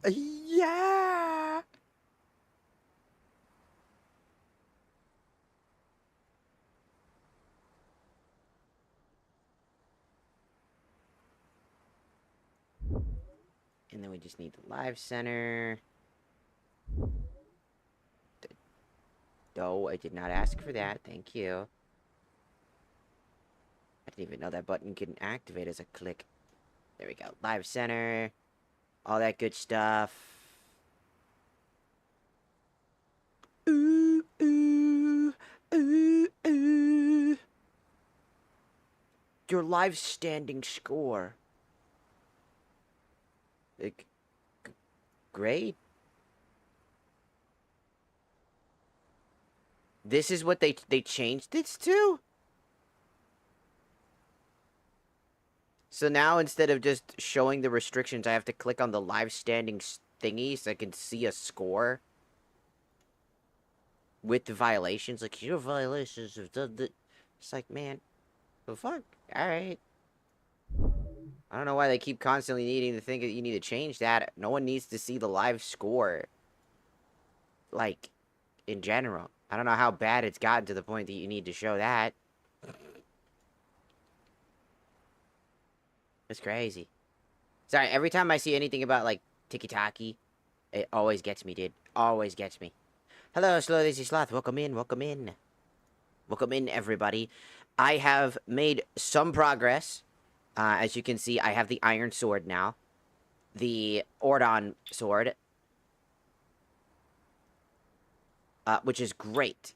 Yeah. And then we just need the live center. No, I did not ask for that. Thank you. I didn't even know that button couldn't activate as a click. There we go. Live center. All that good stuff. Ooh, ooh, ooh, ooh. Your live standing score. Like, great. This is what they changed this to? So now instead of just showing the restrictions, I have to click on the live standing thingy so I can see a score with the violations. Like, your violations have done that. It's like, man, the fuck? Alright. I don't know why they keep constantly needing to think that you need to change that. No one needs to see the live score. Like, in general. I don't know how bad it's gotten to the point that you need to show that. It's crazy. Sorry, every time I see anything about, like, tiki-taki, it always gets me, dude. Always gets me. Hello, Slow Lazy Sloth. Welcome in, welcome in. Welcome in, everybody. I have made some progress. As you can see, I have the Iron Sword now. The Ordon Sword. Which is great.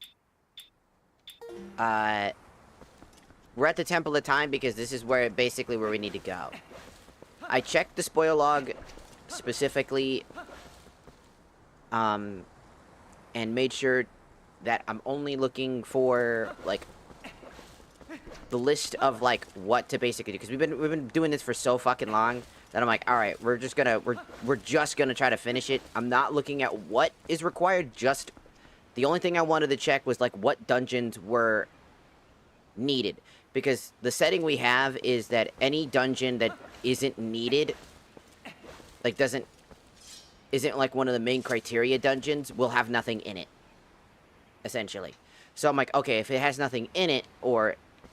We're at the Temple of Time because this is basically where we need to go. I checked the spoil log specifically, and made sure that I'm only looking for, like, the list of, like, what to basically do. Because we've been doing this for so fucking long that I'm like, alright, we're just gonna try to finish it. I'm not looking at what is required, just... The only thing I wanted to check was, like, what dungeons were needed. Because the setting we have is that any dungeon that isn't needed, like, isn't, like, one of the main criteria dungeons, will have nothing in it. Essentially. So I'm like, okay, if it has nothing in it,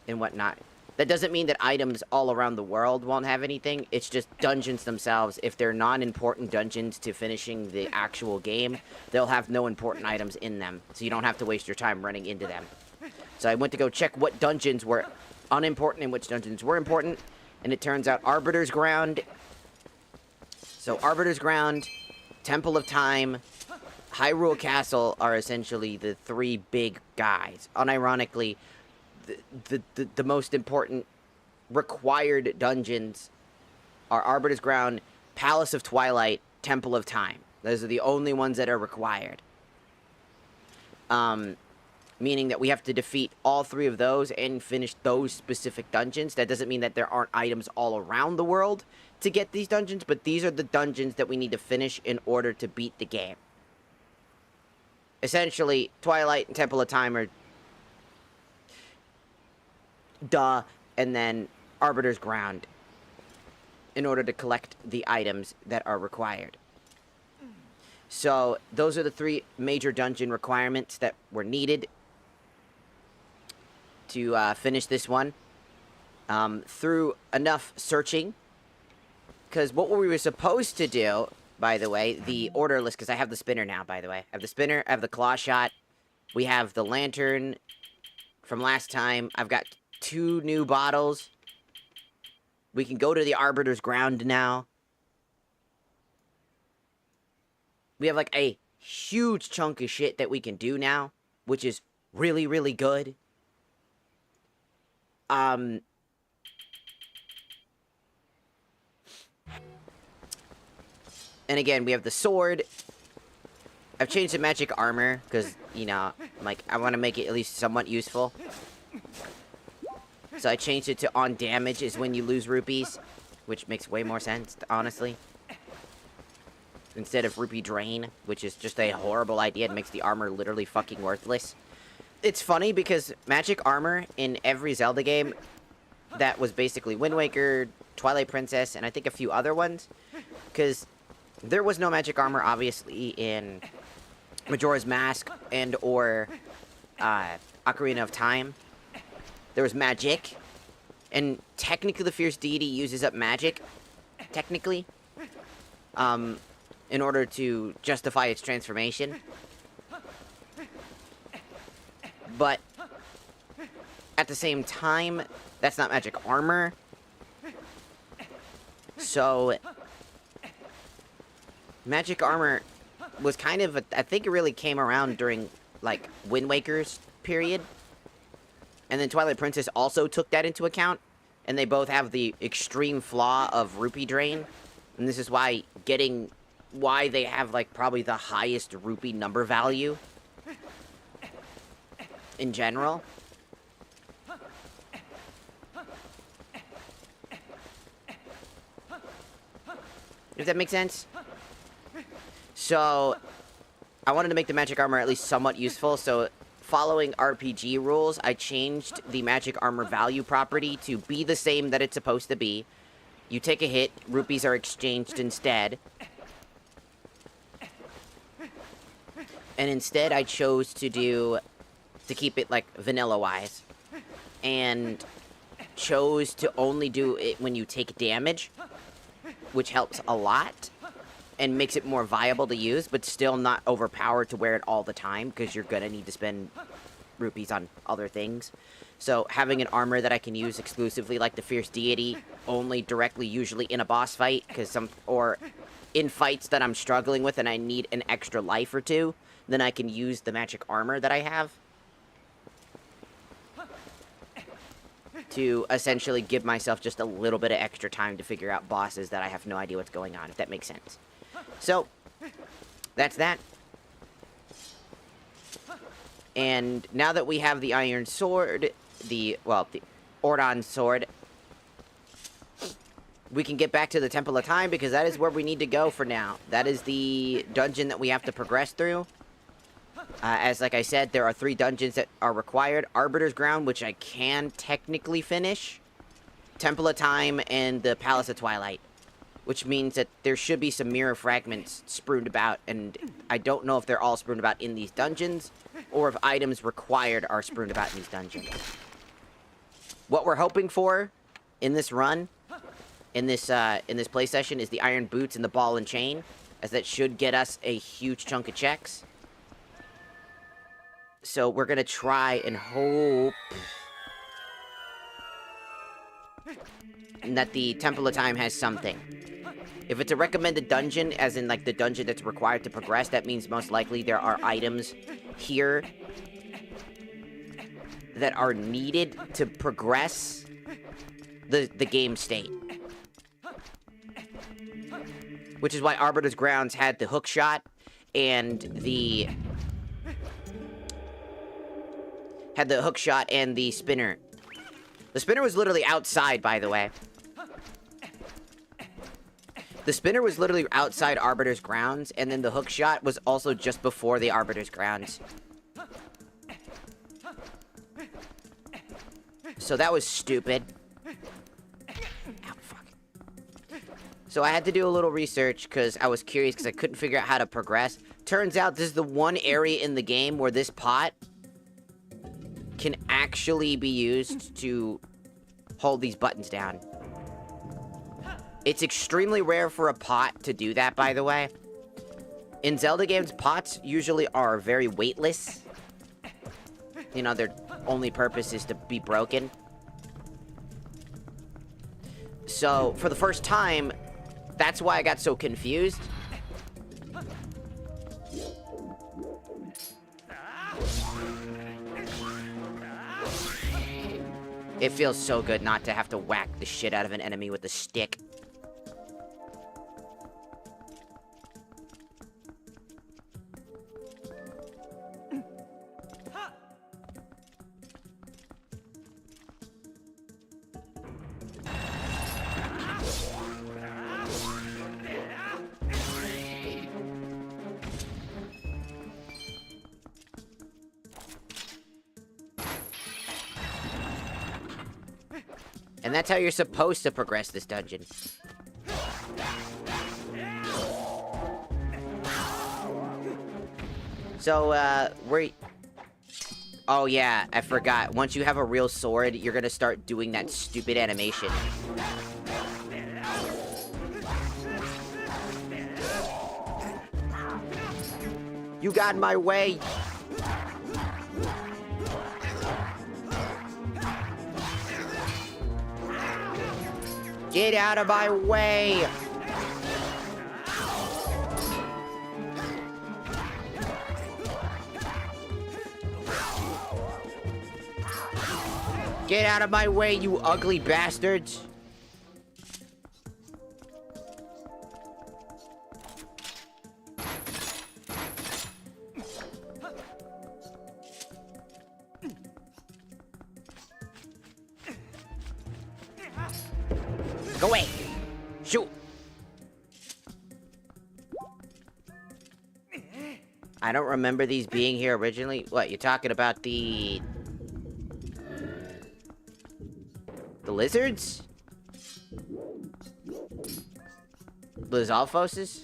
and whatnot, that doesn't mean that items all around the world won't have anything. It's just dungeons themselves. If they're non-important dungeons to finishing the actual game, they'll have no important items in them. So you don't have to waste your time running into them. So I went to go check what dungeons were unimportant and which dungeons were important. And it turns out Arbiter's Ground. So Arbiter's Ground, Temple of Time, Hyrule Castle are essentially the three big guys. Unironically, the most important required dungeons are Arbiter's Ground, Palace of Twilight, Temple of Time. Those are the only ones that are required. Meaning that we have to defeat all three of those and finish those specific dungeons. That doesn't mean that there aren't items all around the world to get these dungeons, but these are the dungeons that we need to finish in order to beat the game. Essentially, Twilight and Temple of Time are duh, and then Arbiter's Ground in order to collect the items that are required. So, those are the three major dungeon requirements that were needed to finish this one. Through enough searching, because what we were supposed to do, by the way, the order list, because I have the spinner now, by the way. I have the spinner, I have the claw shot, we have the lantern from last time, I've got 2 new bottles. We can go to the Arbiter's Ground now. We have, like, a huge chunk of shit that we can do now, which is really, really good. And again, we have the sword. I've changed the magic armor, because, you know, like, I want to make it at least somewhat useful. So I changed it to on damage is when you lose rupees, which makes way more sense, honestly. Instead of rupee drain, which is just a horrible idea. It makes the armor literally fucking worthless. It's funny because magic armor in every Zelda game that was basically Wind Waker, Twilight Princess, and I think a few other ones, because there was no magic armor, obviously, in Majora's Mask and or Ocarina of Time. There was magic, and technically the Fierce Deity uses up magic, technically, in order to justify its transformation. But at the same time, that's not magic armor. So magic armor was kind of, I think it really came around during, like, Wind Waker's period. And then Twilight Princess also took that into account. And they both have the extreme flaw of rupee drain. And this is why they have, like, probably the highest rupee number value in general. If that makes sense. So, I wanted to make the magic armor at least somewhat useful, so following RPG rules, I changed the magic armor value property to be the same that it's supposed to be. You take a hit, rupees are exchanged instead. And instead I chose to keep it like vanilla-wise. And chose to only do it when you take damage, which helps a lot. And makes it more viable to use, but still not overpowered to wear it all the time, because you're gonna need to spend rupees on other things. So having an armor that I can use exclusively, like the Fierce Deity, only directly usually in a boss fight, or in fights that I'm struggling with and I need an extra life or two, then I can use the magic armor that I have to essentially give myself just a little bit of extra time to figure out bosses that I have no idea what's going on, if that makes sense. So, that's that. And now that we have the Iron Sword, the Ordon Sword, we can get back to the Temple of Time, because that is where we need to go for now. That is the dungeon that we have to progress through. As like I said, there are 3 dungeons that are required. Arbiter's Ground, which I can technically finish. Temple of Time, and the Palace of Twilight. Which means that there should be some mirror fragments strewn about, and I don't know if they're all strewn about in these dungeons, or if items required are strewn about in these dungeons. What we're hoping for in this run, in this play session, is the Iron Boots and the Ball and Chain, as that should get us a huge chunk of checks. So we're gonna try and hope that the Temple of Time has something. If it's a recommended dungeon, as in, like, the dungeon that's required to progress, that means most likely there are items here that are needed to progress the game state. Which is why Arbiter's Grounds had the hook shot and the spinner. The spinner was literally outside, by the way. The spinner was literally outside Arbiter's Grounds, and then the hook shot was also just before the Arbiter's Grounds. So that was stupid. Ow, fuck. So I had to do a little research, because I was curious, because I couldn't figure out how to progress. Turns out this is the one area in the game where this pot can actually be used to hold these buttons down. It's extremely rare for a pot to do that, by the way. In Zelda games, pots usually are very weightless. You know, their only purpose is to be broken. So, for the first time, that's why I got so confused. It feels so good not to have to whack the shit out of an enemy with a stick. And that's how you're supposed to progress this dungeon. So, oh yeah, I forgot. Once you have a real sword, you're gonna start doing that stupid animation. You got in my way! Get out of my way! Get out of my way, you ugly bastards! Go away! Shoot! I don't remember these being here originally. What, you're talking about the lizards? Lizalfoses?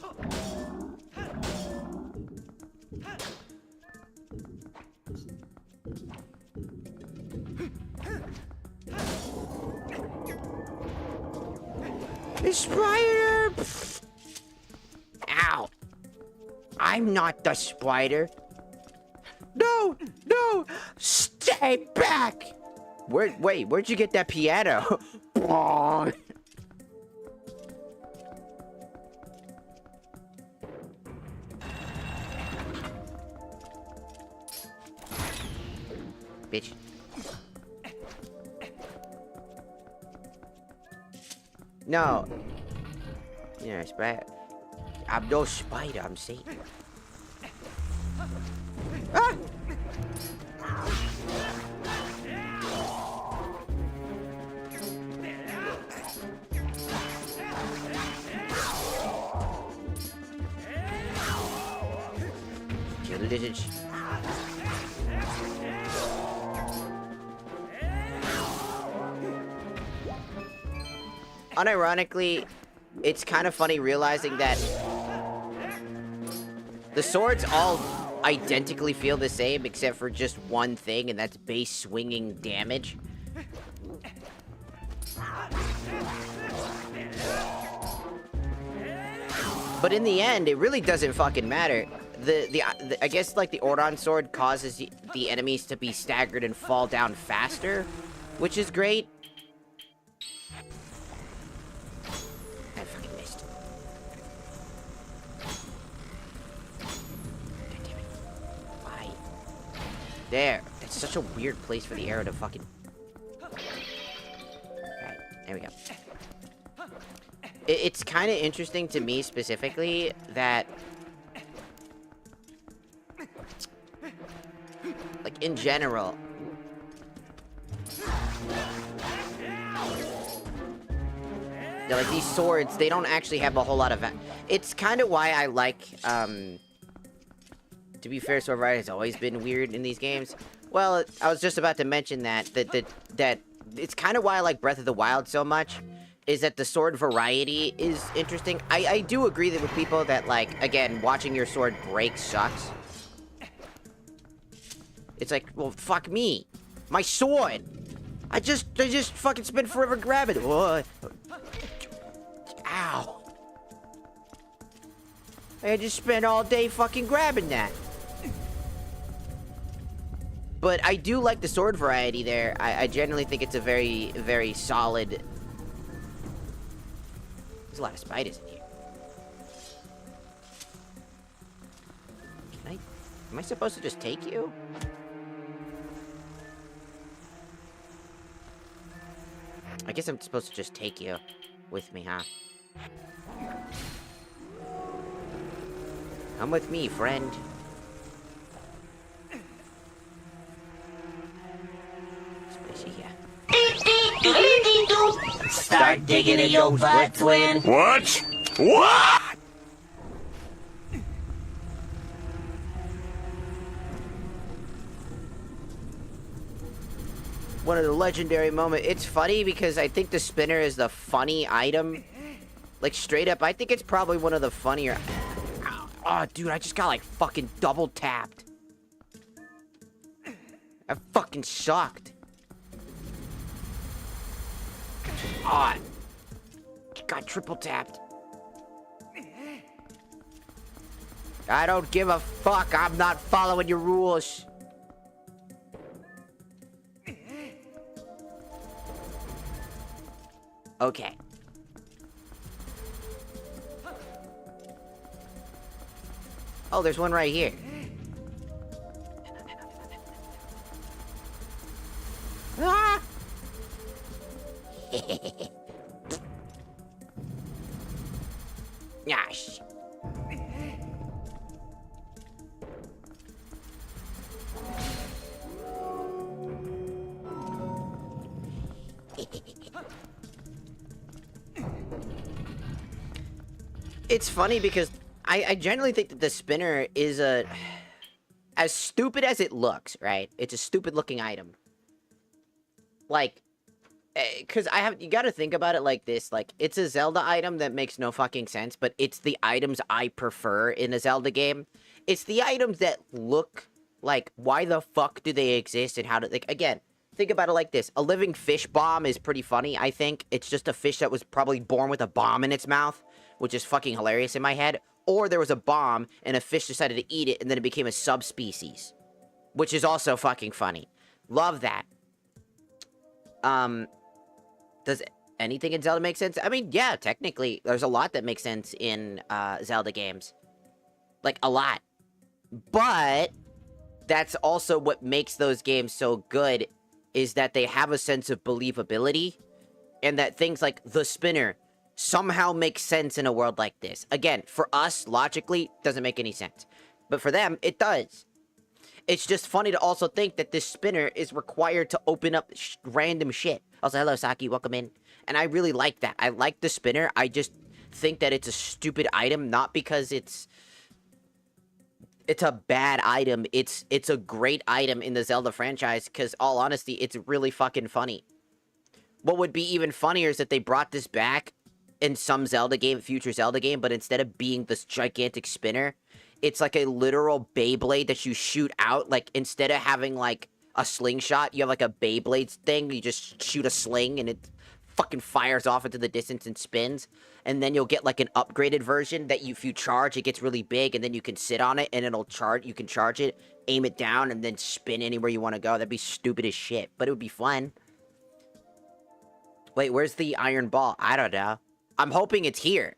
The spider! Pfft. Ow! I'm not the spider. No! No! Stay back! Wait, where'd you get that piano? Bitch. No. Yeah, spider. I'm no spider, I'm Satan. Ah! Kill the lizards. Unironically, it's kind of funny realizing that the swords all identically feel the same except for just one thing, and that's base swinging damage. But in the end, it really doesn't fucking matter. I guess like the Ordon sword causes the enemies to be staggered and fall down faster, which is great. I fucking missed. God damn it. Why? There. That's such a weird place for the arrow to fucking... Alright, there we go. It's kind of interesting to me specifically that... like, in general... yeah, like, these swords, they don't actually have a whole lot of... it's kind of why I like, to be fair, sword variety has always been weird in these games. Well, I was just about to mention that it's kind of why I like Breath of the Wild so much, is that the sword variety is interesting. I do agree that with people that, like, again, watching your sword break sucks. It's like, well, fuck me. My sword! I just fucking spent forever grabbing it. Whoa. Ow. I just spent all day fucking grabbing that. But I do like the sword variety there. I generally think it's a very, very solid... There's a lot of spiders in here. Am I supposed to just take you? I guess I'm supposed to just take you with me, huh? Come with me, friend. Especially here. Start digging in your butt, twin. What? What? One of the legendary moments. It's funny because I think the spinner is the funny item. Like, straight up, I think it's probably one of the funnier... Oh, dude, I just got, like, fucking double tapped. fucking sucked. Ah. Got triple tapped. I don't give a fuck. I'm not following your rules. Okay. Oh, there's one right here. Ah! Gosh. It's funny because I generally think that the spinner is as stupid as it looks, right? It's a stupid looking item. Like, because you gotta think about it like this, like, it's a Zelda item that makes no fucking sense, but it's the items I prefer in a Zelda game. It's the items that look like, why the fuck do they exist, and how do, like, again, think about it like this. A living fish bomb is pretty funny, I think. It's just a fish that was probably born with a bomb in its mouth, which is fucking hilarious in my head. Or there was a bomb, and a fish decided to eat it, and then it became a subspecies, which is also fucking funny. Love that. Does anything in Zelda make sense? I mean, yeah, technically, there's a lot that makes sense in, Zelda games. Like, a lot. But, that's also what makes those games so good, is that they have a sense of believability, and that things like the spinner somehow make sense in a world like this. Again, for us, logically, doesn't make any sense. But for them, it does. It's just funny to also think that this spinner is required to open up random shit. Also, hello, Saki, welcome in. And I really like that. I like the spinner. I just think that it's a stupid item, not because it's a bad item. It's a great item in the Zelda franchise, because, all honesty, it's really fucking funny. What would be even funnier is that they brought this back in some Zelda game, future Zelda game, but instead of being this gigantic spinner, it's like a literal Beyblade that you shoot out. Like, instead of having, like, a slingshot, you have, like, a Beyblade thing. You just shoot a sling, and it fucking fires off into the distance and spins. And then you'll get, like, an upgraded version that if you charge, it gets really big, and then you can sit on it, and it'll charge. You can charge it, aim it down, and then spin anywhere you want to go. That'd be stupid as shit, but it would be fun. Wait, where's the iron ball? I don't know. I'm hoping it's here,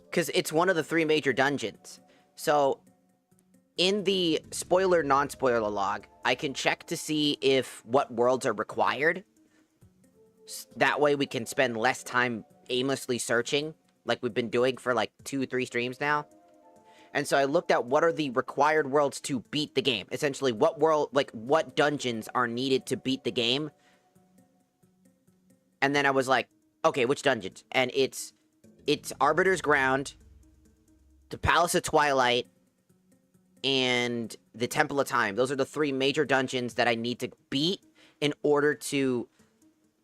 because it's one of the 3 major dungeons. So, in the spoiler, non-spoiler log, I can check to see if what worlds are required. That way we can spend less time aimlessly searching, like we've been doing for like 2-3 streams now. And so I looked at what are the required worlds to beat the game. Essentially, what world, like, what dungeons are needed to beat the game. And then I was like, okay, which dungeons? And it's Arbiter's Ground, the Palace of Twilight, and the Temple of Time. Those are the 3 major dungeons that I need to beat in order to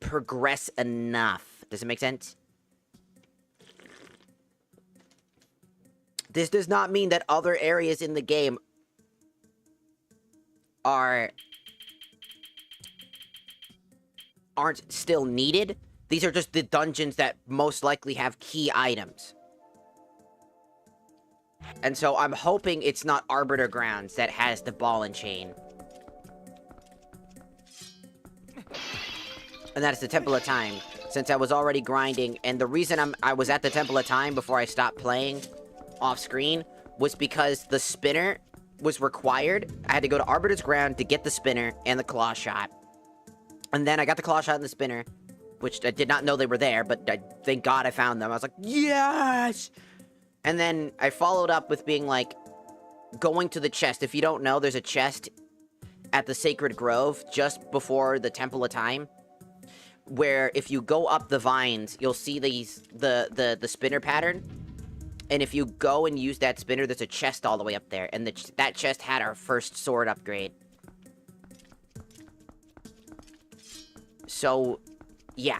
progress enough. Does it make sense? This does not mean that other areas in the game aren't still needed. These are just the dungeons that most likely have key items. And so I'm hoping it's not Arbiter Grounds that has the ball and chain. And that's the Temple of Time, since I was already grinding. And the reason I was at the Temple of Time before I stopped playing off screen was because the spinner was required. I had to go to Arbiter's Ground to get the spinner and the claw shot. And then I got the claw shot and the spinner, which I did not know they were there, but thank God I found them. I was like, yes! And then I followed up with being like, going to the chest. If you don't know, there's a chest at the Sacred Grove just before the Temple of Time, where if you go up the vines, you'll see the spinner pattern. And if you go and use that spinner, there's a chest all the way up there. And that chest had our first sword upgrade. So, yeah.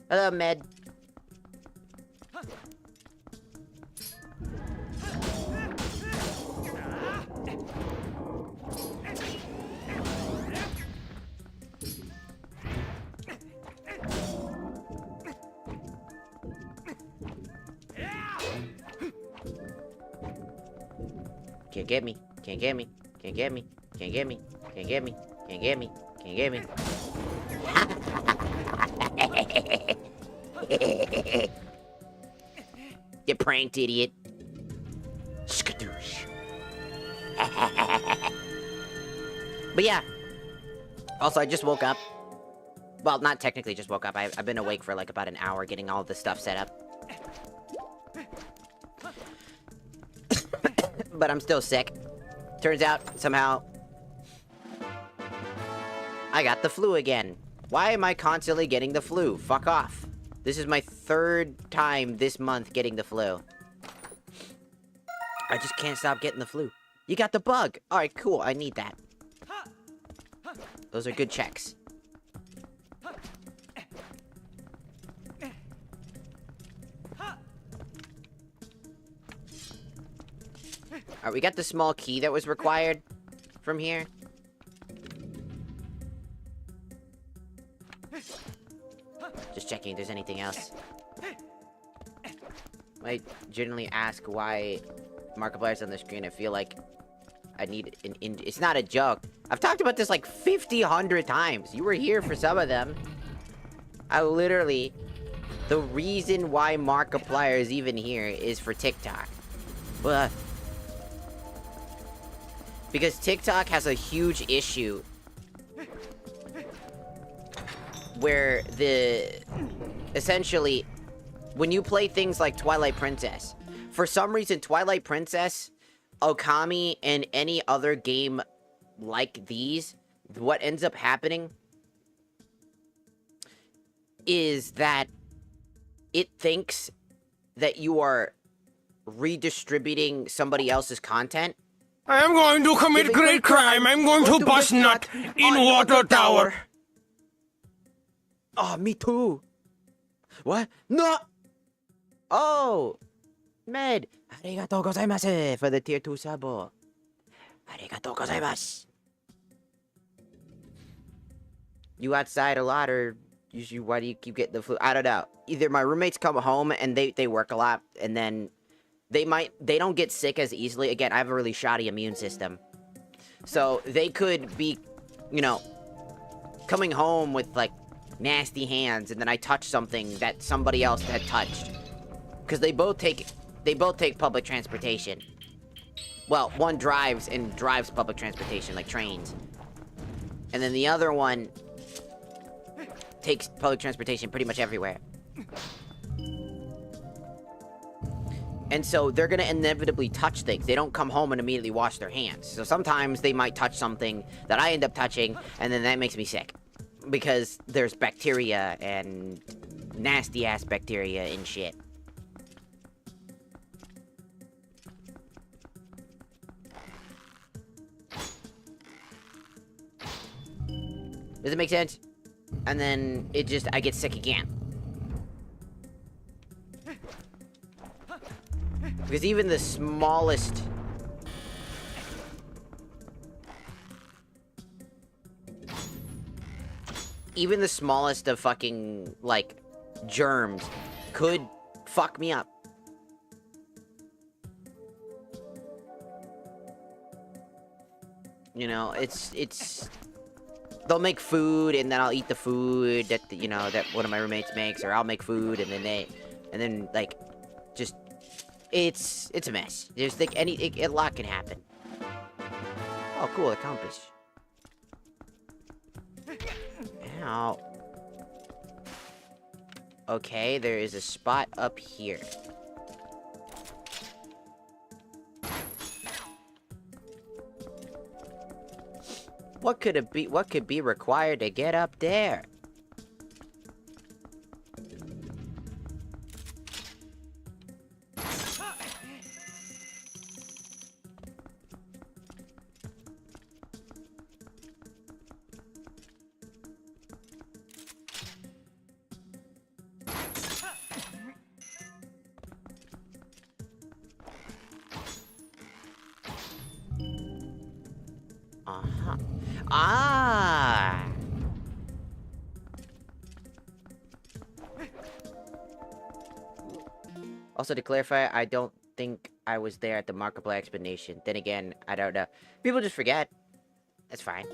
Hello, Med. Can't get me. Can't get me. Can't get me. Can't get me. Can't get me. Can't get me. Can't get me. Get pranked, idiot. Skadoosh. But yeah. Also, I just woke up. Well, not technically just woke up. I've been awake for like about an hour getting all this stuff set up. But I'm still sick. Turns out, somehow, I got the flu again. Why am I constantly getting the flu? Fuck off. This is my 3rd time this month getting the flu. I just can't stop getting the flu. You got the bug. Alright, cool. I need that. Those are good checks. Alright, we got the small key that was required from here. Just checking if there's anything else. I generally ask why Markiplier's on the screen. I feel like I need an it's not a joke. I've talked about this like 100 times. You were here for some of them. I literally... The reason why Markiplier is even here is for TikTok. But... Because TikTok has a huge issue where essentially, when you play things like Twilight Princess, for some reason, Twilight Princess, Okami, and any other game like these, what ends up happening is that it thinks that you are redistributing somebody else's content. I am going to commit great crime. I'm going to bust nut in water tower. Oh, me too. What? No! Oh! Med! Arigatou gozaimasu for the tier 2 sabo. Arigatou gozaimasu. You outside a lot, or usually why do you keep getting the flu? I don't know. Either my roommates come home and they work a lot, and then they don't get sick as easily. Again, I have a really shoddy immune system. So they could be, you know, coming home with like nasty hands, and then I touch something that somebody else had touched. Because they both take public transportation. Well, one drives public transportation, like trains. And then the other one takes public transportation pretty much everywhere. And so they're gonna inevitably touch things. They don't come home and immediately wash their hands. So sometimes they might touch something that I end up touching, and then that makes me sick. Because there's bacteria and nasty ass bacteria and shit. Does it make sense? And then I get sick again. Because even the smallest... Even the smallest of fucking, like, germs could fuck me up. You know, it's... They'll make food, and then I'll eat the food that, you know, that one of my roommates makes, or I'll make food, and then like, just... It's a mess. There's, like, a lot can happen. Oh, cool, a compass. Ow. Okay, there is a spot up here. What could it be? What could be required to get up there? Uh-huh. Ah! Also, to clarify, I don't think I was there at the Markiplier explanation. Then again, I don't know. People just forget. That's fine.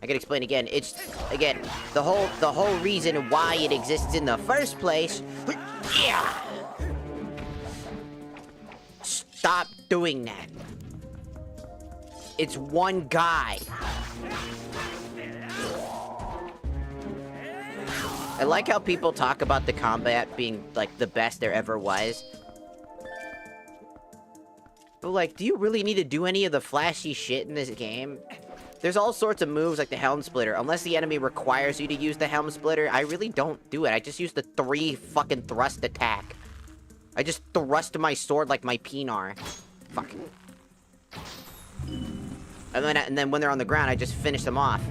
I can explain again. It's, again, the whole reason why it exists in the first place. Yeah. Stop doing that. It's one guy. I like how people talk about the combat being, like, the best there ever was. But, like, do you really need to do any of the flashy shit in this game? There's all sorts of moves like the Helm Splitter. Unless the enemy requires you to use the Helm Splitter, I really don't do it. I just use the 3 fucking thrust attack. I just thrust my sword like my Pinar. Fuck. And then when they're on the ground, I just finish them off.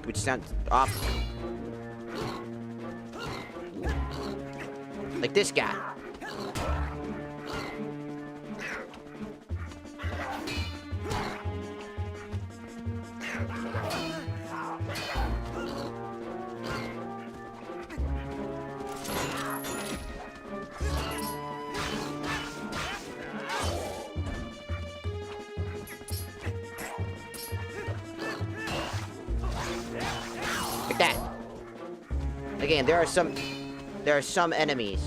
Which sounds awful. Like this guy. Like that. Again, there are some enemies.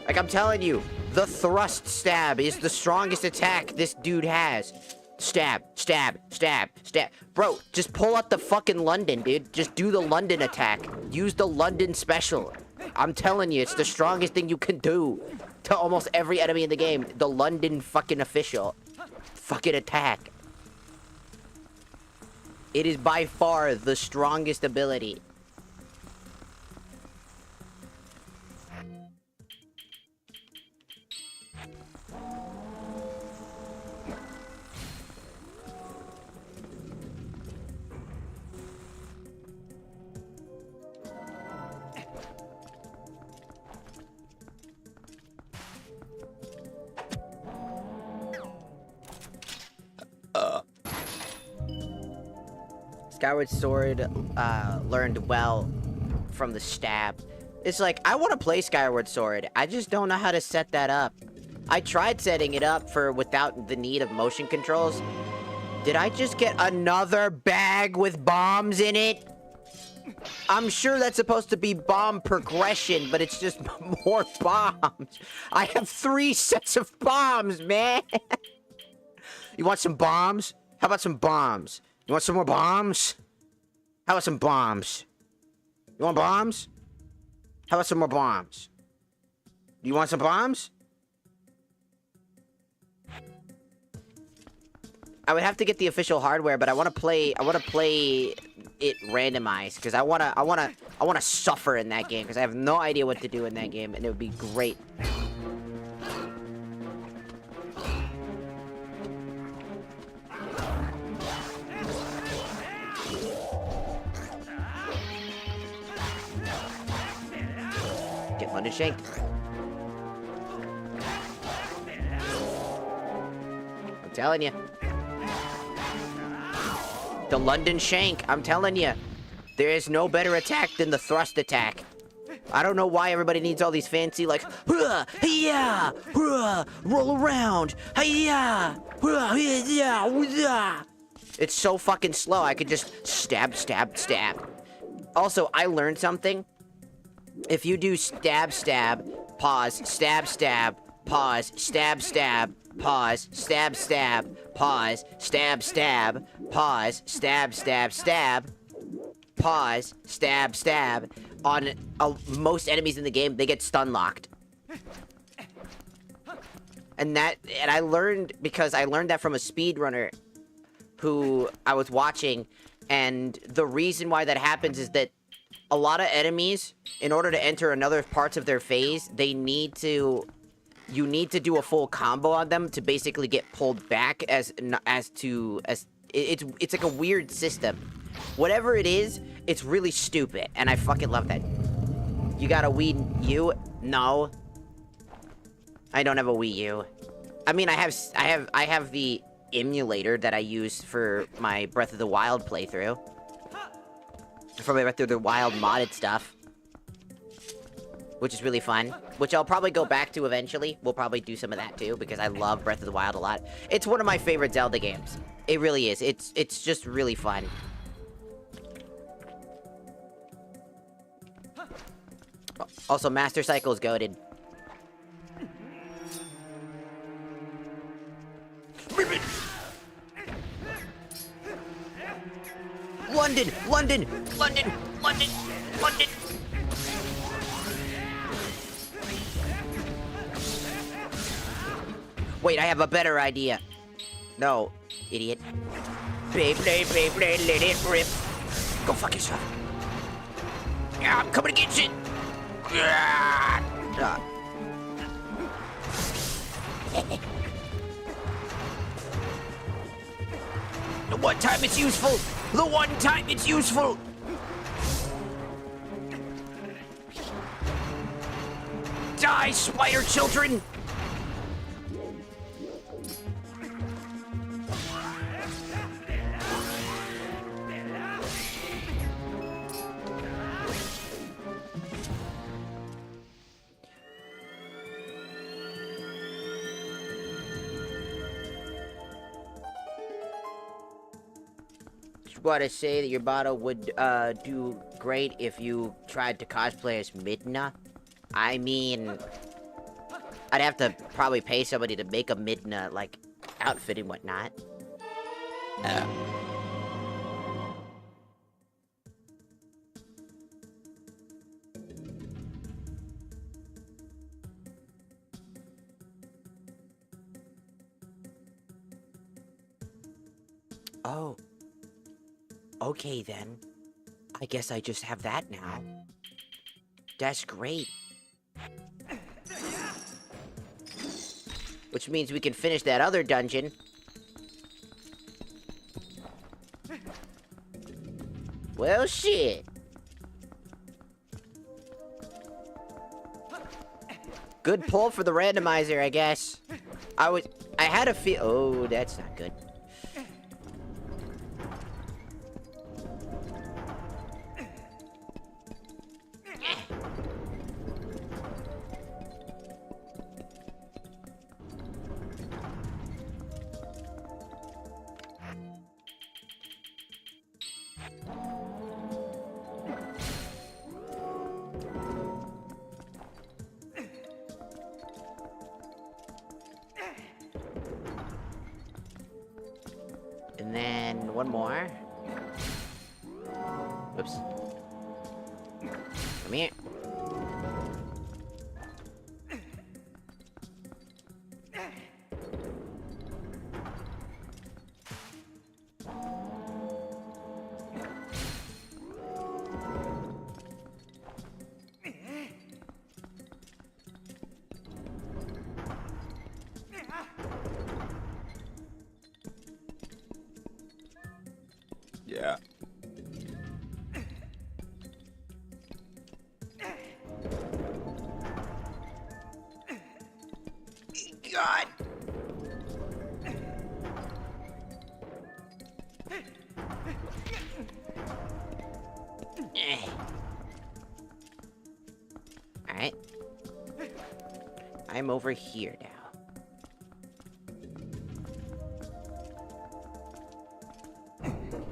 Like I'm telling you, the thrust stab is the strongest attack this dude has. Stab, stab, stab, stab. Bro, just pull out the fucking London, dude. Just do the London attack. Use the London special. I'm telling you, it's the strongest thing you can do to almost every enemy in the game. The London fucking official. Fucking attack. It is by far the strongest ability. Skyward Sword learned well from the stab. It's like, I want to play Skyward Sword. I just don't know how to set that up. I tried setting it up for without the need of motion controls. Did I just get another bag with bombs in it? I'm sure that's supposed to be bomb progression, but it's just more bombs. I have 3 sets of bombs, man. You want some bombs? How about some bombs? You want some more bombs? How about some bombs? You want bombs? How about some more bombs? You want some bombs? I would have to get the official hardware, but I want to play it randomized because I want to suffer in that game because I have no idea what to do in that game and it would be great. Get London shanked. I'm telling you. The London shank, I'm telling you. There is no better attack than the thrust attack. I don't know why everybody needs all these fancy, like, yeah, roll around, yeah, it's so fucking slow. I could just stab, stab, stab. Also, I learned something. If you do stab, stab, pause, stab, stab, pause, stab, stab, pause, stab, stab, pause, stab, stab, pause, stab, stab, stab, pause, stab, stab, on most enemies in the game, they get stun locked. And I learned, because I learned that from a speedrunner who I was watching, and the reason why that happens is that a lot of enemies, in order to enter another parts of their phase, you need to do a full combo on them to basically get pulled back it's like a weird system. Whatever it is, it's really stupid, and I fucking love that. You gotta weed you? No. I don't have a Wii U. I mean, I have the emulator that I use for my Breath of the Wild playthrough. For my Breath of the Wild modded stuff. Which is really fun. Which I'll probably go back to eventually. We'll probably do some of that too, because I love Breath of the Wild a lot. It's one of my favorite Zelda games. It really is. It's just really fun. Also, Master Cycle is goated. London! London! London! London! London! Wait, I have a better idea. No, idiot. Beyblade, Beyblade, let it rip. Go fuck yourself. Yeah, I'm coming to get you. The one time it's useful. The one time it's useful. Die, spider children. Want to say that your bottle would do great if you tried to cosplay as Midna. I mean, I'd have to probably pay somebody to make a Midna like outfit and whatnot. Oh. Okay, then. I guess I just have that now. That's great. Which means we can finish that other dungeon. Well, shit. Good pull for the randomizer, I guess. I had a feel. Oh, that's not good. And then one more. Oops. Come here. Yeah. God. Alright. I'm over here now.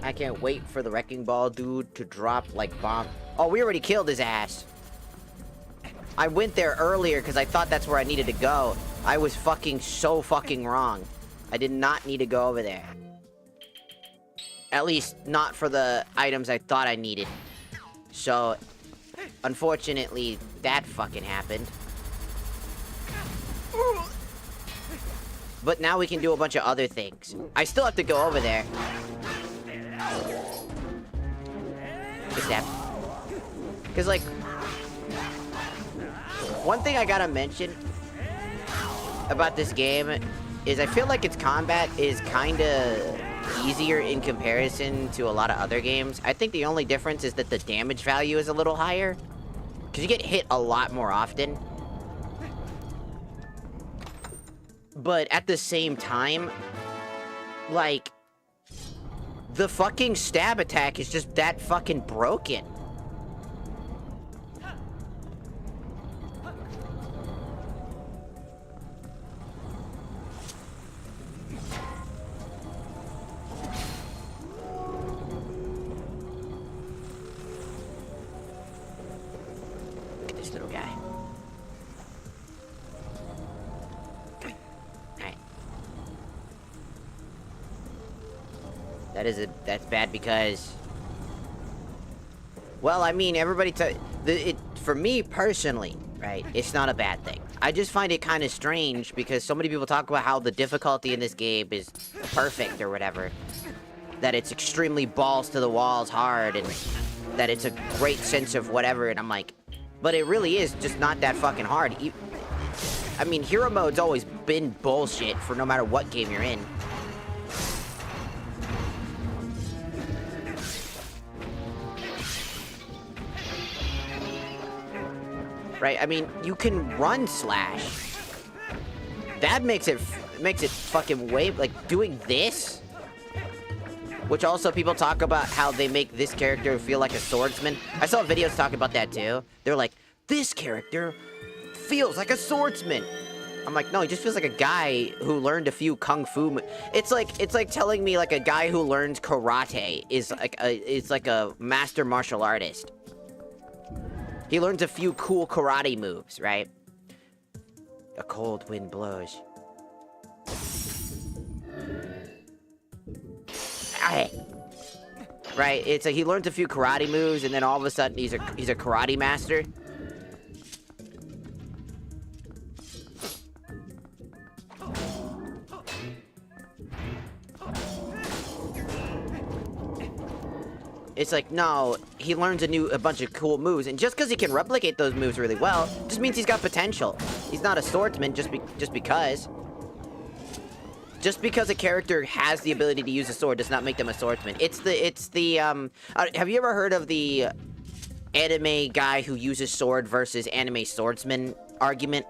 I can't wait for the wrecking ball dude to drop like bomb. Oh, we already killed his ass. I went there earlier because I thought that's where I needed to go. I was so fucking wrong. I did not need to go over there. At least not for the items I thought I needed. So, unfortunately, that fucking happened. But now we can do a bunch of other things. I still have to go over there. Just that. Because, like, one thing I gotta mention about this game is I feel like its combat is kinda easier in comparison to a lot of other games. I think the only difference is that the damage value is a little higher. Because you get hit a lot more often. But at the same time, like, the fucking stab attack is just that fucking broken. Look at this little guy. Alright. That's bad because, well, I mean, everybody for me personally, right, it's not a bad thing. I just find it kind of strange because so many people talk about how the difficulty in this game is perfect or whatever, that it's extremely balls to the walls hard, and that it's a great sense of whatever, and I'm like, but it really is just not that fucking hard. I mean, hero mode's always been bullshit for no matter what game you're in. Right? I mean, you can run slash. That makes it fucking way, like, doing this, which also people talk about how they make this character feel like a swordsman. I saw videos talking about that too. They're like, this character feels like a swordsman. I'm like, no, he just feels like a guy who learned a few kung fu. It's like telling me like a guy who learns karate is like a master martial artist. He learns a few cool karate moves, right? A cold wind blows. Right? It's like he learns a few karate moves, and then all of a sudden he's a karate master. It's like, no, he learns a bunch of cool moves, and just because he can replicate those moves really well, just means he's got potential. He's not a swordsman just because. Just because a character has the ability to use a sword does not make them a swordsman. It's the have you ever heard of the anime guy who uses sword versus anime swordsman argument?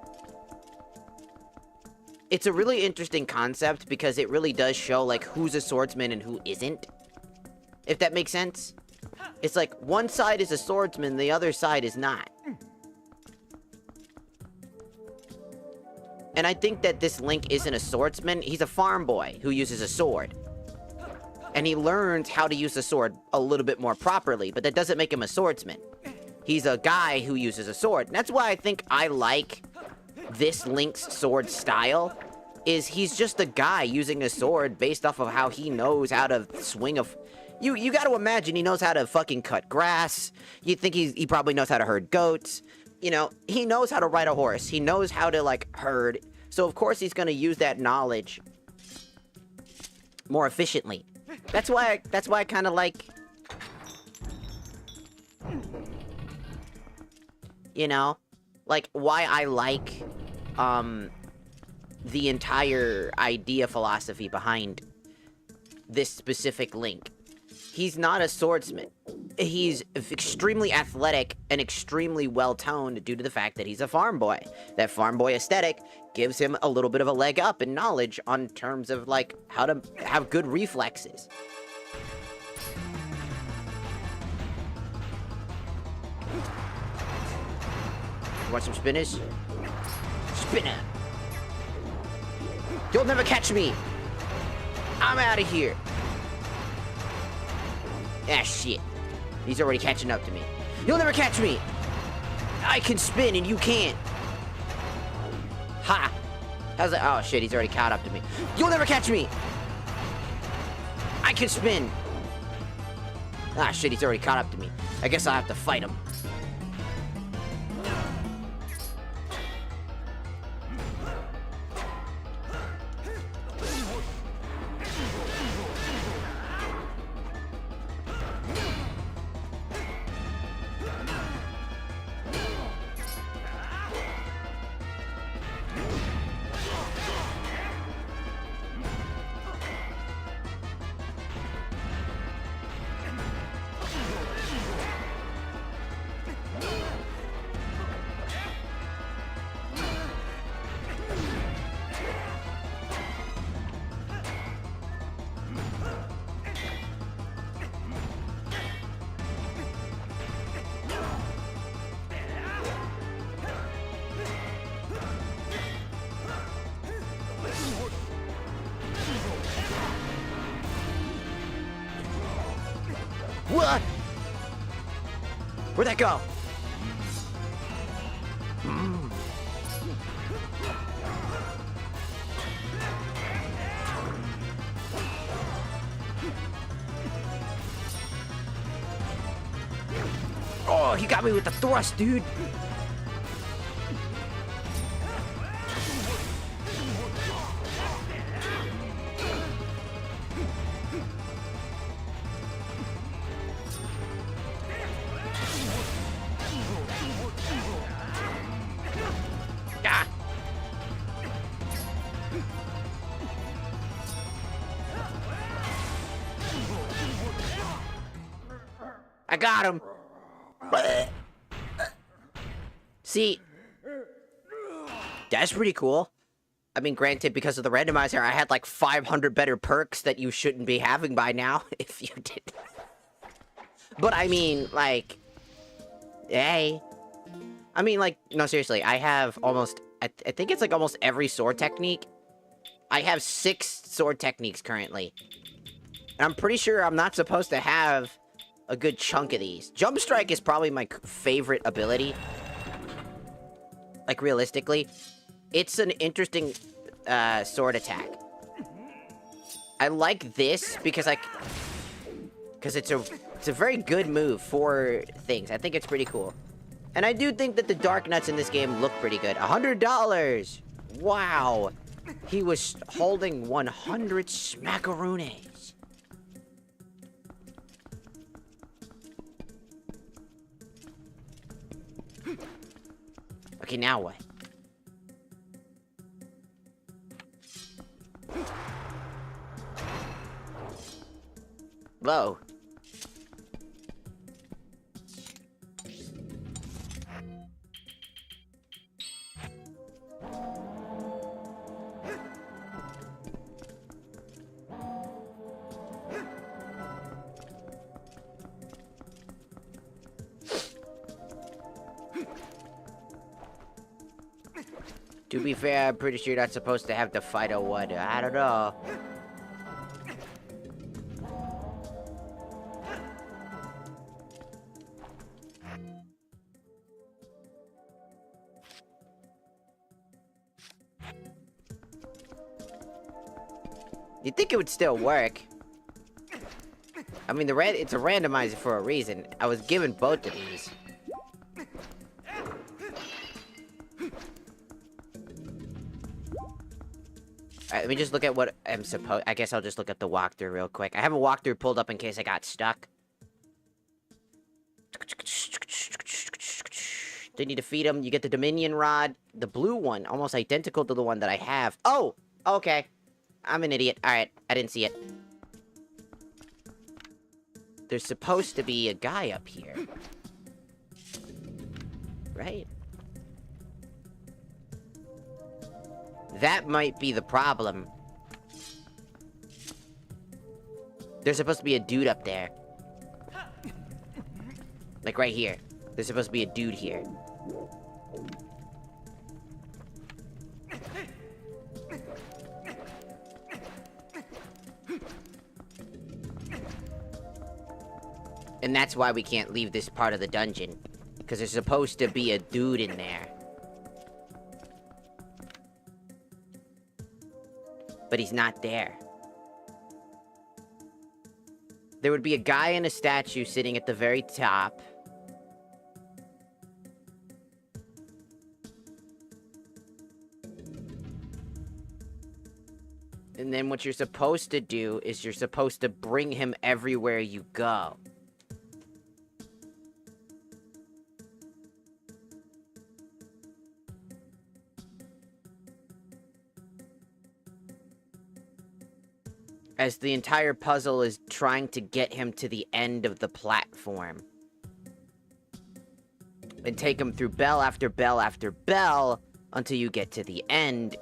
It's a really interesting concept because it really does show, like, who's a swordsman and who isn't. If that makes sense. It's like, one side is a swordsman, the other side is not. And I think that this Link isn't a swordsman. He's a farm boy who uses a sword. And he learns how to use the sword a little bit more properly, but that doesn't make him a swordsman. He's a guy who uses a sword. And that's why I think I like this Link's sword style, is he's just a guy using a sword based off of how he knows how to swing a... You gotta imagine he knows how to fucking cut grass. You think he probably knows how to herd goats. You know, he knows how to ride a horse. He knows how to, like, herd. So, of course, he's gonna use that knowledge more efficiently. That's why I kind of like... You know? Like, why I like, the entire idea philosophy behind this specific Link. He's not a swordsman. He's extremely athletic and extremely well-toned due to the fact that he's a farm boy. That farm boy aesthetic gives him a little bit of a leg up in knowledge on terms of, like, how to have good reflexes. You want some spinners? Spinner! You'll never catch me! I'm out of here! Ah, shit. He's already catching up to me. You'll never catch me! I can spin and you can't! Ha! How's that? Oh, shit, he's already caught up to me. You'll never catch me! I can spin! Ah, shit, he's already caught up to me. I guess I'll have to fight him. What? Where'd that go? Oh, he got me with the thrust, dude. Ah. I got him. See, that's pretty cool. I mean, granted, because of the randomizer, I had like 500 better perks that you shouldn't be having by now, if you did. But I mean, like, hey. I mean, like, no, seriously, I have almost, I think it's like almost every sword technique. I have 6 sword techniques currently. And I'm pretty sure I'm not supposed to have a good chunk of these. Jump Strike is probably my favorite ability. Like, realistically. It's an interesting sword attack. I like this because it's a very good move for things. I think it's pretty cool. And I do think that the Dark Nuts in this game look pretty good. $100! Wow! He was holding 100 smackaroonies. Okay, now what? Whoa. To be fair, I'm pretty sure you're not supposed to have to fight a what? I don't know. You'd think it would still work. I mean, it's a randomizer for a reason. I was given both of these. Alright, let me just look at what I'm supposed... I guess I'll just look at the walkthrough real quick. I have a walkthrough pulled up in case I got stuck. Then you defeat him, you get the Dominion Rod. The blue one, almost identical to the one that I have. Oh! Okay. I'm an idiot. Alright, I didn't see it. There's supposed to be a guy up here. Right? That might be the problem. There's supposed to be a dude up there. Like right here. There's supposed to be a dude here. And that's why we can't leave this part of the dungeon. Because there's supposed to be a dude in there. But he's not there. There would be a guy in a statue sitting at the very top. And then what you're supposed to do is you're supposed to bring him everywhere you go. As the entire puzzle is trying to get him to the end of the platform. And take him through bell after bell after bell until you get to the end.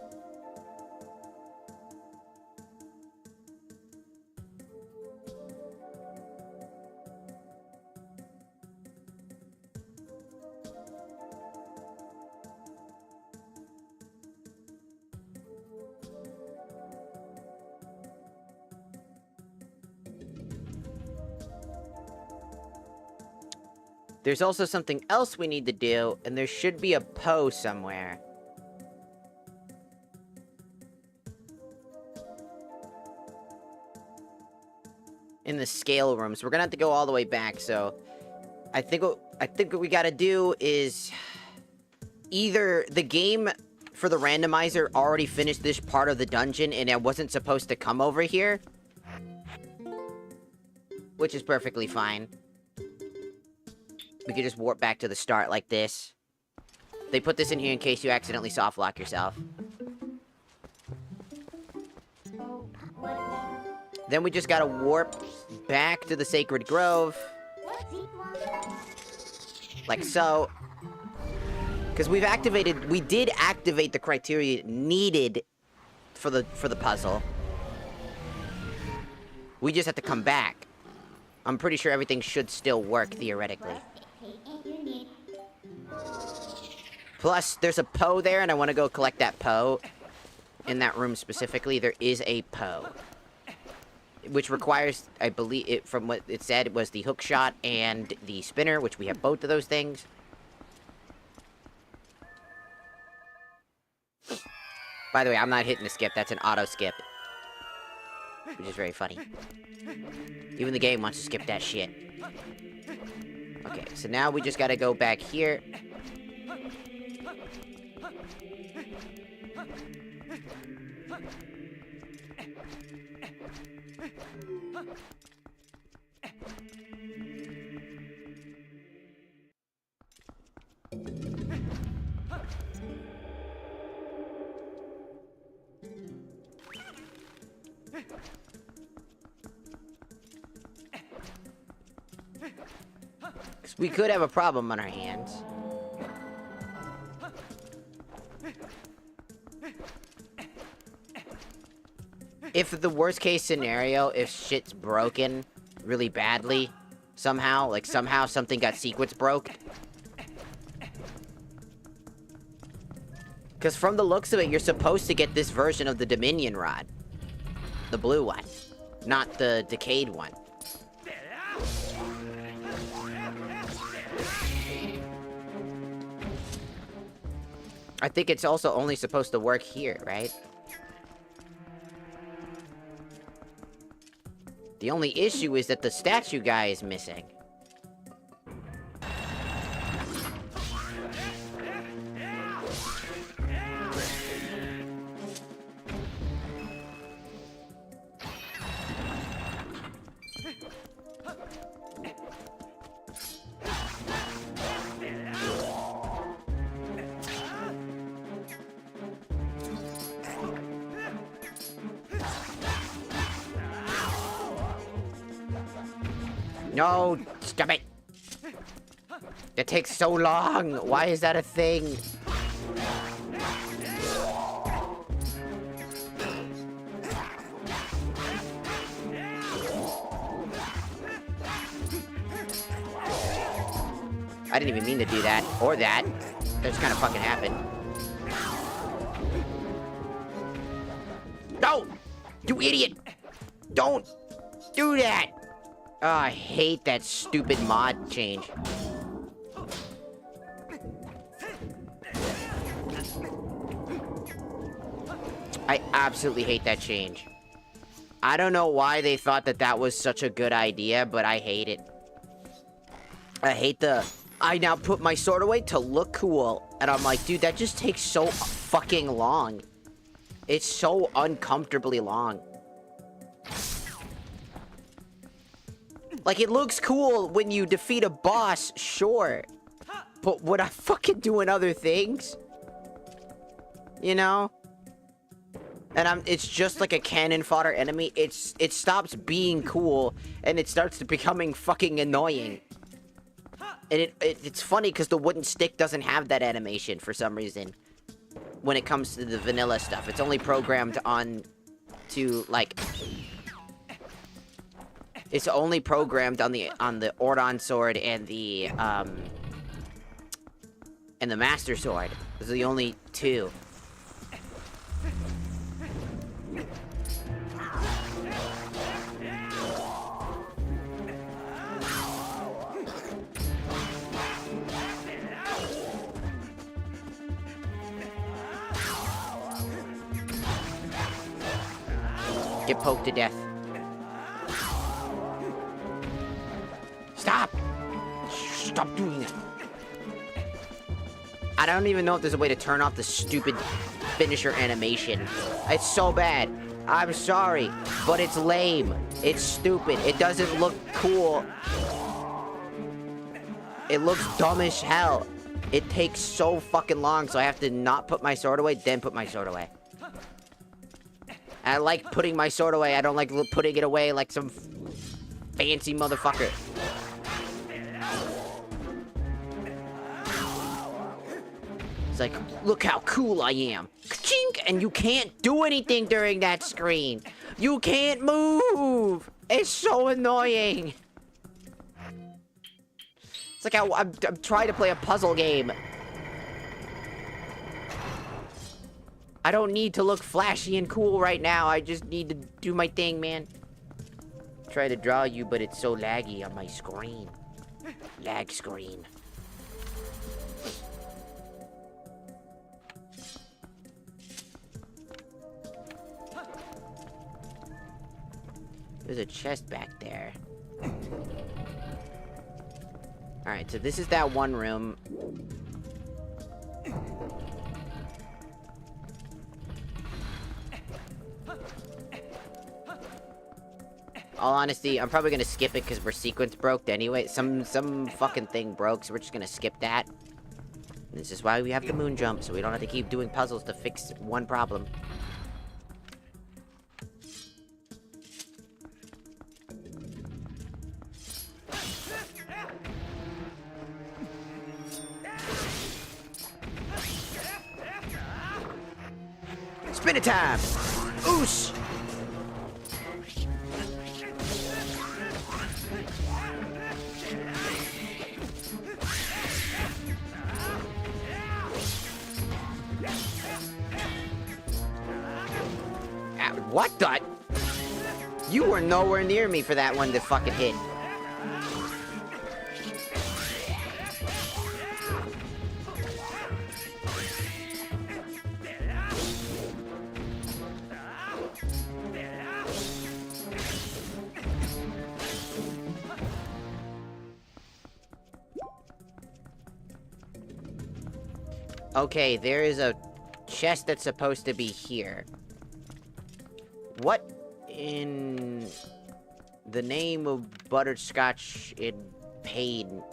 There's also something else we need to do, and there should be a Poe somewhere. In the scale room, so we're gonna have to go all the way back, so... I think what we gotta do is... Either the game for the randomizer already finished this part of the dungeon, and it wasn't supposed to come over here. Which is perfectly fine. We could just warp back to the start like this. They put this in here in case you accidentally soft lock yourself. Then we just gotta warp back to the Sacred Grove. Like so. Because we did activate the criteria needed for the puzzle. We just have to come back. I'm pretty sure everything should still work, theoretically. Plus, there's a Poe there, and I want to go collect that Poe. In that room specifically, there is a Poe. Which requires, I believe, from what it said, it was the hook shot and the spinner, which we have both of those things. By the way, I'm not hitting the skip, that's an auto skip. Which is very funny. Even the game wants to skip that shit. Okay, so now we just gotta go back here. We could have a problem on our hands. If the worst case scenario, if shit's broken really badly, somehow, like somehow something got sequence broke. Because from the looks of it, you're supposed to get this version of the Dominion Rod. The blue one. Not the decayed one. I think it's also only supposed to work here, right? The only issue is that the statue guy is missing. No, stop it. It takes so long. Why is that a thing? I didn't even mean to do that, or that. That just kind of fucking happened. No! You idiot! Don't do that! Oh, I hate that stupid mod change. I absolutely hate that change. I don't know why they thought that that was such a good idea, but I hate it. I hate I now put my sword away to look cool, and I'm like, dude, that just takes so fucking long. It's so uncomfortably long. Like, it looks cool when you defeat a boss, sure. But would I fucking doing other things? You know? And it's just like a cannon fodder enemy. It stops being cool, and it starts to becoming fucking annoying. And it's funny because the wooden stick doesn't have that animation for some reason. When it comes to the vanilla stuff. It's only programmed on to, like... It's only programmed on the Ordon sword and the Master Sword. Those are the only two. Get poked to death. Stop! Stop doing that. I don't even know if there's a way to turn off the stupid finisher animation. It's so bad. I'm sorry, but it's lame. It's stupid. It doesn't look cool. It looks dumb as hell. It takes so fucking long, so I have to not put my sword away, then put my sword away. I like putting my sword away. I don't like putting it away like some fancy motherfucker. It's like, look how cool I am. Ka-chink! And you can't do anything during that screen. You can't move. It's so annoying. It's like I'm trying to play a puzzle game. I don't need to look flashy and cool right now. I just need to do my thing, man. Try to draw you, but it's so laggy on my screen. Lag screen. There's a chest back there. Alright, so this is that one room. All honesty, I'm probably gonna skip it because we're sequence broke anyway. Some fucking thing broke, so we're just gonna skip that. This is why we have the moon jump, so we don't have to keep doing puzzles to fix one problem. Spin it time! Oosh! What the? You were nowhere near me for that one to fucking hit. Okay, there is a chest that's supposed to be here. What in the name of butterscotch and pain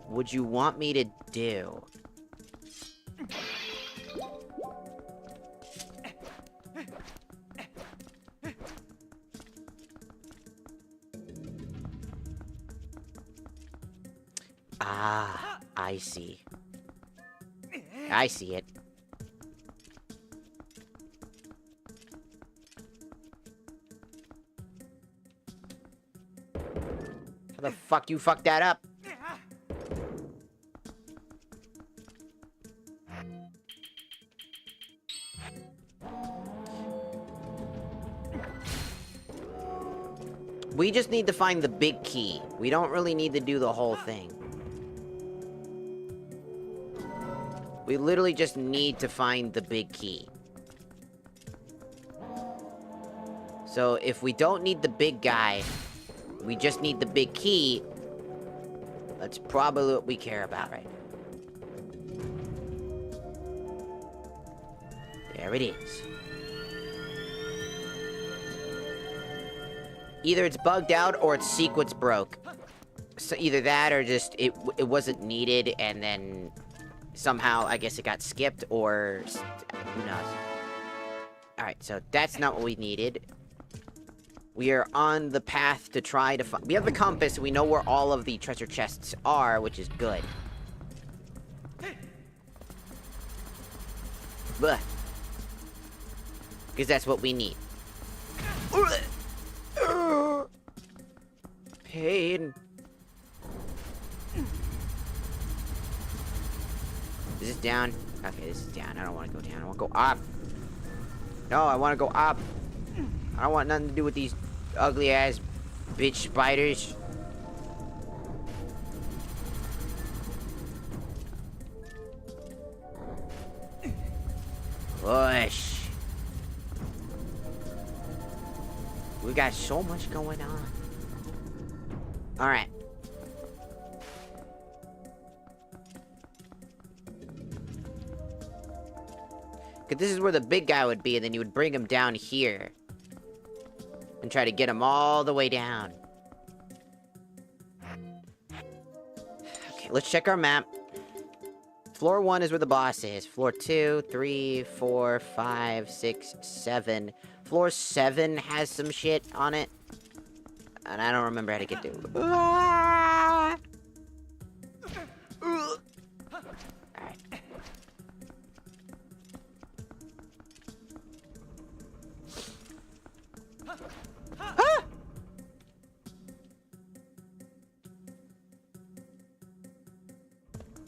would you want me to do? Ah, I see. I see it. How the fuck you fucked that up? We just need to find the big key. We don't really need to do the whole thing. We literally just need to find the big key. So if we don't need the big guy, we just need the big key, that's probably what we care about right now. There it is. Either it's bugged out or its sequence broke. So either that or just it wasn't needed and then somehow I guess it got skipped or who knows. Alright, so that's not what we needed. We are on the path to try to find... We have the compass, we know where all of the treasure chests are, which is good. But because that's what we need. Pain. Is this down? Okay, this is down. I don't want to go down. I want to go up. No, I want to go up. I don't want nothing to do with these ugly ass bitch spiders. Push. We got so much going on. Alright. Because this is where the big guy would be, and then you would bring him down here. And try to get him all the way down. Okay, let's check our map. Floor 1 is where the boss is. Floor 2, 3, 4, 5, 6, 7. Floor 7 has some shit on it. And I don't remember how to get to it. Alright.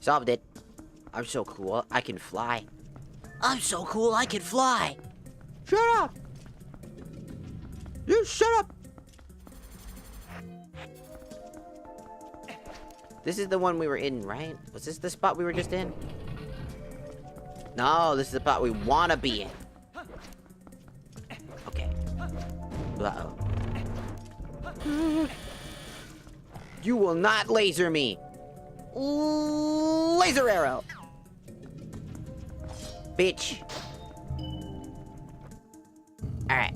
Solved it. I'm so cool, I can fly. I'm so cool, I can fly. Shut up! You shut up! This is the one we were in, right? Was this the spot we were just in? No, this is the spot we wanna be in. Okay. Uh-oh. You will not laser me! Laser arrow! Bitch. Alright.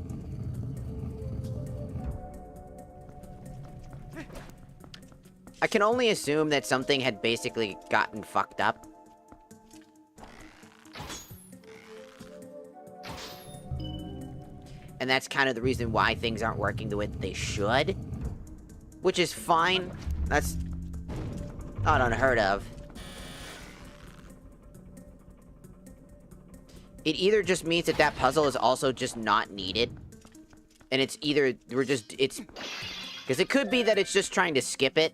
I can only assume that something had basically gotten fucked up. And that's kind of the reason why things aren't working the way that they should. Which is fine. That's not unheard of. It either just means that that puzzle is also just not needed. And it's either, it's... Because it could be that it's just trying to skip it.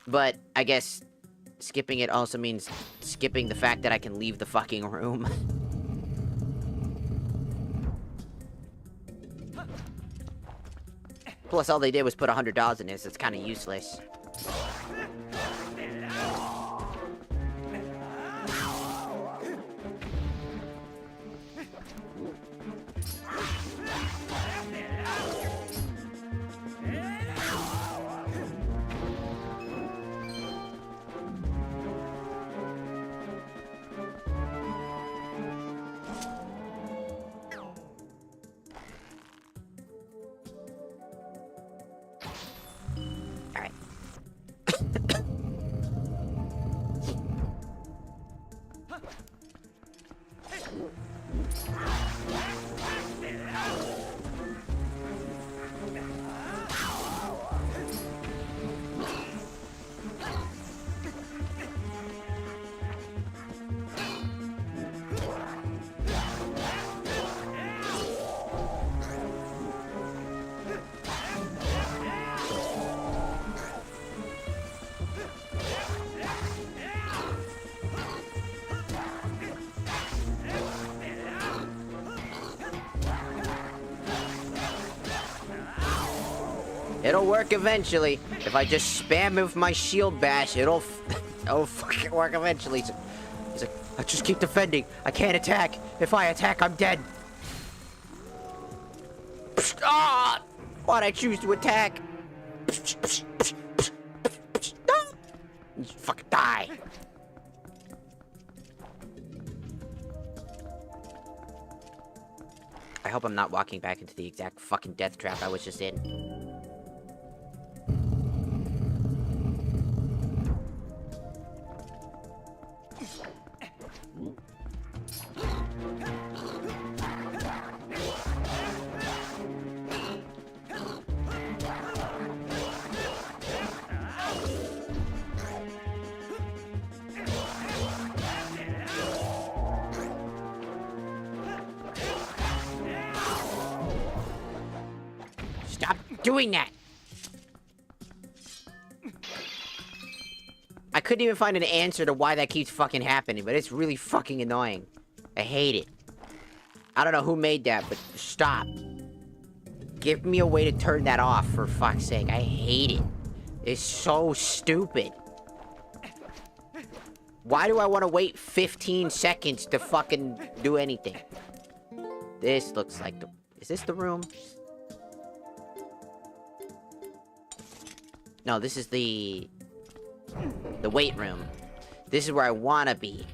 But, I guess, skipping it also means skipping the fact that I can leave the fucking room. Plus, all they did was put $100 in this. It's kind of useless. It'll work eventually. If I just spam with my shield bash, it'll fucking work eventually. He's like, I just keep defending. I can't attack. If I attack, I'm dead. Ah! Why'd I choose to attack? No! You fucking die. I hope I'm not walking back into the exact fucking death trap I was just in. Stop doing that! I couldn't even find an answer to why that keeps fucking happening, but it's really fucking annoying. I hate it. I don't know who made that, but stop. Give me a way to turn that off, for fuck's sake. I hate it. It's so stupid. Why do I want to wait 15 seconds to fucking do anything? This looks like the... Is this the room? No, this is the weight room. This is where I wanna be.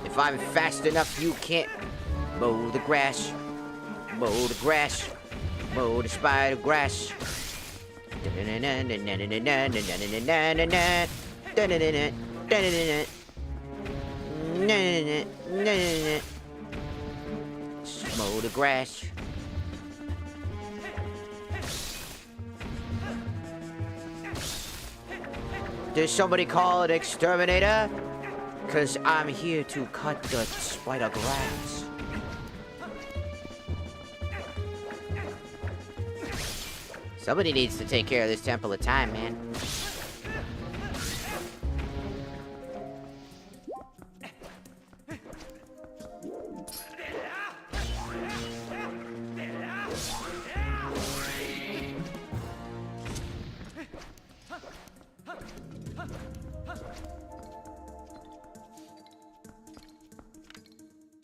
If I'm fast enough, you can't mow the grass. Mow the grass. Mow the spider grass. Mow the grass. Did somebody call an exterminator? 'Cause I'm here to cut the spider grass. Somebody needs to take care of this Temple of Time, man.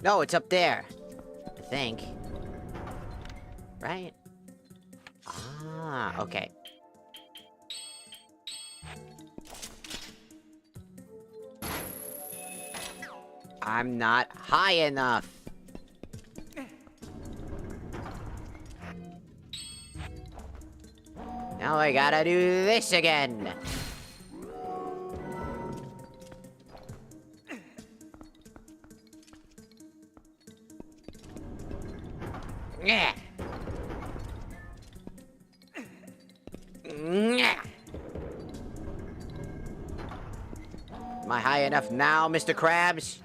No, it's up there. I think. Right? Ah, okay. I'm not high enough. Now I gotta do this again. Yeah. Am I high enough now, Mr. Krabs?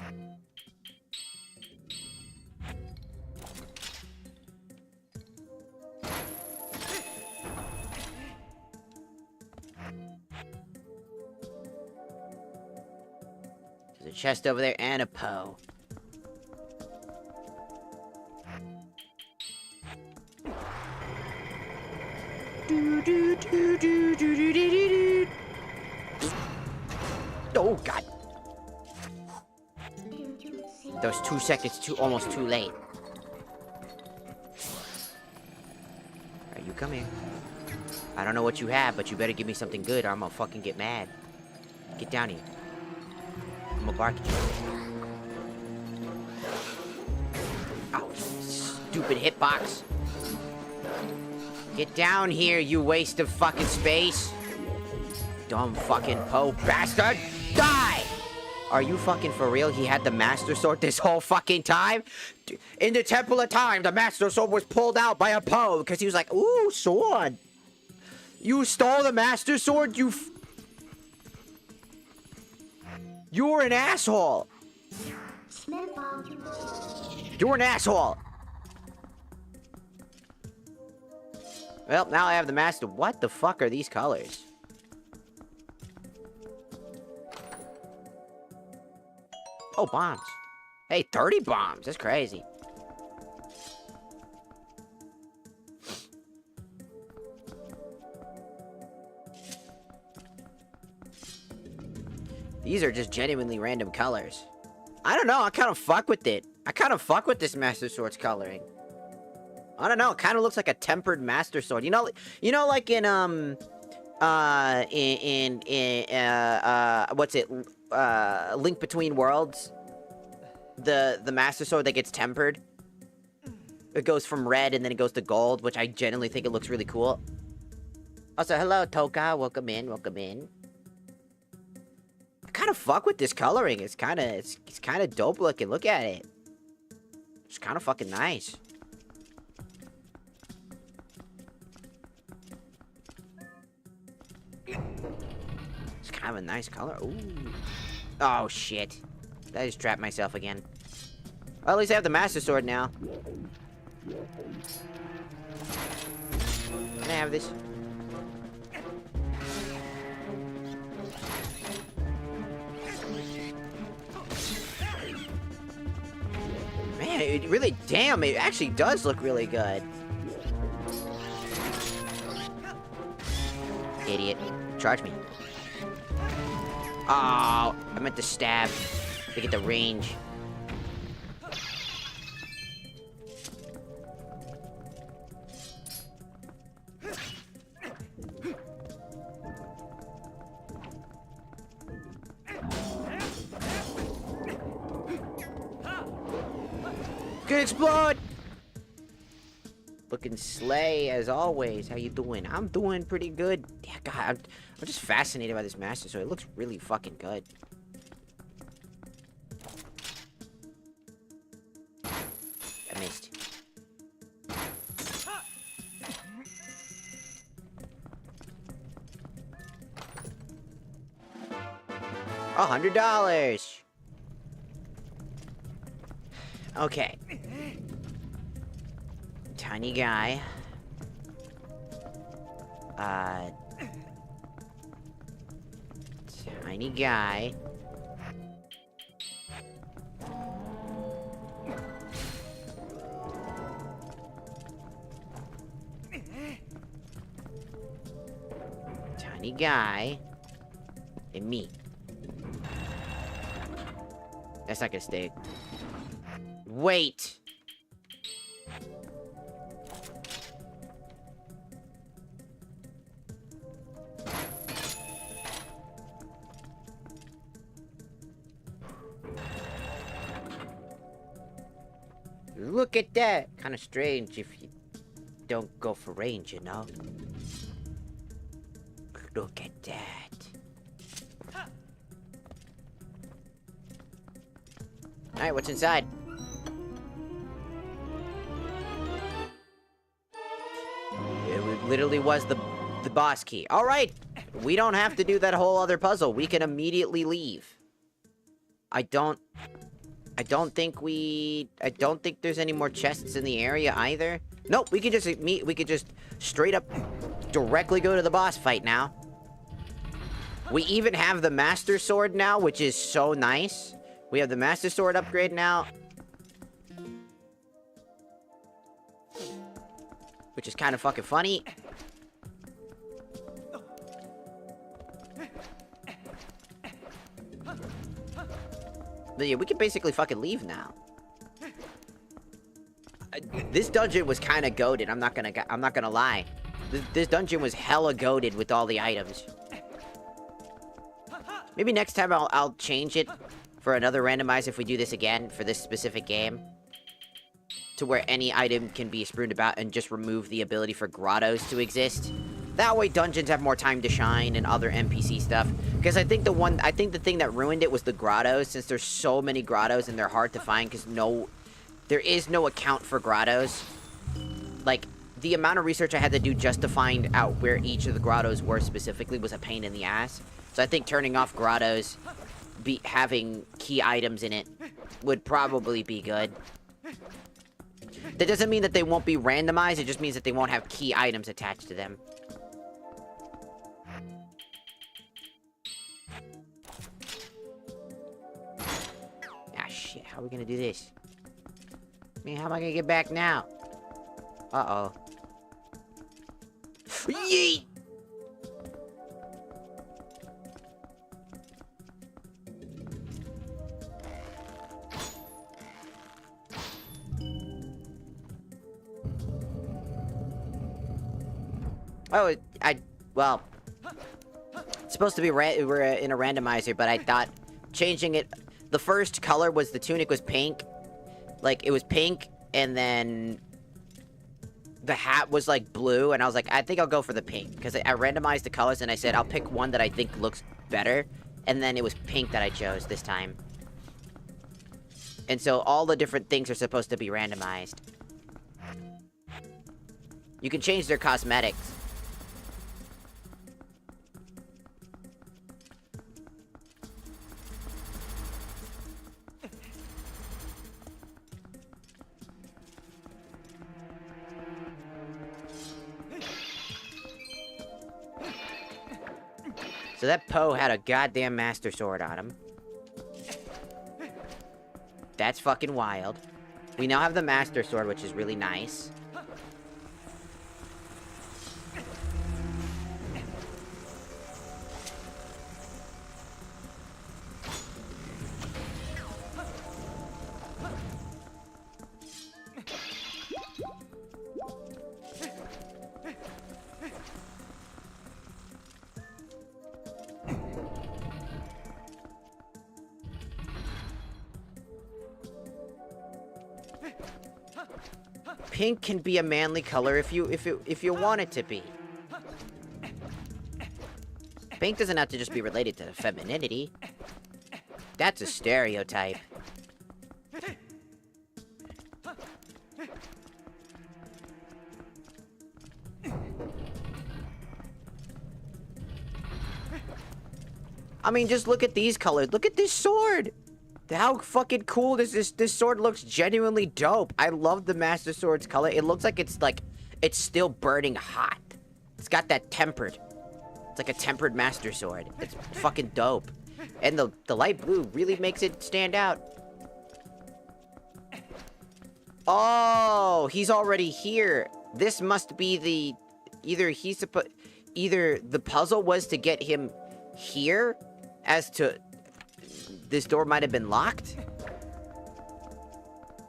There's a chest over there and a Poe. Oh, God. That was 2 seconds almost too late. Alright, you come here. I don't know what you have, but you better give me something good or I'm gonna fucking get mad. Get down here. I'm gonna bark at you. Oh, stupid hitbox. Get down here, you waste of fucking space. Dumb fucking Poe bastard! Die! Are you fucking for real? He had the Master Sword this whole fucking time? In the Temple of Time, the Master Sword was pulled out by a Poe because he was like, ooh, sword. You stole the Master Sword, You're an asshole! You're an asshole! Well, now I have the Master... What the fuck are these colors? Oh, bombs. Hey, 30 bombs. That's crazy. These are just genuinely random colors. I don't know. I kind of fuck with it. I kind of fuck with this Master Sword's coloring. I don't know. It kind of looks like a tempered Master Sword. You know, like in what's it? Link Between Worlds. The Master Sword that gets tempered. It goes from red and then it goes to gold, which I genuinely think it looks really cool. Also, hello, Toka. Welcome in. Welcome in. I kind of fuck with this coloring. It's kind of dope looking. Look at it. It's kind of fucking nice. It's kind of a nice color. Ooh. Oh, shit. I just trapped myself again. Well, at least I have the Master Sword now. Can I have this? Man, Man, it really, damn, it actually does look really good. Idiot. Charge me. Oh, I meant to stab to get the range. Gonna explode! Looking slay as always. How you doing? I'm doing pretty good. Yeah, God, I'm just fascinated by this master sword. It looks really fucking good. I missed. $100. Okay. Tiny guy. Tiny guy. Tiny guy. And me. That's not gonna stay. Wait! Look at that! Kinda strange if you don't go for range, you know? Look at that. Alright, what's inside? It literally was the boss key. Alright! We don't have to do that whole other puzzle. We can immediately leave. I don't think there's any more chests in the area either. Nope, we could just straight up directly go to the boss fight now. We even have the Master Sword now, which is so nice. We have the Master Sword upgrade now. Which is kind of fucking funny. But yeah, we can basically fucking leave now. This dungeon was kind of goated. I'm not gonna lie. This dungeon was hella goated with all the items. Maybe next time I'll change it for another randomizer if we do this again for this specific game. To where any item can be spooned about and just remove the ability for grottos to exist. That way dungeons have more time to shine and other NPC stuff. Because I think the thing that ruined it was the grottos, since there's so many grottos and they're hard to find because there is no account for grottos. Like, the amount of research I had to do just to find out where each of the grottos were specifically was a pain in the ass. So I think turning off grottos, having key items in it, would probably be good. That doesn't mean that they won't be randomized, it just means that they won't have key items attached to them. Ah, shit, how are we gonna do this? I mean, how am I gonna get back now? Uh-oh. Yeet! Oh, well, it's supposed to be we're in a randomizer, but I thought changing it, the first color was the tunic was pink, like it was pink, and then the hat was like blue, and I was like, I think I'll go for the pink, because I randomized the colors, and I said I'll pick one that I think looks better, and then it was pink that I chose this time. And so all the different things are supposed to be randomized. You can change their cosmetics. So that Poe had a goddamn Master Sword on him. That's fucking wild. We now have the Master Sword, which is really nice. Pink can be a manly color if you want it to be. Pink doesn't have to just be related to femininity. That's a stereotype. I mean, just look at these colors. Look at this sword. How fucking cool does this sword looks genuinely dope. I love the Master Sword's color. It looks like it's still burning hot. It's got that tempered. It's like a tempered Master Sword. It's fucking dope. And the light blue really makes it stand out. Oh, he's already here. This must be the either the puzzle was to get him here as to this door might have been locked?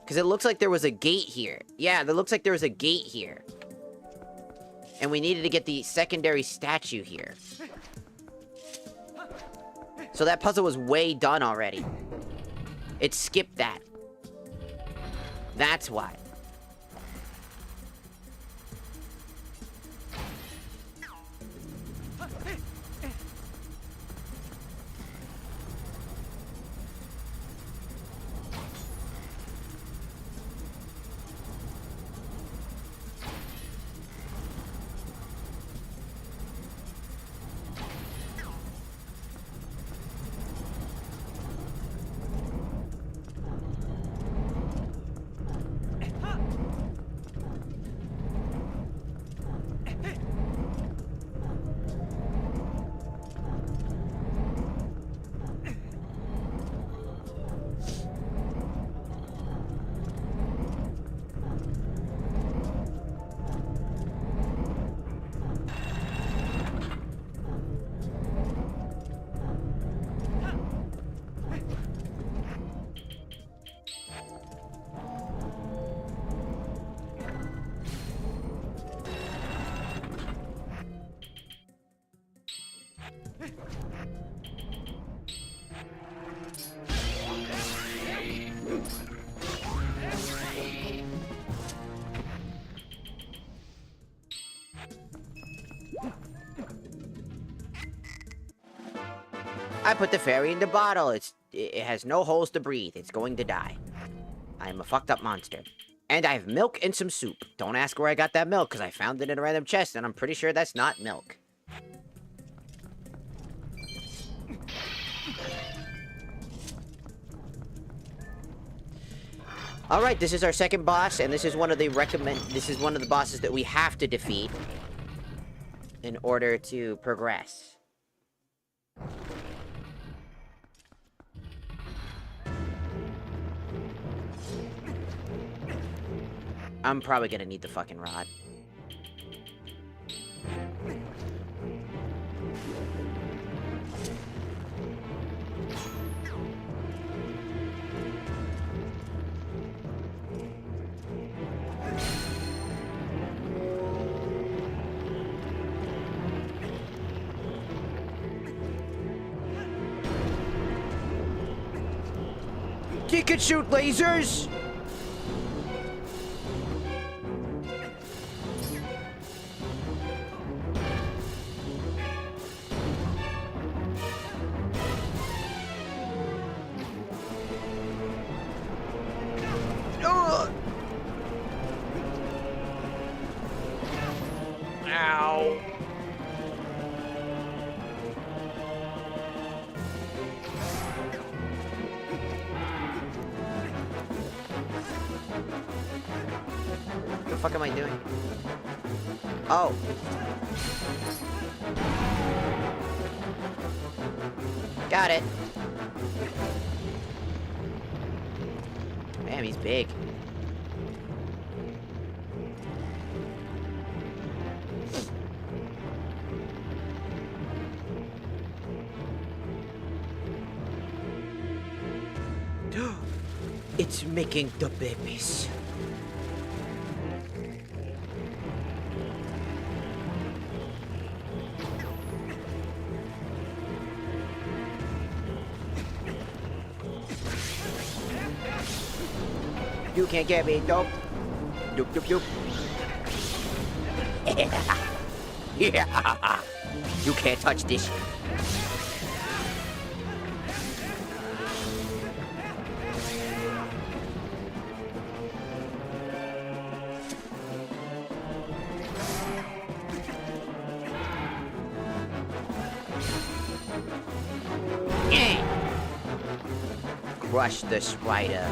Because it looks like there was a gate here. Yeah, it looks like there was a gate here. And we needed to get the secondary statue here. So that puzzle was way done already. It skipped that. That's why. I put the fairy in the bottle. It has no holes to breathe. It's going to die. I am a fucked up monster. And I have milk and some soup. Don't ask where I got that milk, because I found it in a random chest, and I'm pretty sure that's not milk. Alright, this is our second boss, and this is one of the bosses that we have to defeat in order to progress. I'm probably gonna need the fucking rod. He can shoot lasers! Ow. What the fuck am I doing? Oh. Got it. Damn, he's big. It's making the babies. You can't get me, dope. Doop, doop, doop. Yeah. You can't touch this. Crush the spider.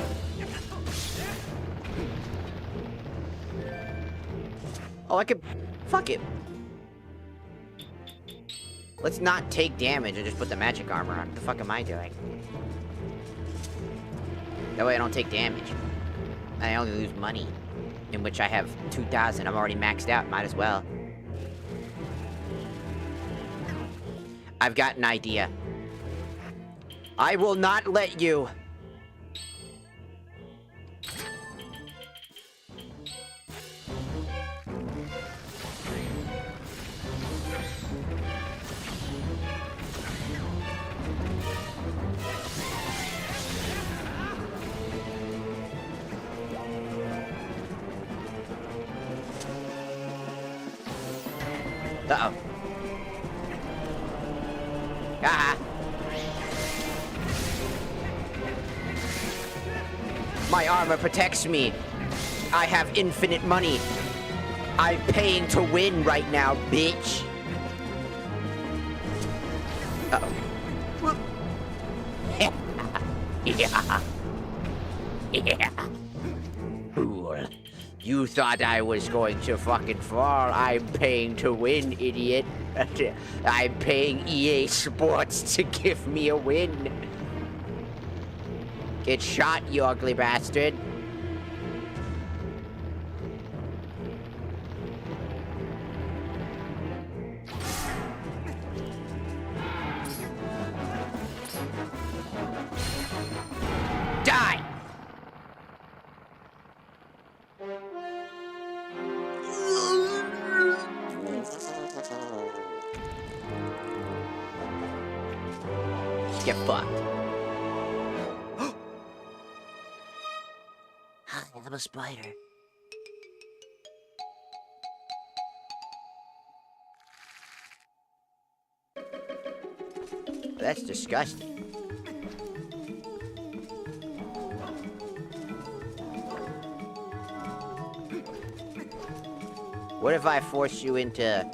Oh, I could... Fuck it. Let's not take damage and just put the magic armor on. What the fuck am I doing? That way I don't take damage. I only lose money. In which I have 2,000. I'm already maxed out. Might as well. I've got an idea. I will not let you... Uh-oh. Ah! My armor protects me. I have infinite money. I'm paying to win right now, bitch. Uh-oh. Yeah. Yeah. Fool. You thought I was going to fucking fall. I'm paying to win, idiot. I'm paying EA Sports to give me a win. Get shot, you ugly bastard. Die! Get fucked. Hi, I'm a spider. That's disgusting. What if I force you into...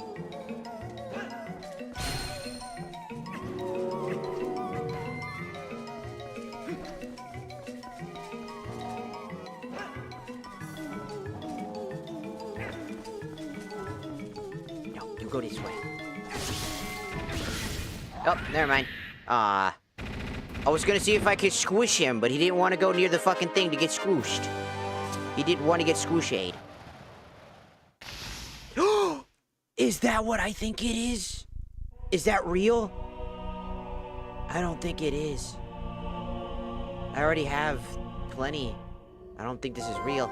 No, you go this way. Oh, never mind. I was gonna see if I could squish him, but he didn't want to go near the fucking thing to get squished. He didn't want to get squished. Is that what I think it is? Is that real? I don't think it is. I already have plenty. I don't think this is real.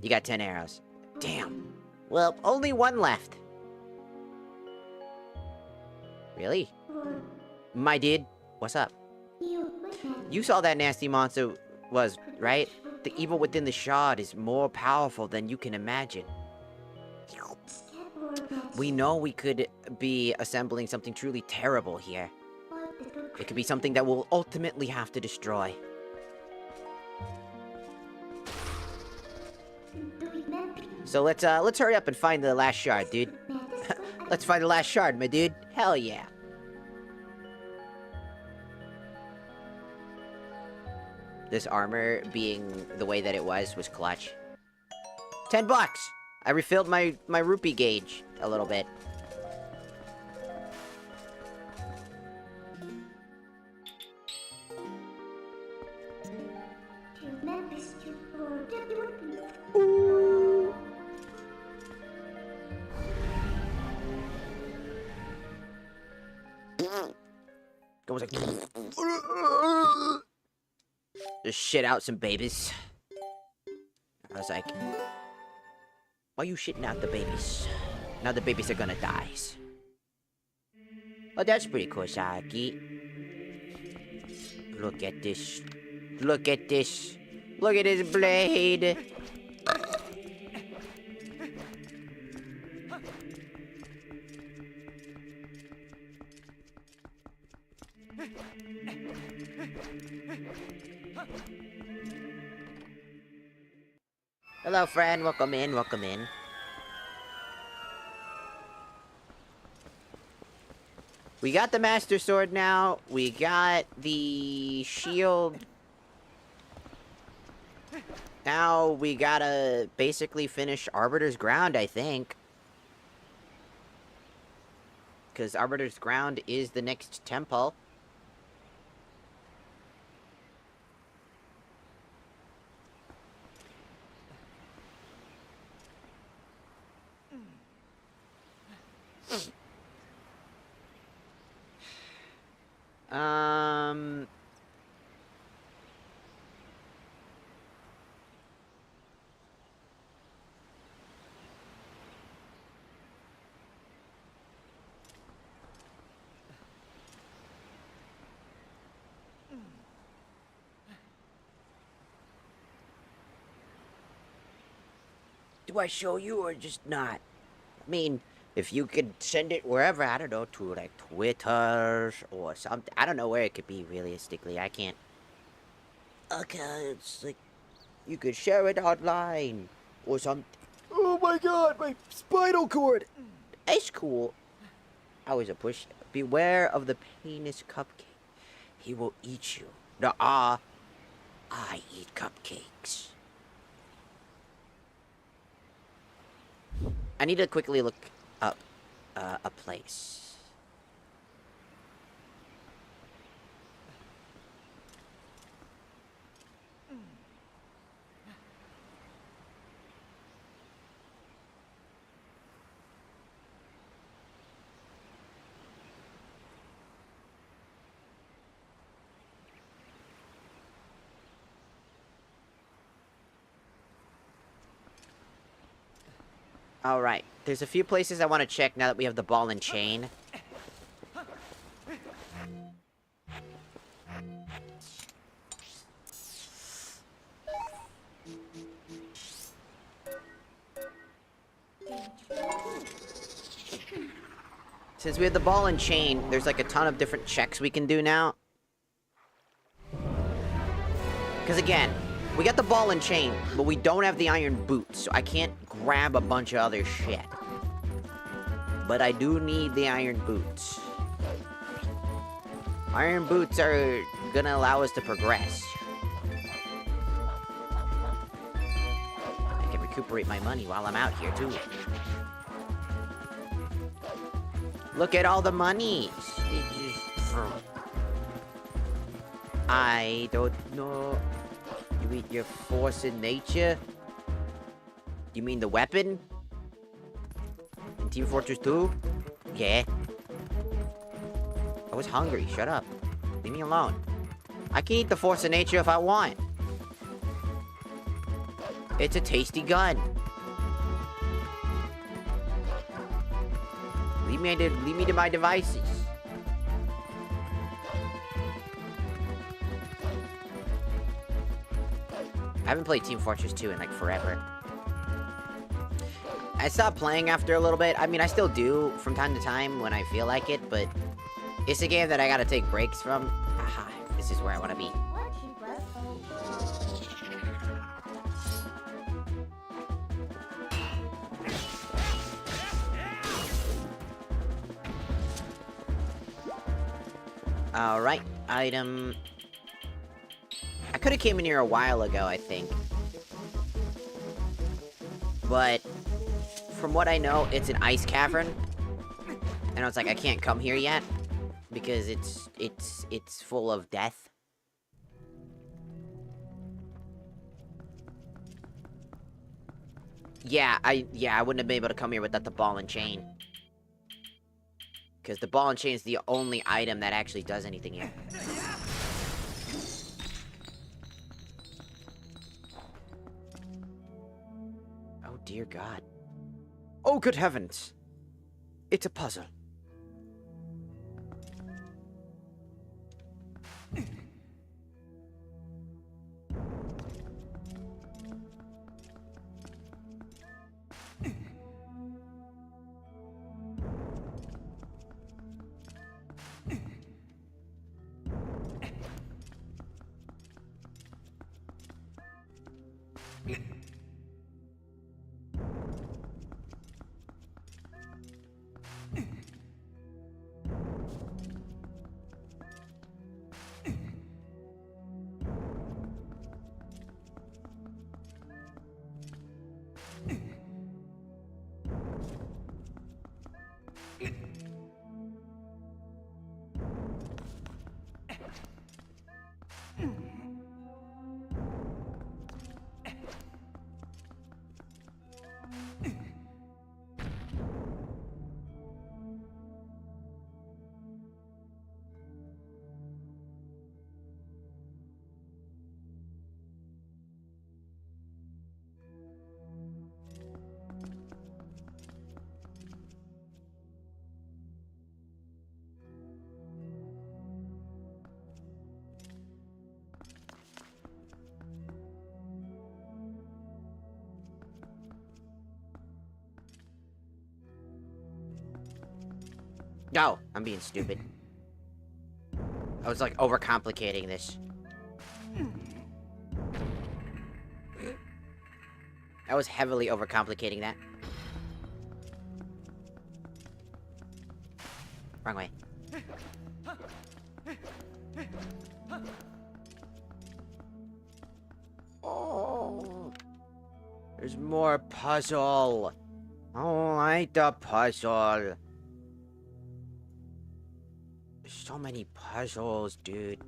You got 10 arrows. Damn. Well, only one left. Really? My dude, what's up? You saw that nasty monster was, right? The evil within the shard is more powerful than you can imagine. We know we could be assembling something truly terrible here. It could be something that we'll ultimately have to destroy. So let's hurry up and find the last shard, dude. Let's find the last shard, my dude. Hell yeah. This armor being the way that it was clutch. $10! I refilled my rupee gauge a little bit. Goes like just shit out some babies. I was like, why you shitting out the babies? Now the babies are gonna die. Oh, that's pretty cool, Saki. Look at this. Look at this. Look at his blade. Hello, friend. Welcome in. Welcome in. We got the Master Sword now. We got the shield. Now we gotta basically finish Arbiter's Ground, I think. Because Arbiter's Ground is the next temple. Do I show you or just not? I mean, if you could send it wherever, I don't know, to like Twitter or something. I don't know where it could be realistically. I can't. Okay, it's like you could share it online or something. Oh my god, my spinal cord. It's cool. I was a push. Beware of the penis cupcake. He will eat you. Nuh-uh. I eat cupcakes. I need to quickly look up a place. Alright, there's a few places I want to check now that we have the ball and chain. Since we have the ball and chain, there's like a ton of different checks we can do now. Because again, we got the ball and chain, but we don't have the iron boots, so I can't grab a bunch of other shit. But I do need the iron boots. Iron boots are gonna allow us to progress. I can recuperate my money while I'm out here, too. Look at all the monies. I don't know. You eat your force in nature? You mean the weapon? In Team Fortress 2? Yeah. I was hungry. Shut up. Leave me alone. I can eat the force of nature if I want. It's a tasty gun. Leave me to my devices. I haven't played Team Fortress 2 in like forever. I stopped playing after a little bit. I mean, I still do from time to time when I feel like it, but it's a game that I gotta take breaks from. Aha, this is where I want to be. Alright, item. I could have came in here a while ago, I think. But from what I know, it's an ice cavern. And I was like, I can't come here yet because it's full of death. Yeah, I wouldn't have been able to come here without the ball and chain. Because the ball and chain is the only item that actually does anything here. Oh, dear God. Oh, good heavens. It's a puzzle. No, I'm being stupid. I was like overcomplicating this. I was heavily overcomplicating that. Wrong way. Oh, there's more puzzle. I don't like the puzzle. There's so many puzzles, dude.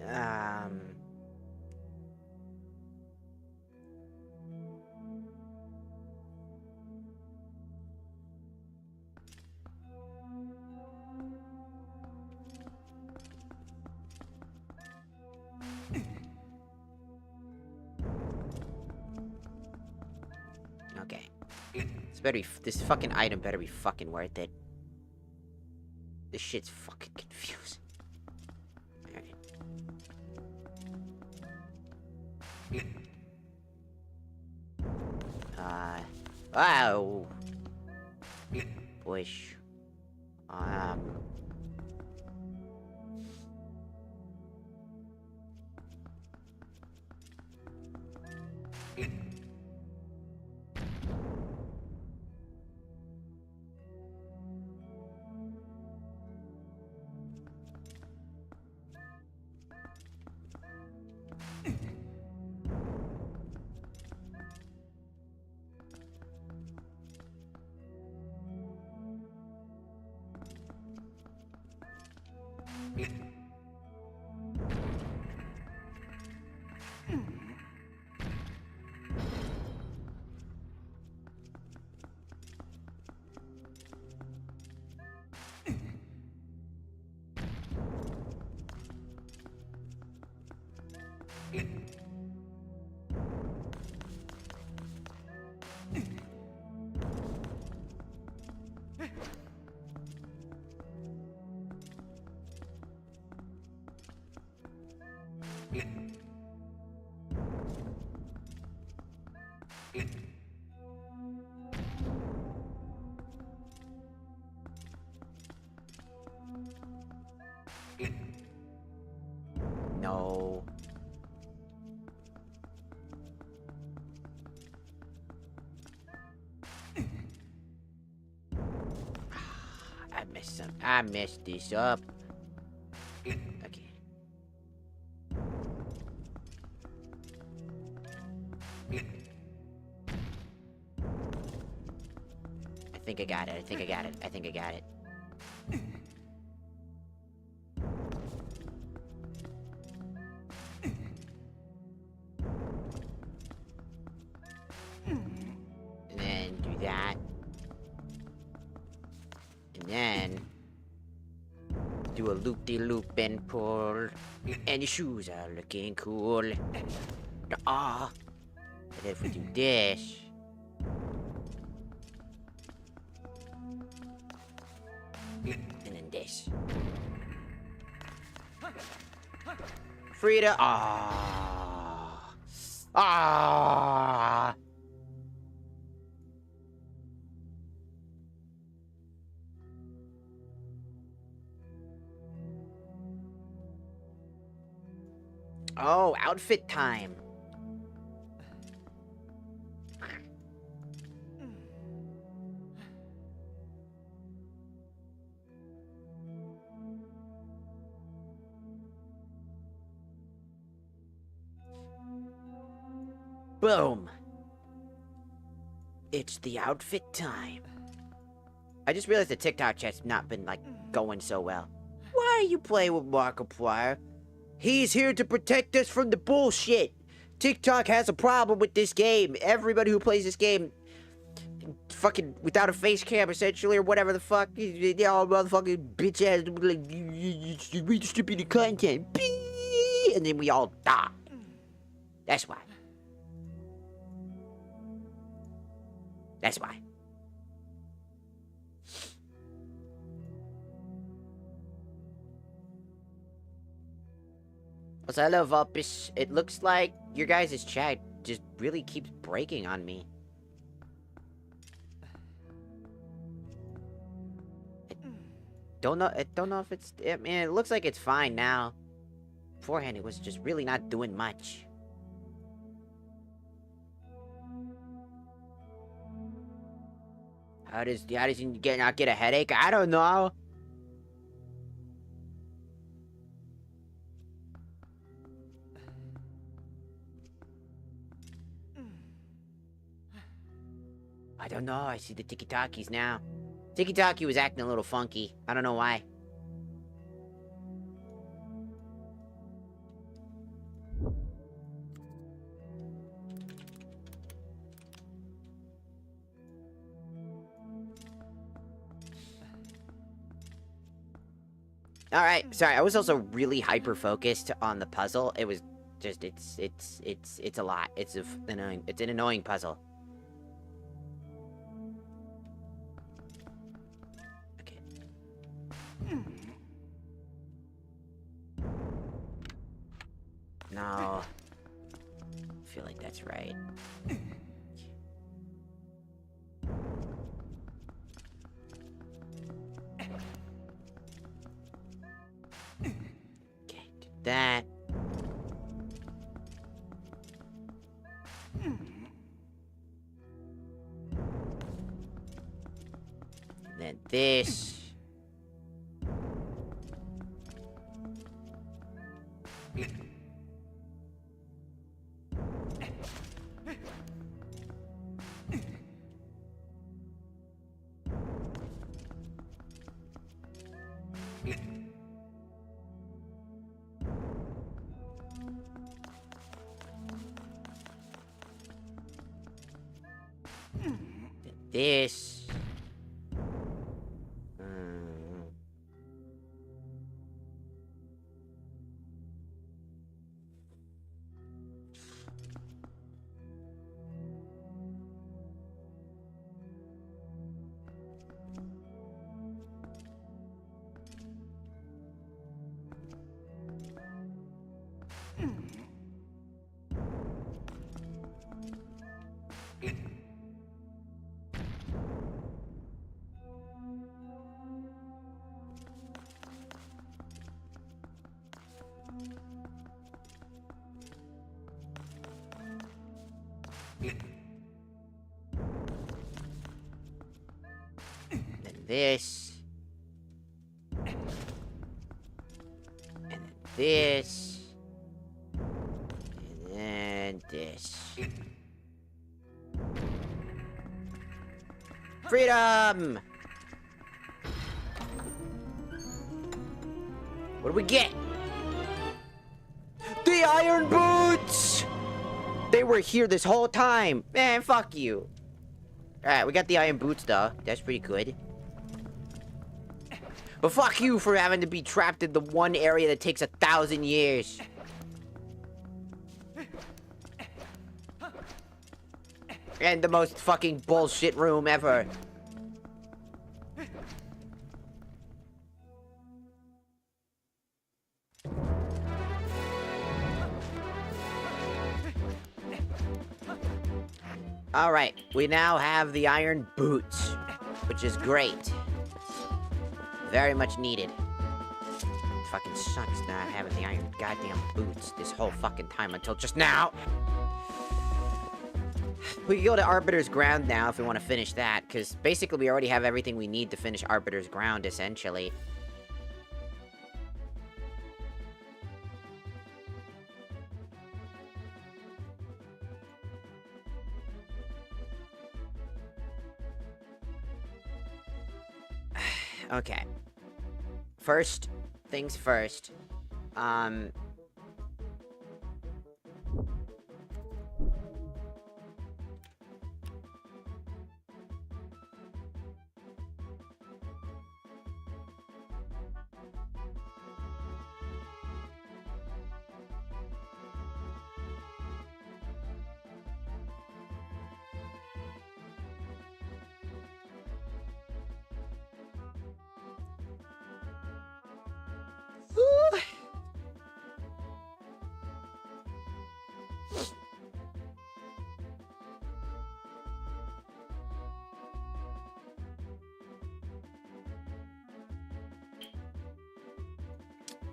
Um... Okay. This fucking item better be fucking worth it. This shit's fucking confusing. Alright. Wow. Push. No. I messed this up. Okay. think I got it. I think I got it. I think I got it. And then do that. And then do a loop-de-loop and pull. And your shoes are looking cool. Ah. And if we do this. And then this. Frida. Ah. Ah. Oh, outfit time. Boom. It's the outfit time. I just realized the TikTok chat's not been, like, going so well. Why are you playing with Markiplier? He's here to protect us from the bullshit. TikTok has a problem with this game. Everybody who plays this game, fucking without a face cam, essentially, or whatever the fuck, they all motherfucking bitch ass, like, you redistributed content. And then we all die. That's why. That's why. Also, I love Uppish. It looks like your guys' chat just really keeps breaking on me. I don't know if it's... I mean, it looks like it's fine now. Beforehand, it was just really not doing much. How does he not get a headache? I don't know. I don't know. I see the tiki-takis now. Tiki-taki was acting a little funky. I don't know why. Alright, sorry, I was also really hyper-focused on the puzzle. It was just, it's a lot. It's an annoying puzzle. Okay. No. I feel like that's right. Okay, do that. And then this. This. Then this. And then this. And then this. Freedom! What do we get? The iron boots! They were here this whole time. Man, fuck you. Alright, we got the iron boots, though. That's pretty good. But fuck you for having to be trapped in the one area that takes 1,000 years. And the most fucking bullshit room ever. Alright, we now have the iron boots, which is great. Very much needed. Fucking sucks not having the iron goddamn boots this whole fucking time until just now. We can go to Arbiter's Ground now if we want to finish that, because basically we already have everything we need to finish Arbiter's Ground, essentially. Okay. First things first.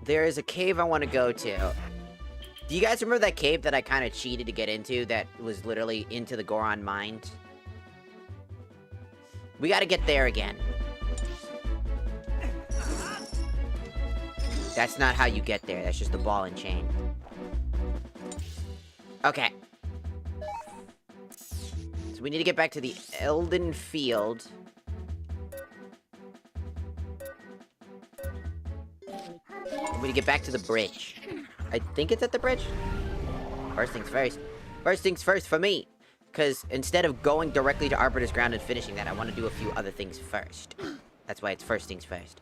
There is a cave I want to go to. Do you guys remember that cave that I kind of cheated to get into that was literally into the Goron Mines? We gotta get there again. That's not how you get there. That's just the ball and chain. Okay. So we need to get back to the Elden Field. We need to get back to the bridge. I think it's at the bridge. First things first. First things first for me. Because instead of going directly to Arbiter's Ground and finishing that, I want to do a few other things first. That's why it's first things first.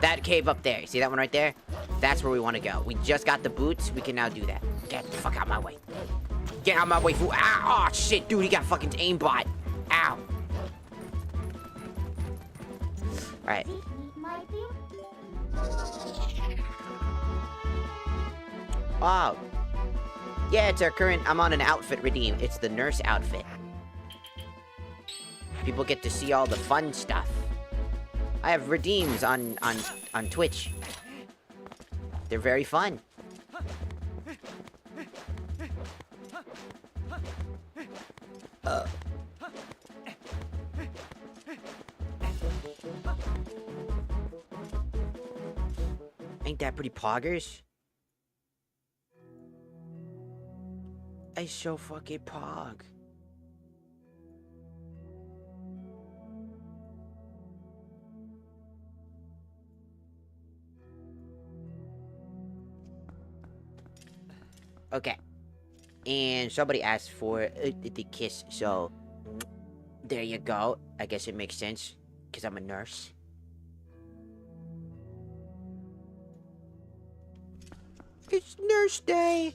That cave up there. You see that one right there? That's where we want to go. We just got the boots. We can now do that. Get the fuck out of my way. Get out of my way, fool. Ow! Oh, shit, dude. He got fucking aimbot. Ow. Alright. Wow. Yeah, it's our current... I'm on an outfit redeem. It's the nurse outfit. People get to see all the fun stuff. I have redeems on Twitch. They're very fun. Ain't that pretty poggers? I so fucking pog. Okay. And somebody asked for the kiss, so there you go. I guess it makes sense, because I'm a nurse. It's Nurse Day!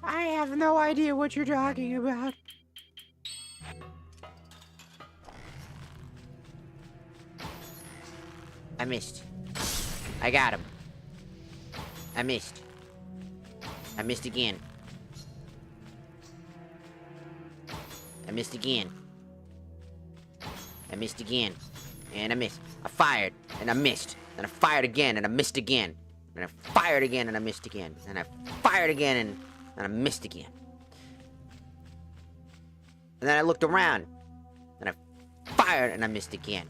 I have no idea what you're talking about. I missed. I got him. I missed. I missed again. I missed again. I missed again. And I missed. I fired, and I missed. And I fired again, and I missed again. And I fired again, and I missed again. And I fired again, and I missed again. And then I looked around, and I fired, and I missed again.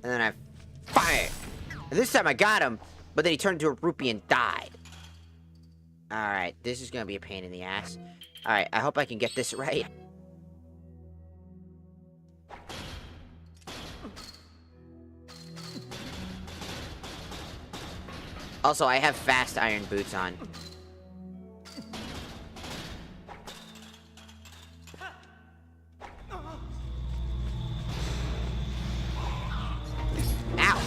And then I fired. And this time I got him, but then he turned into a rupee and died. Alright, this is gonna be a pain in the ass. Alright, I hope I can get this right. Also, I have fast iron boots on. Ow!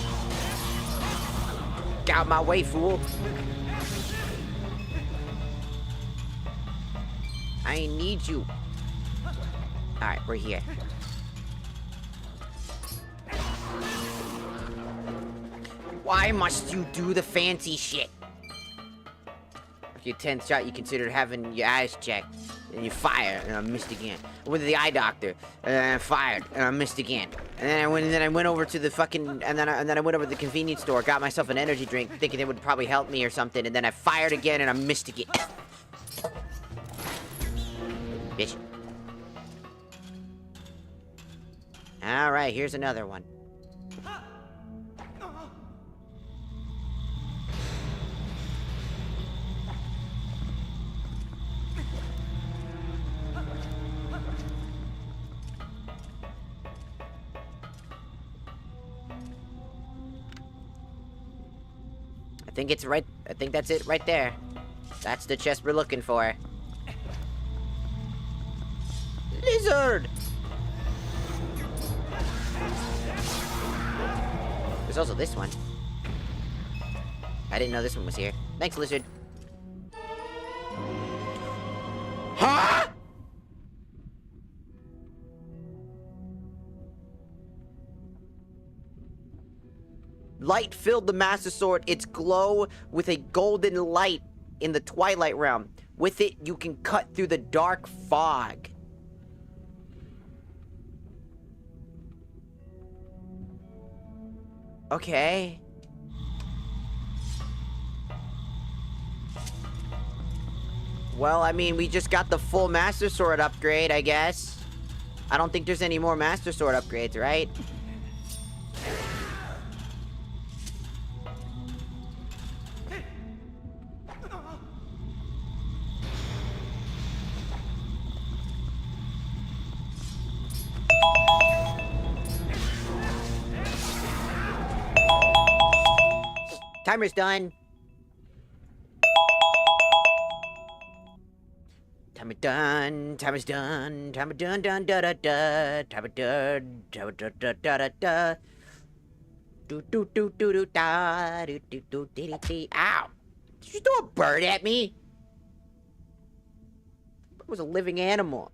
Get out my way, fool! I need you. Alright, we're here. Why must you do the fancy shit? Your 10th shot, you considered having your eyes checked. And you fire, and I missed again. I went to the eye doctor, and I fired, and I missed again. And then I went over to the fucking, and then I went over to the convenience store, got myself an energy drink, thinking it would probably help me or something, and then I fired again, and I missed again. Bitch. Alright, here's another one. I think it's right. I think that's it right there. That's the chest we're looking for. Lizard! There's also this one. I didn't know this one was here. Thanks, lizard. Huh? Light filled the Master Sword. Its glow with a golden light in the Twilight Realm. With it, you can cut through the dark fog. Okay. Well, I mean, we just got the full Master Sword upgrade, I guess. I don't think there's any more Master Sword upgrades, right? Timer's done. Timer done. Timer's done. Timer done. Done. Da da da. Timer done. Timer da da da da da. Do do do do do da. Do do do dee dee dee. Ow! Did you throw a bird at me? It was a living animal.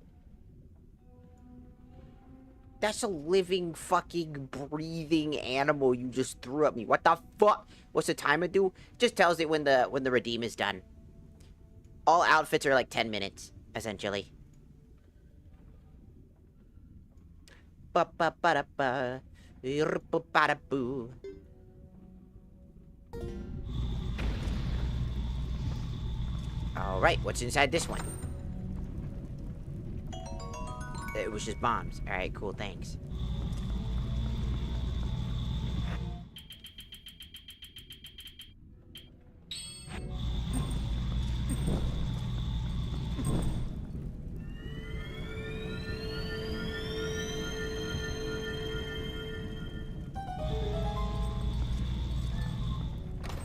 That's a living, fucking, breathing animal you just threw at me. What the fuck? What's the timer do? Just tells it when the redeem is done. All outfits are like 10 minutes, essentially. Ba ba ba da ba. Ba ba da boo. Alright, what's inside this one? It was just bombs. Alright, cool, thanks.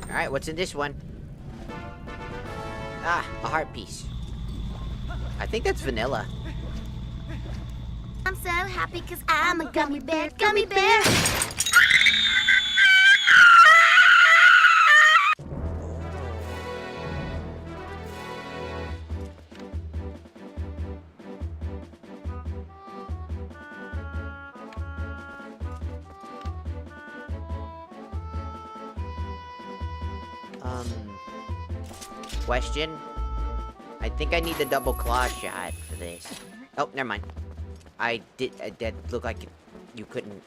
Alright, what's in this one? Ah, a heart piece. I think that's vanilla. I'm so happy cause I'm a gummy bear, gummy bear! Question? I think I need the double claw shot for this. Oh, never mind. That looked like you couldn't.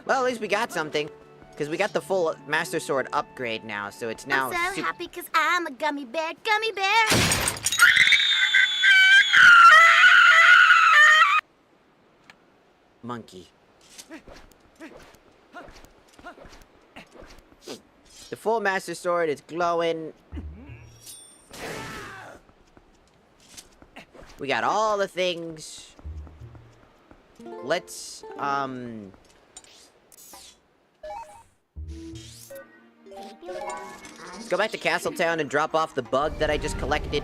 Well, at least we got something. Because we got the full Master Sword upgrade now, so it's now I'm so happy because I'm a gummy bear, gummy bear. Monkey. The full Master Sword is glowing. We got all the things. Let's go back to Castletown and drop off the bug that I just collected.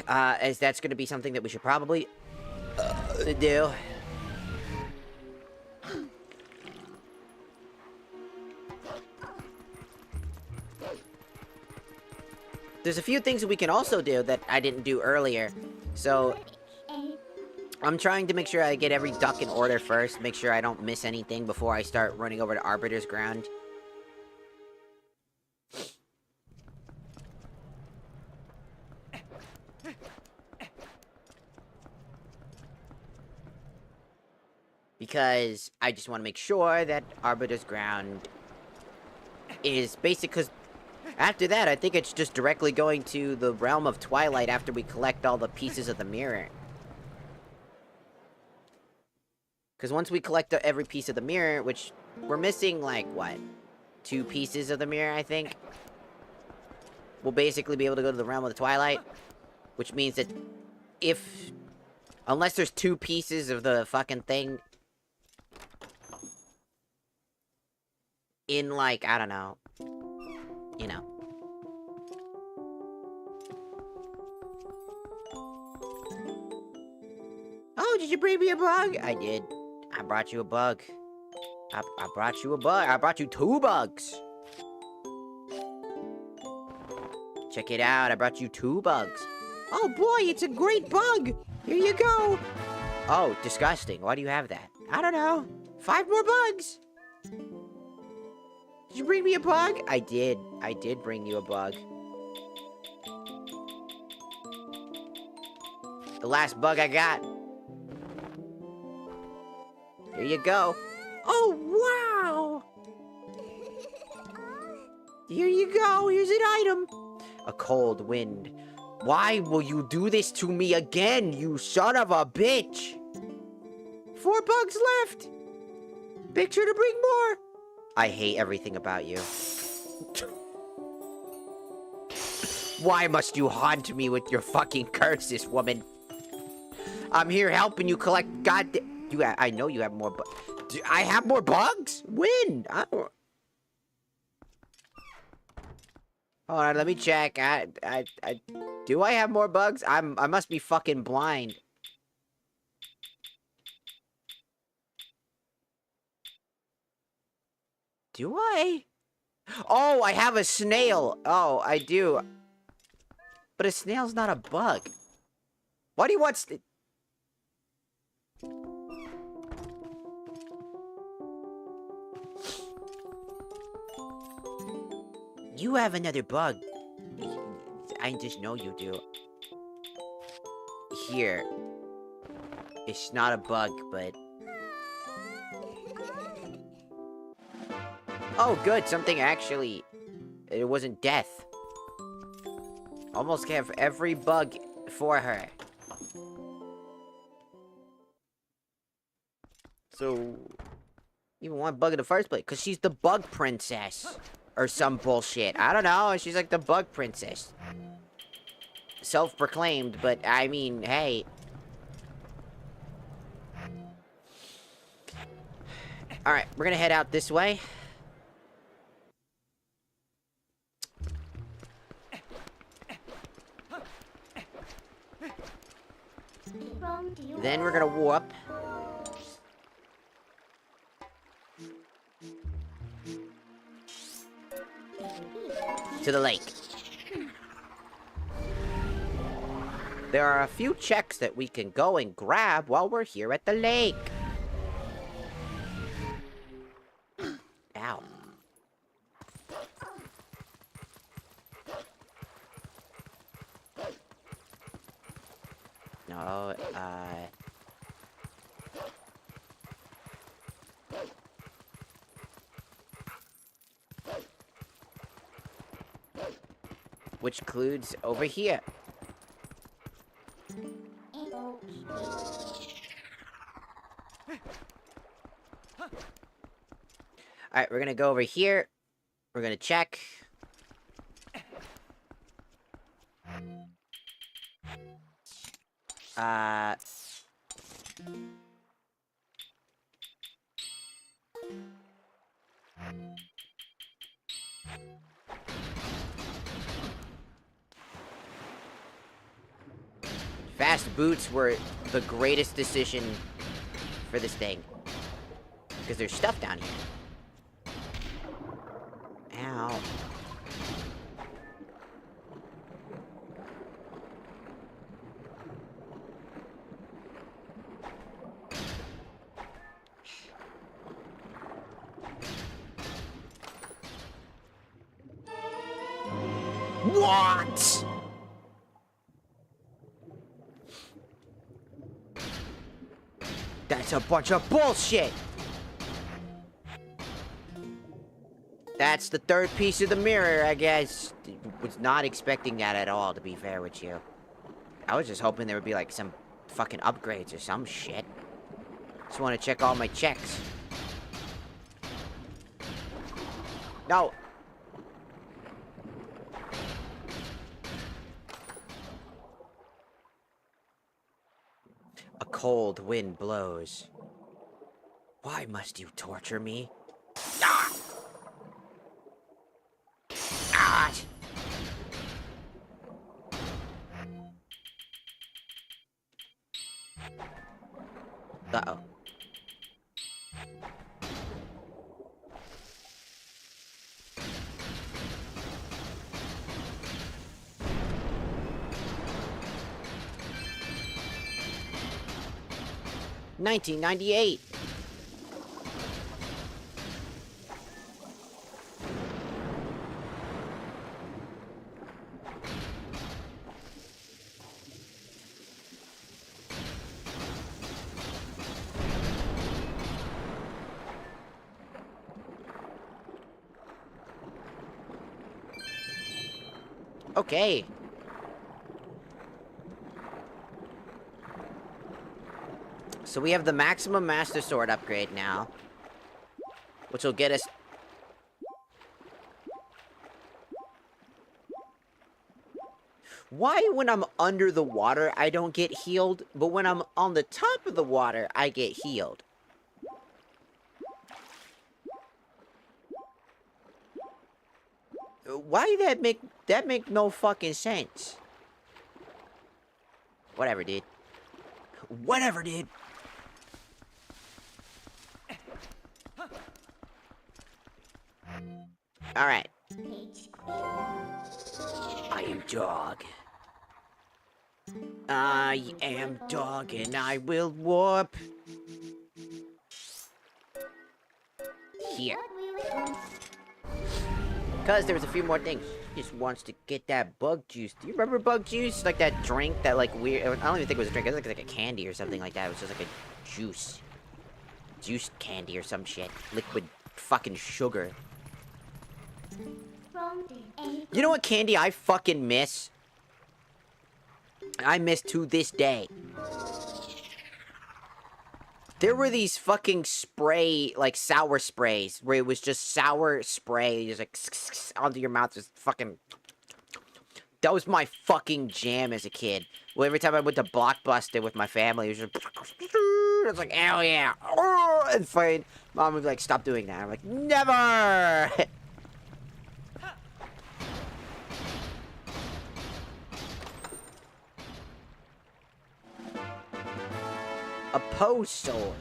As that's gonna be something that we should probably do. There's a few things that we can also do that I didn't do earlier. So, I'm trying to make sure I get every duck in order first. Make sure I don't miss anything before I start running over to Arbiter's Ground. Because I just want to make sure that Arbiter's Ground is basic, because after that, I think it's just directly going to the Realm of Twilight after we collect all the pieces of the mirror. Because once we collect every piece of the mirror, which we're missing, like, what? 2 pieces of the mirror, I think? We'll basically be able to go to the Realm of the Twilight. Which means that if... unless there's 2 pieces of the fucking thing... in, like, I don't know. You know. Oh, did you bring me a bug? I did. I brought you a bug. I brought you a bug. I brought you 2 bugs. Check it out. I brought you 2 bugs. Oh boy, it's a great bug. Here you go. Oh, disgusting. Why do you have that? I don't know. 5 more bugs. Did you bring me a bug? I did. I did bring you a bug. The last bug I got. Here you go. Oh, wow! Here you go. Here's an item. A cold wind. Why will you do this to me again, you son of a bitch? 4 bugs left. Make sure to bring more. I hate everything about you. Why must you haunt me with your fucking curses, woman? I'm here helping you collect goddamn... I know you have more bugs. I have more bugs? When? Hold on, let me check. Do I have more bugs? I must be fucking blind. Do I? Oh, I have a snail. Oh, I do. But a snail's not a bug. Why do you want... You have another bug. I just know you do. Here. It's not a bug, but... Oh, good. Something actually... It wasn't death. Almost have every bug for her. So... Even one bug in the first place. Because she's the bug princess. Or some bullshit. I don't know. She's like the bug princess. Self-proclaimed, but I mean, hey. Alright, we're gonna head out this way. Then we're gonna warp to the lake. There are a few checks that we can go and grab while we're here at the lake. Ow. No, which includes over here. Alright, we're gonna go over here. We're gonna check. Fast boots were the greatest decision for this thing. Because there's stuff down here. Ow. What? That's a bunch of bullshit. That's the third piece of the mirror, I guess. Was not expecting that at all, to be fair with you. I was just hoping there would be, like, some fucking upgrades or some shit. Just want to check all my checks. No. A cold wind blows. Why must you torture me? Ah! Ah! Uh-oh. $19.98. Okay. So we have the maximum master sword upgrade now, which will get us. Why when I'm under the water I don't get healed, but when I'm on the top of the water I get healed? Why did that make no fucking sense? Whatever, dude. Whatever, dude. Alright. I am dog. I am dog and I will warp. Here. Because there was a few more things. He just wants to get that bug juice. Do you remember bug juice? Like that drink, that like weird... I don't even think it was a drink. It was like a candy or something like that. It was just like a juice. Juice candy or some shit. Liquid fucking sugar. You know what candy I fucking miss? I miss to this day. There were these fucking spray, like sour sprays, where it was just sour spray, just like onto your mouth, just fucking. That was my fucking jam as a kid. Well, every time I went to Blockbuster with my family, it was just. It's like, hell yeah. Oh, and fine. Mom would be like, stop doing that. I'm like, never! A post sword.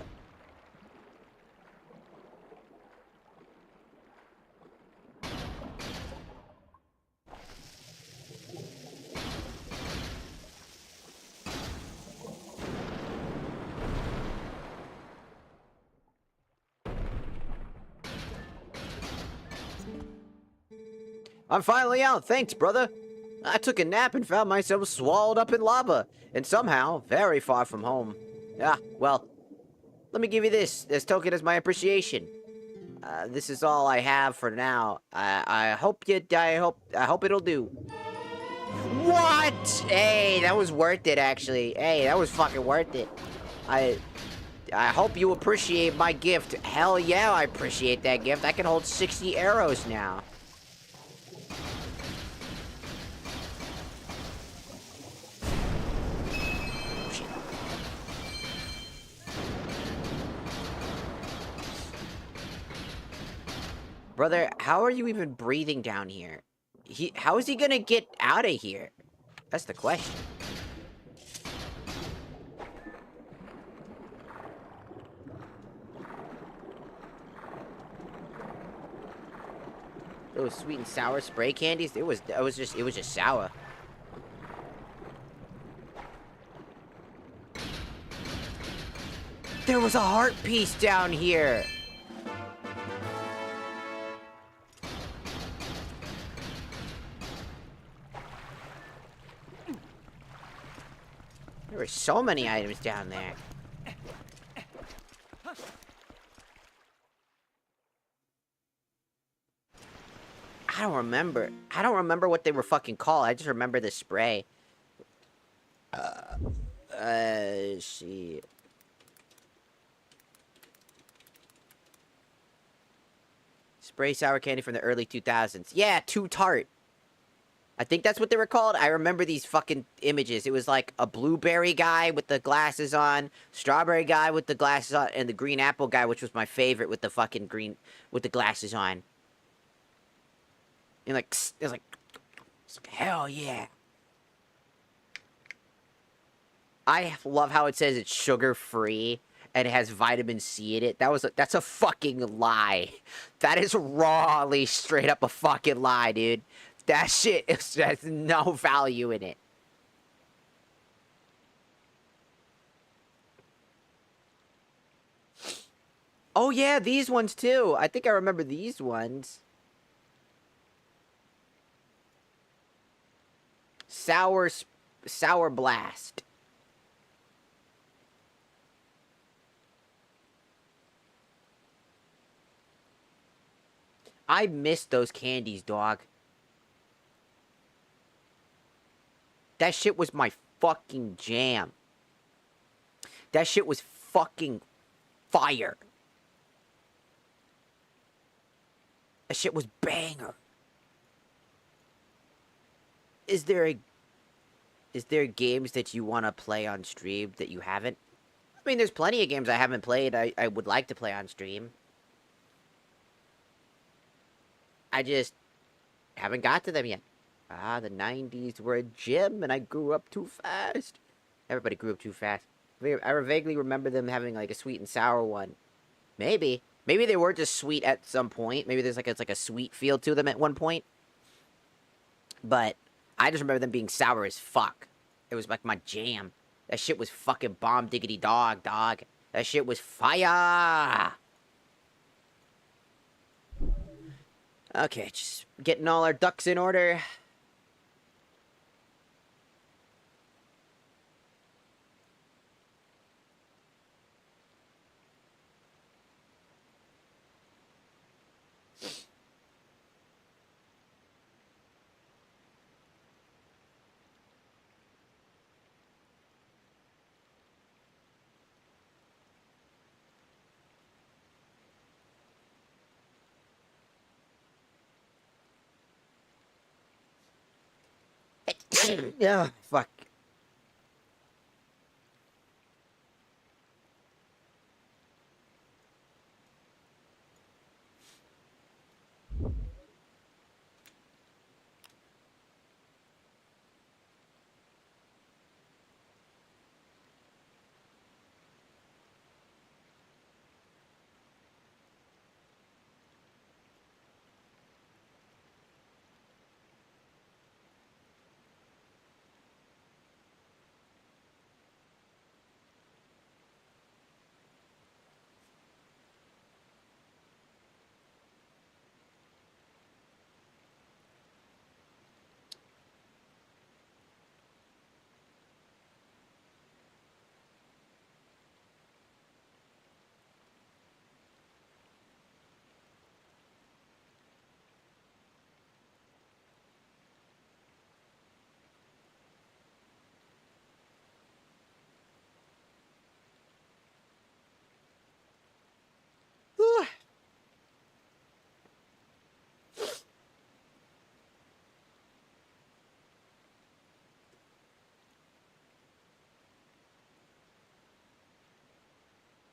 I'm finally out, thanks, brother. I took a nap and found myself swallowed up in lava, and somehow very far from home. Ah, well, let me give you this as token as my appreciation. This is all I have for now. I hope it'll do. What? Hey, that was worth it, actually. Hey, that was fucking worth it. I hope you appreciate my gift. Hell yeah, I appreciate that gift. I can hold 60 arrows now. Shit. Brother, how are you even breathing down here? How is he gonna get out of here? That's the question. Those sweet and sour spray candies, it was just sour. There was a heart piece down here. There were so many items down there. I don't remember. I don't remember what they were fucking called. I just remember the spray. Shit. Spray sour candy from the early 2000s. Yeah, Too Tart. I think that's what they were called. I remember these fucking images. It was like a blueberry guy with the glasses on, strawberry guy with the glasses on, and the green apple guy, which was my favorite with the fucking green, with the glasses on. And like, it was like hell yeah. I love how it says it's sugar-free and it has vitamin C in it. That's a fucking lie. That is rawly straight up a fucking lie, dude. That shit has no value in it. Oh yeah, these ones too. I think I remember these ones. Sour Blast. I missed those candies, dog. That shit was my fucking jam. That shit was fucking fire. That shit was banger. Is there games that you want to play on stream that you haven't? I mean, there's plenty of games I haven't played. I would like to play on stream. I just haven't got to them yet. Ah, the 90s were a gem, and I grew up too fast. Everybody grew up too fast. I vaguely remember them having, like, a sweet and sour one. Maybe. Maybe they were just sweet at some point. Maybe it's like a sweet feel to them at one point. But I just remember them being sour as fuck. It was like my jam. That shit was fucking bomb diggity dog. That shit was fire! Okay, just getting all our ducks in order. Yeah, fuck.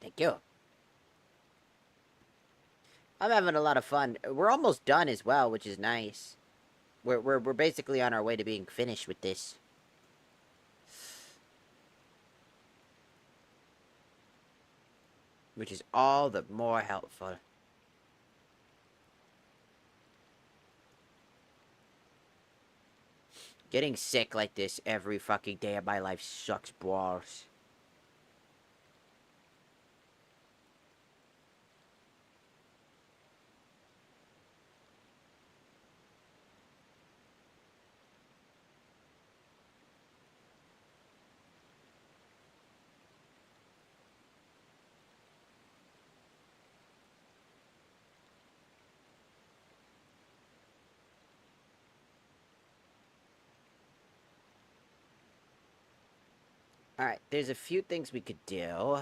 Thank you. I'm having a lot of fun. We're almost done as well, which is nice. We're basically on our way to being finished with this. Which is all the more helpful. Getting sick like this every fucking day of my life sucks balls. Alright, there's a few things we could do.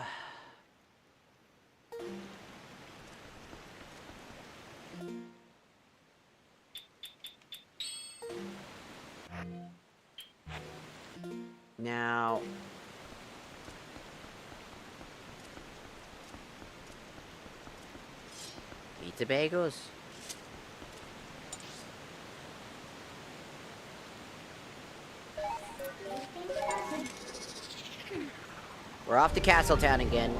Now... pizza bagels? We're off to Castletown again.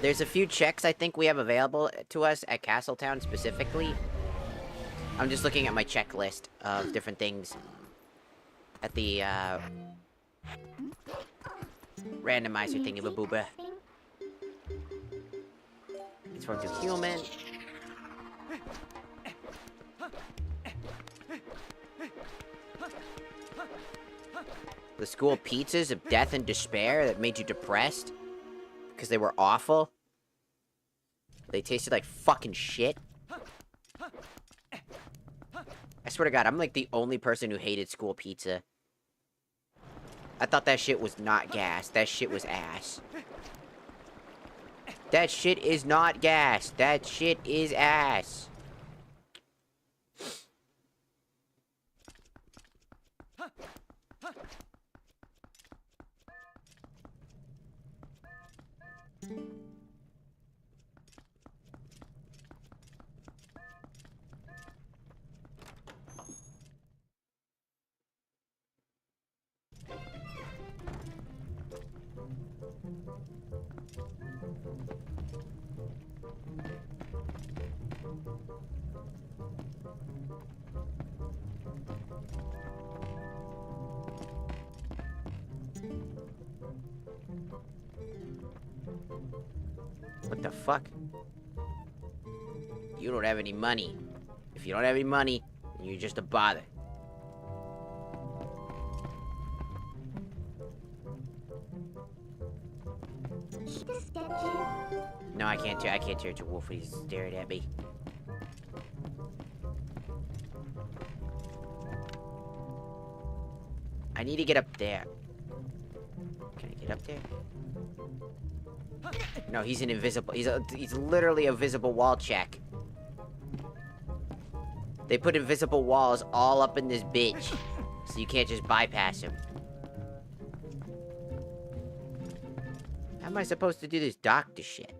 There's a few checks I think we have available to us at Castletown specifically. I'm just looking at my checklist of different things at the randomizer thingy-babooba. Transform to human. The school pizzas of death and despair that made you depressed because they were awful. They tasted like fucking shit. I swear to God, I'm like the only person who hated school pizza. I thought that shit was not gas. That shit was ass. That shit is not gas. That shit is ass. What the fuck? You don't have any money. If you don't have any money, then you're just a bother. No, I can't turn to wolf when he's staring at me. I need to get up there. Can I get up there? No, he's an invisible. He's literally a visible wall check. They put invisible walls all up in this bitch, so you can't just bypass him. How am I supposed to do this doctor shit?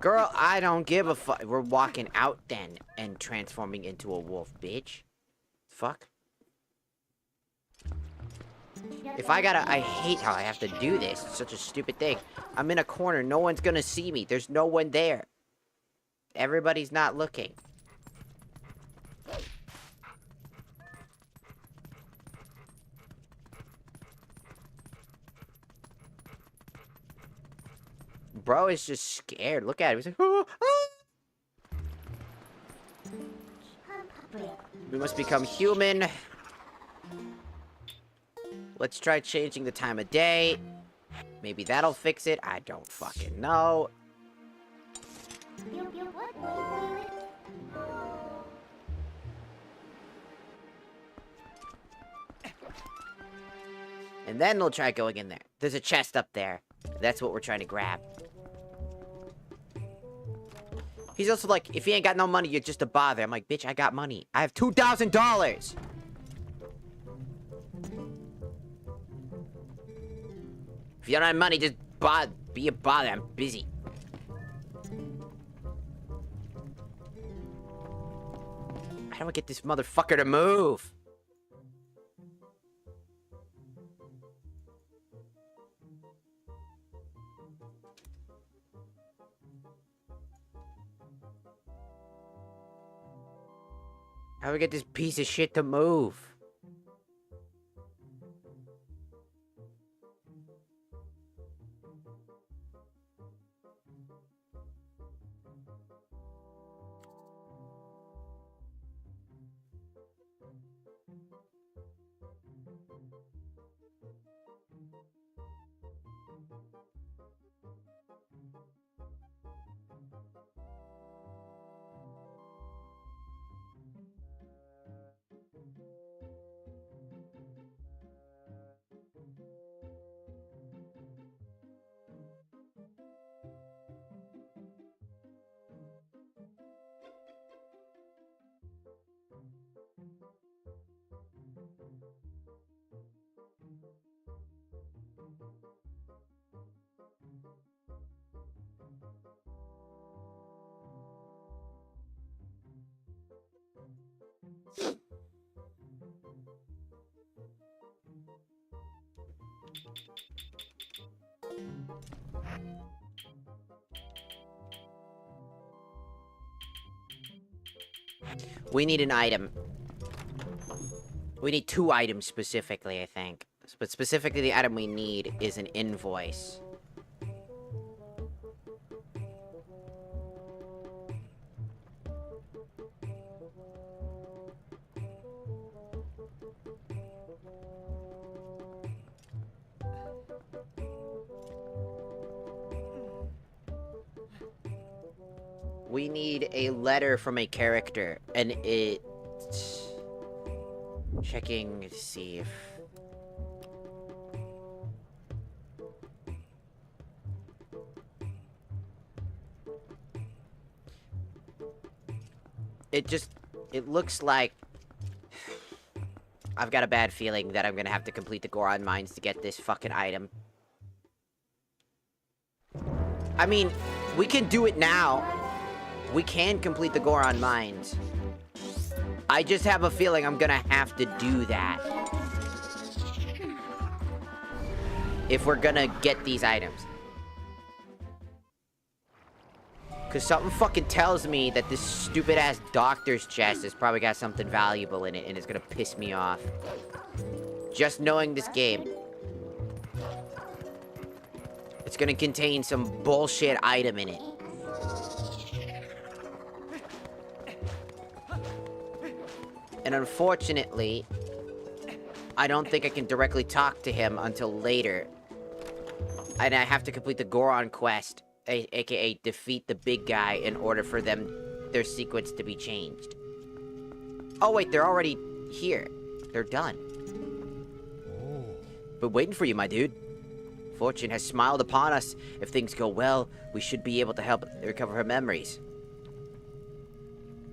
Girl, I don't give a fuck. We're walking out then and transforming into a wolf, bitch. Fuck. If I hate how I have to do this. It's such a stupid thing. I'm in a corner. No one's gonna see me. There's no one there. Everybody's not looking. Bro is just scared. Look at him. He's like, oh, oh. We must become human. Let's try changing the time of day. Maybe that'll fix it. I don't fucking know. And then they'll try going in there. There's a chest up there. That's what we're trying to grab. He's also like, if you ain't got no money, you're just a bother. I'm like, bitch, I got money. I have $2,000. If you don't have money, just be a bother. I'm busy. How do I get this motherfucker to move? How do we get this piece of shit to move? We need an item. We need 2 items specifically, I think. But specifically, the item we need is an invoice. We need a letter from a character, and it... Checking to see if... It looks like... I've got a bad feeling that I'm gonna have to complete the Goron Mines to get this fucking item. I mean, we can do it now. We can complete the Goron Mines. I just have a feeling I'm gonna have to do that. If we're gonna get these items. Cause something fucking tells me that this stupid ass doctor's chest has probably got something valuable in it and it's gonna piss me off. Just knowing this game. It's gonna contain some bullshit item in it. And unfortunately, I don't think I can directly talk to him until later. And I have to complete the Goron quest. AKA defeat the big guy in order for their sequence to be changed. Oh wait, they're already here. They're done. But waiting for you, my dude. Fortune has smiled upon us. If things go well, we should be able to help recover her memories.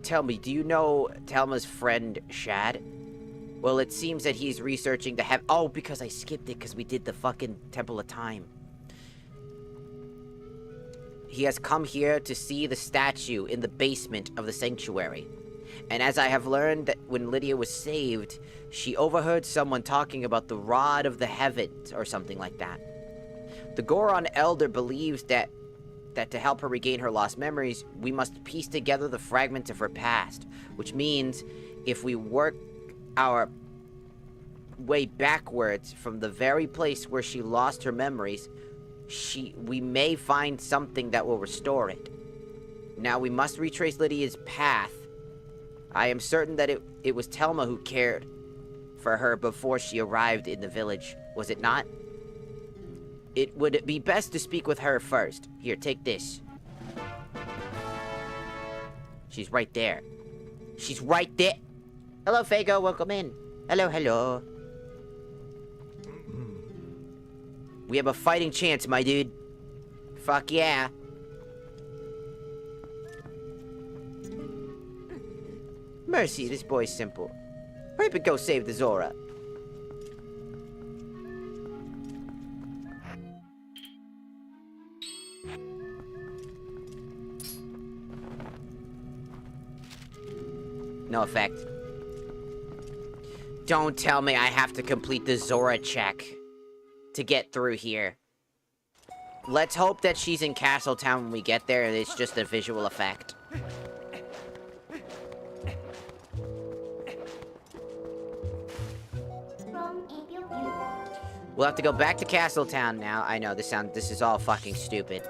Tell me, do you know Telma's friend, Shad? Well, it seems that he's researching the Oh, because I skipped it because we did the fucking Temple of Time. He has come here to see the statue in the basement of the sanctuary. And as I have learned that when Lydia was saved, she overheard someone talking about the Rod of the Heavens or something like that. The Goron Elder believes that to help her regain her lost memories, we must piece together the fragments of her past. Which means, if we work our way backwards from the very place where she lost her memories, we may find something that will restore it. Now we must retrace Lydia's path. I am certain that it was Telma who cared for her before she arrived in the village, was it not? it would be best to speak with her first. Here, take this. She's right there. She's right there. Hello, Fago. Welcome in. Hello, hello. We have a fighting chance, my dude. Fuck yeah. Mercy, this boy's simple. Hurry up and go save the Zora. No effect. Don't tell me I have to complete the Zora check to get through here. Let's hope that she's in Castletown when we get there and it's just a visual effect. We'll have to go back to Castletown now. I know, this is all fucking stupid.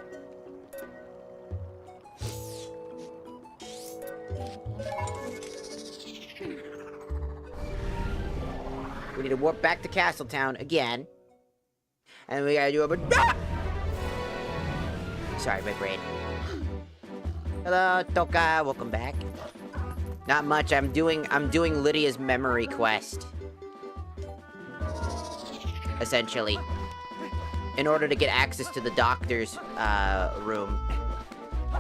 We need to warp back to Castletown again. And we gotta do a... Ah! Sorry, my brain. Hello, Toka. Welcome back. Not much. I'm doing Lydia's memory quest. Essentially. In order to get access to the doctor's room.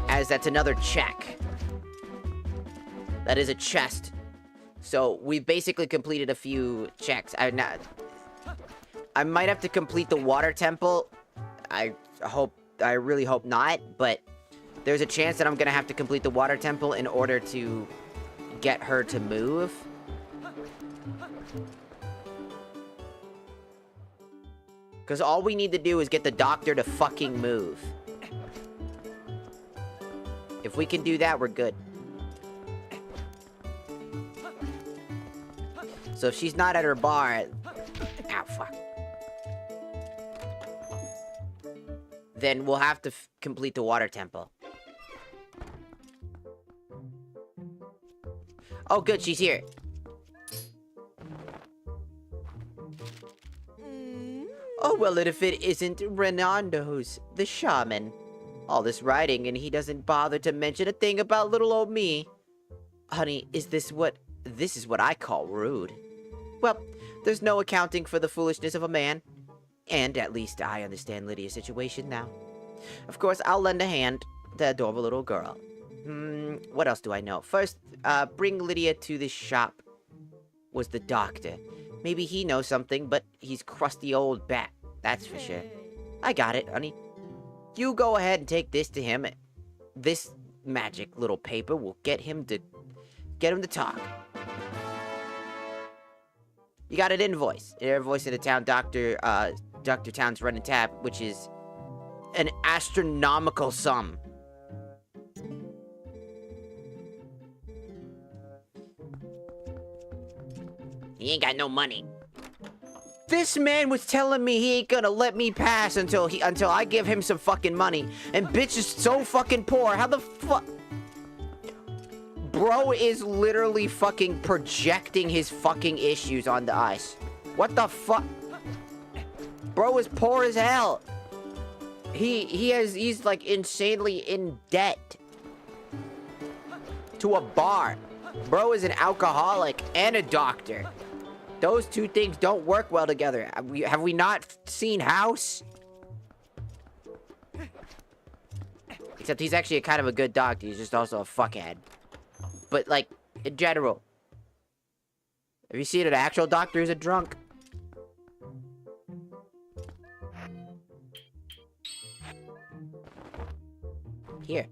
As that's another check. That is a chest. So, we've basically completed a few checks. I might have to complete the water temple. I really hope not, but there's a chance that I'm gonna have to complete the water temple in order to get her to move. Because all we need to do is get the doctor to fucking move. If we can do that, we're good. So if she's not at her bar... Ow, fuck. Then we'll have to complete the water temple. Oh, good, she's here. Oh, well, if it isn't Renando's, the shaman. All this writing, and he doesn't bother to mention a thing about little old me. Honey, this is what I call rude. Well, there's no accounting for the foolishness of a man. And at least I understand Lydia's situation now. Of course, I'll lend a hand. The adorable little girl. What else do I know? First, bring Lydia to the shop. Was the doctor. Maybe he knows something, but he's crusty old bat. That's for sure. I got it, honey. You go ahead and take this to him. This magic little paper will get him to talk. You got an invoice. An invoice in the town Dr. Town's running tab, which is an astronomical sum. He ain't got no money. This man was telling me he ain't gonna let me pass until I give him some fucking money. And bitch is so fucking poor. How the fuck? Bro is literally fucking projecting his fucking issues onto us. What the fuck? Bro is poor as hell. He's like insanely in debt. To a bar. Bro is an alcoholic and a doctor. Those two things don't work well together. Have we not seen House? Except he's actually kind of a good doctor. He's just also a fuckhead. But, like, in general. Have you seen an actual doctor who's a drunk? Here.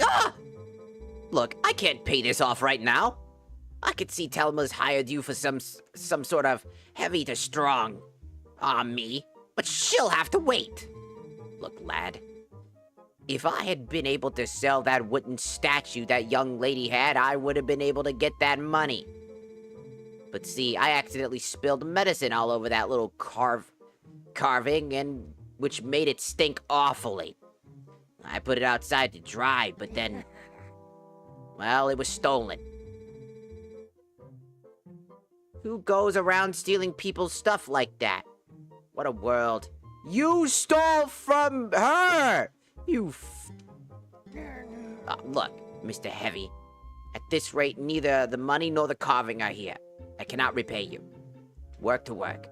Ah! Look, I can't pay this off right now. I could see Telma's hired you for some sort of heavy to strong on me, but she'll have to wait. Look, lad, if I had been able to sell that wooden statue that young lady had, I would have been able to get that money. But see, I accidentally spilled medicine all over that little carving, and which made it stink awfully. I put it outside to dry, but then, well, it was stolen. Who goes around stealing people's stuff like that? What a world. You stole from her! You look, Mr. Heavy. At this rate, neither the money nor the carving are here. I cannot repay you. Work to work.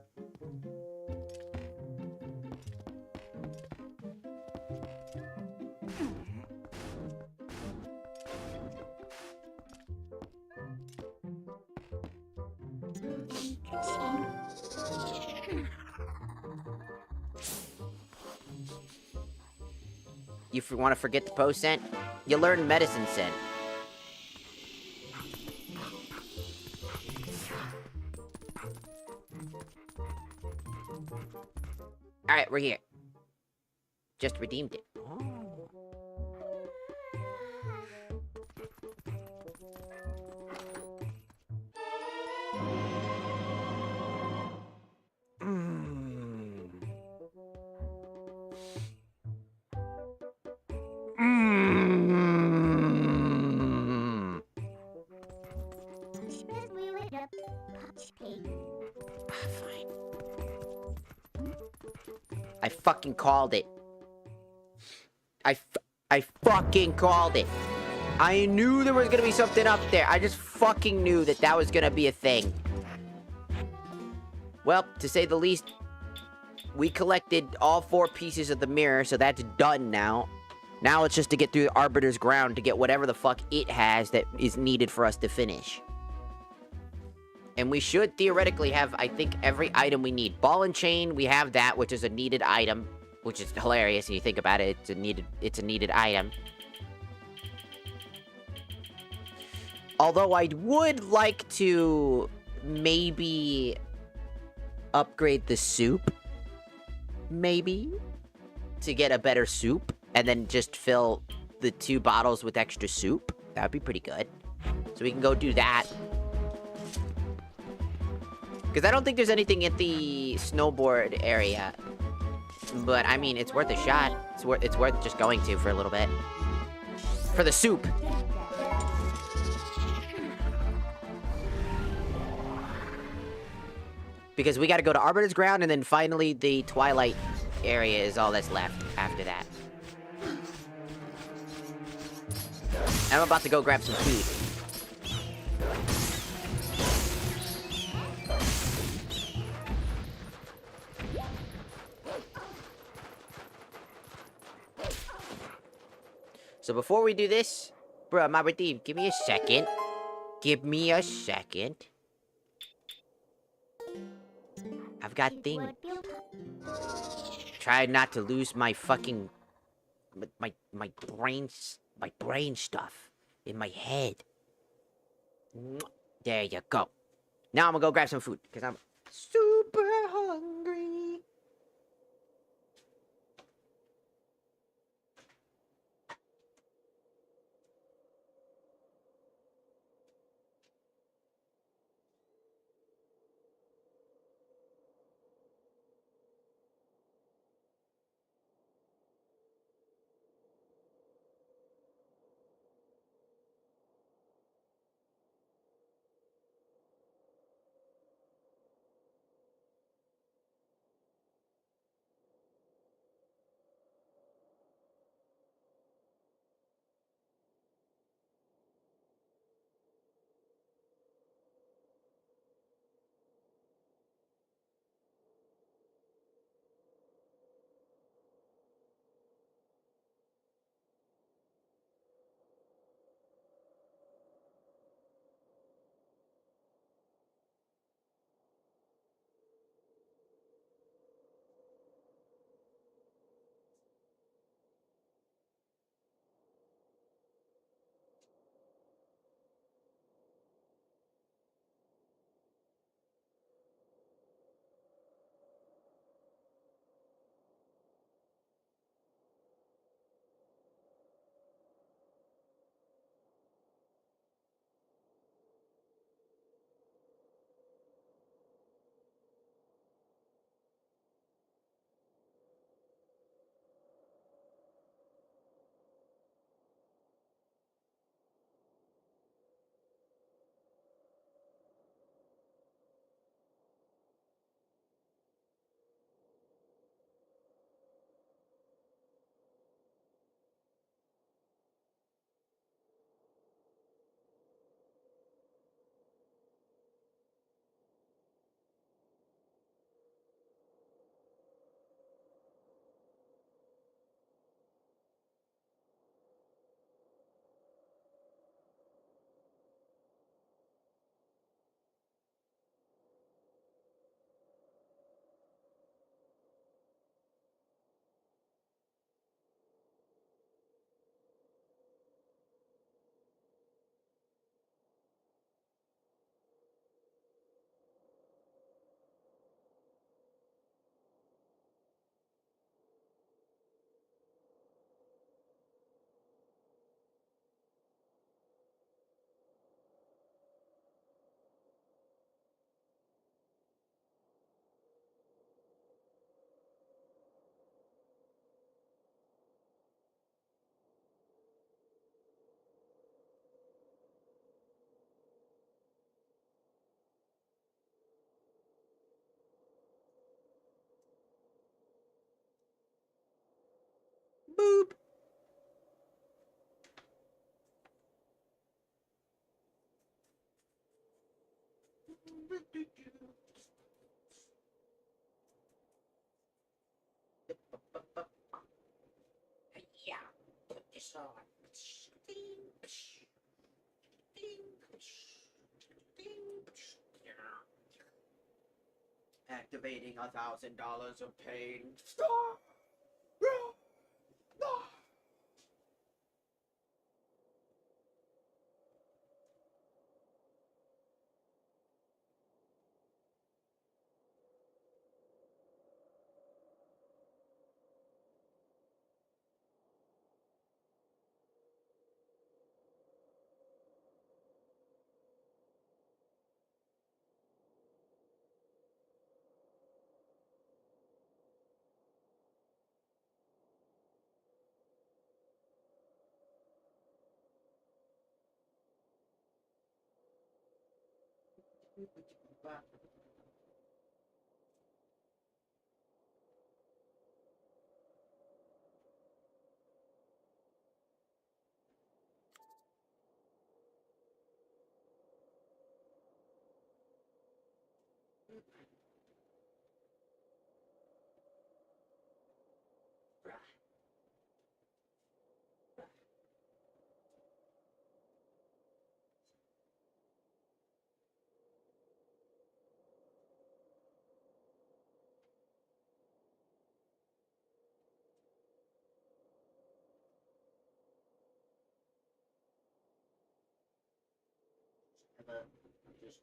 You want to forget the post scent? You learn medicine scent. Alright, we're here. Just redeemed it. Fine. I fucking called it. I fucking called it. I knew there was gonna be something up there. I just fucking knew that that was gonna be a thing. Well, to say the least, we collected all 4 pieces of the mirror, so that's done now. Now it's just to get through the Arbiter's Ground to get whatever the fuck it has that is needed for us to finish. And we should theoretically have, I think, every item we need. Ball and chain, we have that, which is a needed item. Which is hilarious when you think about it. It's a needed item. Although I would like to maybe upgrade the soup. Maybe. To get a better soup. And then just fill the 2 bottles with extra soup. That would be pretty good. So we can go do that. Because I don't think there's anything at the snowboard area. But, I mean, it's worth a shot. It's worth just going to for a little bit. For the soup. Because we gotta go to Arbiter's Ground, and then finally the Twilight area is all that's left after that. I'm about to go grab some food. So before we do this, bruh, my redeem, give me a second. Give me a second. I've got things. Try not to lose my fucking... My brain stuff in my head. There you go. Now I'm gonna go grab some food, because I'm super hungry. Yeah, put this on. Activating $1,000 of pain. Stop! Just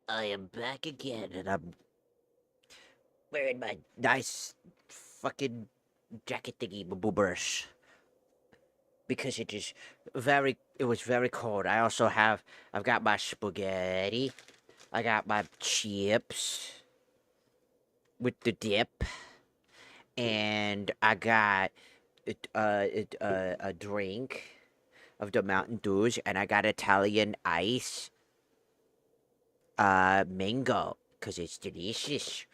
I am back again, and I'm wearing my nice fucking jacket thingy boobers because it was very cold. I've got my spaghetti, I got my chips with the dip, and I got a drink of the Mountain Dews, and I got Italian ice, mango, cause it's delicious.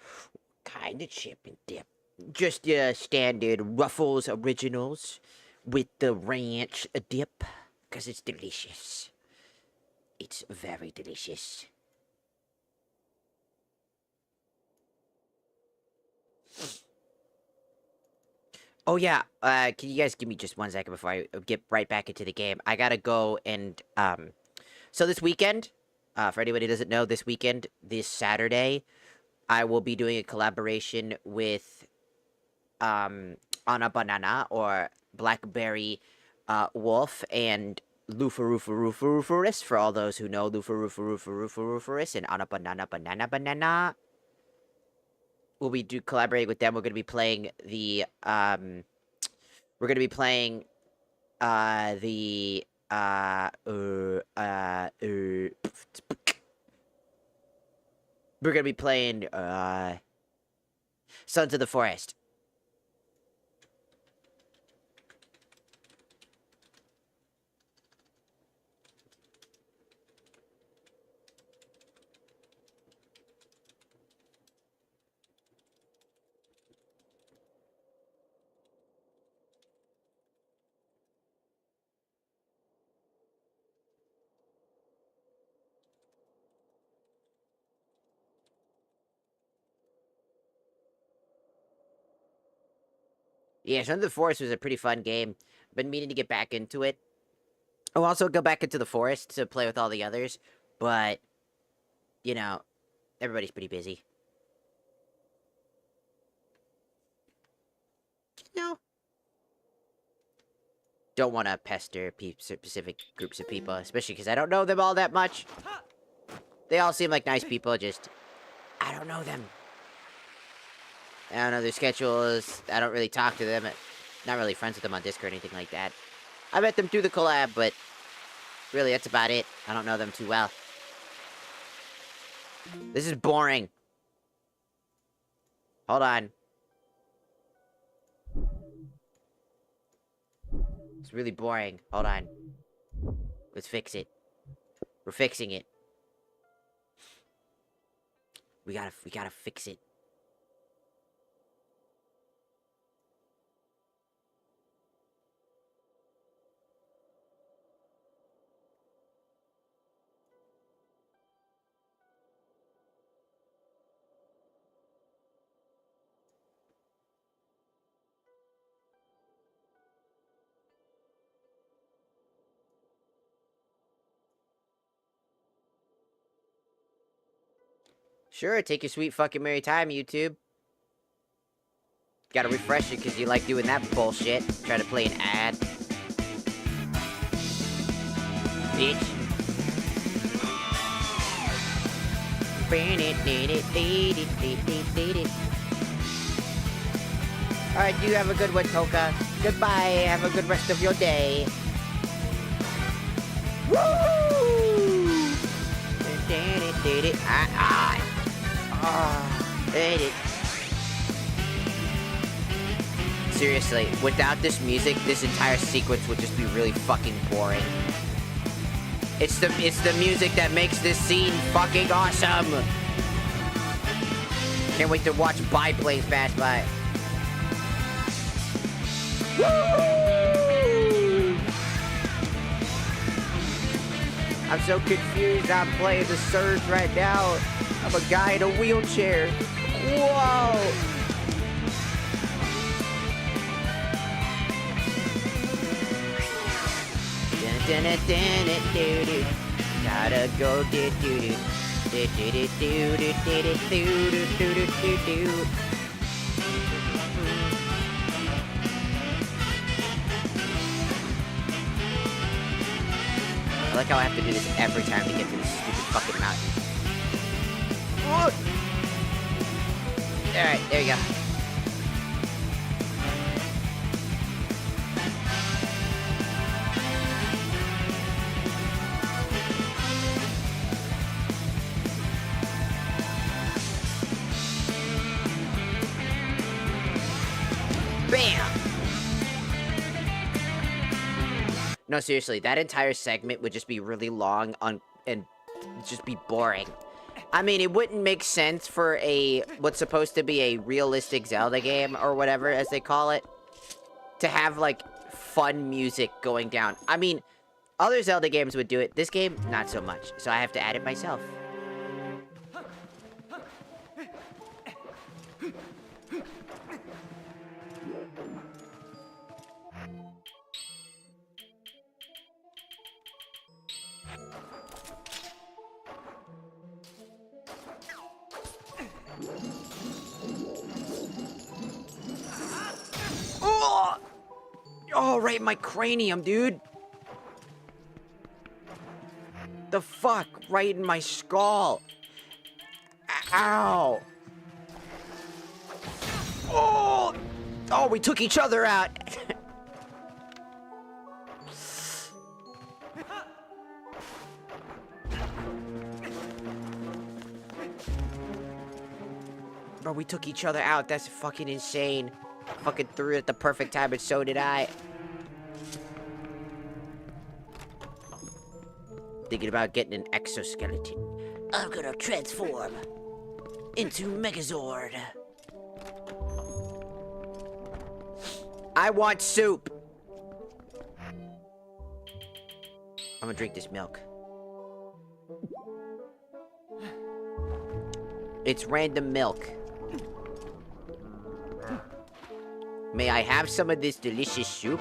Kind of chip and dip. Just standard Ruffles Originals with the ranch dip, cause it's delicious. It's very delicious. Oh yeah, can you guys give me just 1 second before I get right back into the game? I gotta go and, so this weekend, for anybody who doesn't know, this Saturday, I will be doing a collaboration with, Anna Banana, or Blackberry, Wolf, and Lufarufarufarufarus, for all those who know Lufarufarufarufarus, and Anna Banana. We'll be collaborating with them. We're gonna be playing the we're gonna be playing Sons of the Forest. Yeah, Sons of the Forest was a pretty fun game. Been meaning to get back into it. I'll also go back into the forest to play with all the others, but, you know, everybody's pretty busy. No. Don't want to pester specific groups of people, especially because I don't know them all that much. They all seem like nice people, just, I don't know them. I don't know their schedules. I don't really talk to them. Not really friends with them on Discord or anything like that. I met them through the collab, but really, that's about it. I don't know them too well. This is boring. Hold on. It's really boring. Hold on. Let's fix it. We're fixing it. We gotta fix it. Sure, take your sweet fucking merry time, YouTube. Gotta refresh it because you like doing that bullshit. Try to play an ad. Bitch. Alright, you have a good one, Toka. Goodbye, have a good rest of your day. Woo! Seriously, without this music, this entire sequence would just be really fucking boring. It's the music that makes this scene fucking awesome. Can't wait to watch biplanes pass by. Woo! I'm so confused. I'm playing the Surge right now. I'm a guy in a wheelchair. Whoa! Dun, Gotta go do do do. Do do do do do do do do do do do. I like how I have to do this every time to get to this stupid fucking mountain. Alright, there you go. Bam! No, seriously, that entire segment would just be really long and just be boring. I mean, it wouldn't make sense for what's supposed to be a realistic Zelda game, or whatever, as they call it, to have, like, fun music going down. I mean, other Zelda games would do it. This game, not so much. So I have to add it myself. Oh, right in my cranium, dude. The fuck? Right in my skull. Ow. Oh! Oh, we took each other out. Bro, we took each other out. That's fucking insane. Fucking threw it at the perfect time, and so did I. Thinking about getting an exoskeleton. I'm gonna transform into Megazord. I want soup. I'm gonna drink this milk. It's random milk. May I have some of this delicious soup?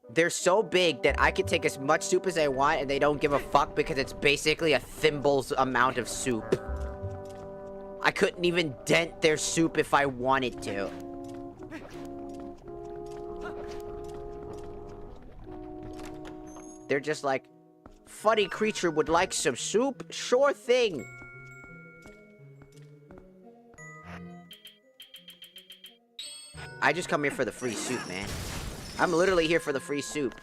They're so big that I can take as much soup as I want and they don't give a fuck because it's basically a thimble's amount of soup. I couldn't even dent their soup if I wanted to. They're just like, funny creature would like some soup? Sure thing. I just come here for the free soup, man. I'm literally here for the free soup.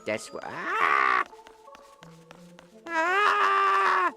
That's what. Ah! Ah!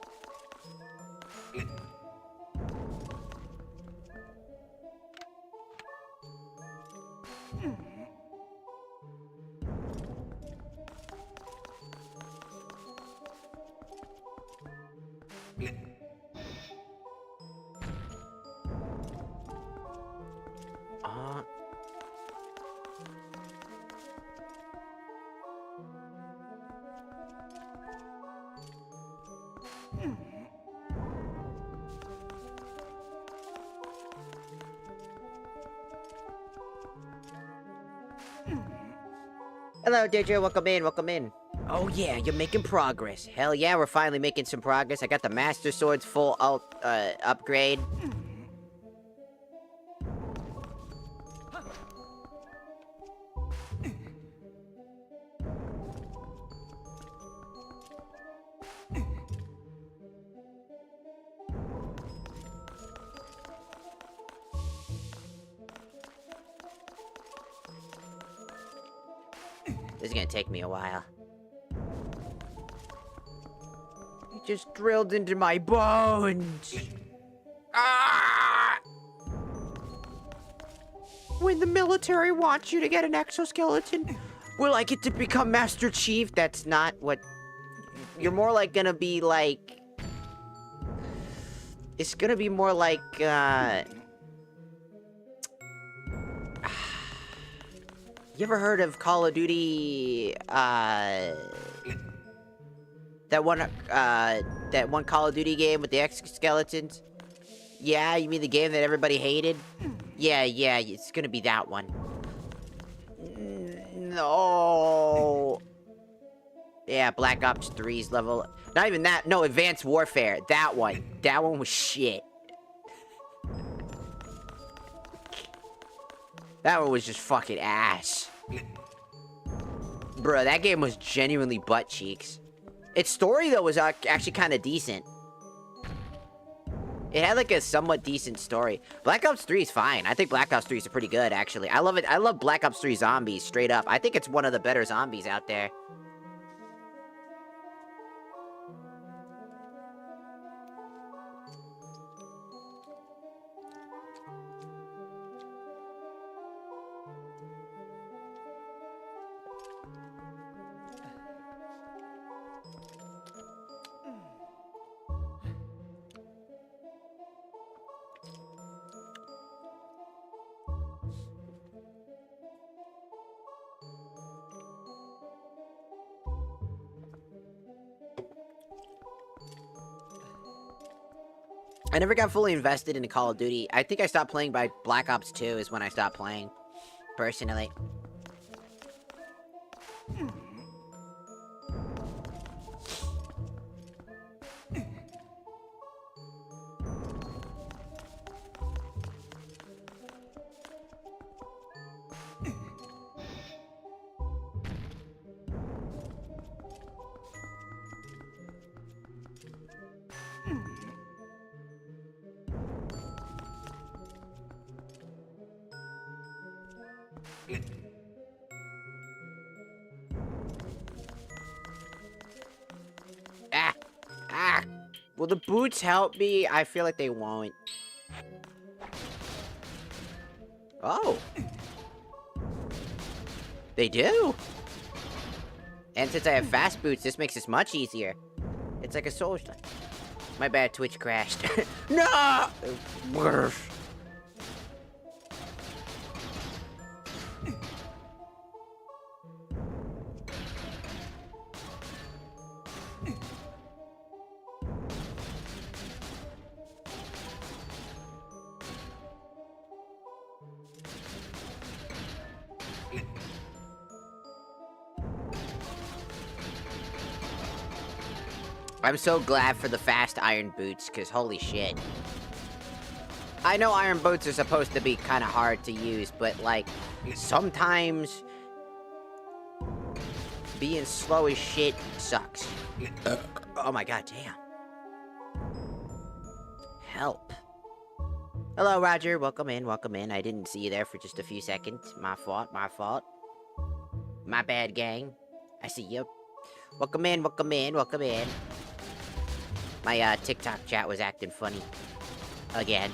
Hello, Deirdre. Welcome in. Welcome in. Oh, yeah. You're making progress. Hell yeah, we're finally making some progress. I got the Master Sword's full upgrade. This is gonna take me a while. It just drilled into my bones. Ah! When the military wants you to get an exoskeleton, will I get to become Master Chief? That's not what... You're more like gonna be like... It's gonna be more like, You ever heard of Call of Duty, that one Call of Duty game with the exoskeletons? Yeah, you mean the game that everybody hated? Yeah, it's gonna be that one. No. Yeah, Black Ops 3's level. Not even that. No, Advanced Warfare. That one. That one was shit. That one was just fucking ass. Bruh, that game was genuinely butt cheeks. Its story, though, was actually kind of decent. It had, like, a somewhat decent story. Black Ops 3 is fine. I think Black Ops 3 is pretty good, actually. I love it. I love Black Ops 3 Zombies, straight up. I think it's one of the better zombies out there. I never got fully invested in Call of Duty. I think I stopped playing by Black Ops 2 is when I stopped playing, personally. Will the boots help me? I feel like they won't. Oh. They do. And since I have fast boots, this makes this much easier. It's like a soul. My bad, Twitch crashed. No! I'm so glad for the fast iron boots, because holy shit. I know iron boots are supposed to be kind of hard to use, but, like, sometimes being slow as shit sucks. Oh my god, damn. Help. Hello, Roger. Welcome in, welcome in. I didn't see you there for just a few seconds. My fault, my fault. My bad, gang. I see you. Welcome in, welcome in, welcome in. My, TikTok chat was acting funny. Again.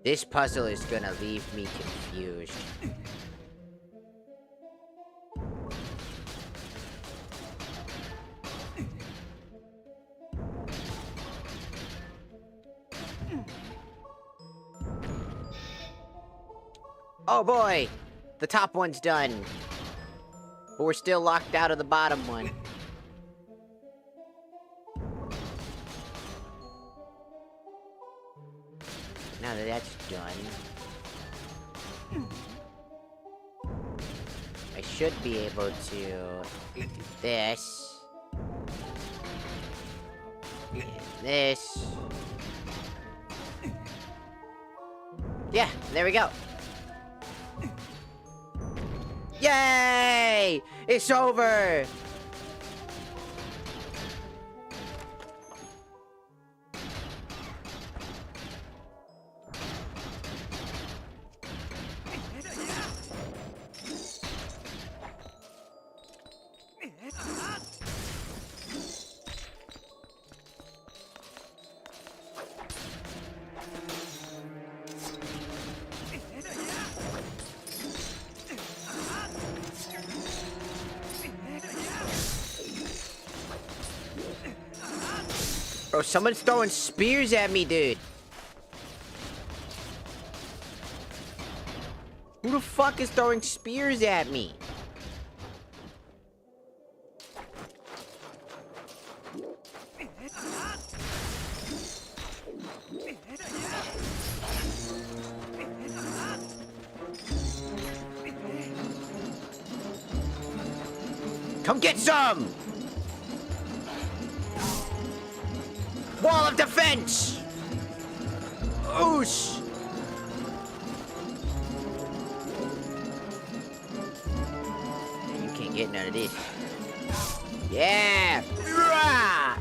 This puzzle is gonna leave me confused. Oh boy! The top one's done. But we're still locked out of the bottom one. Now that that's done, I should be able to do this. And this. Yeah, there we go. Yay! It's over! Bro, someone's throwing spears at me, dude. Who the fuck is throwing spears at me? Come get some! Wall of defense! Oosh! You can't get none of this. Yeah! Rah!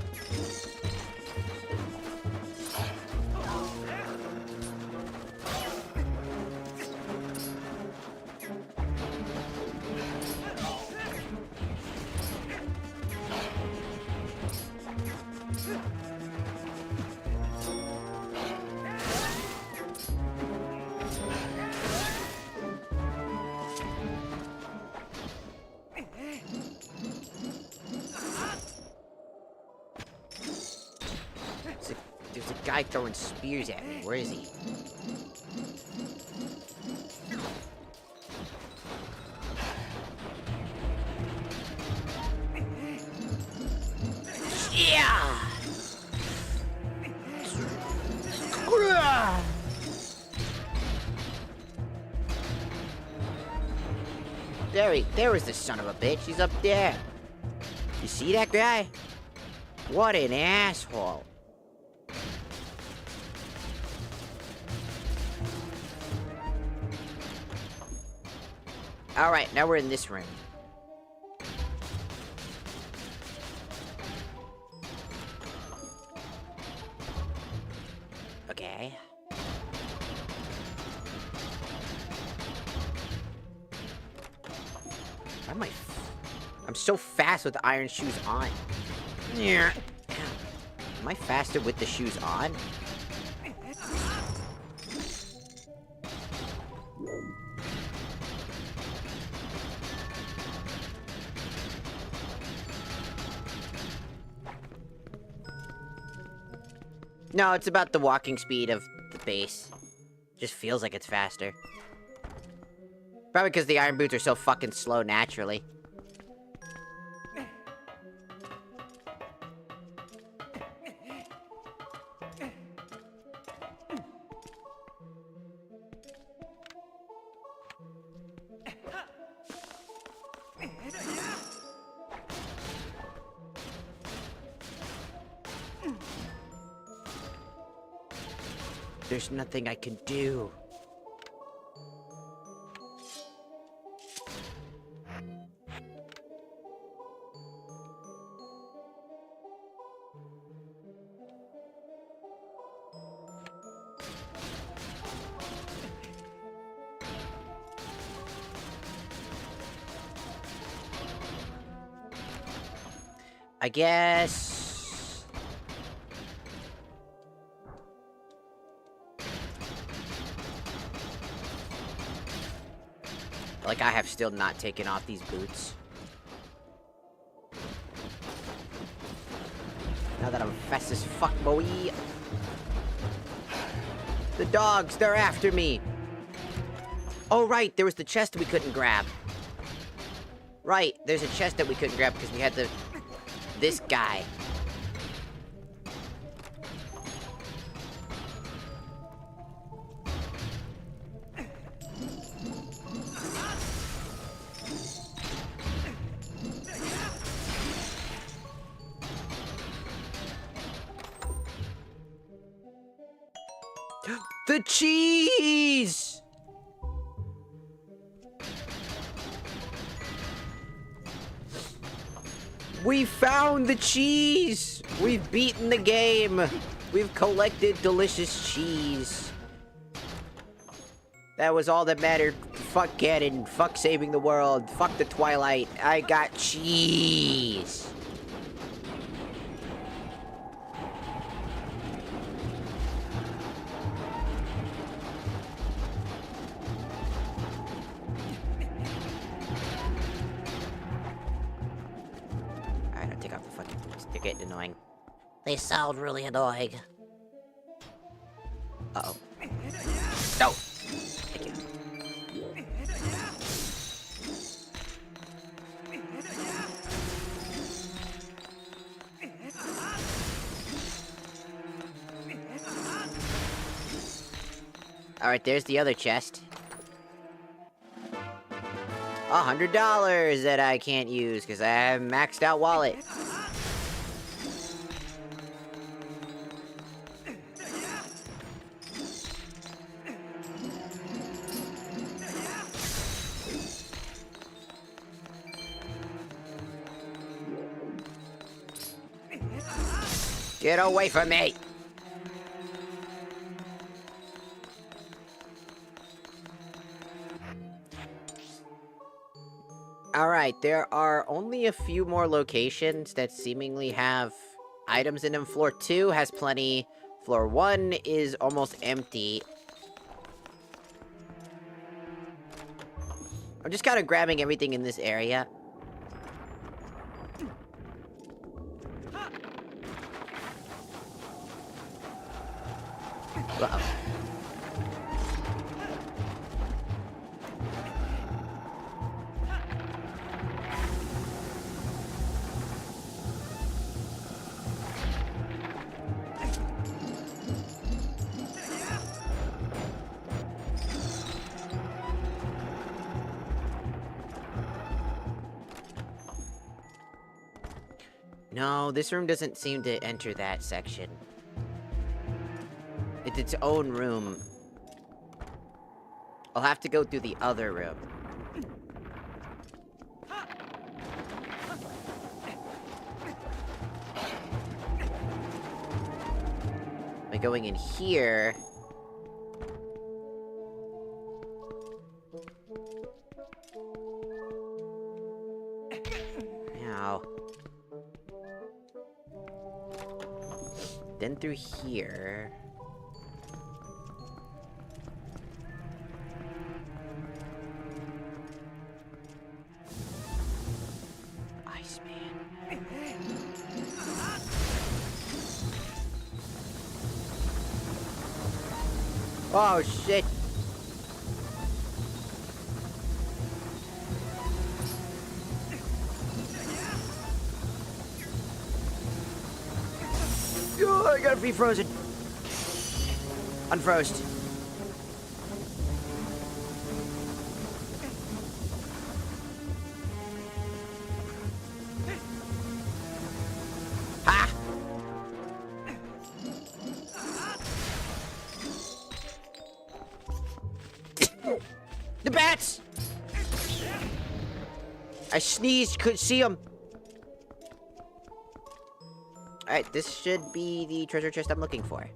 There's a guy throwing spears at me. Where is he? Yeah! There is the son of a bitch. He's up there. You see that guy? What an asshole. Alright, now we're in this room. Okay. Why am I'm so fast with the iron shoes on. Yeah. Am I faster with the shoes on? No, it's about the walking speed of the base. Just feels like it's faster. Probably because the iron boots are so fucking slow naturally. There's nothing I can do. I guess... Like, I have still not taken off these boots. Now that I'm fast as fuck, boy. The dogs, they're after me. Oh, right, there was the chest we couldn't grab. Right, there's a chest that we couldn't grab because we had this guy. The cheese! We found the cheese! We've beaten the game! We've collected delicious cheese. That was all that mattered. Fuck Ganon. Fuck saving the world. Fuck the Twilight. I got cheese! Alright, I'll take off the fucking boots. They're getting annoying. They sound really annoying. Uh-oh. No! Thank you. Alright, there's the other chest. $100 that I can't use because I have maxed out wallet. Get away from me! Alright, there are only a few more locations that seemingly have items in them. Floor 2 has plenty. Floor 1 is almost empty. I'm just kind of grabbing everything in this area. Uh-oh. No, this room doesn't seem to enter that section. It's its own room. I'll have to go through the other room. By going in here... Ow. Then through here... Oh, shit! Oh, I gotta be frozen. Unfroze. Ha! The bats! I sneezed, couldn't see them. Alright, this should be the treasure chest I'm looking for.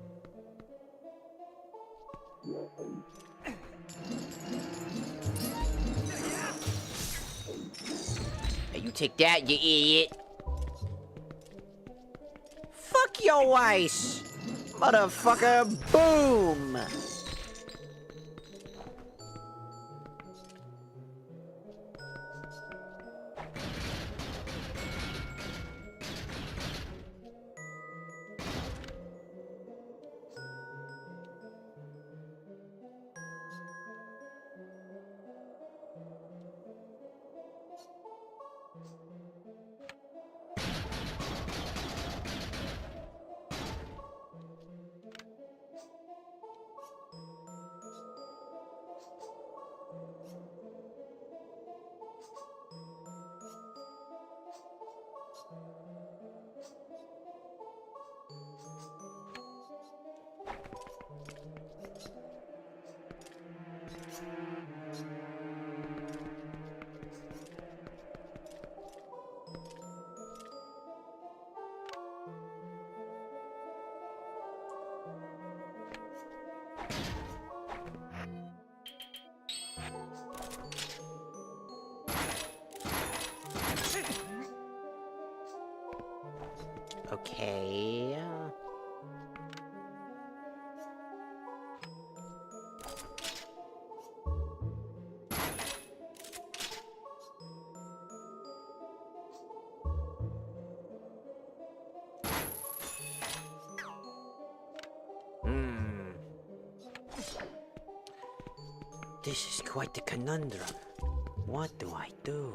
Hey, you take that, you idiot. Fuck your ice! Motherfucker, boom! Okay. Hmm. This is quite the conundrum. What do I do?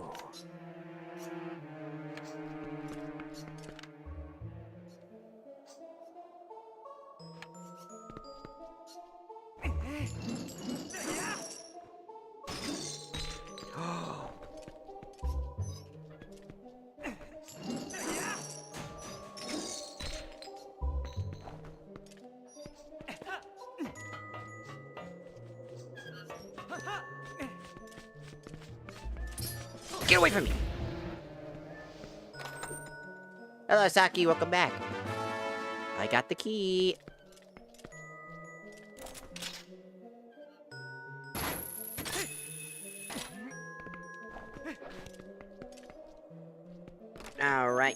Get away from me! Hello, Saki. Welcome back. I got the key. All right.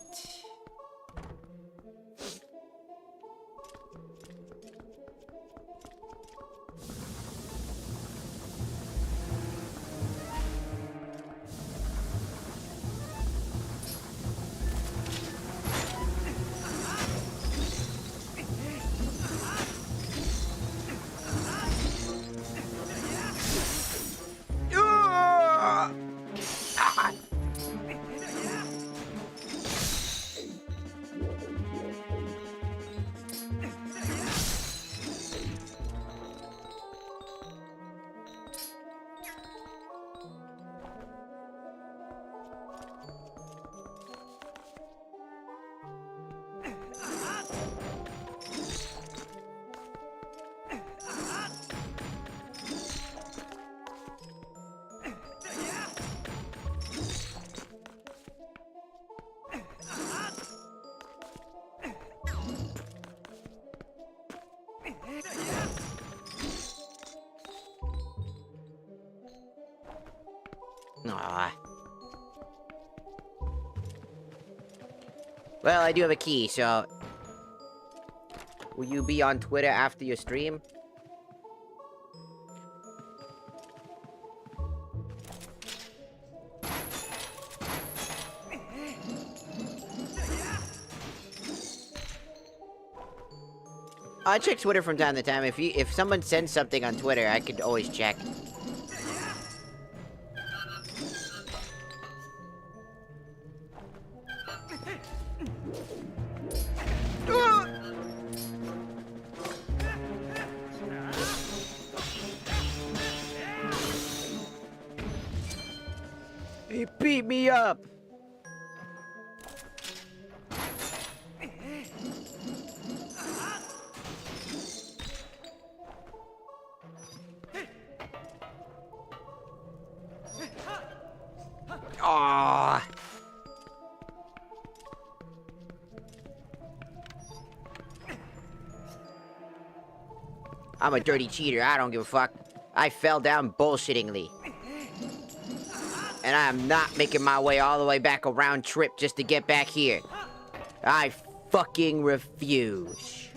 Aw. Well, I do have a key, so... Will you be on Twitter after your stream? I check Twitter from time to time. If someone sends something on Twitter, I could always check. He beat me up. Aww. I'm a dirty cheater. I don't give a fuck. I fell down bullshittingly. And I am not making my way all the way back a round trip just to get back here. I fucking refuse.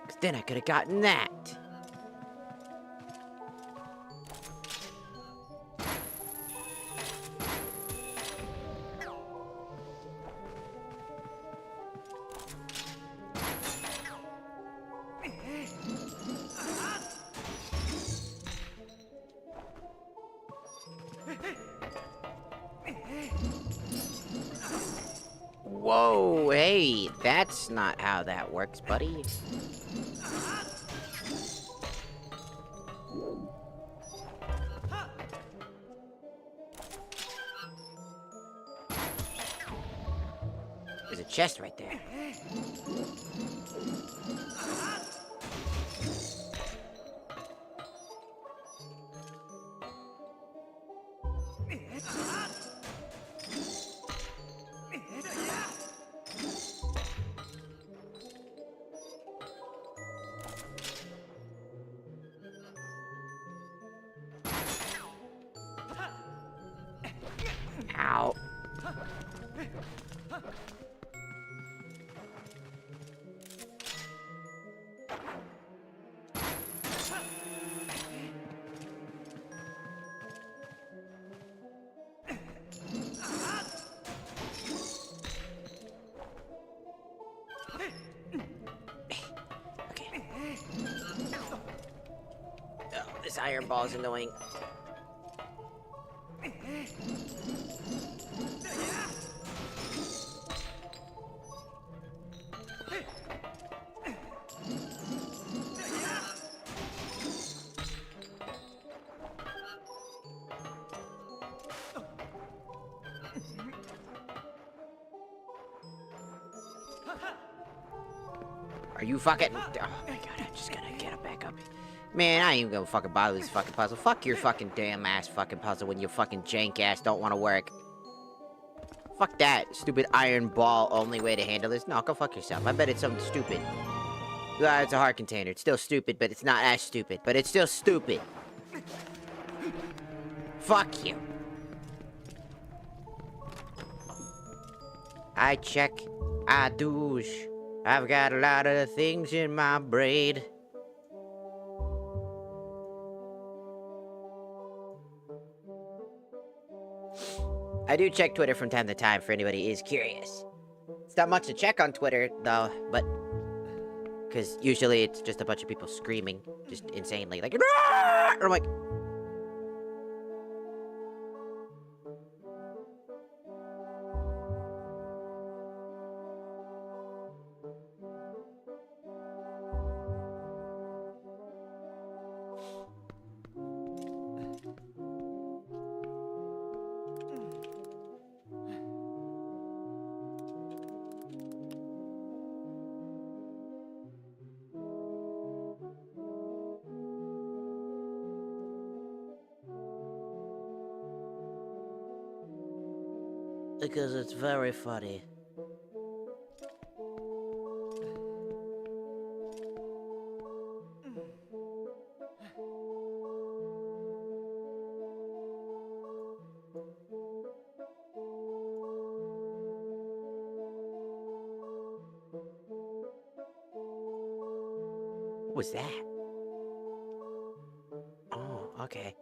'Cause then I could have gotten that. Whoa, hey, that's not how that works, buddy. There's a chest right there. Ow. Okay. Oh, this iron ball is annoying. Are you fucking... Oh my god, I'm just gonna get it back up. Man, I ain't even gonna fucking bother this fucking puzzle. Fuck your fucking damn ass fucking puzzle when your fucking jank ass don't want to work. Fuck that stupid iron ball only way to handle this. No, go fuck yourself. I bet it's something stupid. Yeah, it's a heart container. It's still stupid, but it's not as stupid. But it's still stupid. Fuck you. I check. I douche. I've got a lot of things in my brain. I do check Twitter from time to time for anybody who is curious. It's not much to check on Twitter, though, but... Because usually it's just a bunch of people screaming, just insanely, like... Aah! Or I'm like... Because it's very funny. What was that? Oh, okay.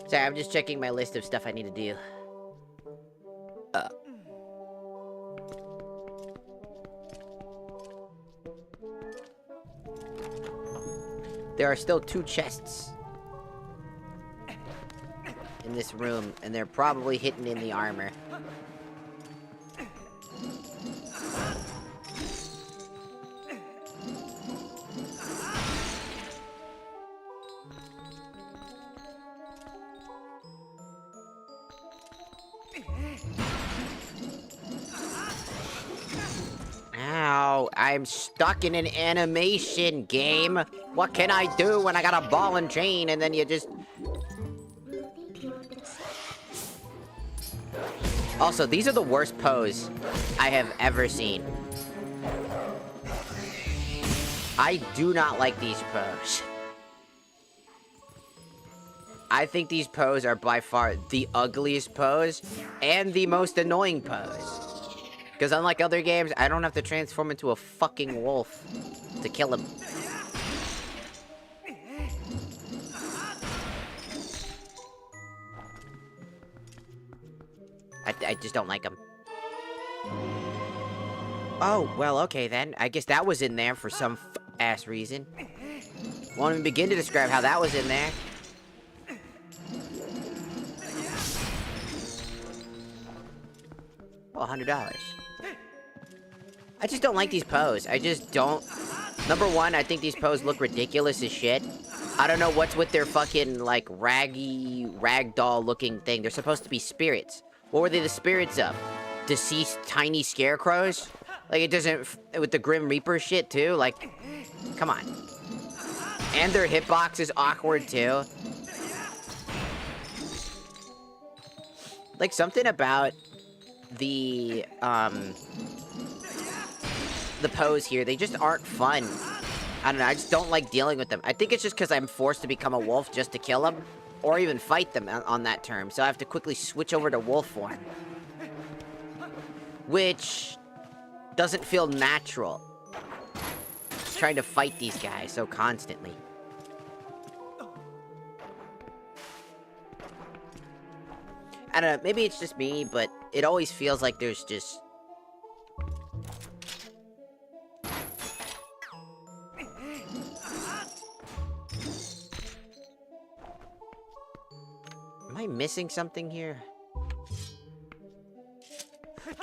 Sorry, I'm just checking my list of stuff I need to do. There are still 2 chests in this room, and they're probably hidden in the armor. Ow, I'm stuck in an animation game. What can I do when I got a ball and chain and then you just... Also, these are the worst pose I have ever seen. I do not like these pose. I think these pose are by far the ugliest pose and the most annoying pose. Because unlike other games, I don't have to transform into a fucking wolf to kill him. I just don't like him. Oh, well, okay then. I guess that was in there for some ass reason. Won't even begin to describe how that was in there. Oh, $100. I just don't like these poses. I just don't... Number one, I think these poses look ridiculous as shit. I don't know what's with their fucking, like, ragdoll-looking thing. They're supposed to be spirits. What were they the spirits of? Deceased tiny scarecrows? Like, it doesn't... With the Grim Reaper shit, too? Like, come on. And their hitbox is awkward, too. Like, something about the pose here, they just aren't fun. I don't know, I just don't like dealing with them. I think it's just because I'm forced to become a wolf just to kill them. or even fight them on that term, so I have to quickly switch over to wolf form. Which doesn't feel natural. Trying to fight these guys so constantly. I don't know, maybe it's just me, but it always feels like there's just... Am I missing something here?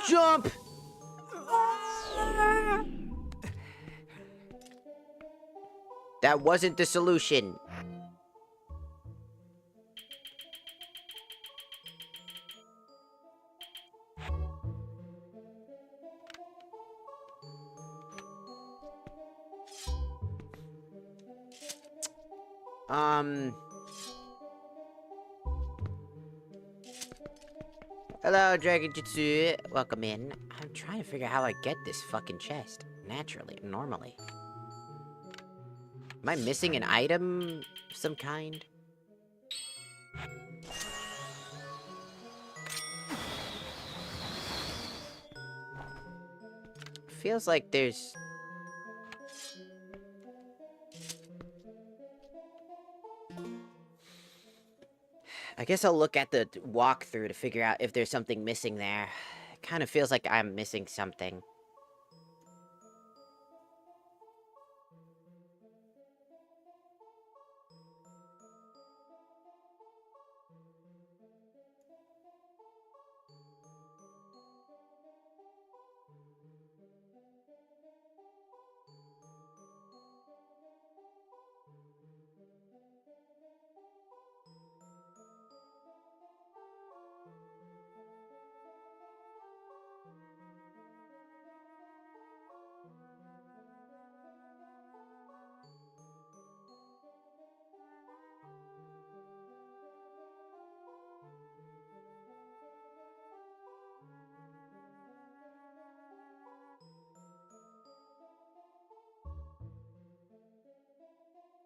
Jump! That wasn't the solution. Hello, Dragon Jutsu. Welcome in. I'm trying to figure out how I get this fucking chest. Naturally, normally. Am I missing an item of some kind? Feels like there's... I guess I'll look at the walkthrough to figure out if there's something missing there. It kind of feels like I'm missing something.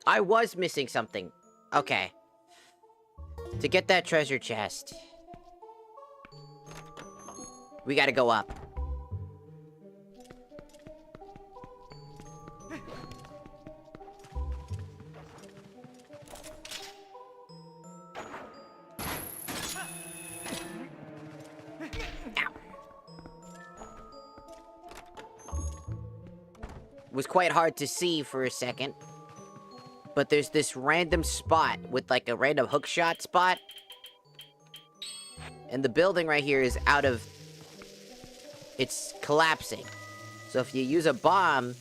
I was missing something. Okay. To get that treasure chest, we gotta go up. Was quite hard to see for a second. But there's this random spot with like a random hookshot spot. And the building right here is out of... It's collapsing. So if you use a bomb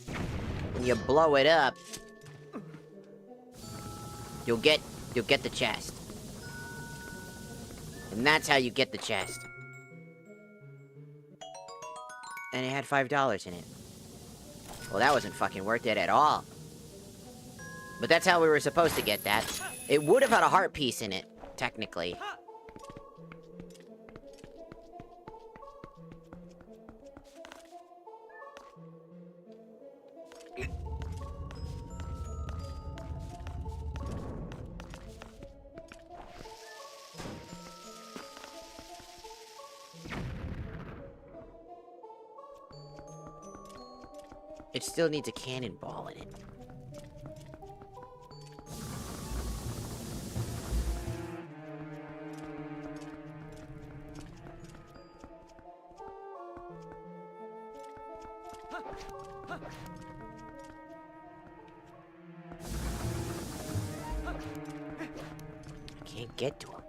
and you blow it up, you'll get the chest. And that's how you get the chest. And it had $5 in it. Well, that wasn't fucking worth it at all. But that's how we were supposed to get that. It would have had a heart piece in it, technically. It still needs a cannonball in it. I can't get to him.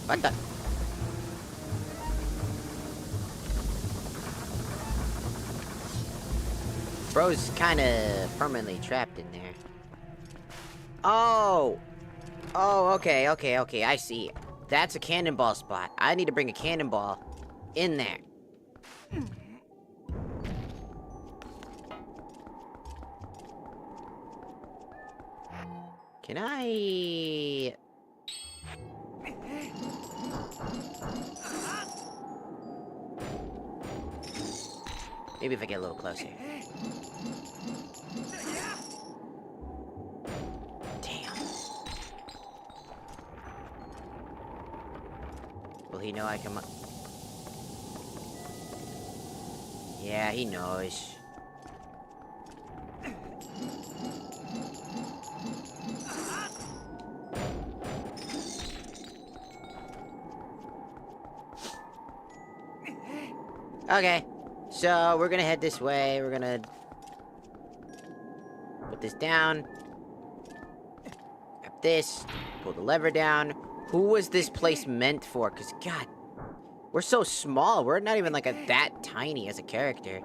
What the? Bro's kinda permanently trapped in there. Oh! Oh, okay, I see. That's a cannonball spot. I need to bring a cannonball in there. Can I... Maybe if I get a little closer. Will he know I come up? Yeah, he knows. Okay, so we're gonna head this way. We're gonna put this down. Grab this. Pull the lever down. Who was this place meant for? Because, God, we're so small. We're not even, like, that tiny as a character.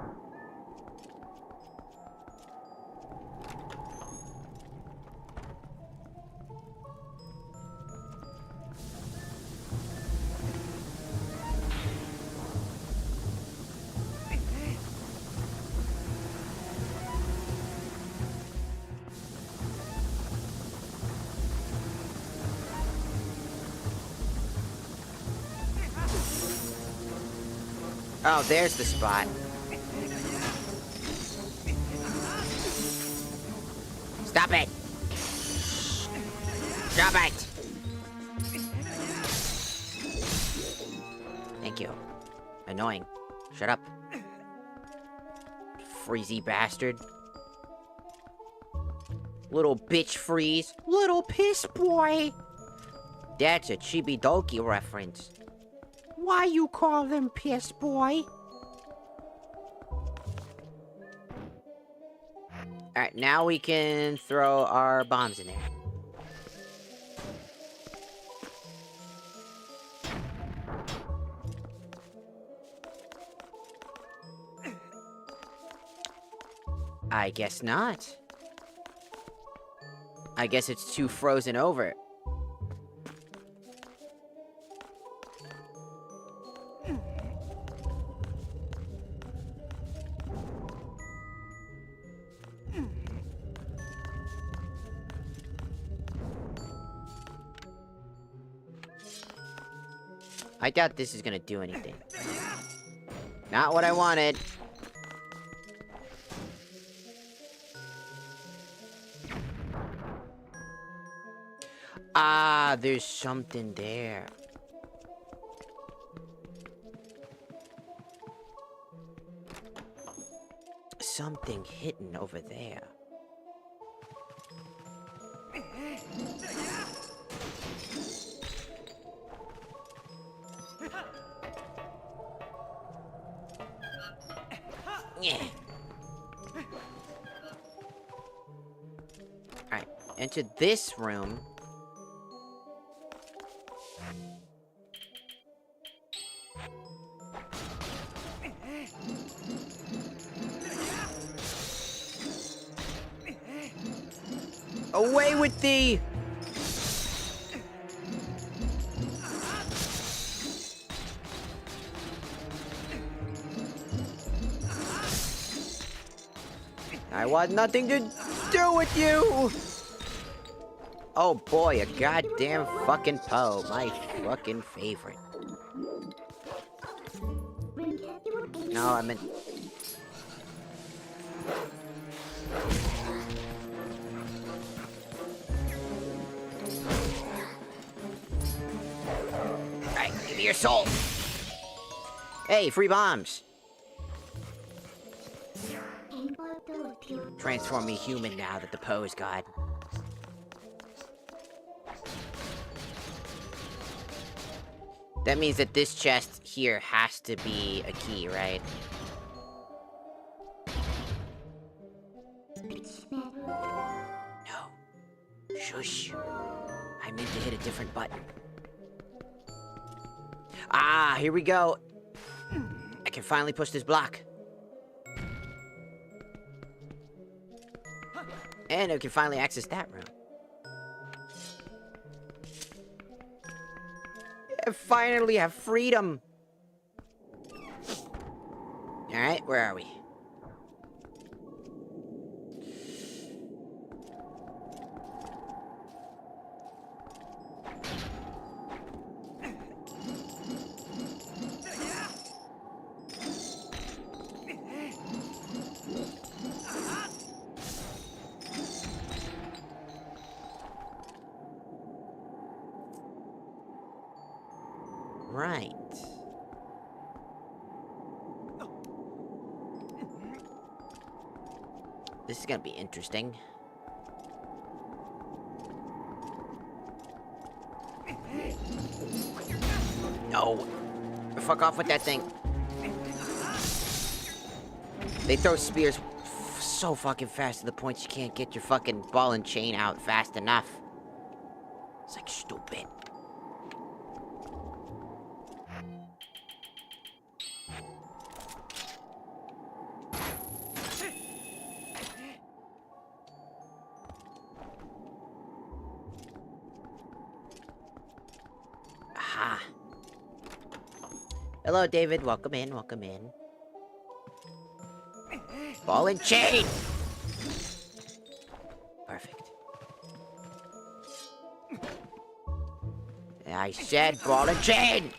Oh, there's the spot. Stop it! Drop it! Thank you. Annoying. Shut up. Freezy bastard. Little bitch freeze. Little piss boy. That's a Chibi-Doki reference. Why you call them piss boy? Alright, now we can throw our bombs in there. I guess not. I guess it's too frozen over. I doubt this is gonna do anything. Not what I wanted. Ah, there's something there. Something hidden over there. Yeah. Alright, enter this room. Away with thee! I want nothing to do with you! Oh boy, a goddamn fucking Poe. My fucking favorite. No, I meant... Alright, give me your soul! Hey, free bombs! Transform me human now that the Poe's God. That means that this chest here has to be a key, right? No. Shush. I meant to hit a different button. Ah, here we go. I can finally push this block. And I can finally access that room. I finally have freedom. Alright, where are we? Right. This is gonna be interesting. No. Fuck off with that thing. They throw spears so fucking fast to the point you can't get your fucking ball and chain out fast enough. It's like stupid. Aha. Hello, David. Welcome in. Welcome in. Ball and chain! Perfect. I said ball and chain!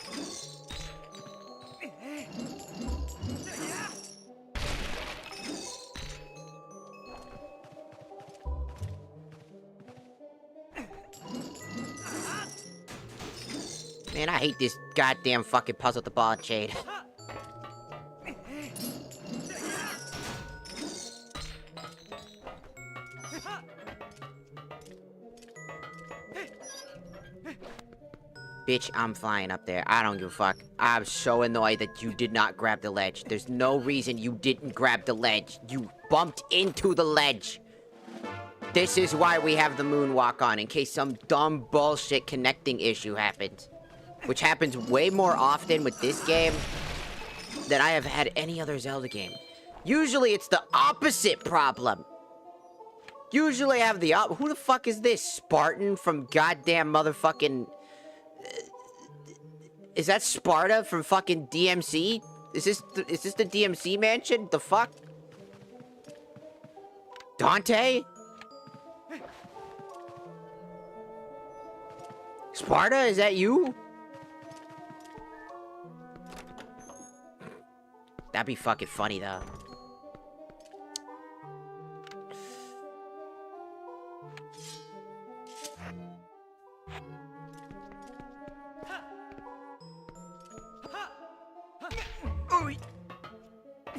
Man, I hate this goddamn fucking puzzle with the ball and chain. Bitch, I'm flying up there. I don't give a fuck. I'm so annoyed that you did not grab the ledge. There's no reason you didn't grab the ledge. You bumped into the ledge. This is why we have the moonwalk on, in case some dumb bullshit connecting issue happens. Which happens way more often with this game than I have had any other Zelda game. Usually it's the opposite problem. Usually I have the who the fuck is this? Spartan from goddamn motherfucking... Is that Sparta from fucking DMC? Is this the DMC mansion? The fuck? Dante? Sparta, is that you? That'd be fucking funny, though.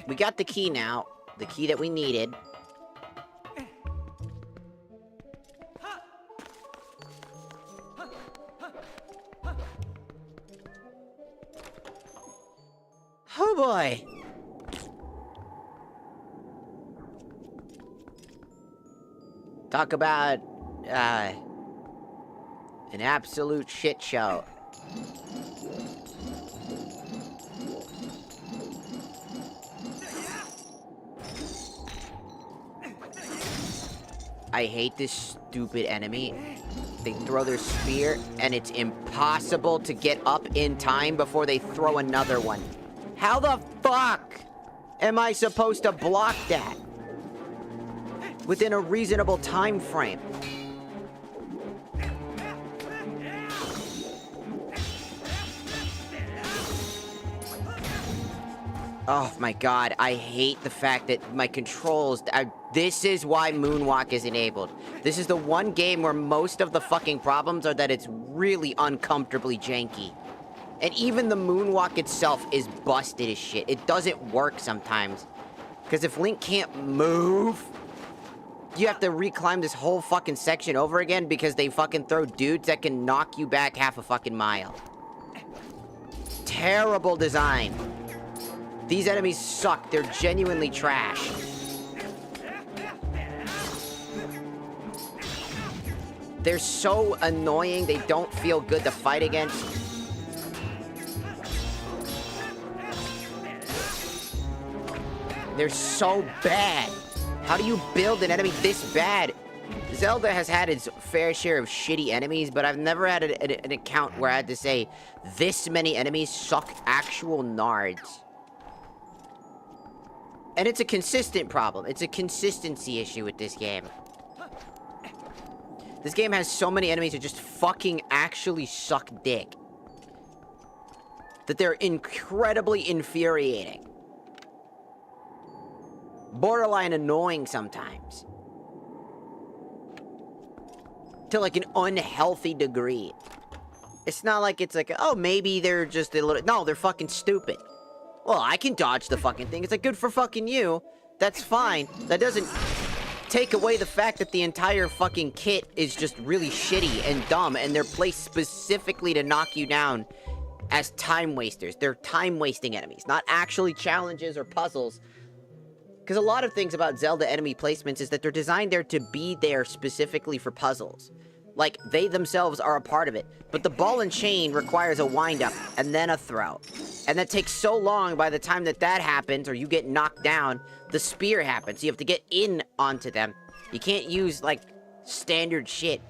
We got the key now. The key that we needed. Oh boy. Talk about, an absolute shit show. I hate this stupid enemy. They throw their spear, and it's impossible to get up in time before they throw another one. How the fuck am I supposed to block that within a reasonable time frame? Oh my god, I hate the fact that my controls... this is why Moonwalk is enabled. This is the one game where most of the fucking problems are that it's really uncomfortably janky. And even the Moonwalk itself is busted as shit. It doesn't work sometimes. Because if Link can't move, you have to reclimb this whole fucking section over again because they fucking throw dudes that can knock you back half a fucking mile. Terrible design. These enemies suck. They're genuinely trash. They're so annoying, they don't feel good to fight against. They're so bad. How do you build an enemy this bad? Zelda has had its fair share of shitty enemies, but I've never had an account where I had to say, this many enemies suck actual nards. And it's a consistent problem. It's a consistency issue with this game. This game has so many enemies that just fucking actually suck dick. That they're incredibly infuriating. Borderline annoying sometimes. To like an unhealthy degree. It's not like it's like, oh, maybe they're just a little... No, they're fucking stupid. Well, I can dodge the fucking thing. It's like, good for fucking you. That's fine. That doesn't take away the fact that the entire fucking kit is just really shitty and dumb, and they're placed specifically to knock you down as time wasters. They're time-wasting enemies, not actually challenges or puzzles. Because a lot of things about Zelda enemy placements is that they're designed there to be there specifically for puzzles. Like, they themselves are a part of it. But the ball and chain requires a wind-up, and then a throw. And that takes so long by the time that happens, or you get knocked down, the spear happens. You have to get in onto them. You can't use, like, standard shit.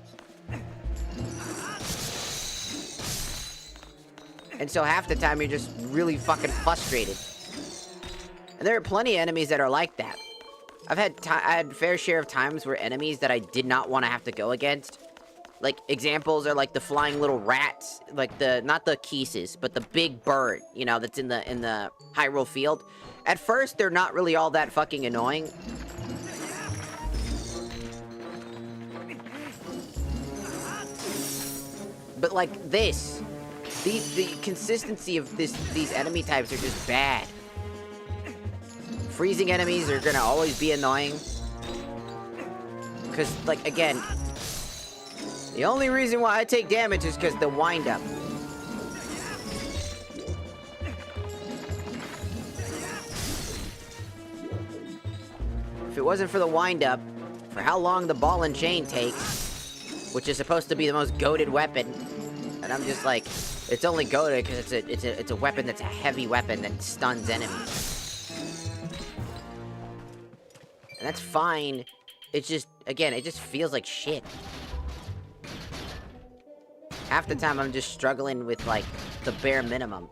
And so half the time, you're just really fucking frustrated. And there are plenty of enemies that are like that. I had a fair share of times where enemies that I did not want to have to go against. Like, examples are like the flying little rats, like not the Keeses, but the big bird, you know, that's in the Hyrule field. At first, they're not really all that fucking annoying. But like this, the consistency of these enemy types are just bad. Freezing enemies are gonna always be annoying. Because, like, again, the only reason why I take damage is because the wind-up. If it wasn't for the wind-up, for how long the ball and chain takes, which is supposed to be the most goated weapon, and I'm just like, it's only goated because it's a weapon that's a heavy weapon that stuns enemies. And that's fine. It's just, again, it just feels like shit. Half the time I'm just struggling with, like, the bare minimum.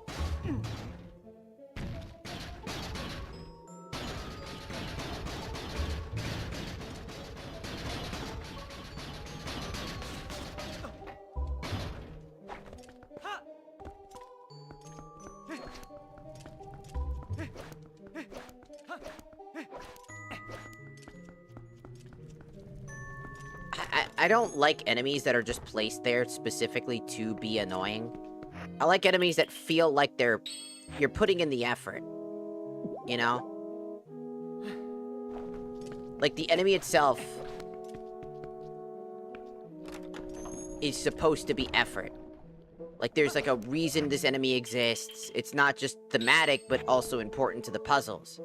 I don't like enemies that are just placed there specifically to be annoying. I like enemies that feel like you're putting in the effort. You know? Like, the enemy itself is supposed to be effort. Like, there's like a reason this enemy exists. It's not just thematic, but also important to the puzzles.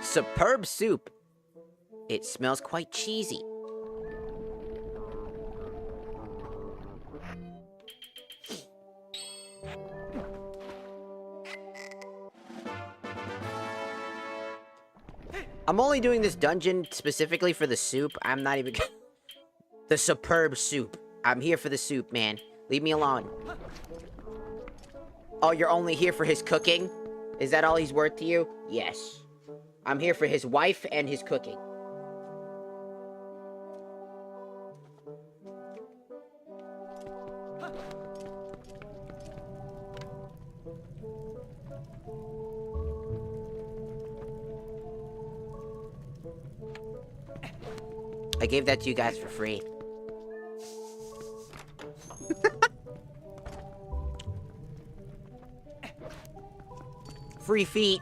Superb soup. It smells quite cheesy. I'm only doing this dungeon specifically for the soup. I'm not even... The superb soup. I'm here for the soup, man. Leave me alone. Oh, you're only here for his cooking? Is that all he's worth to you? Yes. I'm here for his wife and his cooking. I gave that to you guys for free. Free feet.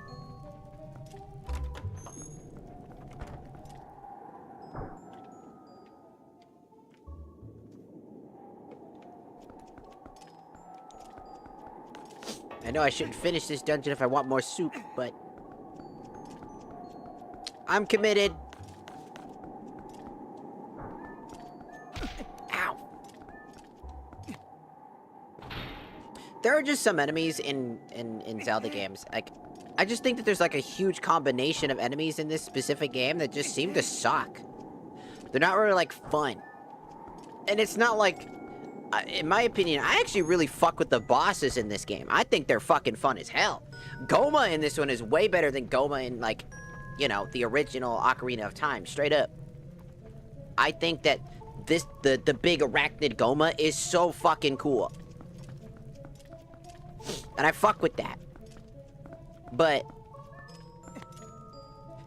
I know I shouldn't finish this dungeon if I want more soup, but I'm committed. Ow. There are just some enemies in Zelda games. Like, I just think that there's like a huge combination of enemies in this specific game that just seem to suck. They're not really like fun. And it's not like, in my opinion, I actually really fuck with the bosses in this game. I think they're fucking fun as hell. Goma in this one is way better than Goma in, like, you know, the original Ocarina of Time, straight up. I think that the big arachnid Goma is so fucking cool. And I fuck with that. But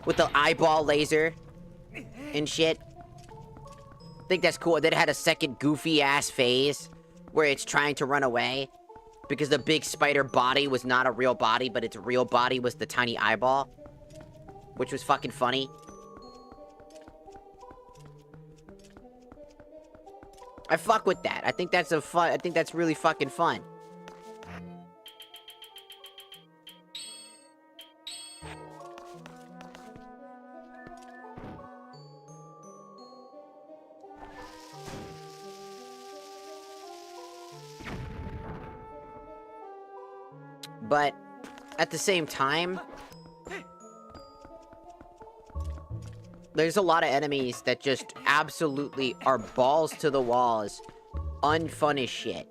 with the eyeball laser and shit. I think that's cool. Then it had a second goofy-ass phase where it's trying to run away because the big spider body was not a real body, but its real body was the tiny eyeball, which was fucking funny. I fuck with that. I think that's really fucking fun. But at the same time, there's a lot of enemies that just absolutely are balls to the walls, unfun as shit.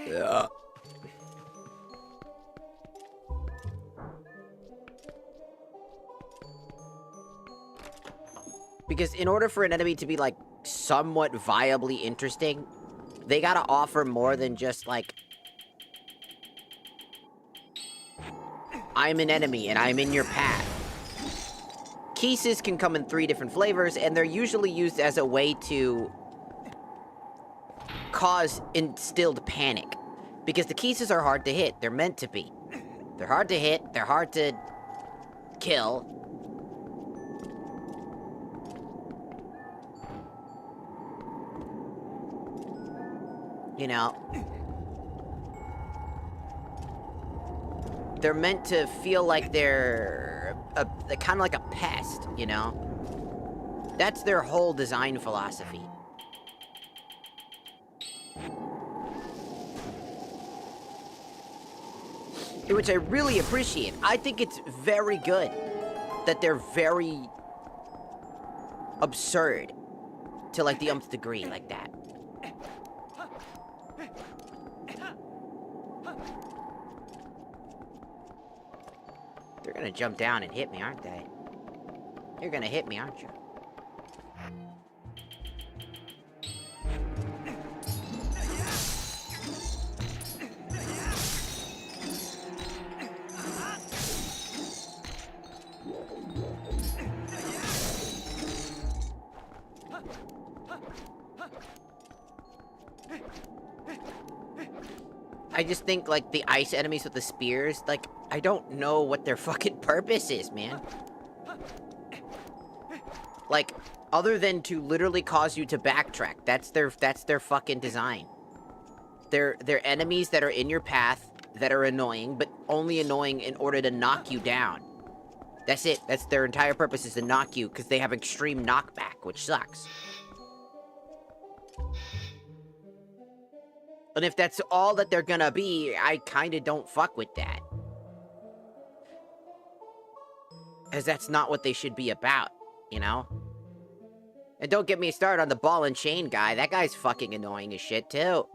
Yeah. Because in order for an enemy to be, like, somewhat viably interesting, they gotta offer more than just, like, I'm an enemy and I'm in your path. Kisses can come in 3 different flavors, and they're usually used as a way to cause instilled panic. Because the kisses are hard to hit. They're meant to be. They're hard to hit. They're hard to kill. You know, they're meant to feel like they're kind of like a pest, you know? That's their whole design philosophy. Which I really appreciate. I think it's very good that they're very absurd to, like, the umpth degree like that. They're gonna jump down and hit me, aren't they? You're gonna hit me, aren't you? I just think, like, the ice enemies with the spears, like, I don't know what their fucking purpose is, man. Like, other than to literally cause you to backtrack. That's their fucking design. They're enemies that are in your path that are annoying, but only annoying in order to knock you down. That's it. That's their entire purpose, is to knock you, because they have extreme knockback, which sucks. And if that's all that they're gonna be, I kinda don't fuck with that. As that's not what they should be about, you know? And don't get me started on the ball and chain guy. That guy's fucking annoying as shit, too.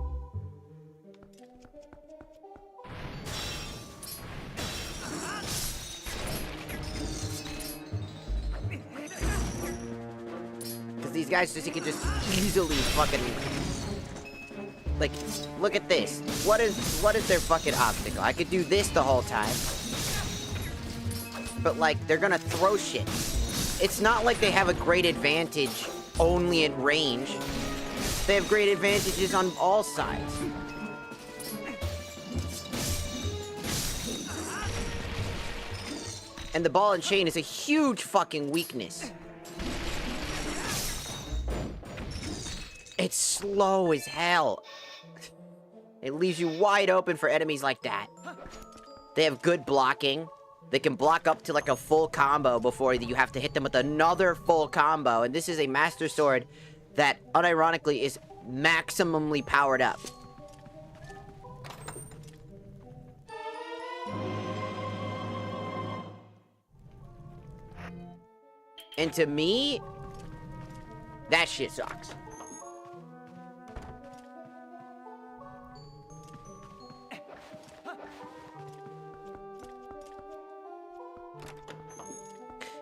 Because these guys you can just easily fucking... Like, look at this. What is their fucking obstacle? I could do this the whole time. But, like, they're gonna throw shit. It's not like they have a great advantage only in range. They have great advantages on all sides. And the ball and chain is a huge fucking weakness. It's slow as hell. It leaves you wide open for enemies like that. They have good blocking. They can block up to like a full combo before you have to hit them with another full combo. And this is a Master Sword that, unironically, is maximally powered up. And to me, that shit sucks.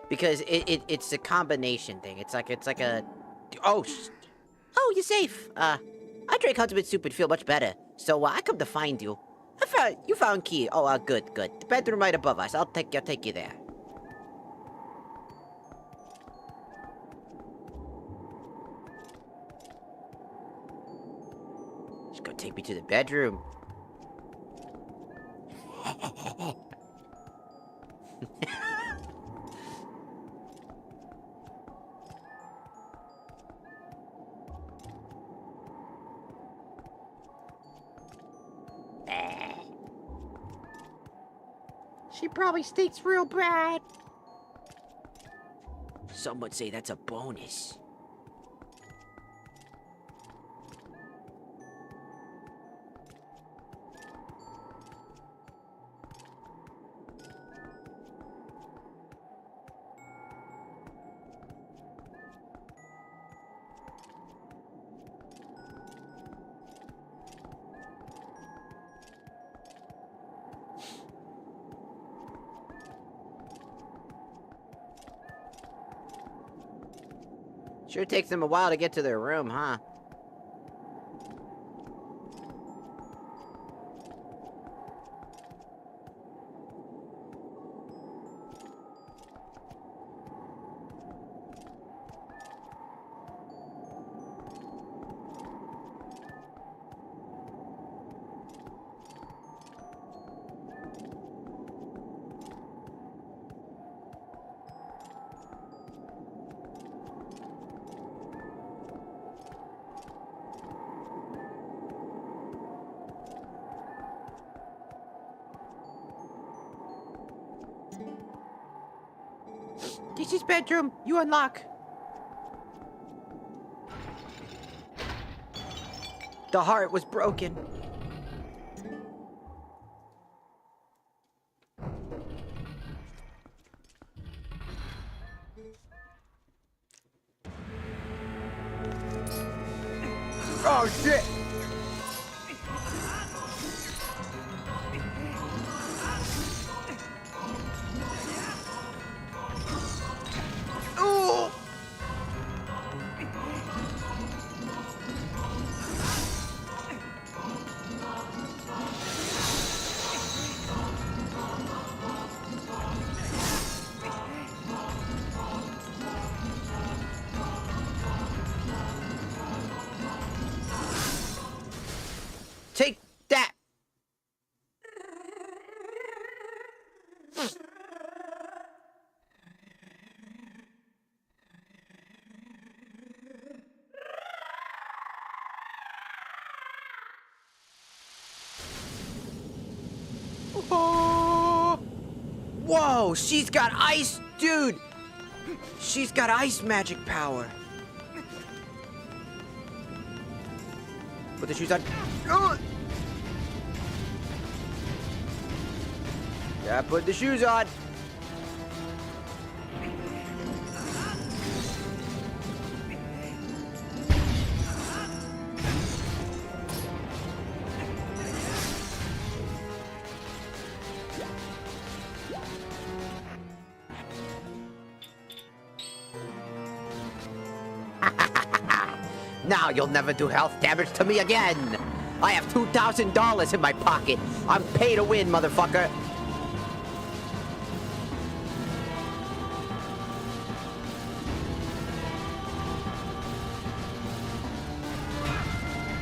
Because it's a combination thing. It's like a... Oh, you're safe. I drank ultimate soup and feel much better. So, I come to find you. You found key. Oh, good. The bedroom right above us. I'll take you there. take me to the bedroom. She probably stinks real bad. Some would say that's a bonus. Sure takes them a while to get to their room, huh? This is bedroom. You unlock. The heart was broken. Oh shit! Ooh! Take that! Oh. Whoa, she's got ice, dude! She's got ice magic power. Put the shoes on. Ugh. Yeah, put the shoes on. Now you'll never do health damage to me again. I have $2,000 in my pocket. I'm pay to win, motherfucker.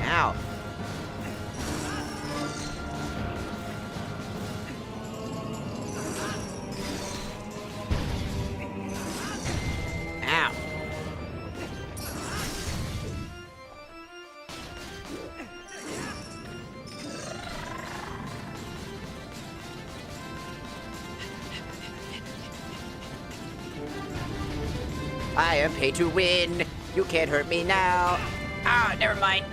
Ow. Ow. I am paid to win. You can't hurt me now. Ah, never mind.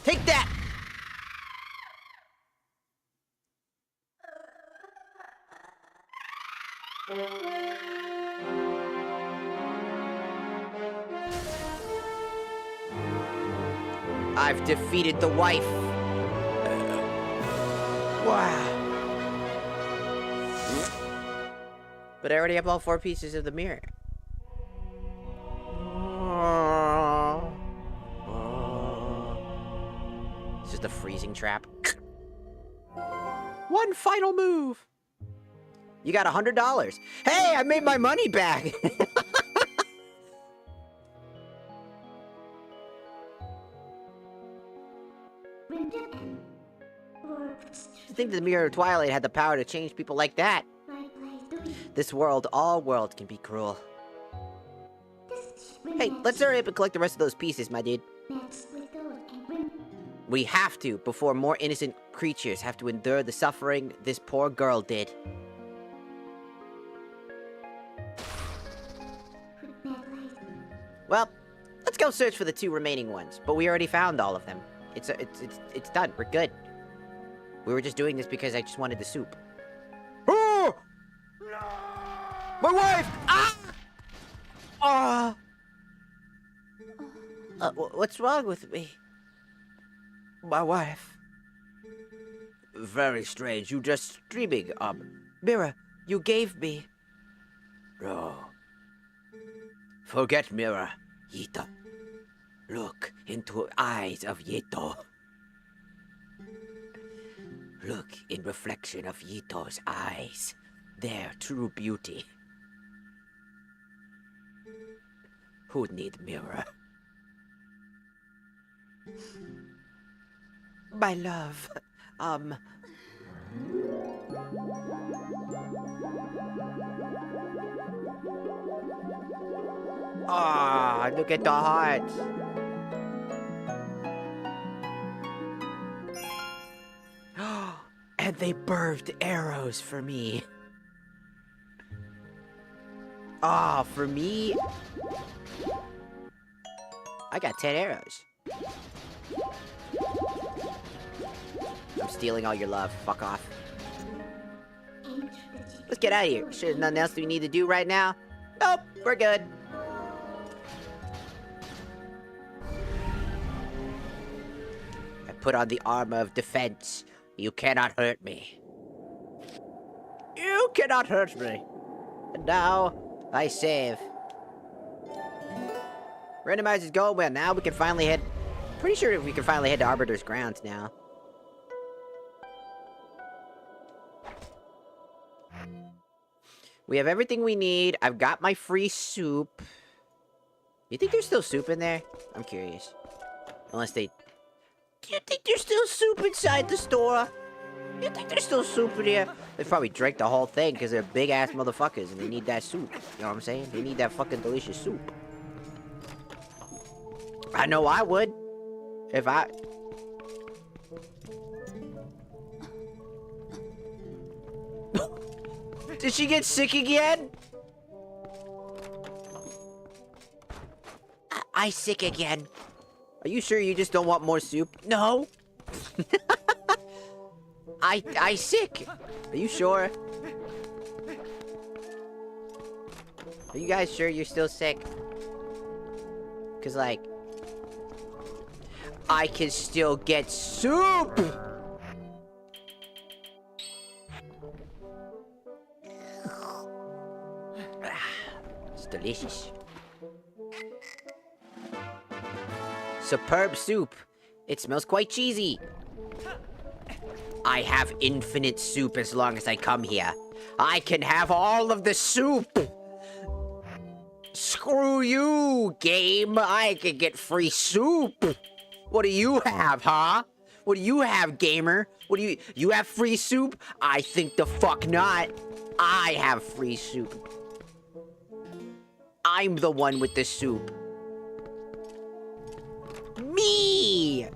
Take that! I've defeated the wife. Wow. But I already have all 4 pieces of the mirror. It's just a freezing trap. One final move. You got $100. Hey, I made my money back. I think the Mirror of Twilight had the power to change people like that. This world, all worlds can be cruel. Hey, let's hurry up and collect the rest of those pieces, my dude. We have to, before more innocent creatures have to endure the suffering this poor girl did. Well, let's go search for the 2 remaining ones, but we already found all of them. It's done, we're good. We were just doing this because I just wanted the soup. Oh! My wife! Ah! What's wrong with me? My wife. Very strange. You just streaming, Mirror, you gave me. Oh. Forget Mirror, Yito. Look into eyes of Yito. Look in reflection of Yito's eyes. Their true beauty. Who need Mirror? My love, Ah, look at the hearts. And they birthed arrows for me. Ah, for me? I got 10 arrows. I'm stealing all your love. Fuck off. Let's get out of here. Sure, there's nothing else we need to do right now? Nope, we're good. I put on the armor of defense. You cannot hurt me. You cannot hurt me. And now, I save. Randomizer's going well. Now we can finally head... Pretty sure we can finally head to Arbiter's Grounds now. We have everything we need. I've got my free soup. You think there's still soup in there? I'm curious. Unless they... Do you think there's still soup inside the store? You think there's still soup in here? They probably drank the whole thing because they're big-ass motherfuckers and they need that soup. You know what I'm saying? They need that fucking delicious soup. I know I would. If I... Did she get sick again? I sick again. Are you sure you just don't want more soup? No. I sick. Are you sure? Are you guys sure you're still sick? Cause like, I can still get soup. It's delicious. Superb soup. It smells quite cheesy. I have infinite soup as long as I come here. I can have all of the soup. Screw you, game. I can get free soup. What do you have, huh? What do you have, gamer? What do you have free soup? I think the fuck not. I have free soup. I'm the one with the soup. Me!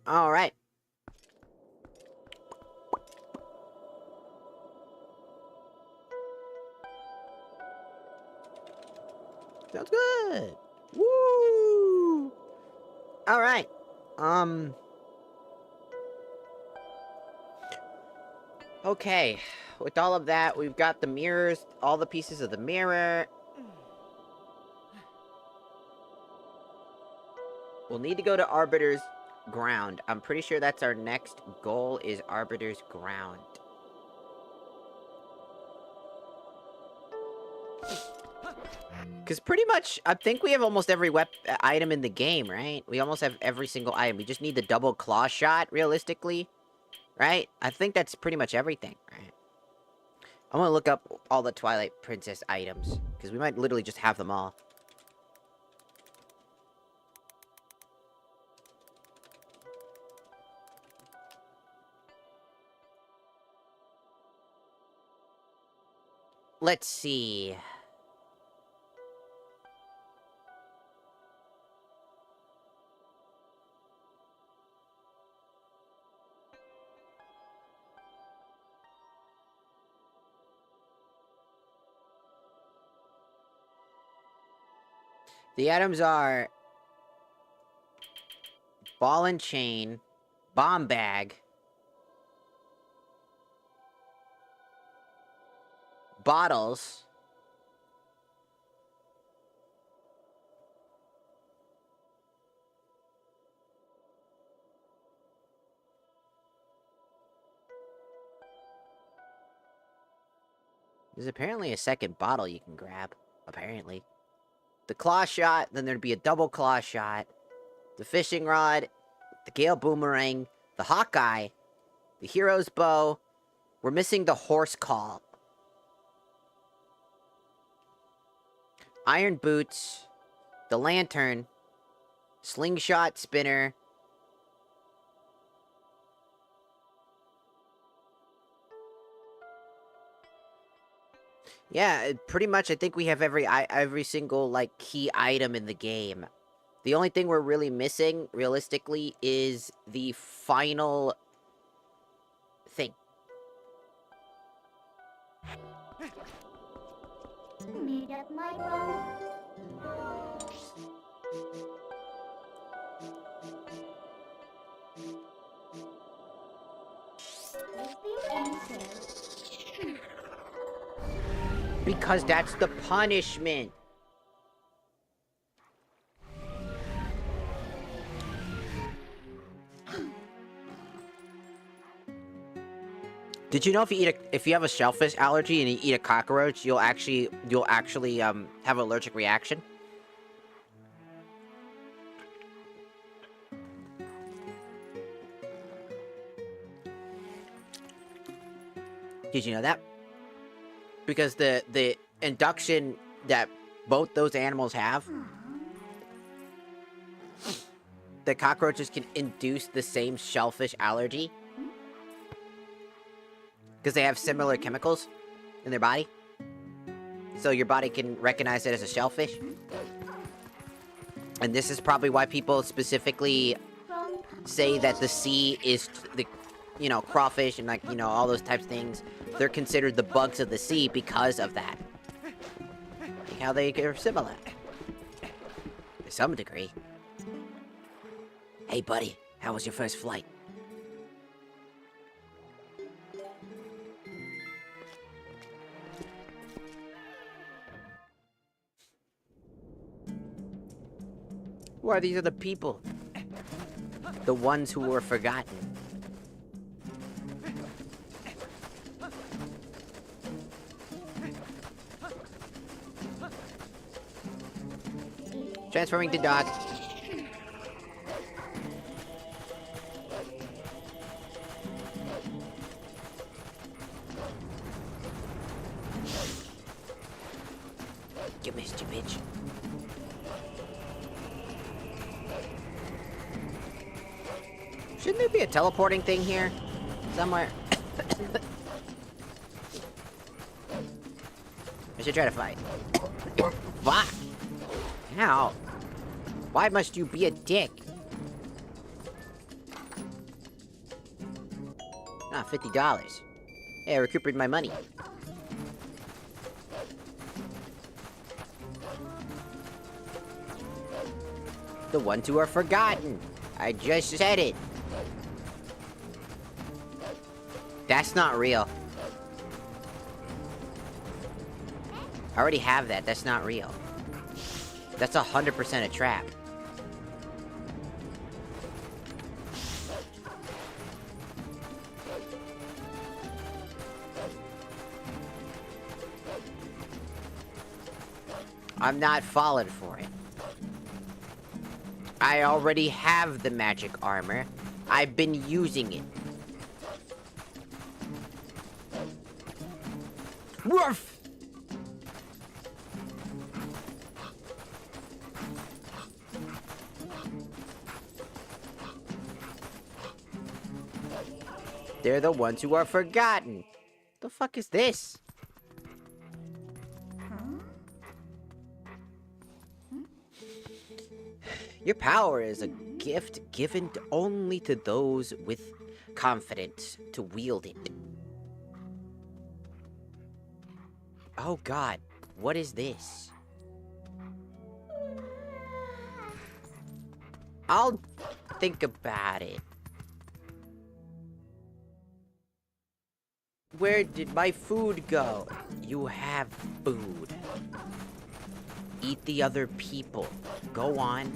All right. Sounds good. Woo! All right. Okay. With all of that, we've got the mirrors, all the pieces of the mirror. We'll need to go to Arbiter's Ground. I'm pretty sure that's our next goal, is Arbiter's Ground. Because pretty much, I think we have almost every item in the game, right? We almost have every single item. We just need the double claw shot, realistically. Right? I think that's pretty much everything, right? I'm gonna look up all the Twilight Princess items. Because we might literally just have them all. Let's see. The items are ball and chain, bomb bag, bottles, there's apparently a second bottle you can grab, apparently. The claw shot, then there'd be a double claw shot, the fishing rod, the Gale Boomerang, the Hawkeye, the Hero's Bow. We're missing the Horse Call. Iron Boots, the Lantern, Slingshot Spinner, yeah, pretty much I think we have every single, like, key item in the game. The only thing we're really missing, realistically, is the final thing. Meet at my phone. Because that's the punishment. Did you know if you have a shellfish allergy and you eat a cockroach, you'll actually have an allergic reaction? Did you know that? Because the induction that both those animals have, the cockroaches can induce the same shellfish allergy. Because they have similar chemicals in their body. So your body can recognize it as a shellfish. And this is probably why people specifically say that the sea is the, crawfish and all those types of things. They're considered the bugs of the sea because of that. Like how they are similar. To some degree. Hey buddy, how was your first flight? Who are these other people? The ones who were forgotten. Transforming to dog. You missed, you bitch. Shouldn't there be a teleporting thing here? Somewhere? I should try to fight. Fuck! Ow! Why must you be a dick? Ah, $50. Hey, I recuperated my money. The ones who are forgotten. I just said it. That's not real. I already have that. That's not real. That's 100% a trap. I'm not falling for it. I already have the magic armor. I've been using it. Woof! They're the ones who are forgotten. The fuck is this? Your power is a gift given only to those with confidence to wield it. Oh god, what is this? I'll think about it. Where did my food go? You have food. Eat the other people. Go on.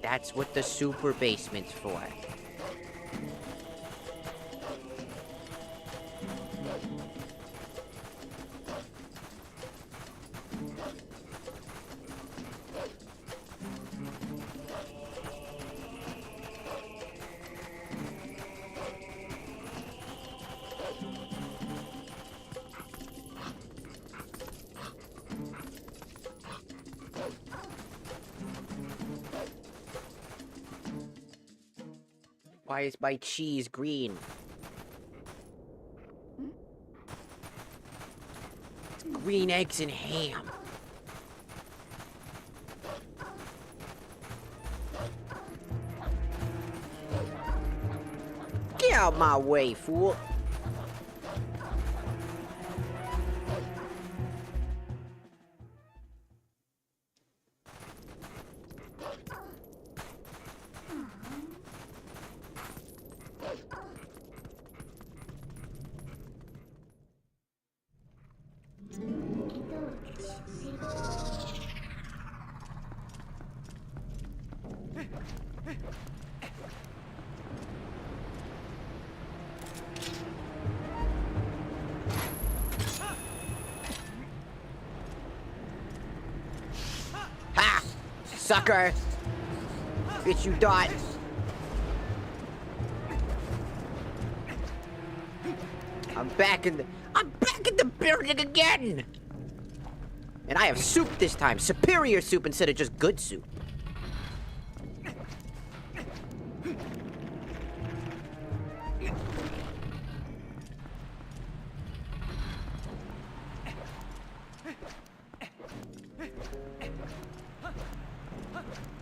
That's what the super basement's for. Why is my cheese green? It's green eggs and ham. Get out my way, fool. Ha! Sucker! Bitch, you dot! I'm back in the building again! And I have soup this time. Superior soup instead of just good soup.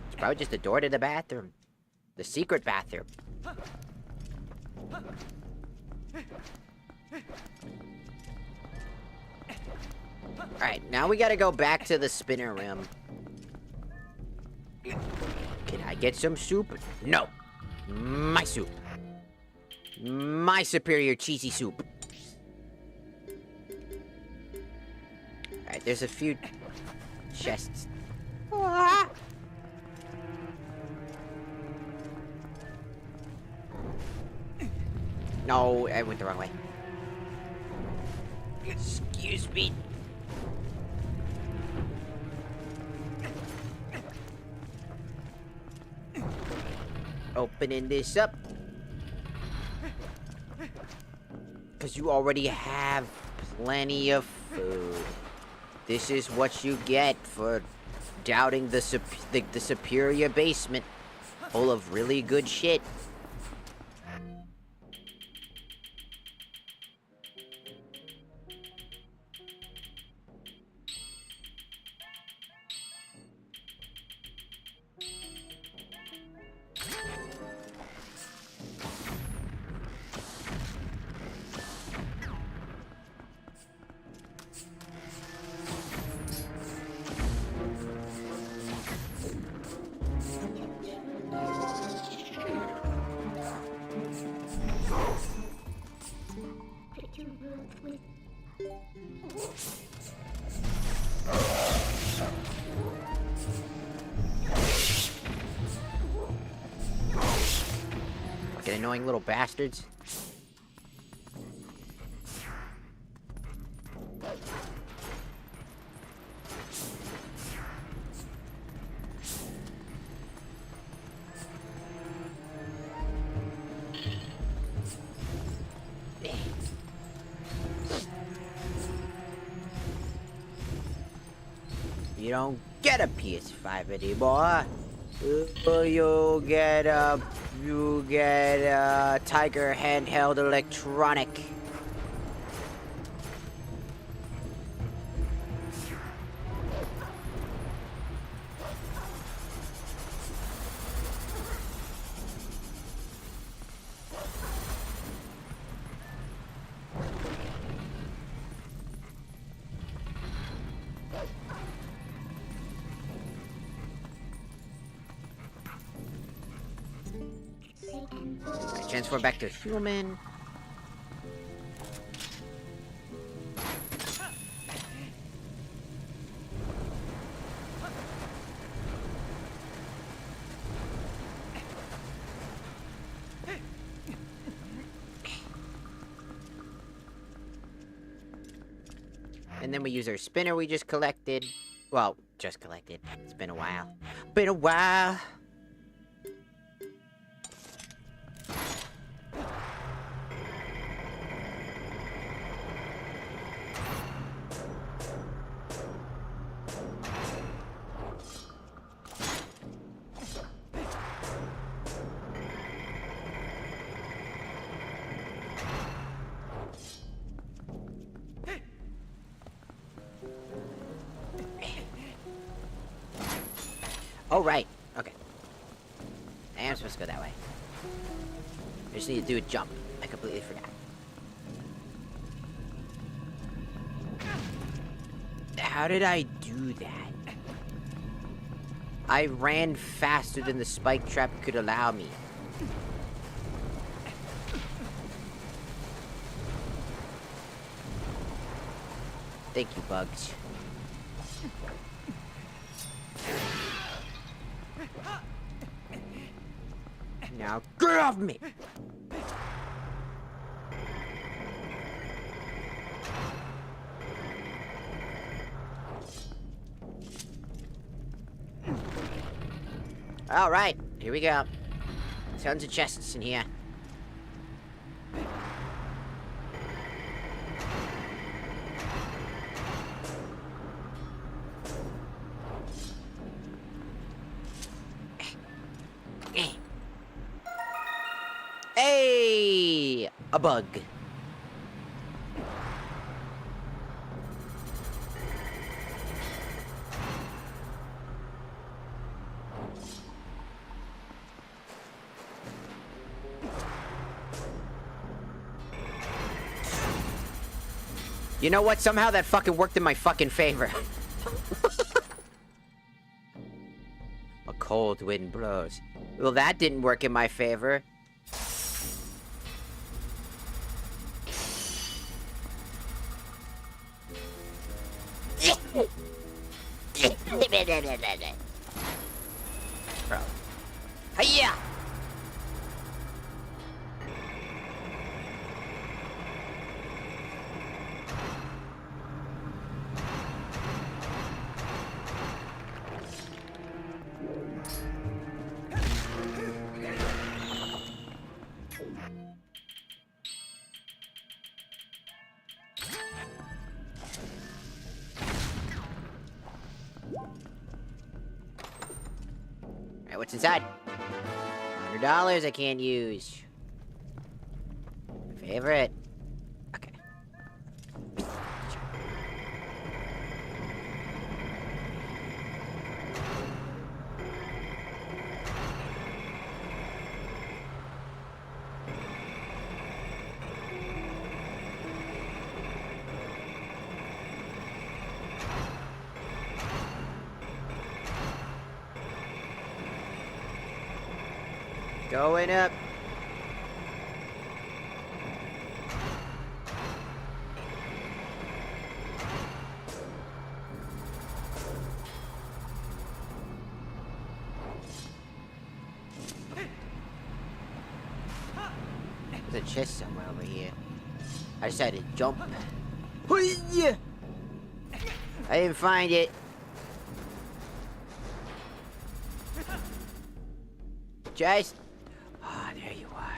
It's probably just a door to the bathroom. The secret bathroom. Alright, now we gotta go back to the spinner room. Can I get some soup? No. My soup. My superior cheesy soup. Alright, there's a few chests. Ah! No, I went the wrong way. Excuse me. Opening this up. Because you already have plenty of food. This is what you get for doubting the superior basement. Full of really good shit. Fucking annoying little bastards. You don't get a PS5 anymore. You get a Tiger handheld electronic. Transform back to human. And then we use our spinner we just collected. Well, just collected. It's been a while. Been a while. Oh, right. Okay. I am supposed to go that way. I just need to do a jump. I completely forgot. How did I do that? I ran faster than the spike trap could allow me. Thank you, bugs. Now get off me! Alright, here we go. Tons of chests in here. Hey! A bug. You know what? Somehow that fucking worked in my fucking favor. A cold wind blows. Well, that didn't work in my favor. Bro. Hiya! Alright, what's inside? $100 I can't use. Favorite. Okay. Going up. There's a chest somewhere over here. I decided to jump. I didn't find it. Just... Ah, there you are.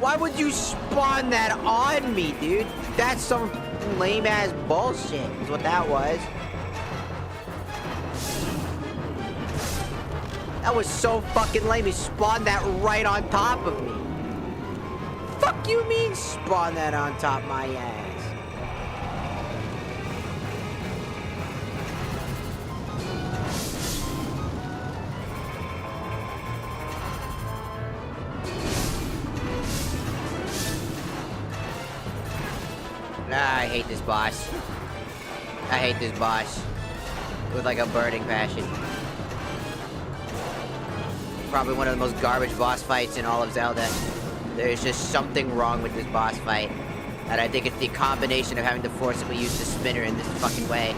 why would you spawn that on me, dude? That's some lame-ass bullshit, is what that was. That was so fucking lame. He spawned that right on top of me. Fuck you mean spawn that on top of my ass? I hate this boss. I hate this boss. With like a burning passion. Probably one of the most garbage boss fights in all of Zelda. There's just something wrong with this boss fight. And I think it's the combination of having to forcibly use the spinner in this fucking way.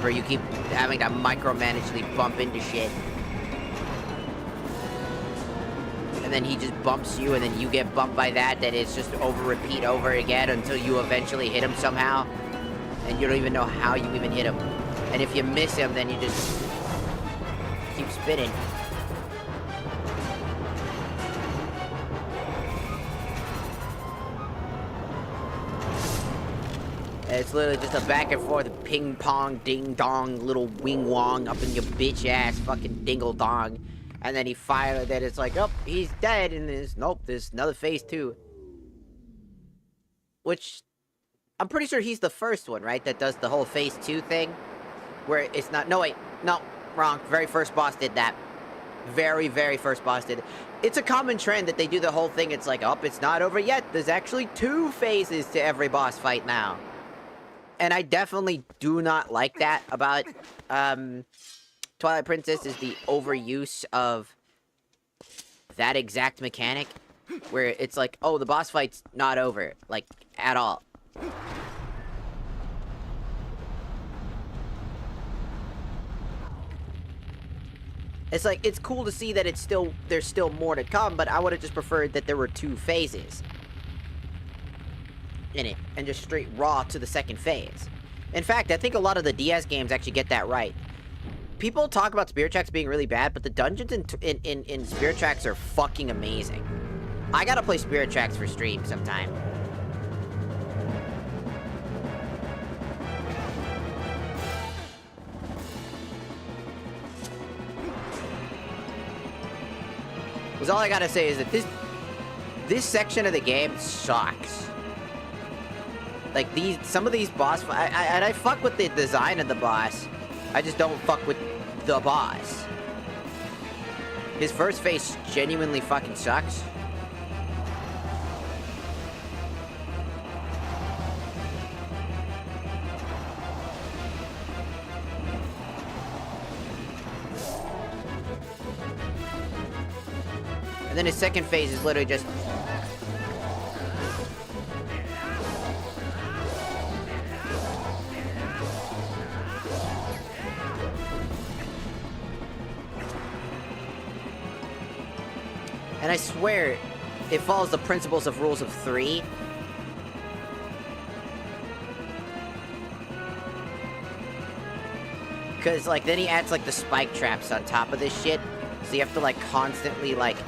Where you keep having to micromanagely bump into shit. And then he just bumps you, and then you get bumped by that. That it's just repeat over again until you eventually hit him somehow. And you don't even know how you even hit him. And if you miss him, then you just keep spinning. It's literally just a back and forth ping pong ding dong little wing wong up in your bitch ass fucking dingle dong. And then he finally, then it's like, oh, he's dead, and nope, there's another phase 2. Which, I'm pretty sure he's the first one, right? That does the whole phase 2 thing. Where it's not, no wait, no, wrong. Very first boss did that. Very, very first boss did it. It's a common trend that they do the whole thing, it's like, oh, it's not over yet. There's actually 2 phases to every boss fight now. And I definitely do not like that about, Twilight Princess is the overuse of that exact mechanic, where it's like, oh, the boss fight's not over, like, at all. It's like, it's cool to see that there's still more to come, but I would have just preferred that there were 2 phases in it, and just straight raw to the second phase. In fact, I think a lot of the DS games actually get that right. People talk about Spirit Tracks being really bad, but the dungeons in Spirit Tracks are fucking amazing. I gotta play Spirit Tracks for stream sometime. Because all I gotta say is that this section of the game sucks. Like, some of these boss fights, and I fuck with the design of the boss. I just don't fuck with the boss. His first phase genuinely fucking sucks. And then his second phase is literally just... And I swear, it follows the principles of Rules of 3. Because, like, then he adds, like, the spike traps on top of this shit. So you have to, like, constantly, like,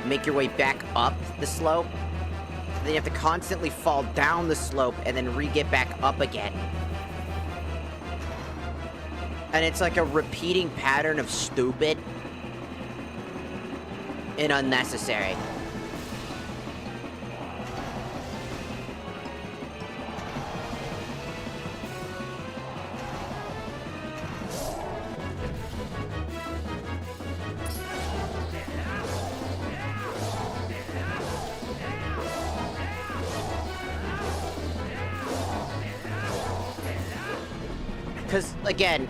make your way back up the slope. Then you have to constantly fall down the slope and then re-get back up again. And it's like a repeating pattern of stupid and unnecessary. Because, again,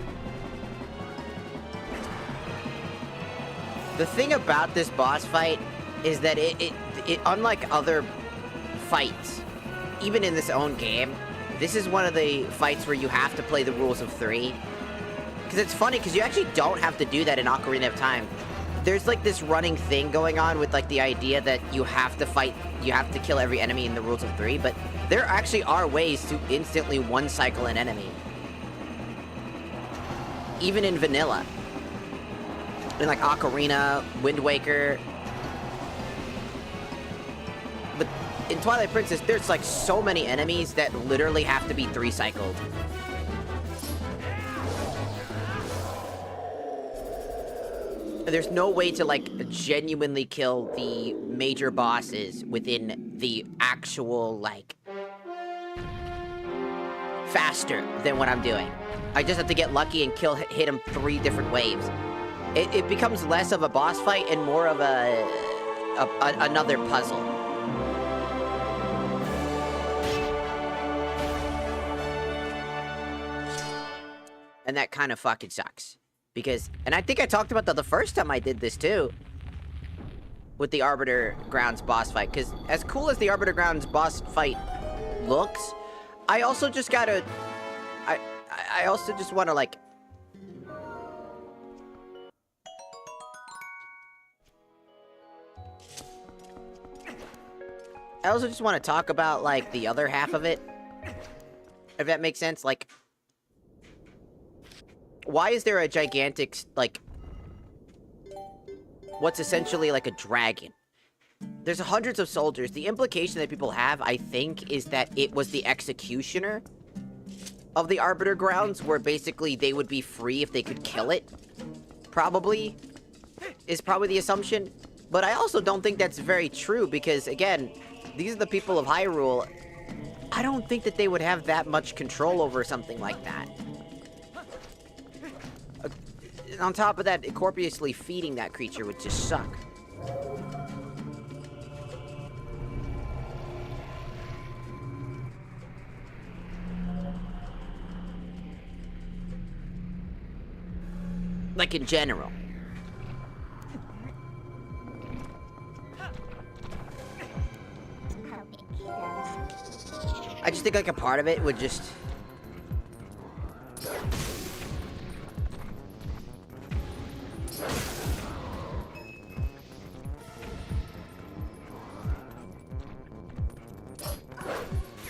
the thing about this boss fight is that it unlike other fights, even in this own game, this is one of the fights where you have to play the Rules of 3. Because it's funny, because you actually don't have to do that in Ocarina of Time. There's like this running thing going on with like the idea that you have to kill every enemy in the Rules of 3, but there actually are ways to instantly one-cycle an enemy. Even in vanilla. In like Ocarina, Wind Waker. But in Twilight Princess, there's like so many enemies that literally have to be 3-cycled. There's no way to like genuinely kill the major bosses within the actual like faster than what I'm doing. I just have to get lucky and hit him 3 different waves. It becomes less of a boss fight and more of another puzzle. And that kind of fucking sucks. Because, and I think I talked about that the first time I did this too. With the Arbiter Grounds boss fight. Because as cool as the Arbiter Grounds boss fight looks, I also just gotta... I also just want to like... I also just want to talk about like the other half of it. If that makes sense, like... Why is there a gigantic, like... What's essentially like a dragon? There's hundreds of soldiers. The implication that people have, I think, is that it was the executioner of the Arbiter Grounds, where basically they would be free if they could kill it. Probably. Is probably the assumption. But I also don't think that's very true, because, again, these are the people of Hyrule. I don't think that they would have that much control over something like that. On top of that, corpiously feeding that creature would just suck. Like in general. I just think like a part of it would just...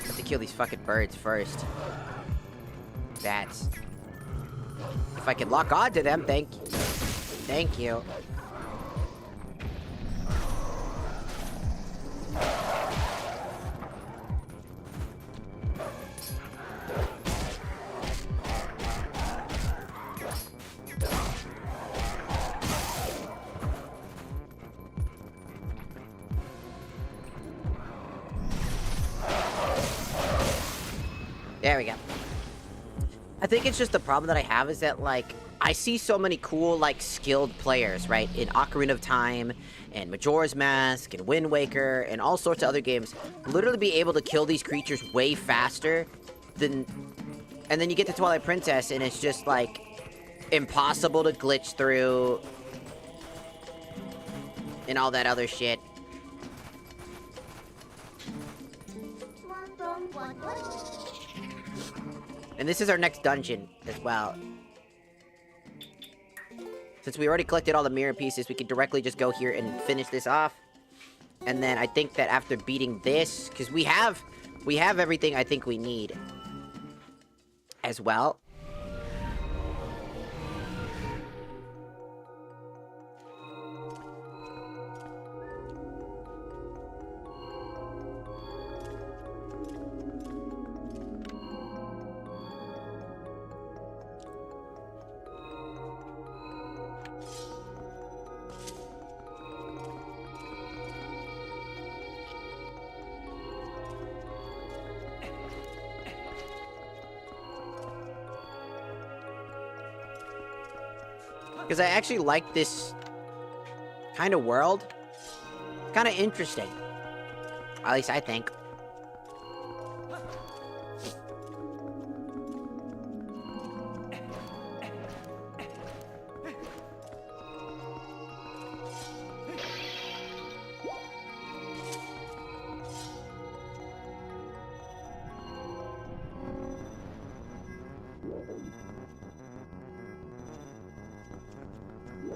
Have to kill these fucking birds first. Bats. If I can lock onto them, thank you. Thank you. There we go. I think it's just the problem that I have is that, like, I see so many cool, like, skilled players, right? In Ocarina of Time, and Majora's Mask, and Wind Waker, and all sorts of other games. Literally be able to kill these creatures way faster than... And then you get to Twilight Princess, and it's just, like, impossible to glitch through. And all that other shit. And this is our next dungeon, as well. Since we already collected all the mirror pieces, we can directly just go here and finish this off. And then I think that after beating this, because we have everything I think we need. As well. Because I actually like this kind of world. Kind of interesting. At least I think.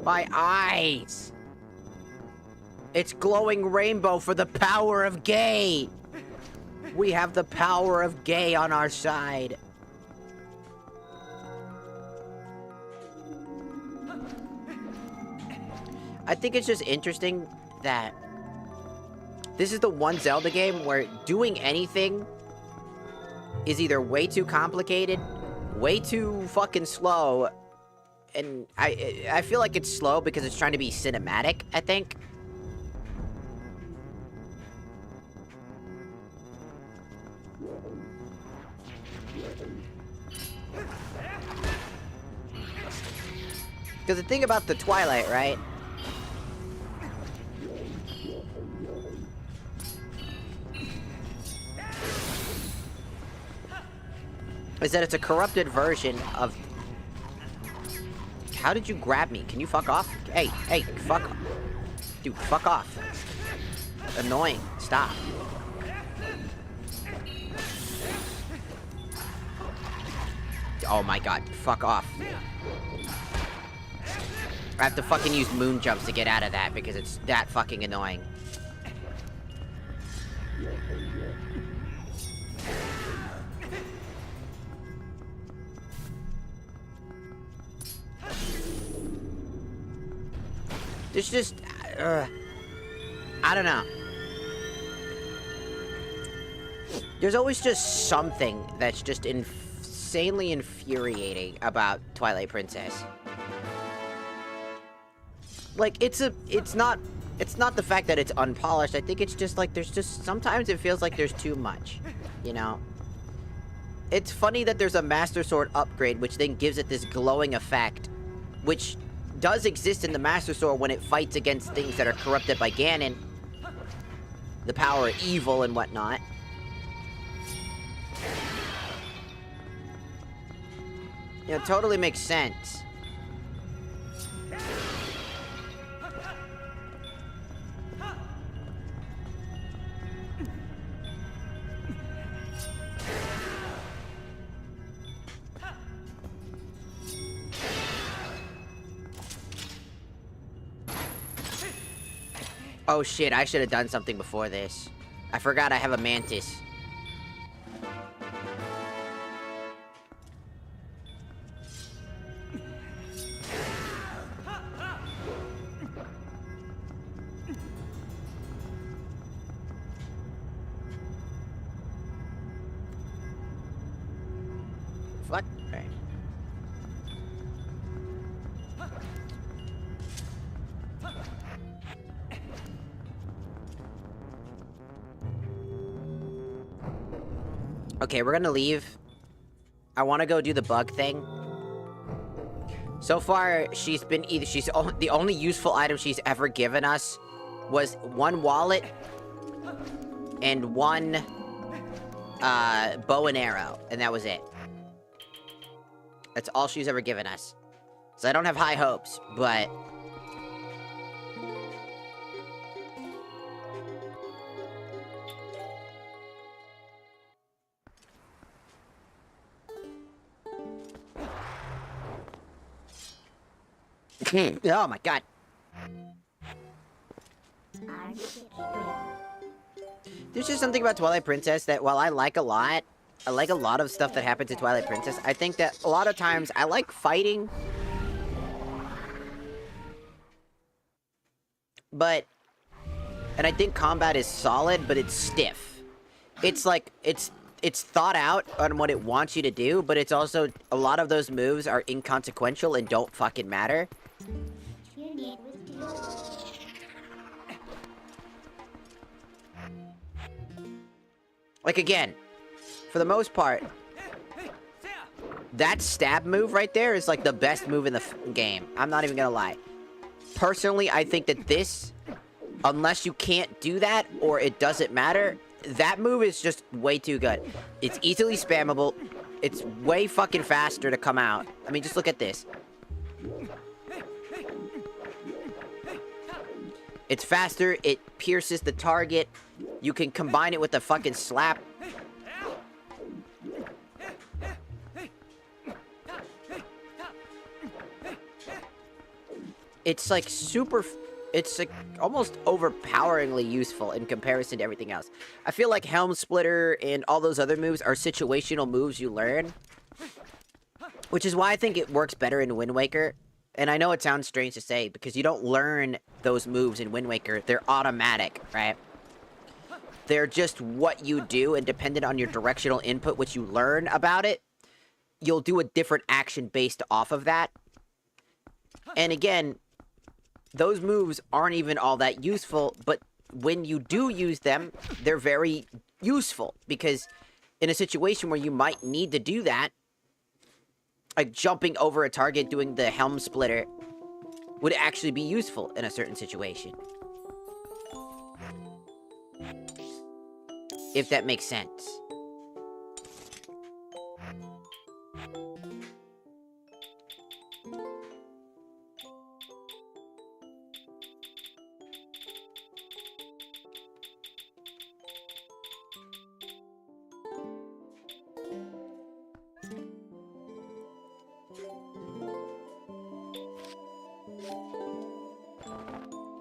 My eyes! It's glowing rainbow for the power of gay! We have the power of gay on our side. I think it's just interesting that this is the one Zelda game where doing anything is either way too complicated, way too fucking slow, and I feel like it's slow because it's trying to be cinematic, I think. Because the thing about the Twilight, right? Is that it's a corrupted version of... How did you grab me? Can you fuck off? Hey, fuck. Dude, fuck off. Annoying. Stop. Oh my god, fuck off. I have to fucking use moon jumps to get out of that because it's that fucking annoying. There's just... I don't know. There's always just something that's just insanely infuriating about Twilight Princess. Like, it's not the fact that it's unpolished. I think it's just like, there's just, sometimes it feels like there's too much, you know? It's funny that there's a Master Sword upgrade, which then gives it this glowing effect, which does exist in the Master Sword when it fights against things that are corrupted by Ganon, the power of evil and whatnot. You know, it totally makes sense. Oh shit, I should have done something before this. I forgot I have a mantis. Fuck. Right. Okay, we're gonna leave. I want to go do the bug thing. So far, she's been either... the only useful item she's ever given us was one wallet and one bow and arrow, and that was it. That's all she's ever given us. So I don't have high hopes, but... Oh my god. There's just something about Twilight Princess that while I like a lot of stuff that happens to Twilight Princess, I think that a lot of times I like fighting. But, and I think combat is solid, but it's stiff. It's like, it's thought out on what it wants you to do, but it's also, a lot of those moves are inconsequential and don't fucking matter. Like, again, for the most part, that stab move right there is like the best move in the game. I'm not even gonna lie. Personally, I think that this, unless you can't do that or it doesn't matter, that move is just way too good. It's easily spammable. It's way fucking faster to come out. I mean, just look at this. It's faster, it pierces the target. You can combine it with the fucking slap. It's like super... It's like almost overpoweringly useful in comparison to everything else. I feel like Helm Splitter and all those other moves are situational moves you learn. Which is why I think it works better in Wind Waker. And I know it sounds strange to say, because you don't learn those moves in Wind Waker. They're automatic, right? They're just what you do, and dependent on your directional input, which you learn about it, you'll do a different action based off of that. And again, those moves aren't even all that useful, but when you do use them, they're very useful, because in a situation where you might need to do that, like jumping over a target, doing the helm splitter, would actually be useful in a certain situation. If that makes sense.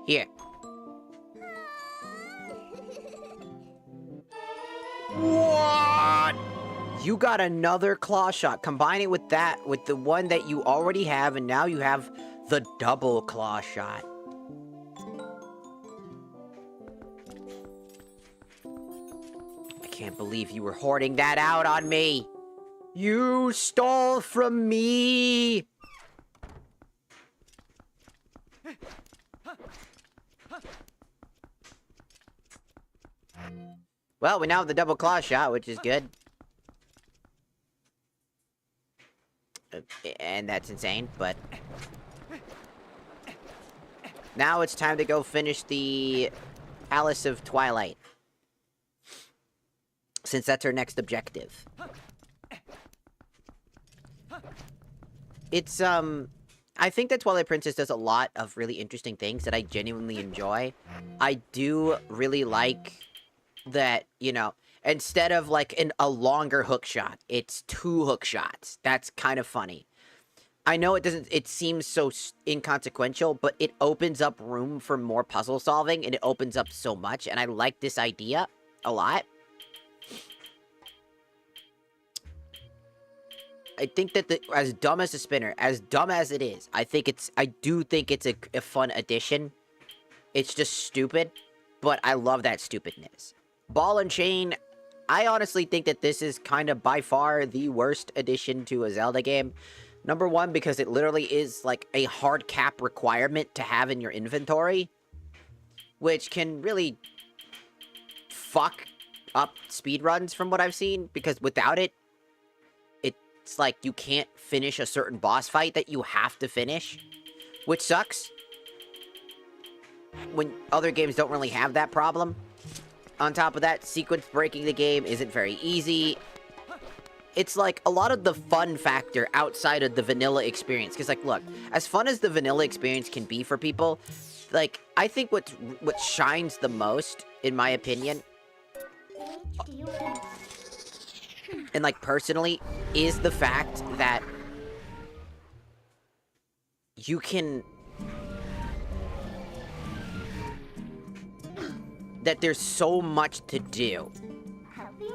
Here. What? You got another claw shot. Combine it with that, with the one that you already have, and now you have the double claw shot. I can't believe you were hoarding that out on me. You stole from me. Well, we now have the double claw shot, which is good. And that's insane, but... Now it's time to go finish the Palace of Twilight. Since that's our next objective. It's, I think that Twilight Princess does a lot of really interesting things that I genuinely enjoy. I do really like that, you know, instead of like a longer hook shot, it's 2 hook shots. That's kind of funny. I know it seems so inconsequential, but it opens up room for more puzzle solving, and it opens up so much, and I like this idea a lot. I think that as dumb as a spinner, as dumb as it is, I do think it's a fun addition. It's just stupid, but I love that stupidness. Ball and Chain, I honestly think that this is kind of by far the worst addition to a Zelda game. Number one, because it literally is like a hard cap requirement to have in your inventory, which can really fuck up speedruns from what I've seen, because without it, it's like you can't finish a certain boss fight that you have to finish, which sucks when other games don't really have that problem. On top of that, sequence breaking the game isn't very easy. It's like a lot of the fun factor outside of the vanilla experience. Because, like, look, as fun as the vanilla experience can be for people, like, I think what shines the most, in my opinion, and, like, personally, is the fact that you can... that there's so much to do.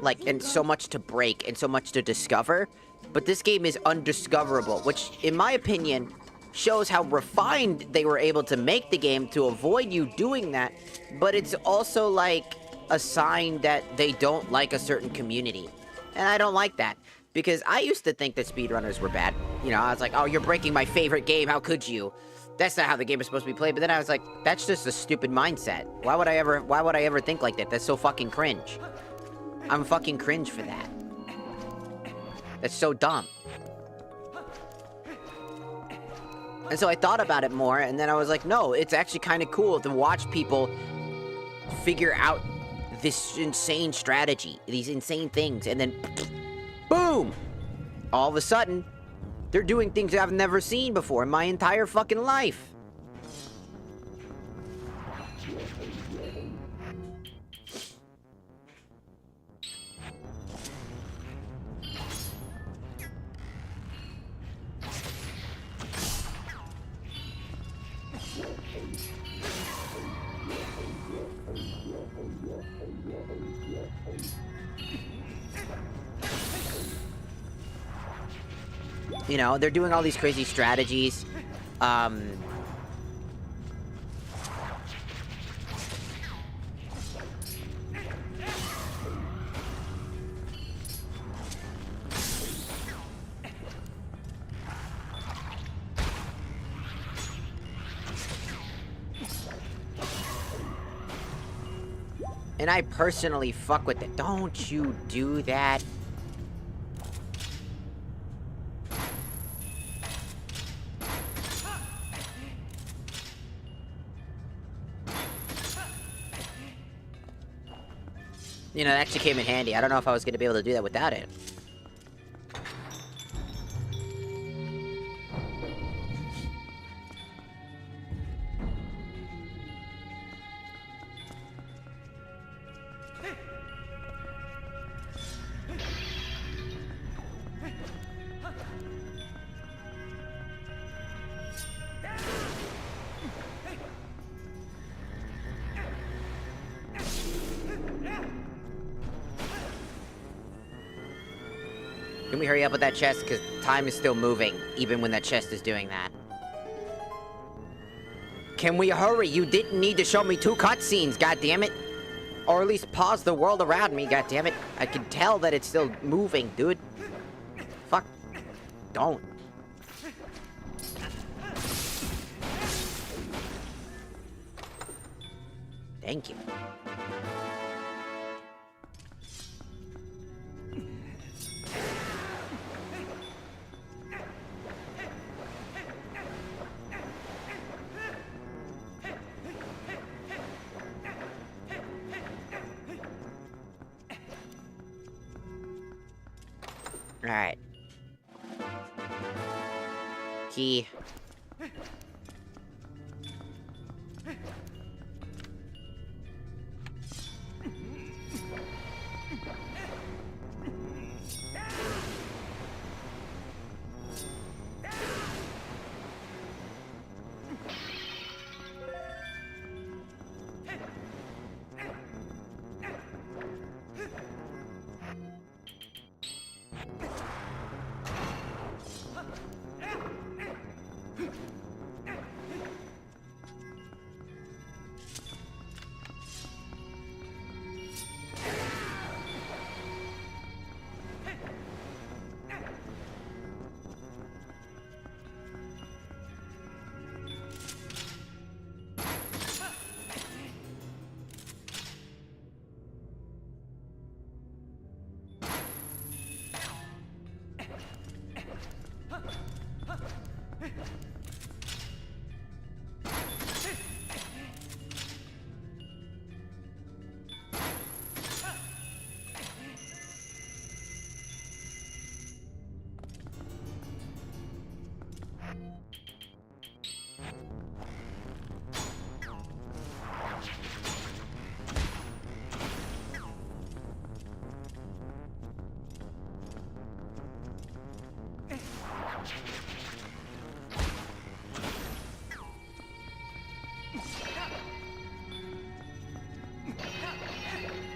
Like, and so much to break, and so much to discover. But this game is undiscoverable, which, in my opinion, shows how refined they were able to make the game to avoid you doing that. But it's also, like, a sign that they don't like a certain community. And I don't like that. Because I used to think that speedrunners were bad. You know, I was like, oh, you're breaking my favorite game, how could you? That's not how the game is supposed to be played. But then I was like, that's just a stupid mindset. Why would I ever think like that? That's so fucking cringe. I'm fucking cringe for that. That's so dumb. And so I thought about it more, and then I was like, no, it's actually kind of cool to watch people figure out this insane strategy, these insane things, and then boom! All of a sudden, they're doing things I've never seen before in my entire fucking life. You know, they're doing all these crazy strategies. And I personally fuck with it. Don't you do that. You know, it actually came in handy. I don't know if I was gonna be able to do that without it. Can we hurry up with that chest? Because time is still moving, even when that chest is doing that. Can we hurry? You didn't need to show me 2 cutscenes, goddammit! Or at least pause the world around me, goddammit! I can tell that it's still moving, dude. Fuck. Don't. Thank you. Alright. Key.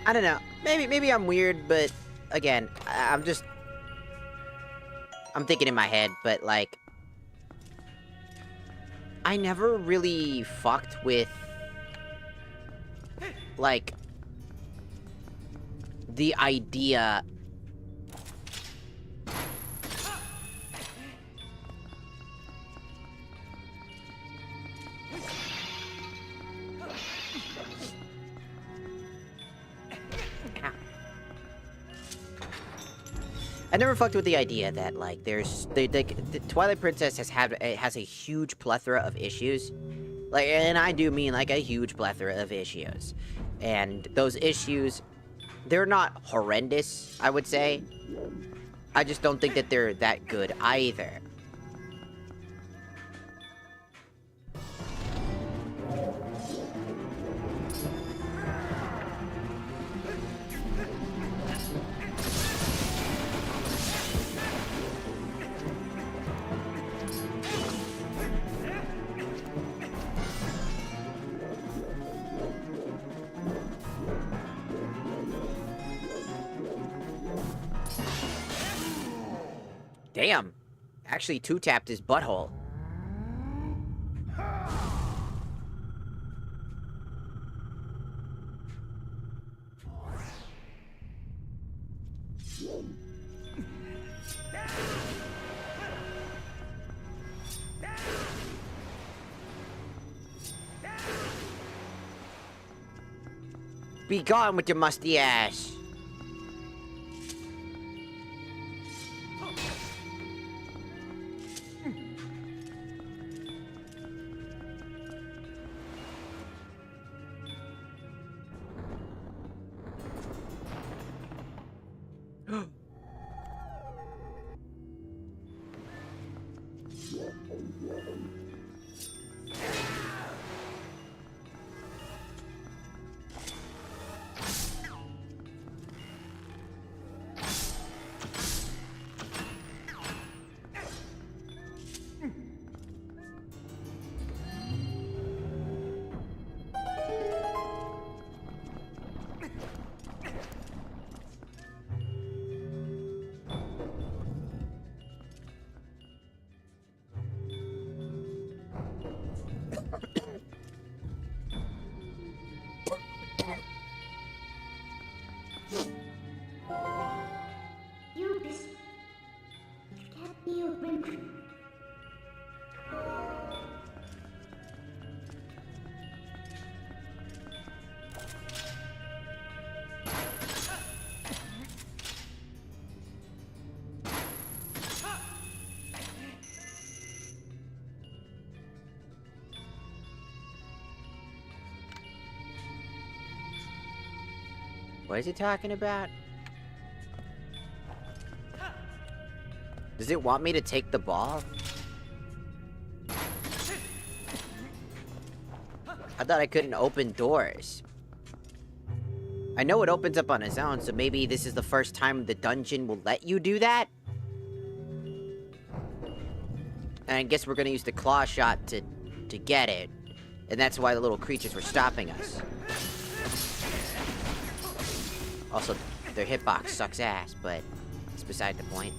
I don't know. Maybe I'm weird, but again, I'm thinking in my head, but like, I never really fucked with, like, the idea. I never fucked with the idea that, like, the Twilight Princess has a huge plethora of issues. Like, and I do mean, like, a huge plethora of issues. And those issues, they're not horrendous, I would say. I just don't think that they're that good either. Damn. Actually two-tapped his butthole. Be gone with your musty ass. You this can't be open. What is he talking about? Does it want me to take the ball? I thought I couldn't open doors. I know it opens up on its own, so maybe this is the first time the dungeon will let you do that? And I guess we're gonna use the claw shot to get it. And that's why the little creatures were stopping us. Also, their hitbox sucks ass, but it's beside the point.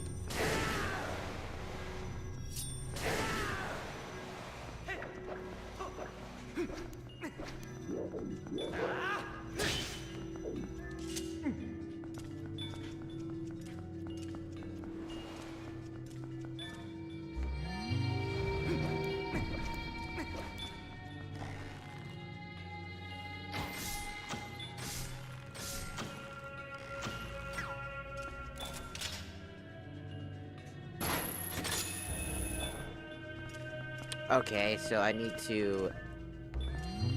Okay, so I need to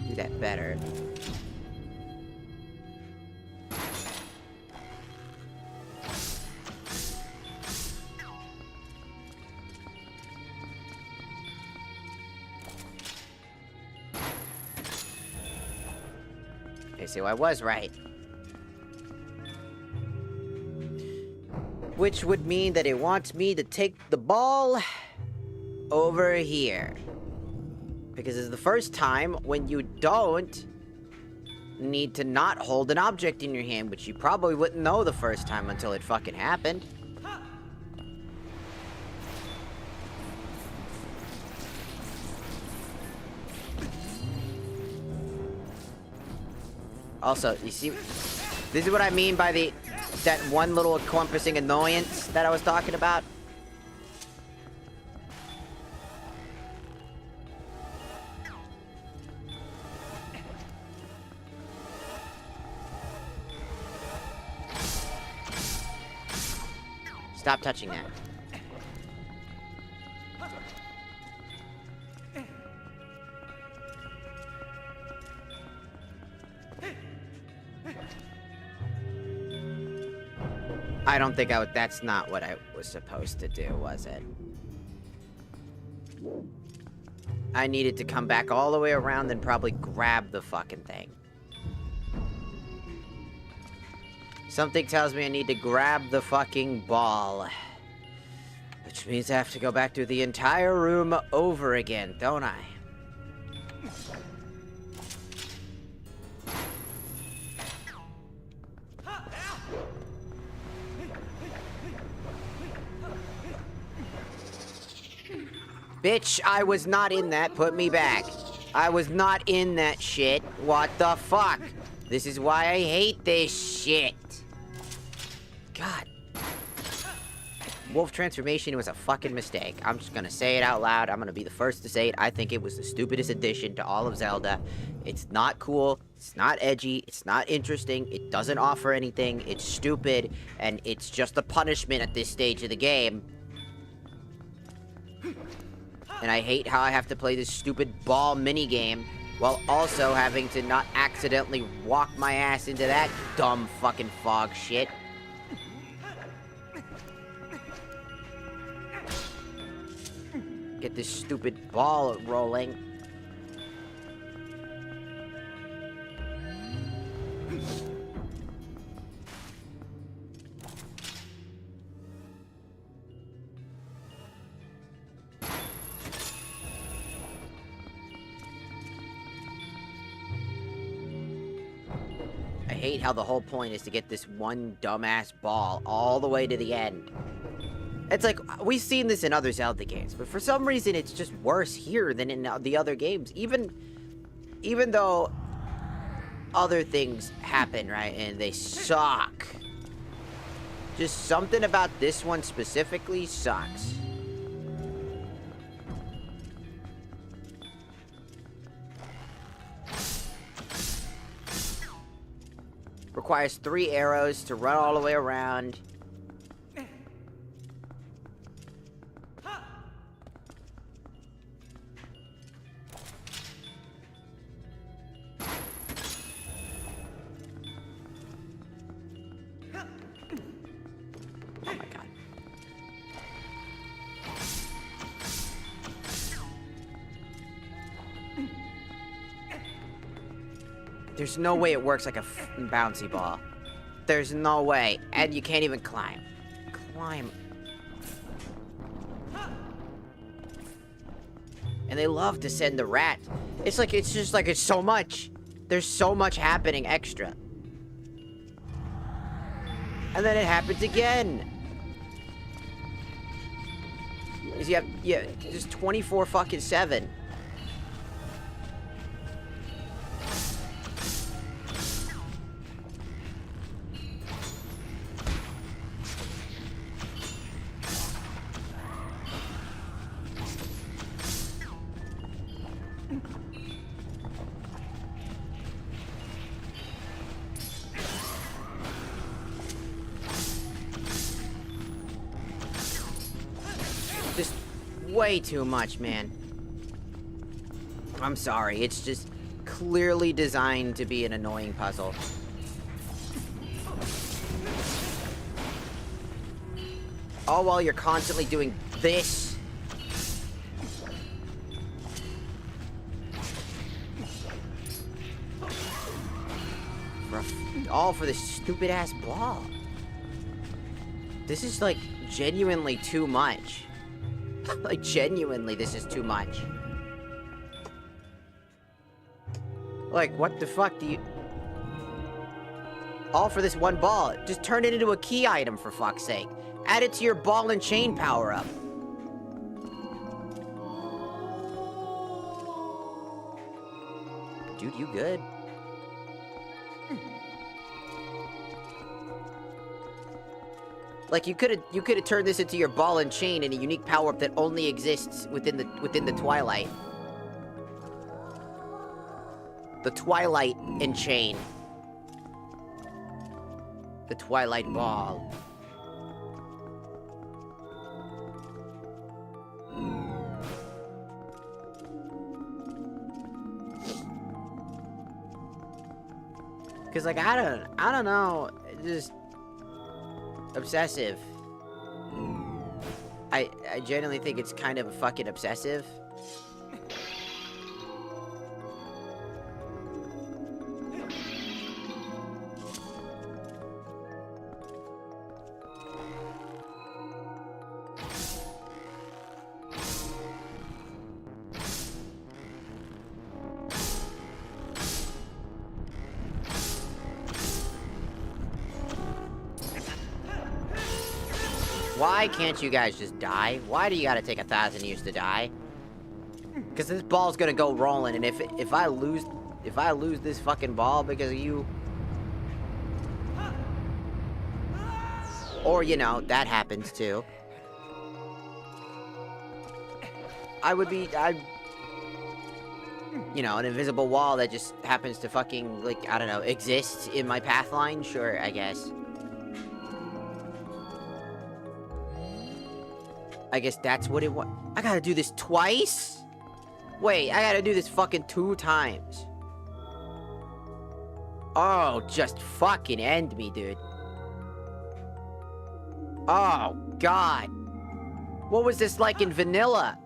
do that better. Okay, so I was right. Which would mean that it wants me to take the ball over here. Because it's the first time when you don't need to not hold an object in your hand, which you probably wouldn't know the first time until it fucking happened. Also, you see, this is what I mean by that one little encompassing annoyance that I was talking about. Stop touching that. I don't think that's not what I was supposed to do, was it? I needed to come back all the way around and probably grab the fucking thing. Something tells me I need to grab the fucking ball. Which means I have to go back through the entire room over again, don't I? Bitch, I was not in that. Put me back. I was not in that shit. What the fuck? This is why I hate this shit. God. wolf transformation was a fucking mistake. I'm just gonna say it out loud. I'm gonna be the first to say it. I think it was the stupidest addition to all of Zelda. It's not cool. It's not edgy. It's not interesting. It doesn't offer anything. It's stupid. And it's just a punishment at this stage of the game. And I hate how I have to play this stupid ball minigame while also having to not accidentally walk my ass into that dumb fucking fog shit. Get this stupid ball rolling. I hate how the whole point is to get this one dumbass ball all the way to the end. It's like, we've seen this in other Zelda games, but for some reason it's just worse here than in the other games. Even though other things happen, right, and they suck. Just something about this one specifically sucks. Requires 3 arrows to run all the way around. Oh my god. There's no way it works like a bouncy ball. There's no way. And you can't even climb. Climb. And they love to send the rat. It's just like it's so much. There's so much happening extra. And then it happens again. Is you have, yeah, just 24 fucking 7. Just way too much, man. I'm sorry, it's just clearly designed to be an annoying puzzle. All while you're constantly doing this. All for this stupid ass ball. This is like genuinely too much. Like, genuinely, this is too much. Like, what the fuck do you... All for this one ball. Just turn it into a key item, for fuck's sake. Add it to your ball and chain power-up. Dude, you good? Like, you could have turned this into your ball and chain and a unique power-up that only exists within the Twilight. The Twilight and chain. The Twilight ball. Cause like I don't know, just obsessive. I genuinely think it's kind of fucking obsessive. Why can't you guys just die? Why do you gotta take 1,000 years to die? Because this ball's gonna go rolling, and if I lose this fucking ball because of you, or you know that happens too. You know, an invisible wall that just happens to fucking, like, I don't know, exist in my path line? Sure, I guess. I guess that's what it was. I gotta do this twice? Wait, I gotta do this fucking 2 times. Oh, just fucking end me, dude. Oh, God. What was this like in vanilla?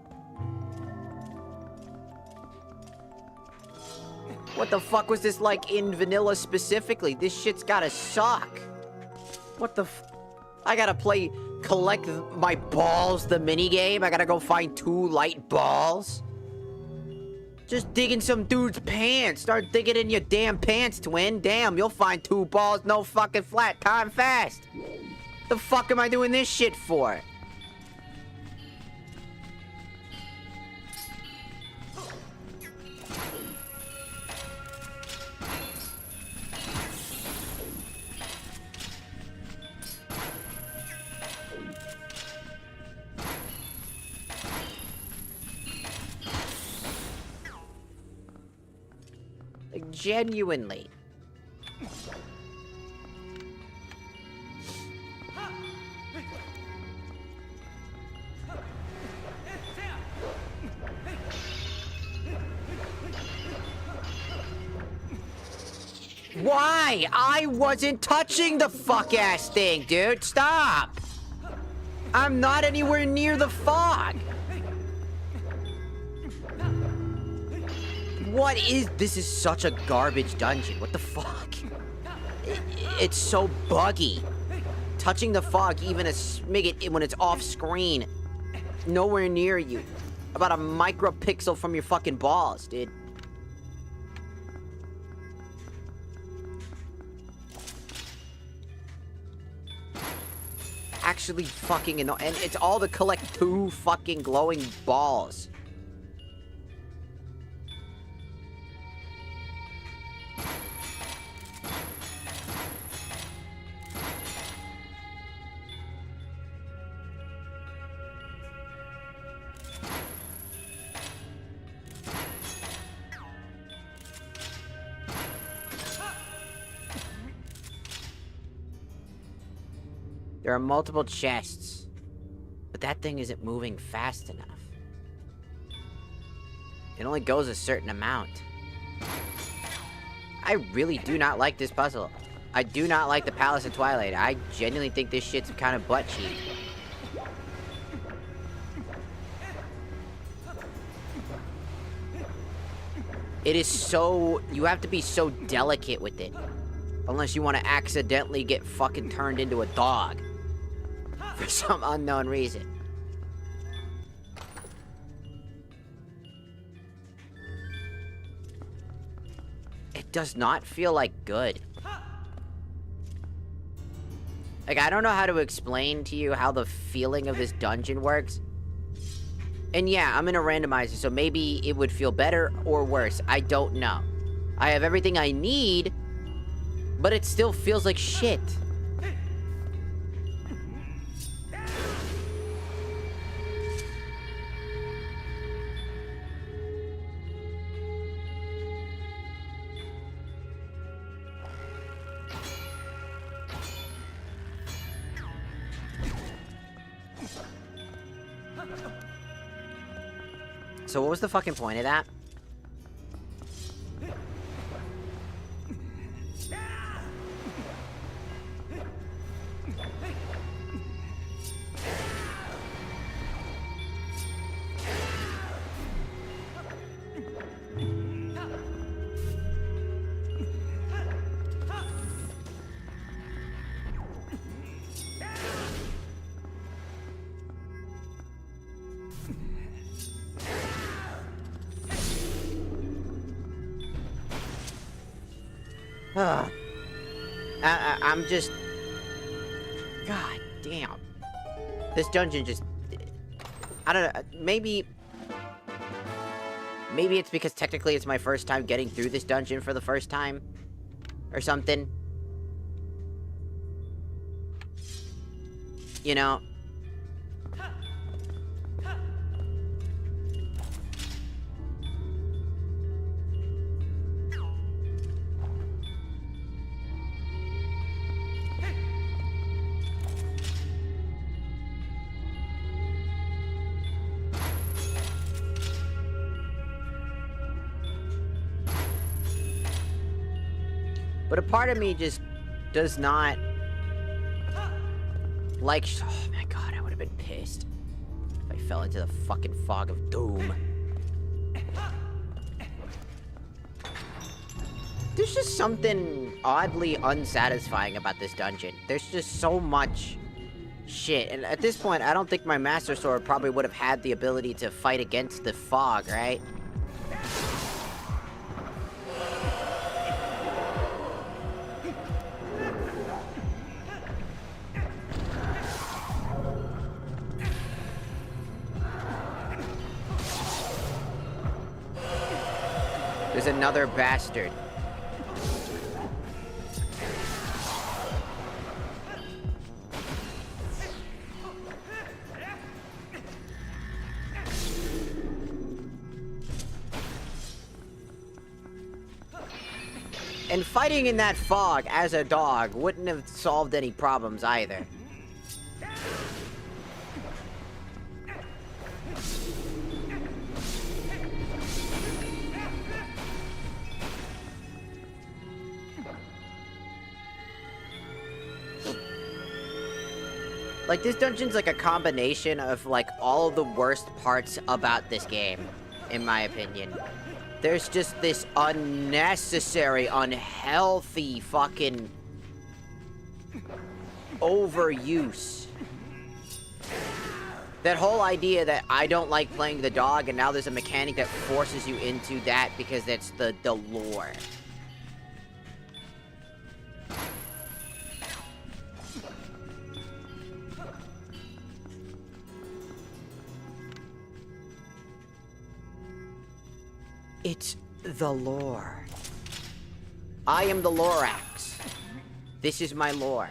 What the fuck was this like in vanilla specifically? This shit's gotta suck. What the I gotta play collect my balls the minigame? I gotta go find 2 light balls? Just dig in some dude's pants. Start digging in your damn pants, twin. Damn, you'll find 2 balls, no fucking flat, time fast. The fuck am I doing this shit for? Like, genuinely. Why? I wasn't touching the fuck-ass thing, dude. Stop. I'm not anywhere near the fog. What is... This is such a garbage dungeon. What the fuck? It's so buggy. Touching the fog, even a smidget when it's off screen. Nowhere near you. About a micropixel from your fucking balls, dude. Actually fucking annoying. And it's all to collect 2 fucking glowing balls. There are multiple chests, but that thing isn't moving fast enough. It only goes a certain amount. I really do not like this puzzle. I do not like the Palace of Twilight. I genuinely think this shit's kind of butt cheek. It is so... You have to be so delicate with it. Unless you want to accidentally get fucking turned into a dog. For some unknown reason. It does not feel like good. Like, I don't know how to explain to you how the feeling of this dungeon works. And yeah, I'm gonna randomize it, so maybe it would feel better or worse. I don't know. I have everything I need, but it still feels like shit. So what was the fucking point of that? I'm just... God damn. This dungeon just... I don't know, maybe it's because technically it's my first time getting through this dungeon for the first time. Or something. You know? But a part of me just does not like... Oh my god, I would have been pissed if I fell into the fucking fog of doom. There's just something oddly unsatisfying about this dungeon. There's just so much shit. And at this point, I don't think my Master Sword probably would have had the ability to fight against the fog, right? There's another bastard. And fighting in that fog as a dog wouldn't have solved any problems either. Like, this dungeon's like a combination of, like, all of the worst parts about this game, in my opinion. There's just this unnecessary, unhealthy fucking overuse. That whole idea that I don't like playing the dog and now there's a mechanic that forces you into that because that's the lore. It's the lore. I am the Lorax. This is my lore.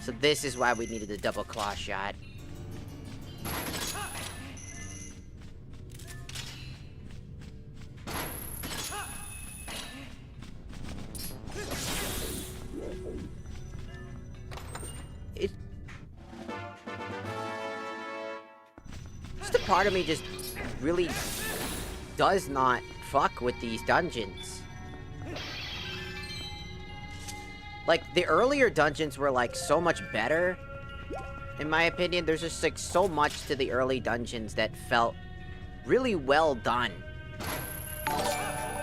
So this is why we needed the double claw shot. Just a part of me just really does not fuck with these dungeons. Like, the earlier dungeons were, like, so much better, in my opinion. There's just, like, so much to the early dungeons that felt really well done.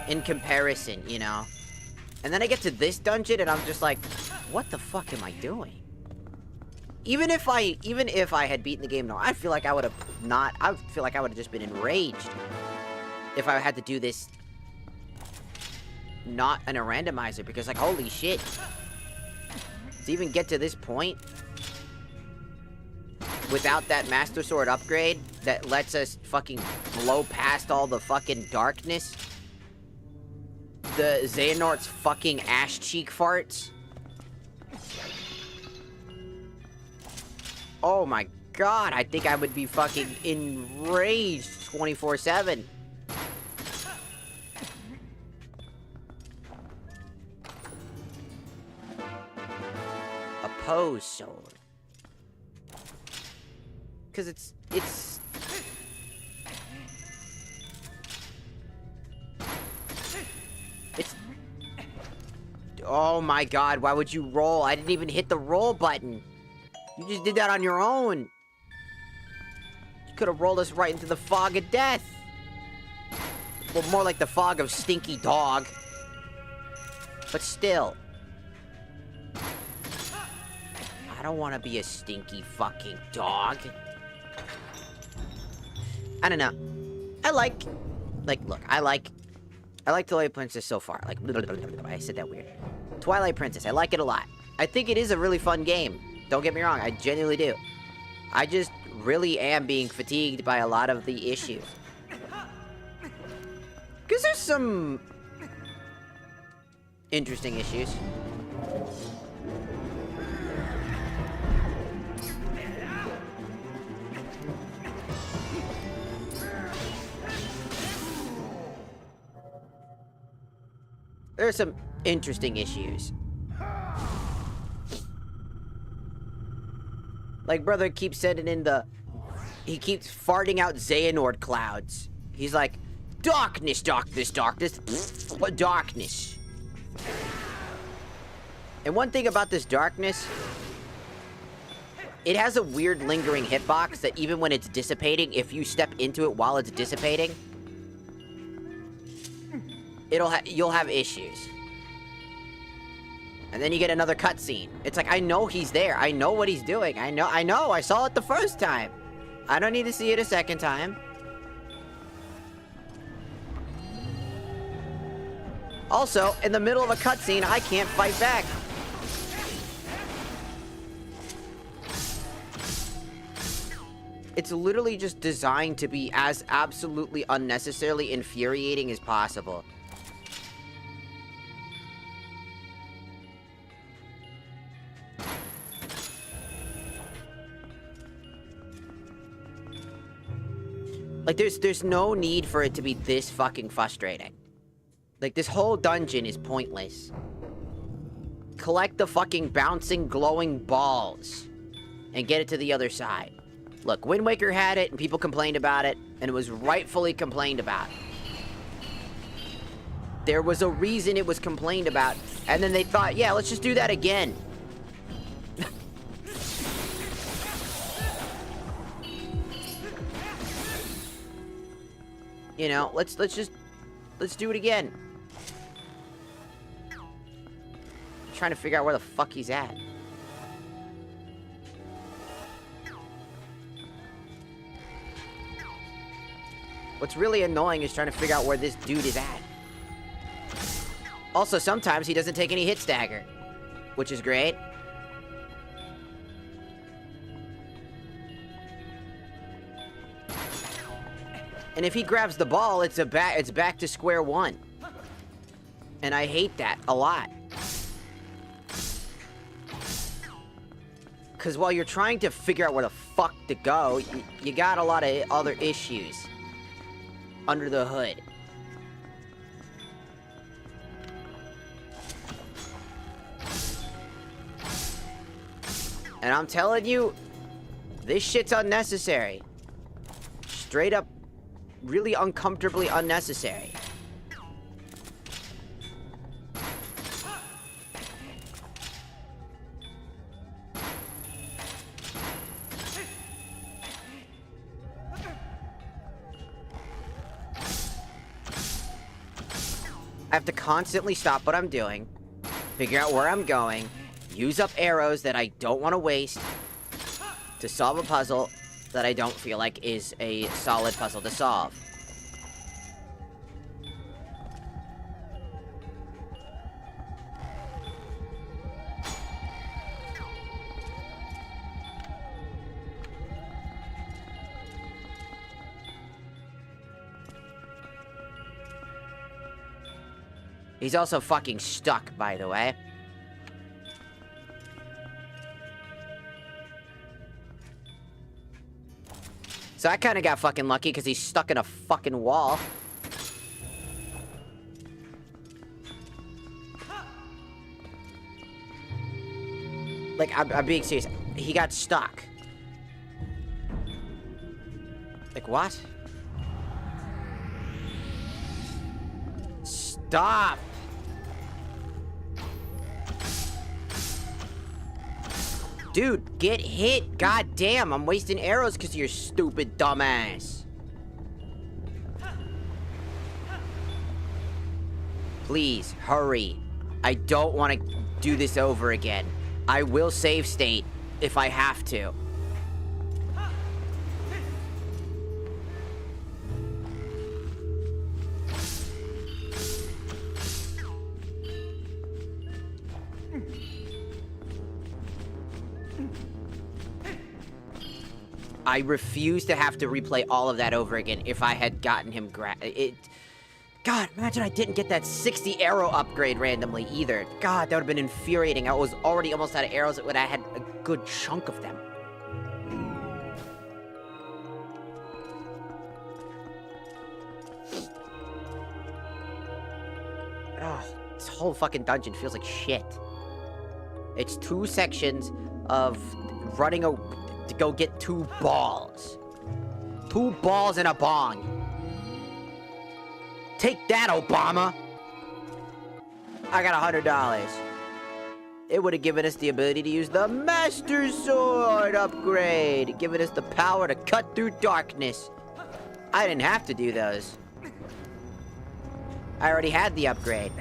In comparison, you know? And then I get to this dungeon, and I'm just like, what the fuck am I doing? Even if I had beaten the game, no, I feel like I would have just been enraged if I had to do this not in a randomizer, because, like, holy shit. To even get to this point without that Master Sword upgrade that lets us fucking blow past all the fucking darkness, the Xehanort's fucking ash cheek farts. Oh my god, I think I would be fucking enraged 24/7. Pose sword. Cause it's oh my god, why would you roll? I didn't even hit the roll button. You just did that on your own. You could have rolled us right into the fog of death. Well, more like the fog of stinky dog. But still. I don't want to be a stinky fucking dog. I don't know. I like, look, I like Twilight Princess so far. Like, I said that weird. Twilight Princess, I like it a lot. I think it is a really fun game. Don't get me wrong, I genuinely do. I just really am being fatigued by a lot of the issues. Because there's some interesting issues. There's some interesting issues. Like, brother keeps sending in the... He keeps farting out Xehanort clouds. He's like, darkness, darkness, darkness. What darkness? And one thing about this darkness, it has a weird lingering hitbox that even when it's dissipating, if you step into it while it's dissipating, you'll have issues. And then you get another cutscene. It's like, I know he's there. I know what he's doing. I know. I saw it the first time. I don't need to see it a second time. Also, in the middle of a cutscene, I can't fight back. It's literally just designed to be as absolutely unnecessarily infuriating as possible. Like, there's no need for it to be this fucking frustrating. Like, this whole dungeon is pointless. Collect the fucking bouncing, glowing balls. And get it to the other side. Look, Wind Waker had it, and people complained about it, and it was rightfully complained about. There was a reason it was complained about, and then they thought, yeah, let's just do that again. You know, let's do it again. I'm trying to figure out where the fuck he's at. What's really annoying is trying to figure out where this dude is at. Also, sometimes he doesn't take any hit stagger, which is great. And if he grabs the ball, it's back to square one. And I hate that a lot. Because while you're trying to figure out where the fuck to go, you got a lot of other issues under the hood. And I'm telling you, this shit's unnecessary. Straight up, really uncomfortably unnecessary. I have to constantly stop what I'm doing, figure out where I'm going, use up arrows that I don't want to waste to solve a puzzle that I don't feel like is a solid puzzle to solve. He's also fucking stuck, by the way. So I kinda got fucking lucky because he's stuck in a fucking wall. Like, I'm being serious. He got stuck. Like, what? Stop! Dude, get hit! God damn, I'm wasting arrows because of your stupid dumbass. Please, hurry. I don't want to do this over again. I will save state if I have to. I refuse to have to replay all of that over again if I had gotten him God, imagine I didn't get that 60 arrow upgrade randomly either. God, that would have been infuriating. I was already almost out of arrows when I had a good chunk of them. Oh, this whole fucking dungeon feels like shit. It's 2 sections of running to go get 2 balls. 2 balls and a bong. Take that, Obama. I got $100. It would have given us the ability to use the Master Sword upgrade, giving us the power to cut through darkness. I didn't have to do those. I already had the upgrade.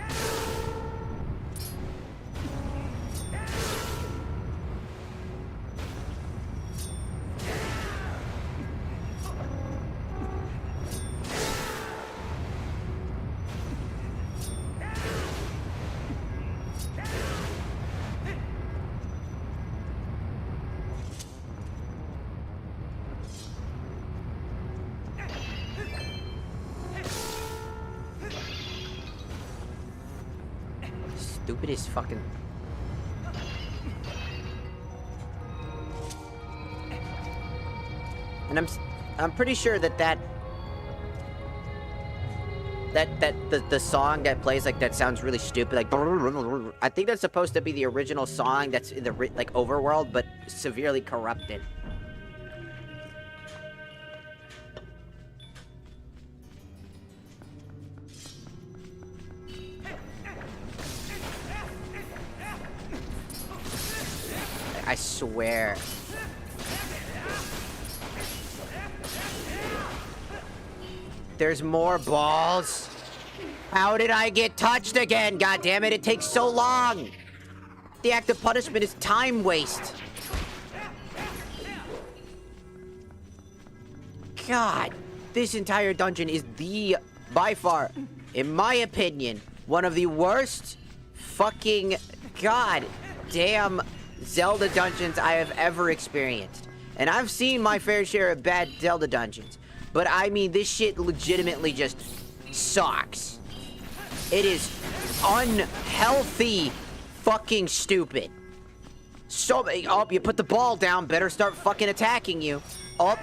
Stupidest fucking... And I'm pretty sure that the song that plays like that sounds really stupid, like I think that's supposed to be the original song that's in the like overworld, but severely corrupted. I swear. There's more balls. How did I get touched again? God damn it, it takes so long. The act of punishment is time waste. God, this entire dungeon is by far, in my opinion, one of the worst fucking god damn Zelda dungeons I have ever experienced. And I've seen my fair share of bad Zelda dungeons. But I mean, this shit legitimately just sucks. It is unhealthy fucking stupid. So, oh, you put the ball down, better start fucking attacking you. Oh,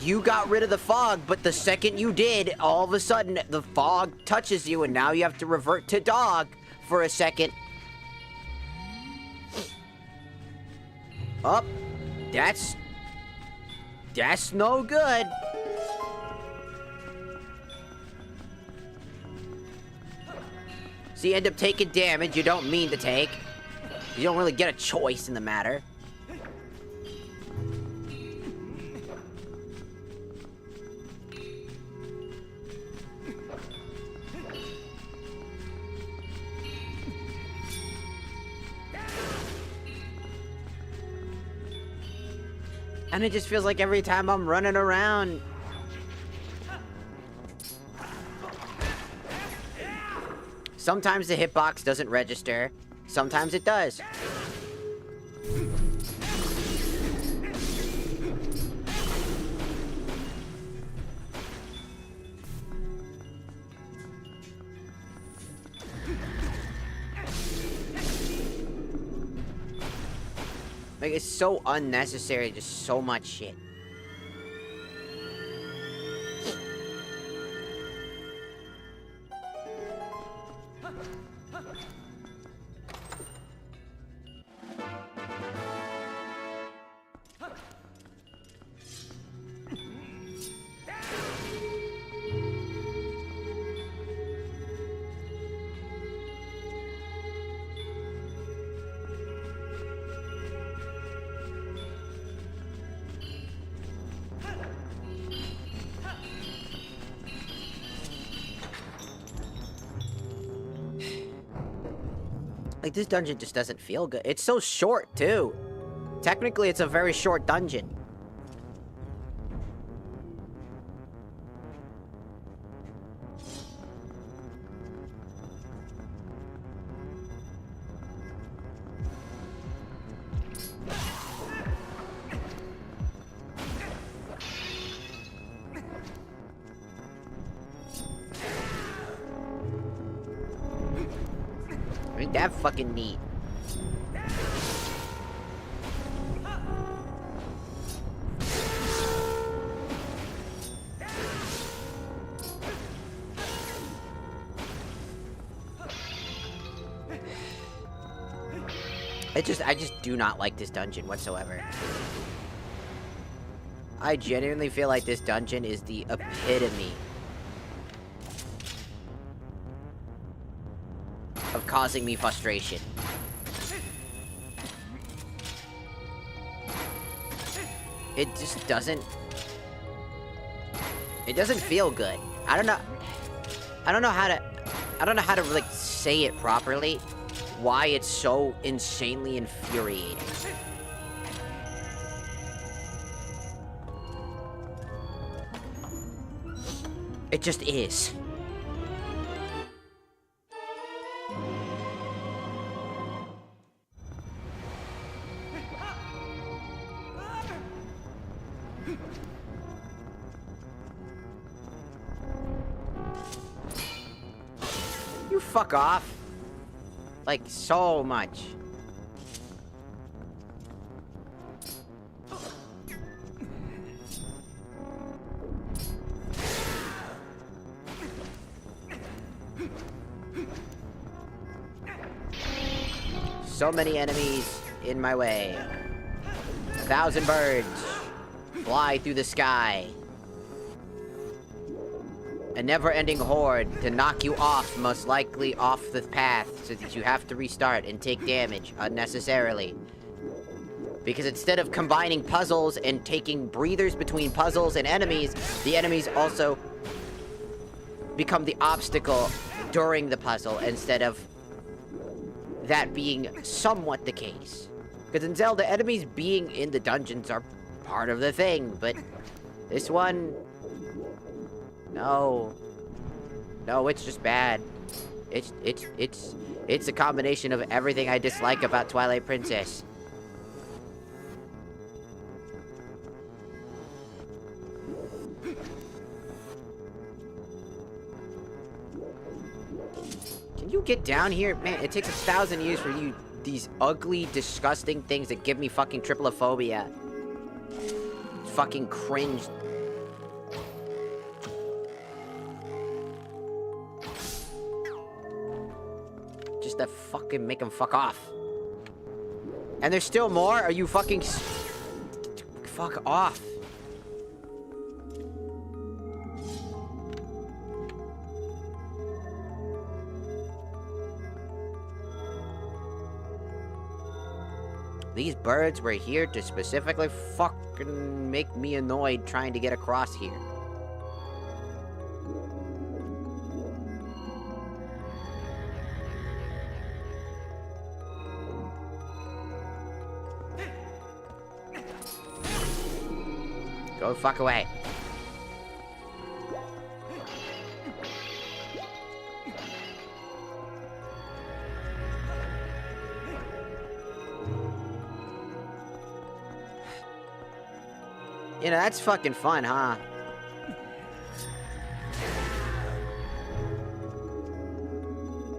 you got rid of the fog, but the second you did, all of a sudden, the fog touches you, and now you have to revert to dog for a second. Oh, that's no good. So you end up taking damage you don't mean to take. You don't really get a choice in the matter. And it just feels like every time I'm running around... Sometimes the hitbox doesn't register. Sometimes it does. Like, it's so unnecessary, just so much shit. Like, this dungeon just doesn't feel good. It's so short, too. Technically, it's a very short dungeon. Ain't that fucking neat? I just do not like this dungeon whatsoever. I genuinely feel like this dungeon is the epitome of causing me frustration. It just doesn't... It doesn't feel good. I don't know how to like say it properly. Why it's so insanely infuriating. It just is. You fuck off. Like, so much. So many enemies in my way. 1,000 birds fly through the sky. A never-ending horde to knock you off, most likely off the path, so that you have to restart and take damage unnecessarily. Because instead of combining puzzles and taking breathers between puzzles and enemies, the enemies also become the obstacle during the puzzle, instead of that being somewhat the case. Because in Zelda, enemies being in the dungeons are part of the thing, but this one... No. No, it's just bad. It's a combination of everything I dislike about Twilight Princess. Can you get down here? Man, it takes 1,000 years for you, these ugly, disgusting things that give me fucking trypophobia. Fucking cringe. Just to fucking make them fuck off. And there's still more? Are you fucking... Fuck off. These birds were here to specifically fucking make me annoyed trying to get across here. Go fuck away. You know, that's fucking fun, huh?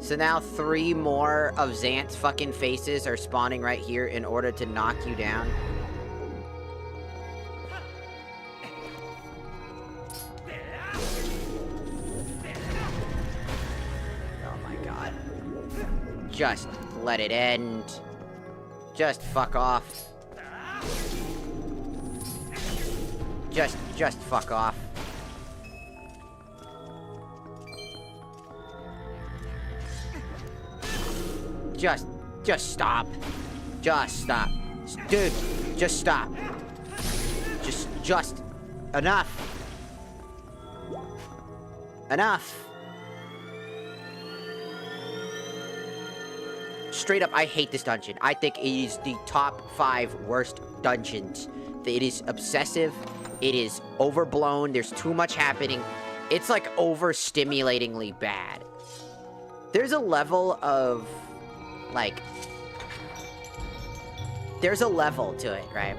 So now 3 more of Xant's fucking faces are spawning right here in order to knock you down. Oh my god. Just let it end. Just fuck off. Just fuck off. Just stop. Just stop. Dude, just stop. Just, enough. Enough. Straight up, I hate this dungeon. I think it is the top 5 worst dungeons. It is obsessive. It is overblown. There's too much happening. It's like overstimulatingly bad. There's a level of, like... There's a level to it, right?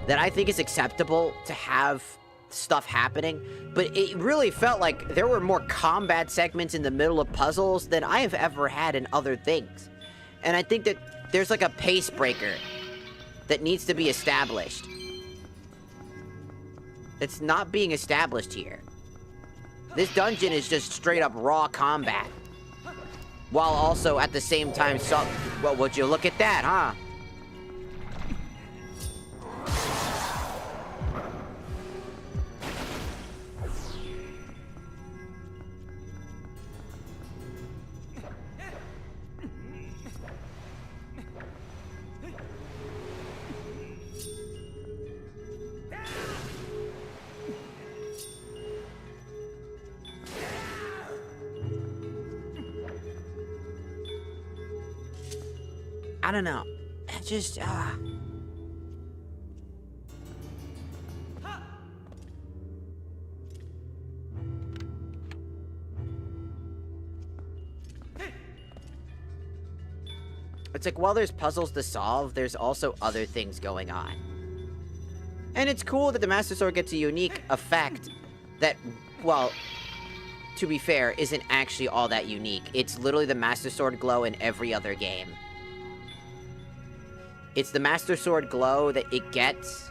That I think is acceptable to have stuff happening. But it really felt like there were more combat segments in the middle of puzzles than I have ever had in other things. And I think that there's like a pace breaker that needs to be established. It's not being established here. This dungeon is just straight up raw combat. While also at the same time, well, would you look at that, huh? I don't know. It just, It's like, while there's puzzles to solve, there's also other things going on. And it's cool that the Master Sword gets a unique effect that, well, to be fair, isn't actually all that unique. It's literally the Master Sword glow in every other game. It's the Master Sword glow that it gets.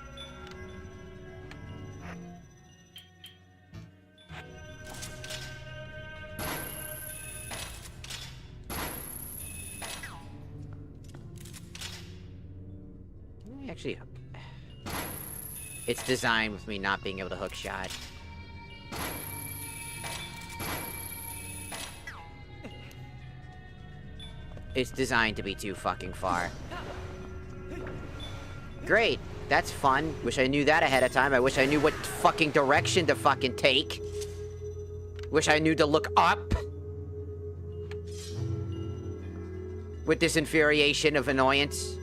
Actually, it's designed with me not being able to hook shot. It's designed to be too fucking far. Great. That's fun. Wish I knew that ahead of time. I wish I knew what fucking direction to fucking take. Wish I knew to look up. With this infuriation of annoyance.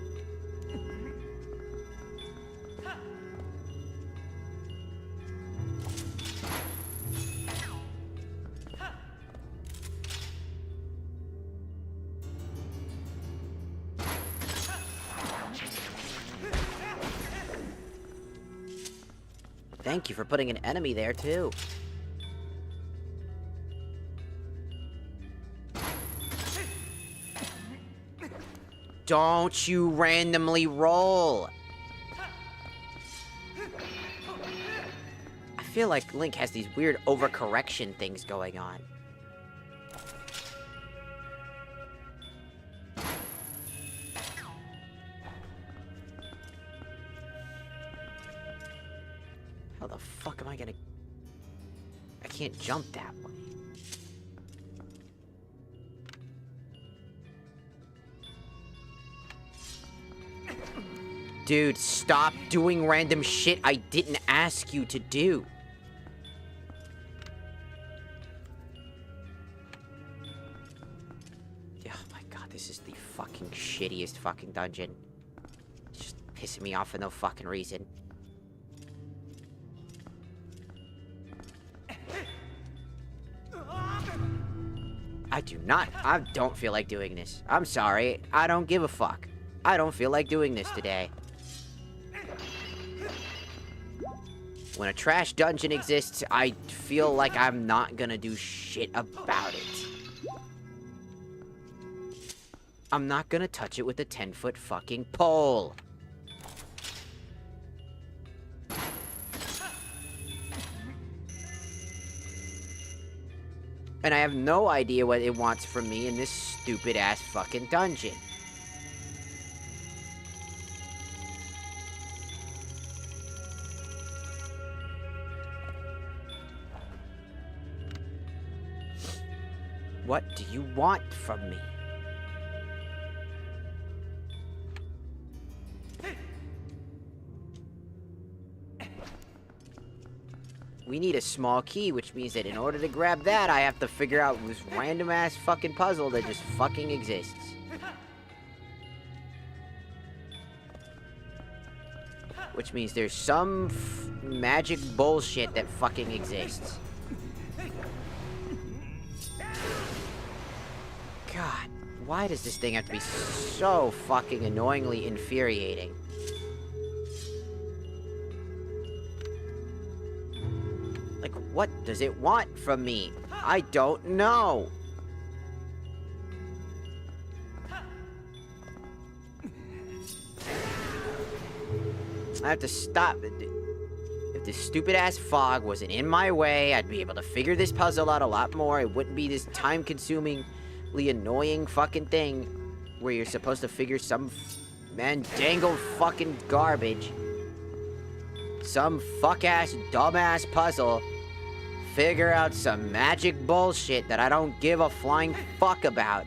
Thank you for putting an enemy there, too. Don't you randomly roll! I feel like Link has these weird overcorrection things going on. How the fuck am I gonna... I can't jump that way. Dude, stop doing random shit I didn't ask you to do. Oh my god, this is the fucking shittiest fucking dungeon. It's just pissing me off for no fucking reason. I don't feel like doing this. I'm sorry. I don't give a fuck. I don't feel like doing this today. When a trash dungeon exists, I feel like I'm not gonna do shit about it. I'm not gonna touch it with a 10-foot fucking pole. And I have no idea what it wants from me in this stupid-ass fucking dungeon. What do you want from me? We need a small key, which means that in order to grab that, I have to figure out this random-ass fucking puzzle that just fucking exists. Which means there's some magic bullshit that fucking exists. God, why does this thing have to be so fucking annoyingly infuriating? Like, what does it want from me? I don't know. I have to stop. If this stupid-ass fog wasn't in my way, I'd be able to figure this puzzle out a lot more. It wouldn't be this time-consumingly annoying fucking thing where you're supposed to figure some mandangled fucking garbage. Some fuck-ass, dumb-ass puzzle. Figure out some magic bullshit that I don't give a flying fuck about.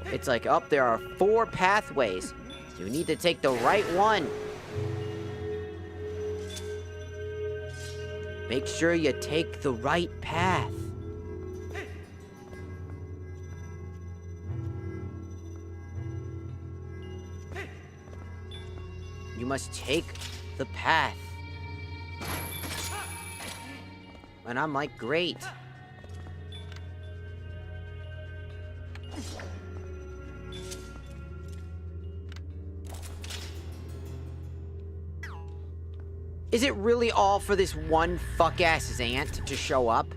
It's like, oh, there are 4 pathways. You need to take the right one. Make sure you take the right path. You must take the path. And I'm like, great. Is it really all for this one fuck-ass Zant to show up?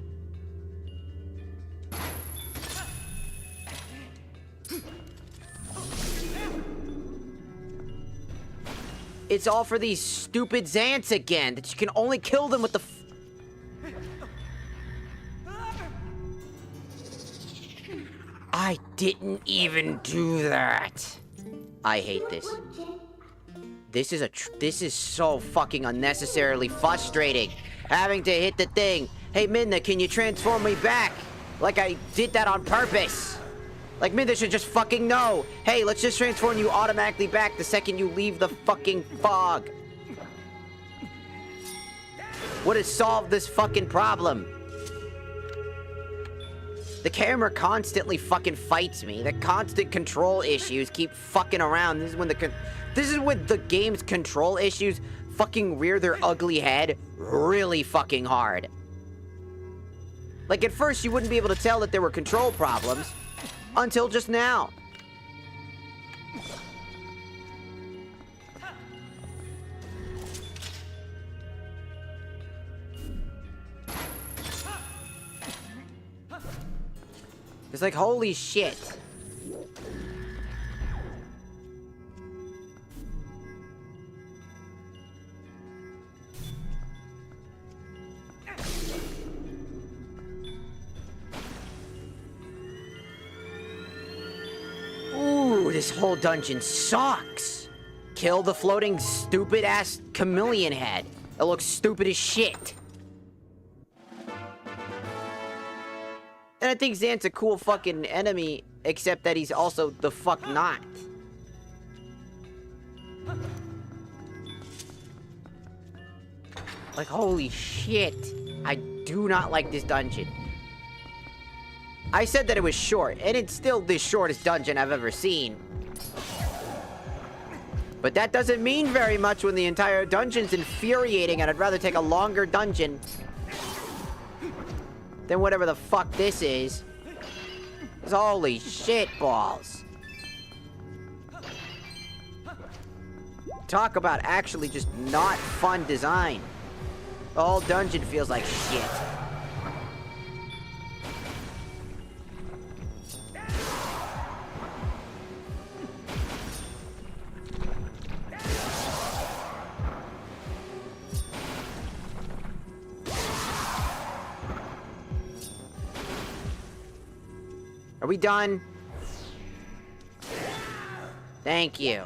It's all for these stupid Zants again, that you can only kill them with the I didn't even do that. I hate this. This is so fucking unnecessarily frustrating. Having to hit the thing. Hey, Midna, can you transform me back? Like I did that on purpose. Like, Midna should just fucking know. Hey, let's just transform you automatically back the second you leave the fucking fog. Would have solved this fucking problem. The camera constantly fucking fights me. The constant control issues keep fucking around. This is when the game's control issues fucking rear their ugly head really fucking hard. Like, at first you wouldn't be able to tell that there were control problems until just now. It's like, holy shit. Ooh, this whole dungeon sucks. Kill the floating stupid-ass chameleon head. It looks stupid as shit. And I think Zant's a cool fucking enemy, except that he's also the fuck not. Like, holy shit. I do not like this dungeon. I said that it was short, and it's still the shortest dungeon I've ever seen. But that doesn't mean very much when the entire dungeon's infuriating, and I'd rather take a longer dungeon than whatever the fuck this is. Holy shit balls. Talk about actually just not fun design. The whole dungeon feels like shit. Are we done? Thank you.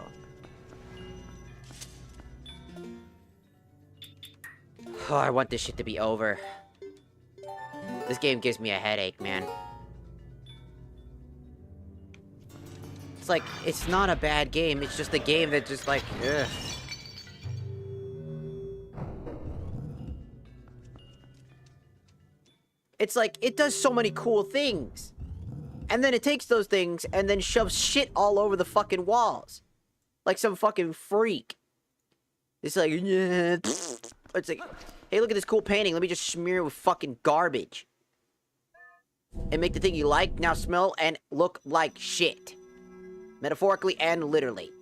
Oh, I want this shit to be over. This game gives me a headache, man. It's like, it's not a bad game, it's just a game that just like, ugh. It's like, it does so many cool things. And then it takes those things and then shoves shit all over the fucking walls. Like some fucking freak. It's like, yeah. It's like, hey, look at this cool painting. Let me just smear it with fucking garbage. And make the thing you like now smell and look like shit. Metaphorically and literally.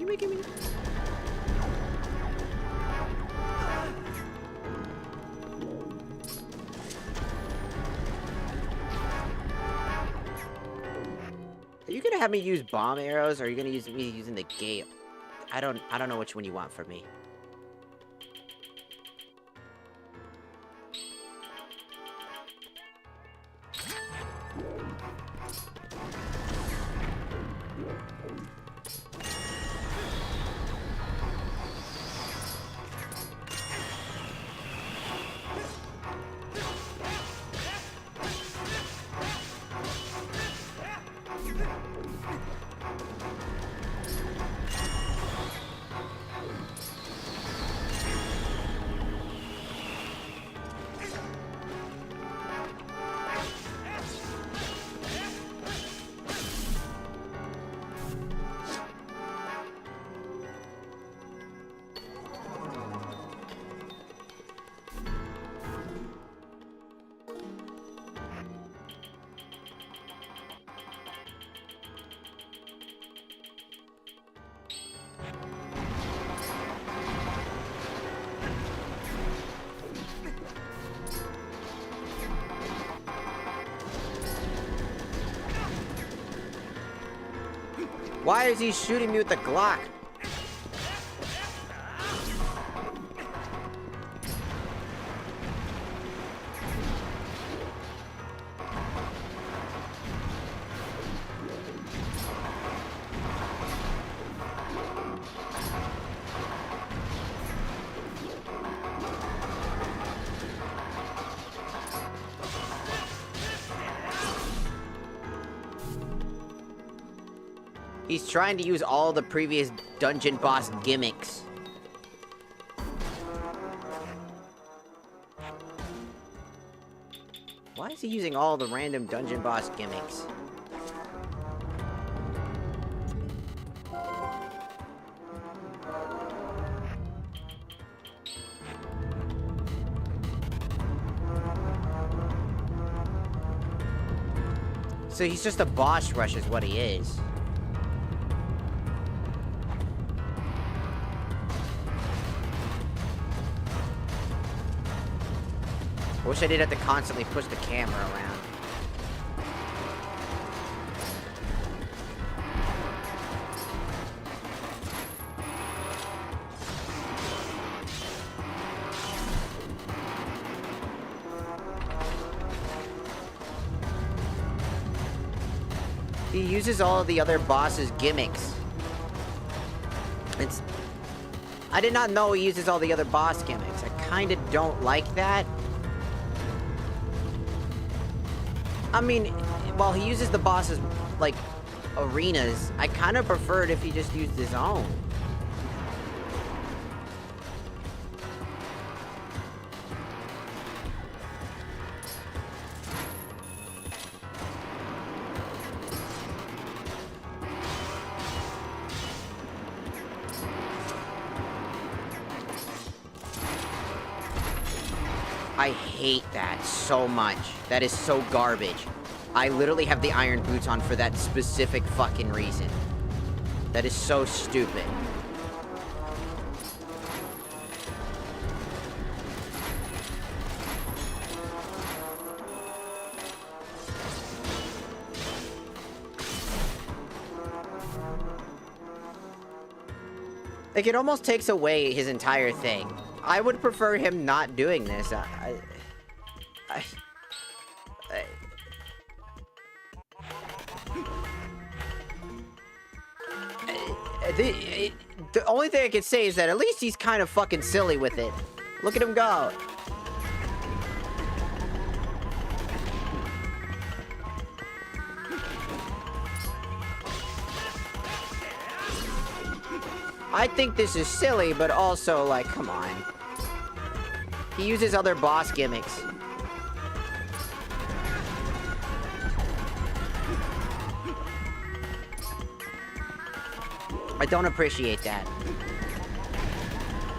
Making me... Are you gonna have me use bomb arrows, or are you gonna use me using the gate? I don't know which one you want from me. Why is he shooting me with the Glock? He's trying to use all the previous dungeon boss gimmicks. Why is he using all the random dungeon boss gimmicks? So he's just a boss rush is what he is. I wish I didn't have to constantly push the camera around. He uses all of the other bosses' gimmicks. I did not know he uses all the other boss gimmicks. I kinda don't like that. I mean, while he uses the boss's, like, arenas, I kind of prefer it if he just used his own. I hate that so much. That is so garbage. I literally have the iron boots on for that specific fucking reason. That is so stupid. Like, it almost takes away his entire thing. I would prefer him not doing this. The only thing I can say is that at least he's kind of fucking silly with it. Look at him go. I think this is silly, but also, like, come on. He uses other boss gimmicks. I don't appreciate that.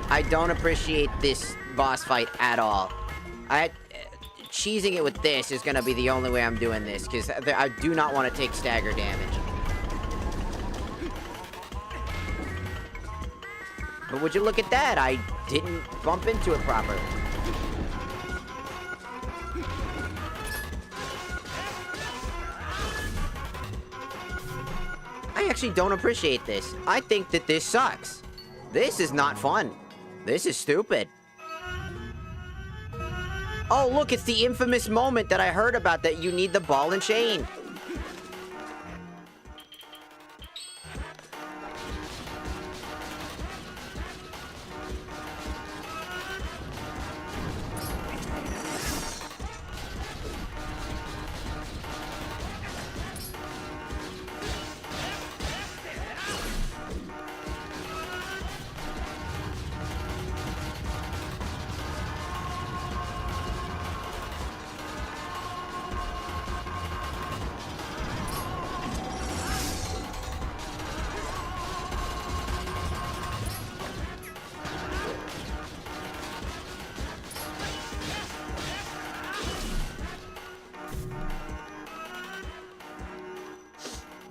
I don't appreciate this boss fight at all. Cheesing it with this is gonna be the only way I'm doing this, because I do not want to take stagger damage. But would you look at that? I didn't bump into it properly. I actually don't appreciate this. I think that this sucks. This is not fun. This is stupid. Oh, look, it's the infamous moment that I heard about that you need the ball and chain.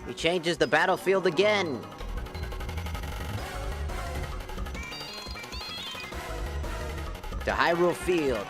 He changes the battlefield again. To Hyrule Field.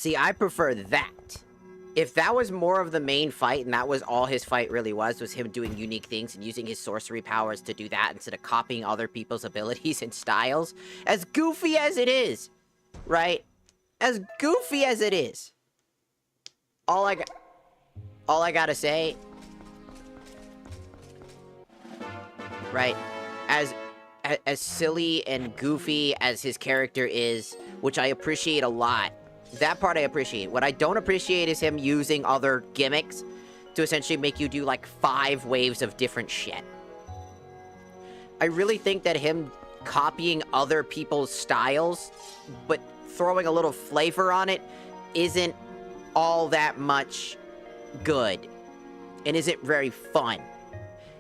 See, I prefer that. If that was more of the main fight, and that was all his fight really was him doing unique things and using his sorcery powers to do that instead of copying other people's abilities and styles, as goofy as it is, right? As goofy as it is, all I gotta say, right? As silly and goofy as his character is, which I appreciate a lot. That part I appreciate. What I don't appreciate is him using other gimmicks to essentially make you do like 5 waves of different shit. I really think that him copying other people's styles, but throwing a little flavor on it, isn't all that much good. And isn't very fun.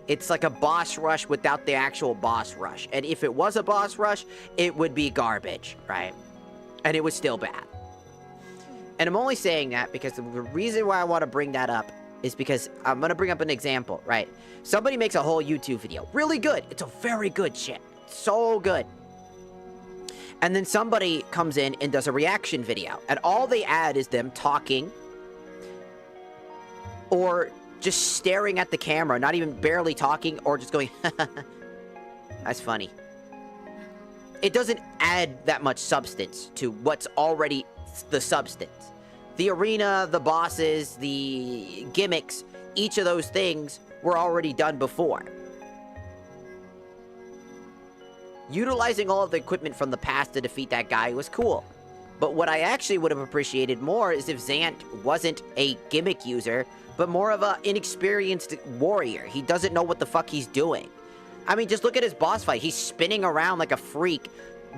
It's like a boss rush without the actual boss rush. And if it was a boss rush, it would be garbage, right? And it was still bad. And I'm only saying that because the reason why I want to bring that up is because I'm going to bring up an example, right? Somebody makes a whole YouTube video. Really good. It's a very good shit. So good. And then somebody comes in and does a reaction video. And all they add is them talking or just staring at the camera, not even barely talking, or just going, that's funny. It doesn't add that much substance to what's already the substance. The arena, the bosses, the gimmicks, each of those things were already done before. Utilizing all of the equipment from the past to defeat that guy was cool. But what I actually would have appreciated more is if Zant wasn't a gimmick user, but more of an inexperienced warrior. He doesn't know what the fuck he's doing. I mean, just look at his boss fight. He's spinning around like a freak,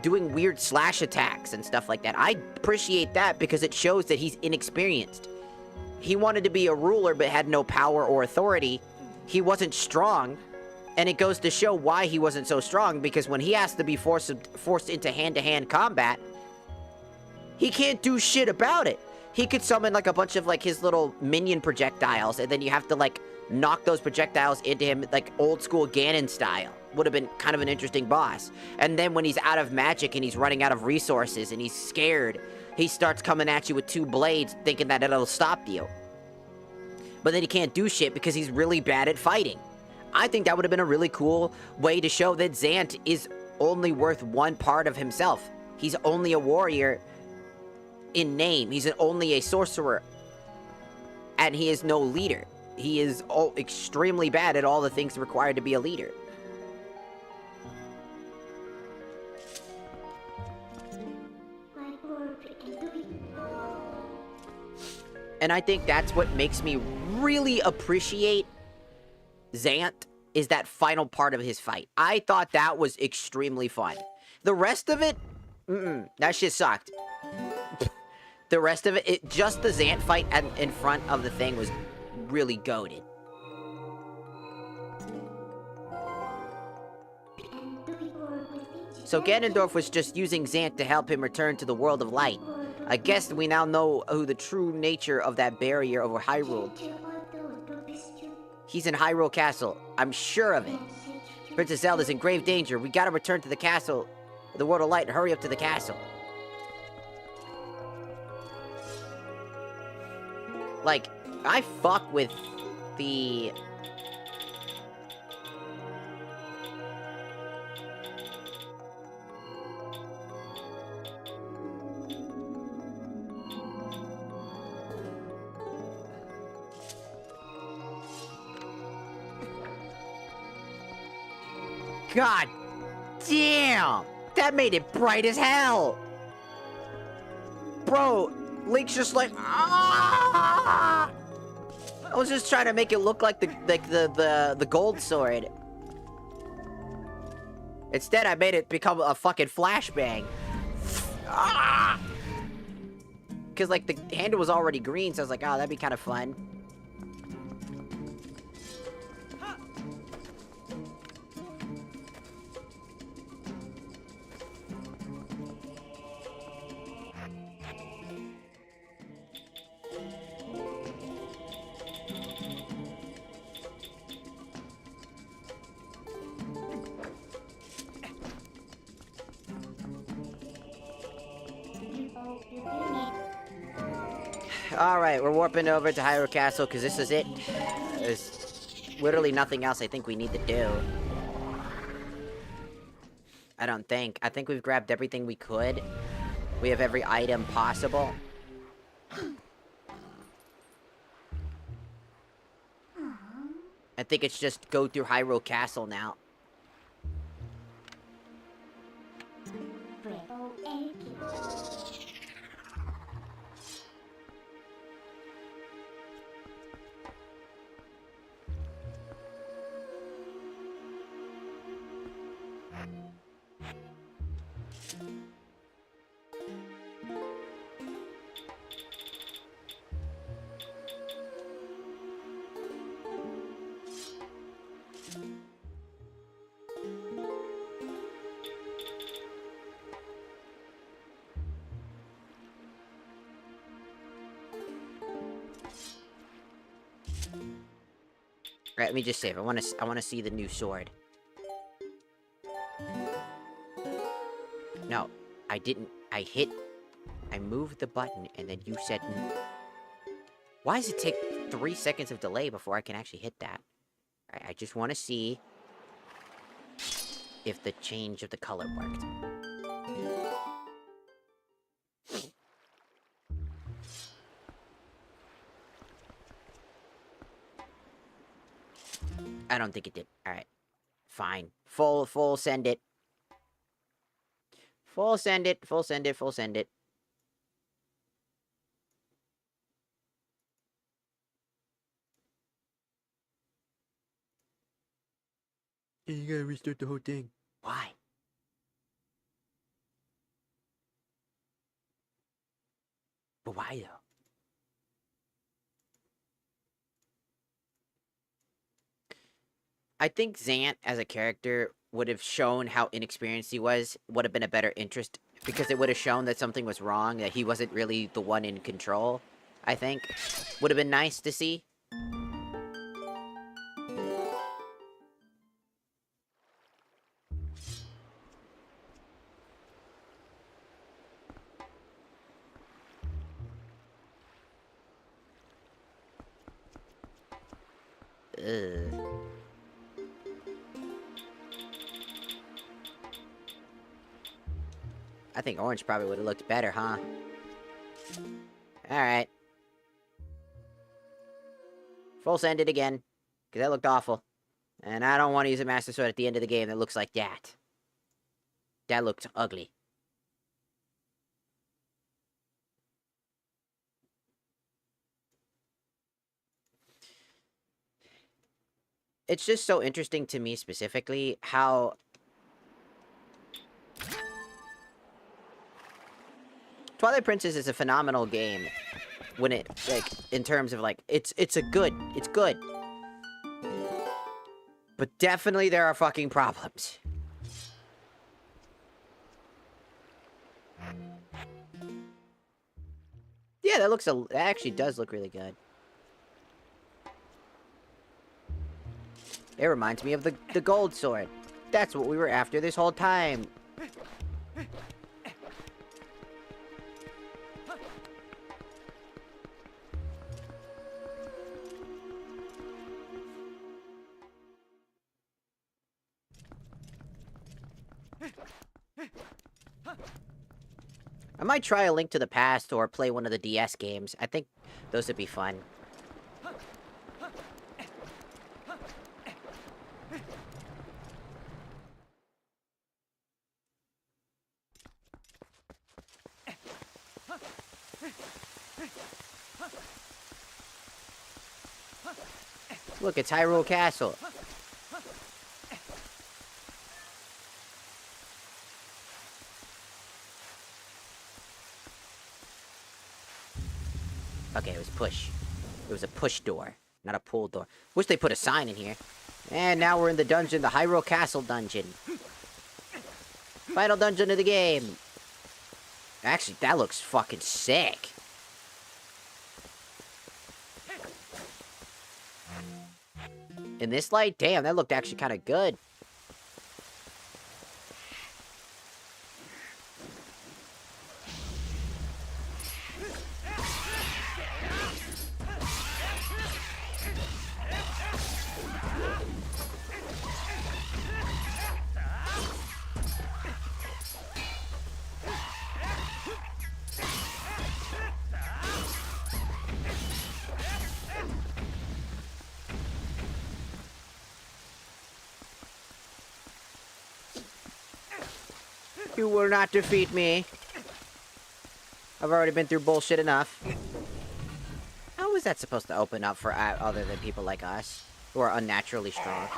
doing weird slash attacks and stuff like that. I appreciate that because it shows that he's inexperienced. He wanted to be a ruler but had no power or authority. He wasn't strong, and it goes to show why he wasn't so strong, because when he has to be forced into hand-to-hand combat, he can't do shit about it. He could summon like a bunch of like his little minion projectiles, and then you have to like knock those projectiles into him like old school Ganon style. Would have been kind of an interesting boss. And then when he's out of magic and he's running out of resources and he's scared, he starts coming at you with 2 blades thinking that it'll stop you. But then he can't do shit because he's really bad at fighting. I think that would have been a really cool way to show that Zant is only worth one part of himself. He's only a warrior in name. He's only a sorcerer. And he is no leader. He is extremely bad at all the things required to be a leader. And I think that's what makes me really appreciate Zant, is that final part of his fight. I thought that was extremely fun. The rest of it, that shit sucked. The rest of it, just the Zant fight in front of the thing was really goated. So Ganondorf was just using Zant to help him return to the world of light. I guess we now know who the true nature of that barrier over Hyrule. He's in Hyrule Castle. I'm sure of it. Princess Zelda's in grave danger. We gotta return to the castle, the world of light, and hurry up to the castle. Like, I fuck with the... God damn! That made it bright as hell! Bro, Link's just like, ah! I was just trying to make it look like the gold sword. Instead, I made it become a fucking flashbang. Ah! Cause like the handle was already green, so I was like, oh, that'd be kind of fun. Alright, we're warping over to Hyrule Castle, because this is it. There's literally nothing else I think we need to do. I don't think. I think we've grabbed everything we could. We have every item possible. I think it's just go through Hyrule Castle now. Rebel Airkill. Alright, let me just save. I wanna see the new sword. No, I didn't. I moved the button, and then you said... Why does it take 3 seconds of delay before I can actually hit that? Alright, I just want to see if the change of the color worked. I don't think it did. Alright. Fine. Full send it. Full send it, full send it, full send it. You gotta restart the whole thing. Why? But why, though? I think Zant, as a character, would have shown how inexperienced he was, would have been a better interest, because it would have shown that something was wrong, that he wasn't really the one in control, I think. Would have been nice to see. Ugh. I think orange probably would have looked better, huh? Alright. Full send it again. Because that looked awful. And I don't want to use a Master Sword at the end of the game that looks like that. That looked ugly. It's just so interesting to me specifically how... Twilight Princess is a phenomenal game when it, like, in terms of, like, it's good. But definitely there are fucking problems. Yeah, that actually does look really good. It reminds me of the gold sword. That's what we were after this whole time. I might try A Link to the Past or play one of the DS games. I think those would be fun. Look, it's Hyrule Castle. Okay, it was push. It was a push door, not a pull door. Wish they put a sign in here. And now we're in the dungeon, the Hyrule Castle dungeon. Final dungeon of the game. Actually, that looks fucking sick. In this light, damn, that looked actually kind of good. You will not defeat me. I've already been through bullshit enough. How is that supposed to open up for other than people like us, who are unnaturally strong?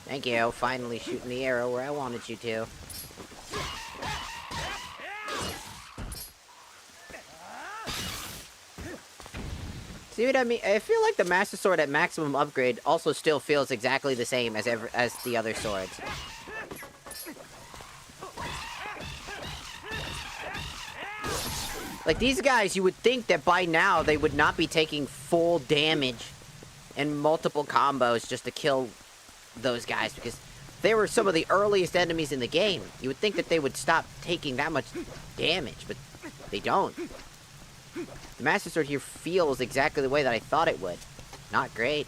Thank you, finally shooting the arrow where I wanted you to. See what I mean? I feel like the Master Sword at maximum upgrade also still feels exactly the same as the other swords. Like, these guys, you would think that by now they would not be taking full damage and multiple combos just to kill those guys, because they were some of the earliest enemies in the game. You would think that they would stop taking that much damage, but they don't. The Master Sword here feels exactly the way that I thought it would. Not great.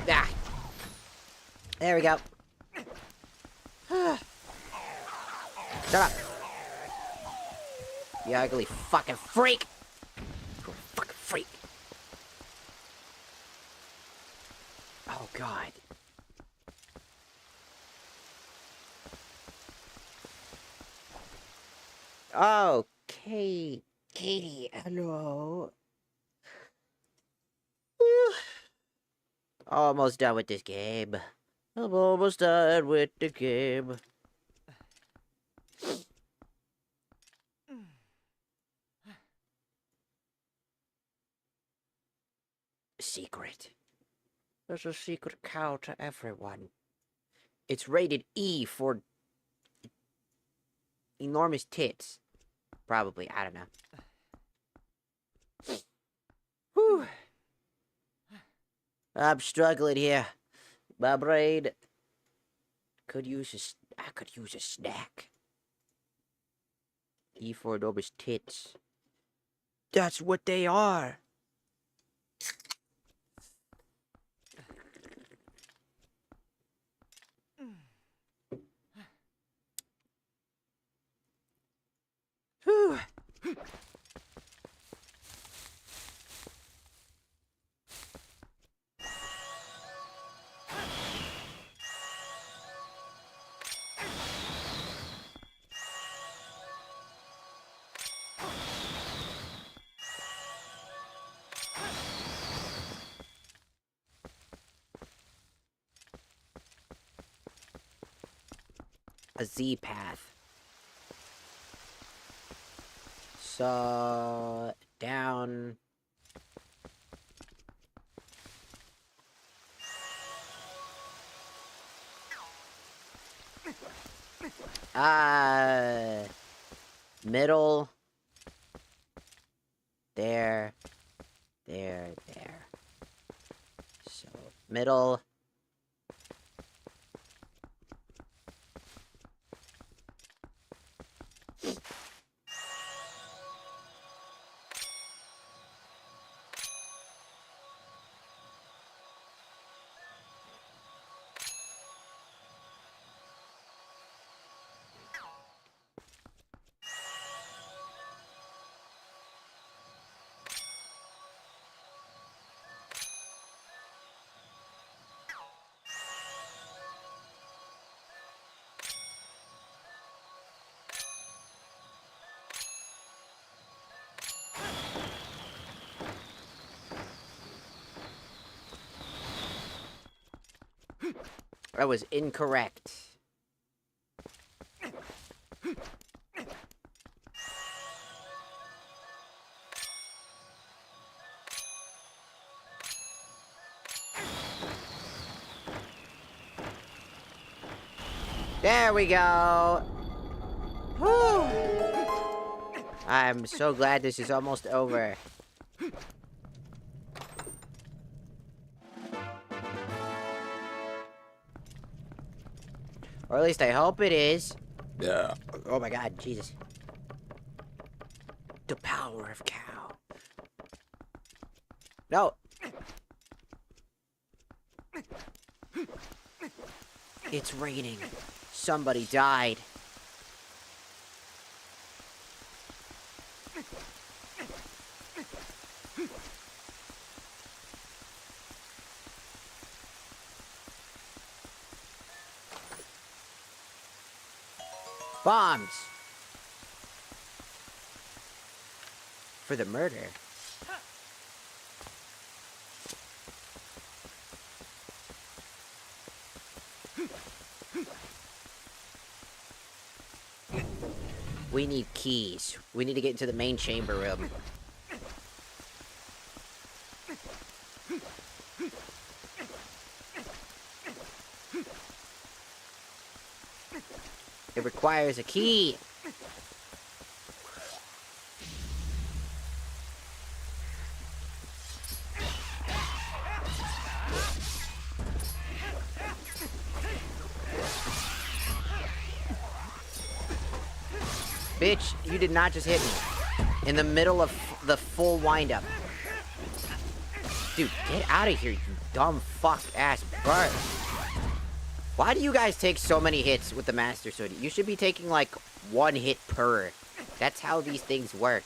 Ah. There we go. Shut up. You ugly fucking freak. You fucking freak. Oh, God. Okay. Katie, hello. Almost done with this game. I'm almost done with the game. Secret. There's a secret cow to everyone. It's rated E for enormous tits. Probably, I don't know. Whew. I'm struggling here. My brain could use I could use a snack. E for enormous tits. That's what they are. Whew. A Z path. So down. Middle. There. There. So middle. That was incorrect. There we go. Whew. I'm so glad this is almost over. Or at least I hope it is. Yeah. Oh my god, Jesus. The power of cow. No. It's raining. Somebody died. Bombs. For the murder. We need keys. We need to get into the main chamber room. It requires a key. Bitch, you did not just hit me. In the middle of the full windup. Dude, get out of here, you dumb fuck-ass bird. Why do you guys take so many hits with the Master Sword? You should be taking, like, 1 hit per. That's how these things work.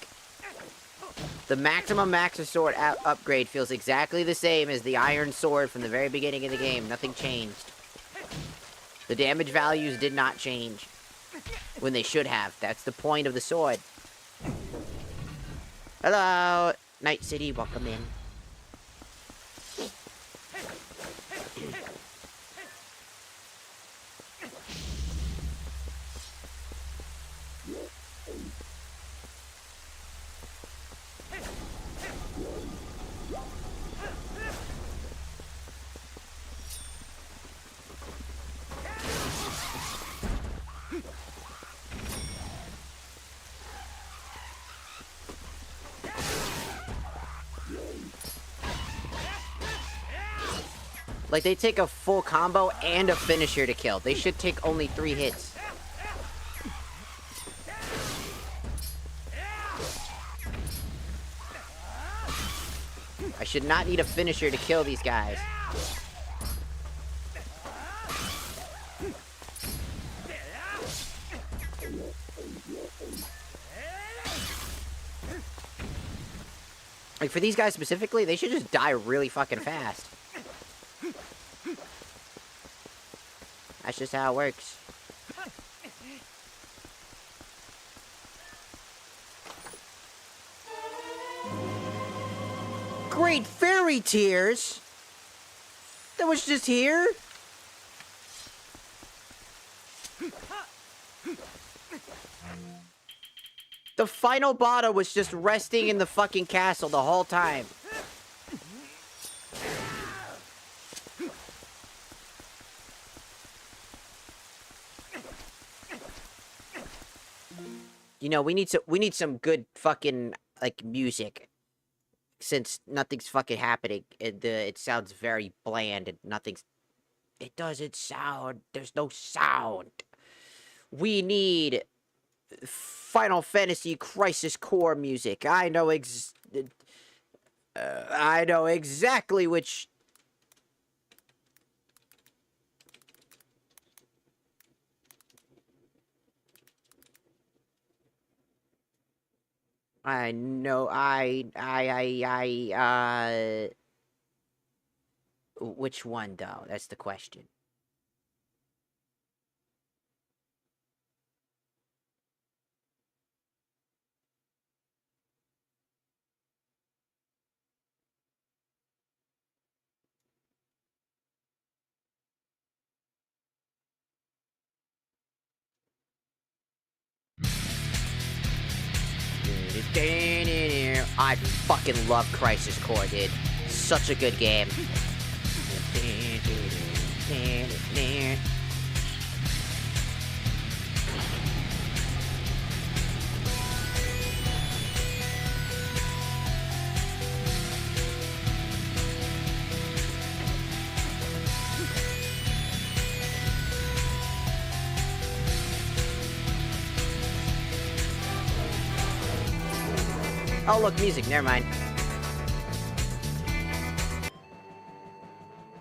The maximum Master Sword upgrade feels exactly the same as the Iron Sword from the very beginning of the game. Nothing changed. The damage values did not change. When they should have. That's the point of the sword. Hello, Night City, welcome in. Like, they take a full combo and a finisher to kill. They should take only 3 hits. I should not need a finisher to kill these guys. Like, for these guys specifically, they should just die really fucking fast. That's just how it works. Great fairy tears? That was just here? The final bottle was just resting in the fucking castle the whole time. You know, we need some good fucking, like, music. Since nothing's fucking happening, and it sounds very bland, and it doesn't sound, there's no sound. We need Final Fantasy Crisis Core music. I know exactly which... I know, which one, though? That's the question. I fucking love Crisis Core, dude. Such a good game. Oh, look, music. Never mind.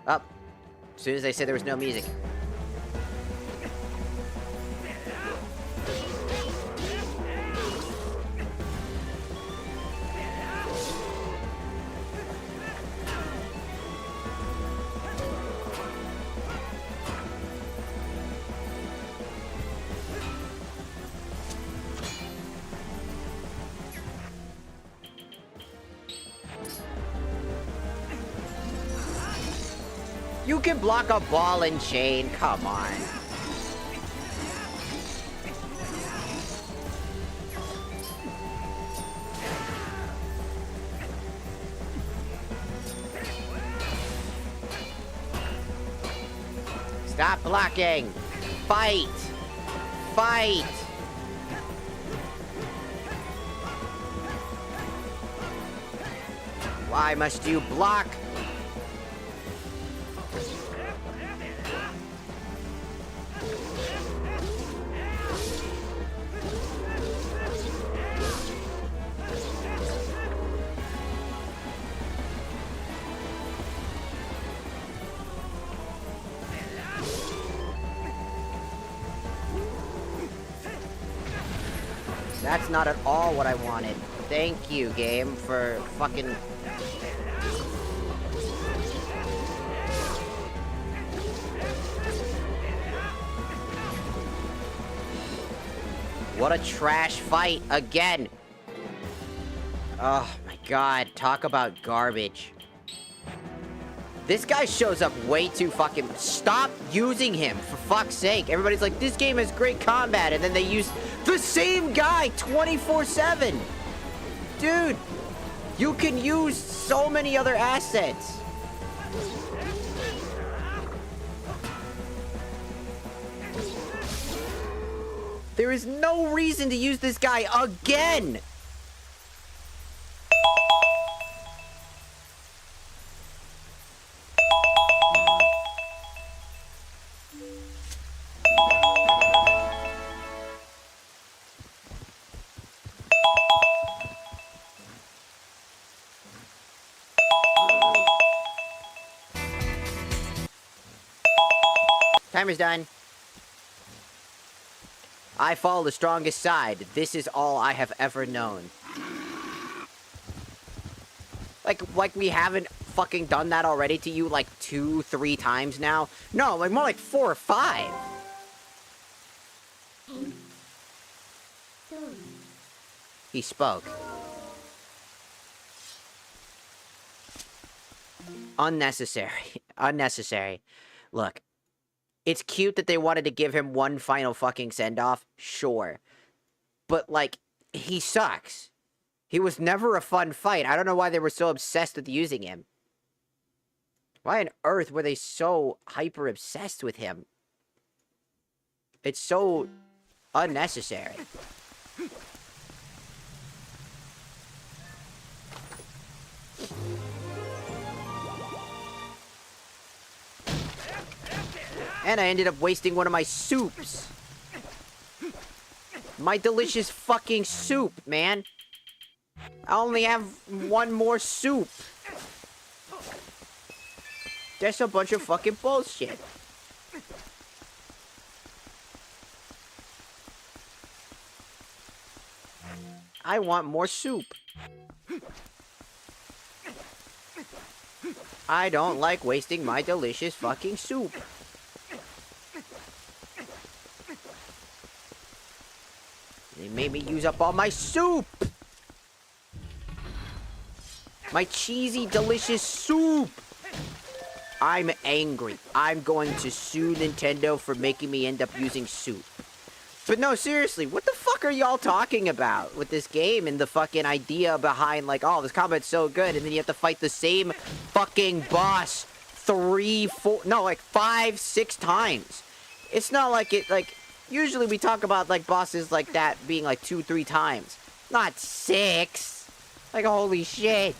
Up. As soon as they said there was no music. You can block a ball and chain. Come on. Stop blocking. Fight. Fight. Why must you block? That's not at all what I wanted. Thank you, game, for fucking... What a trash fight, again! Oh my god, talk about garbage. This guy shows up way too fucking... Stop using him, for fuck's sake. Everybody's like, this game has great combat, and then they use the same guy 24/7. Dude, you can use so many other assets. There is no reason to use this guy again. Timer's done. I follow the strongest side. This is all I have ever known. Like we haven't fucking done that already to you like 2-3 times now? No, like more like 4 or 5. He spoke. Unnecessary. Unnecessary. Look. It's cute that they wanted to give him one final fucking send-off, sure. But, like, he sucks. He was never a fun fight. I don't know why they were so obsessed with using him. Why on earth were they so hyper-obsessed with him? It's so unnecessary. And I ended up wasting one of my soups. My delicious fucking soup, man. I only have one more soup. That's a bunch of fucking bullshit. I want more soup. I don't like wasting my delicious fucking soup. They made me use up all my soup! My cheesy, delicious soup! I'm angry. I'm going to sue Nintendo for making me end up using soup. But no, seriously, what the fuck are y'all talking about with this game and the fucking idea behind, like, oh, this combat's so good, and then you have to fight the same fucking boss 3, 4, no, like 5, 6 times. It's not like it, like... Usually we talk about, like, bosses like that being, like, 2, 3 times. Not 6! Like, holy shit!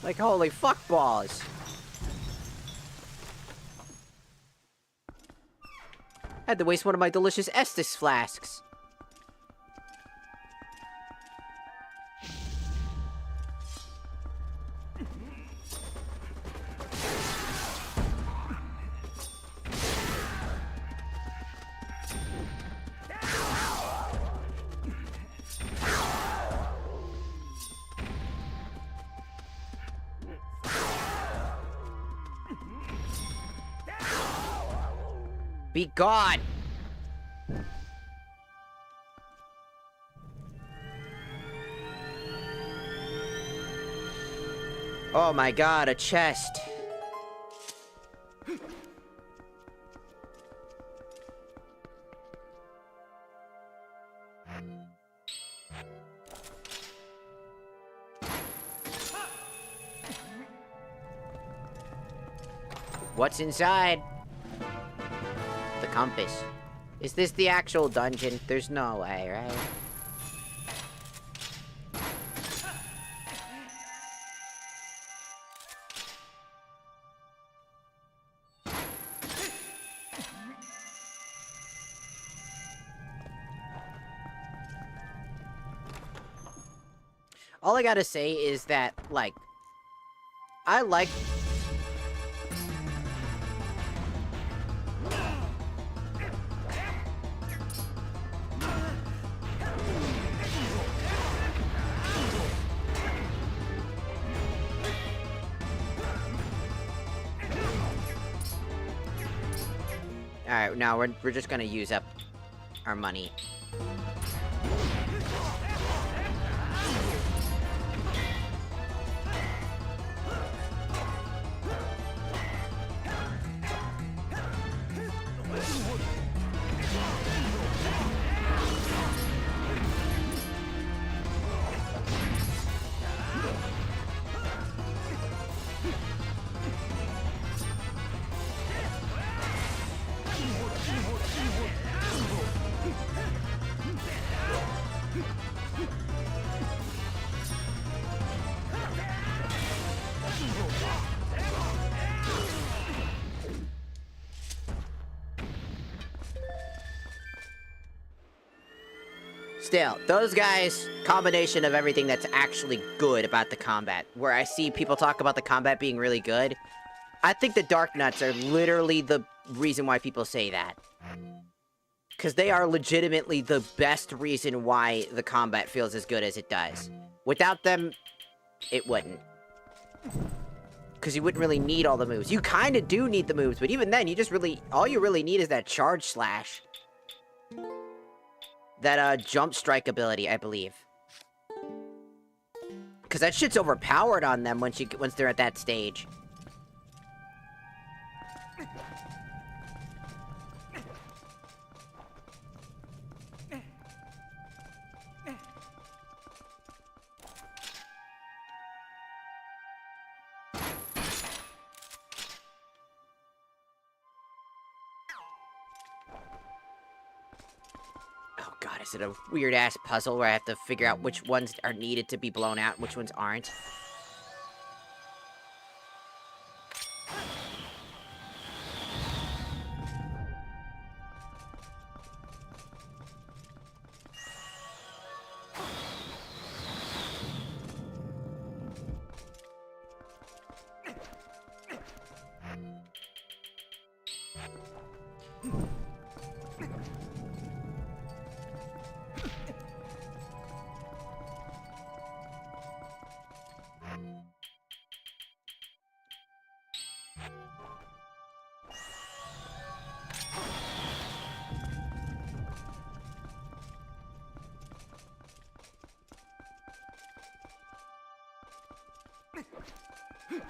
Like, holy fuck balls! I had to waste one of my delicious Estus flasks. Be gone! Oh my god, a chest. What's inside? The compass. Is this the actual dungeon? There's no way, right? All I gotta say is that, like, I like... Alright, now we're just gonna use up our money. Still, those guys, combination of everything that's actually good about the combat, where I see people talk about the combat being really good, I think the Dark Nuts are literally the reason why people say that. Because they are legitimately the best reason why the combat feels as good as it does. Without them, it wouldn't. Because you wouldn't really need all the moves. You kind of do need the moves, but even then, you just really... all you really need is that charge slash. That, jump strike ability, I believe. Because that shit's overpowered on them once they're at that stage. Oh god, is it a weird-ass puzzle where I have to figure out which ones are needed to be blown out and which ones aren't?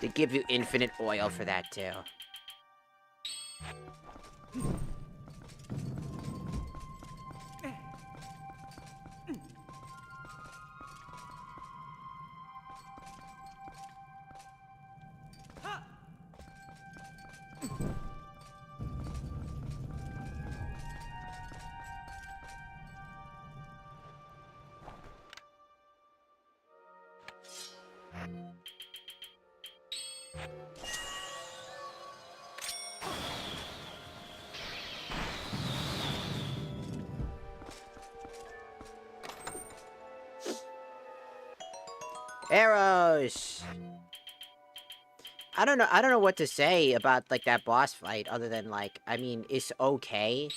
They give you infinite oil for that, too. Arrows! I don't know what to say about, like, that boss fight, other than, like, I mean, it's okay.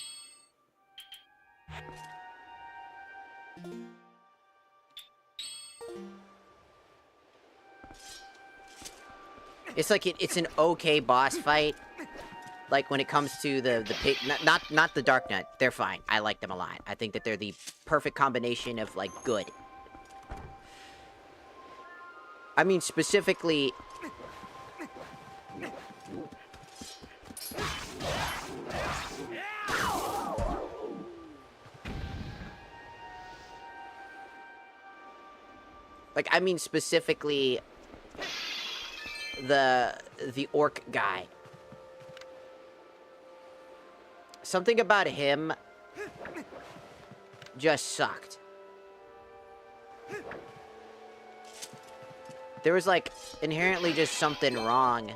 It's like, it's an okay boss fight. Like, when it comes to the pig, not the Dark Knight, they're fine. I like them a lot. I think that they're the perfect combination of, like, good. I mean, specifically... Like, I mean, specifically... The orc guy. Something about him... just sucked. There was, like, inherently just something wrong.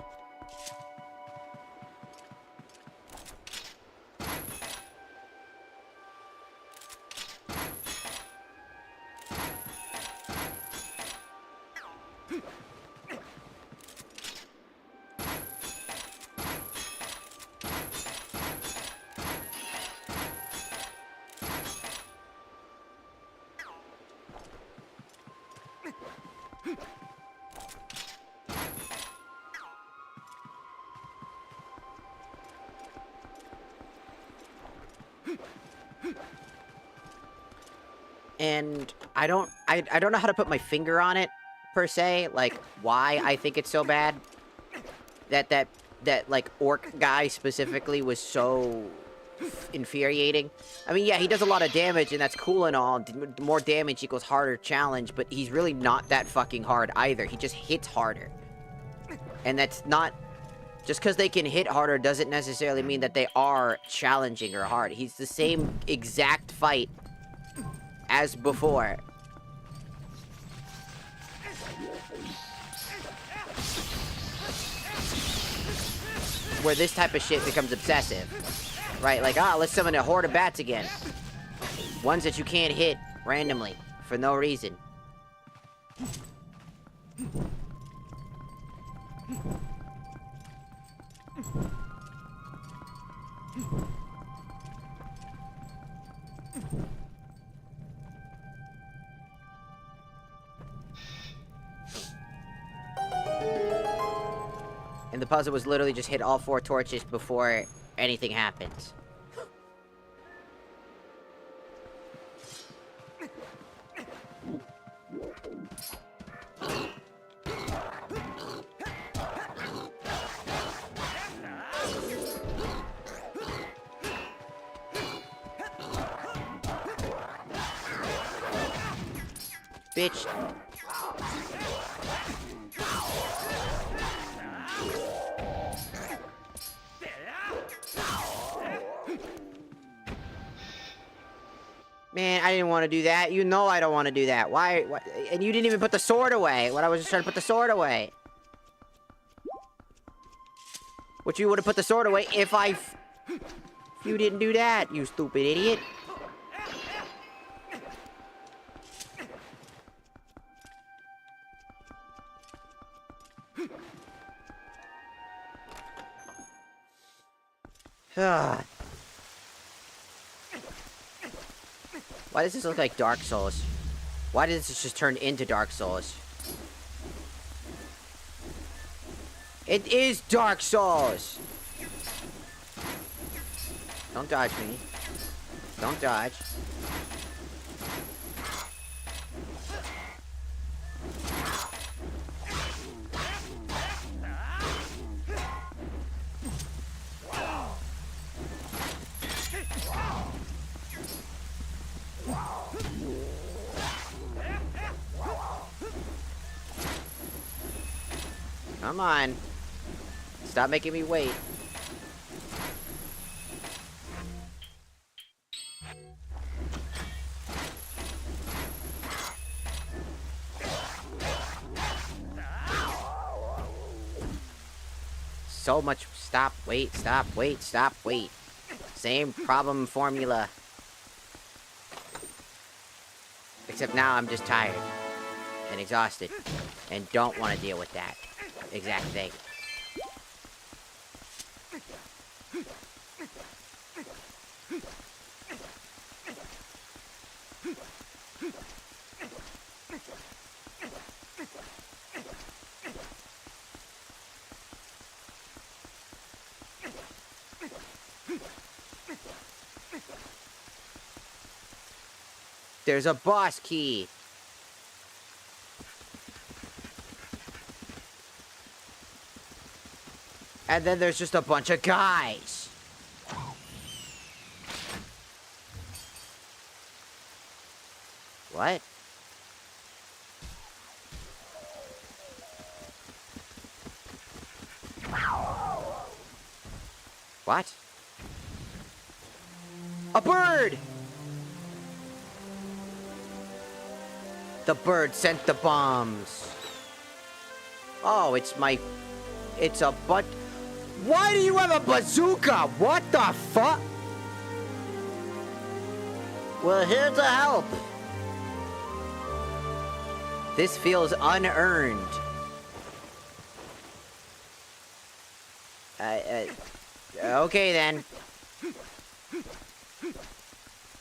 And I don't know how to put my finger on it, per se, like, why I think it's so bad. That, like, orc guy specifically was so infuriating. I mean, yeah, he does a lot of damage, and that's cool and all. More damage equals harder challenge, but he's really not that fucking hard either. He just hits harder. And that's not... Just because they can hit harder doesn't necessarily mean that they are challenging or hard. He's the same exact fight as before. Where this type of shit becomes obsessive. Right, like, let's summon a horde of bats again. Ones that you can't hit randomly, for no reason. And the puzzle was literally just hit all 4 torches before anything happens. Bitch. Man, I didn't want to do that. You know I don't want to do that. Why? And you didn't even put the sword away. When I was just trying to put the sword away. Which you would have put the sword away if you didn't do that, you stupid idiot. Why does this look like Dark Souls? Why did this just turn into Dark Souls? It is Dark Souls! Don't dodge me. Don't dodge. Come on. Stop making me wait. So much stop, wait, stop, wait, stop, wait. Same problem formula. Except now I'm just tired. and exhausted and don't want to deal with that exact thing. There's a boss key. And then there's just a bunch of guys. What? What? A bird! The bird sent the bombs. Oh, it's a Why do you have a bazooka? What the fuck? We're here to help. This feels unearned. Okay then.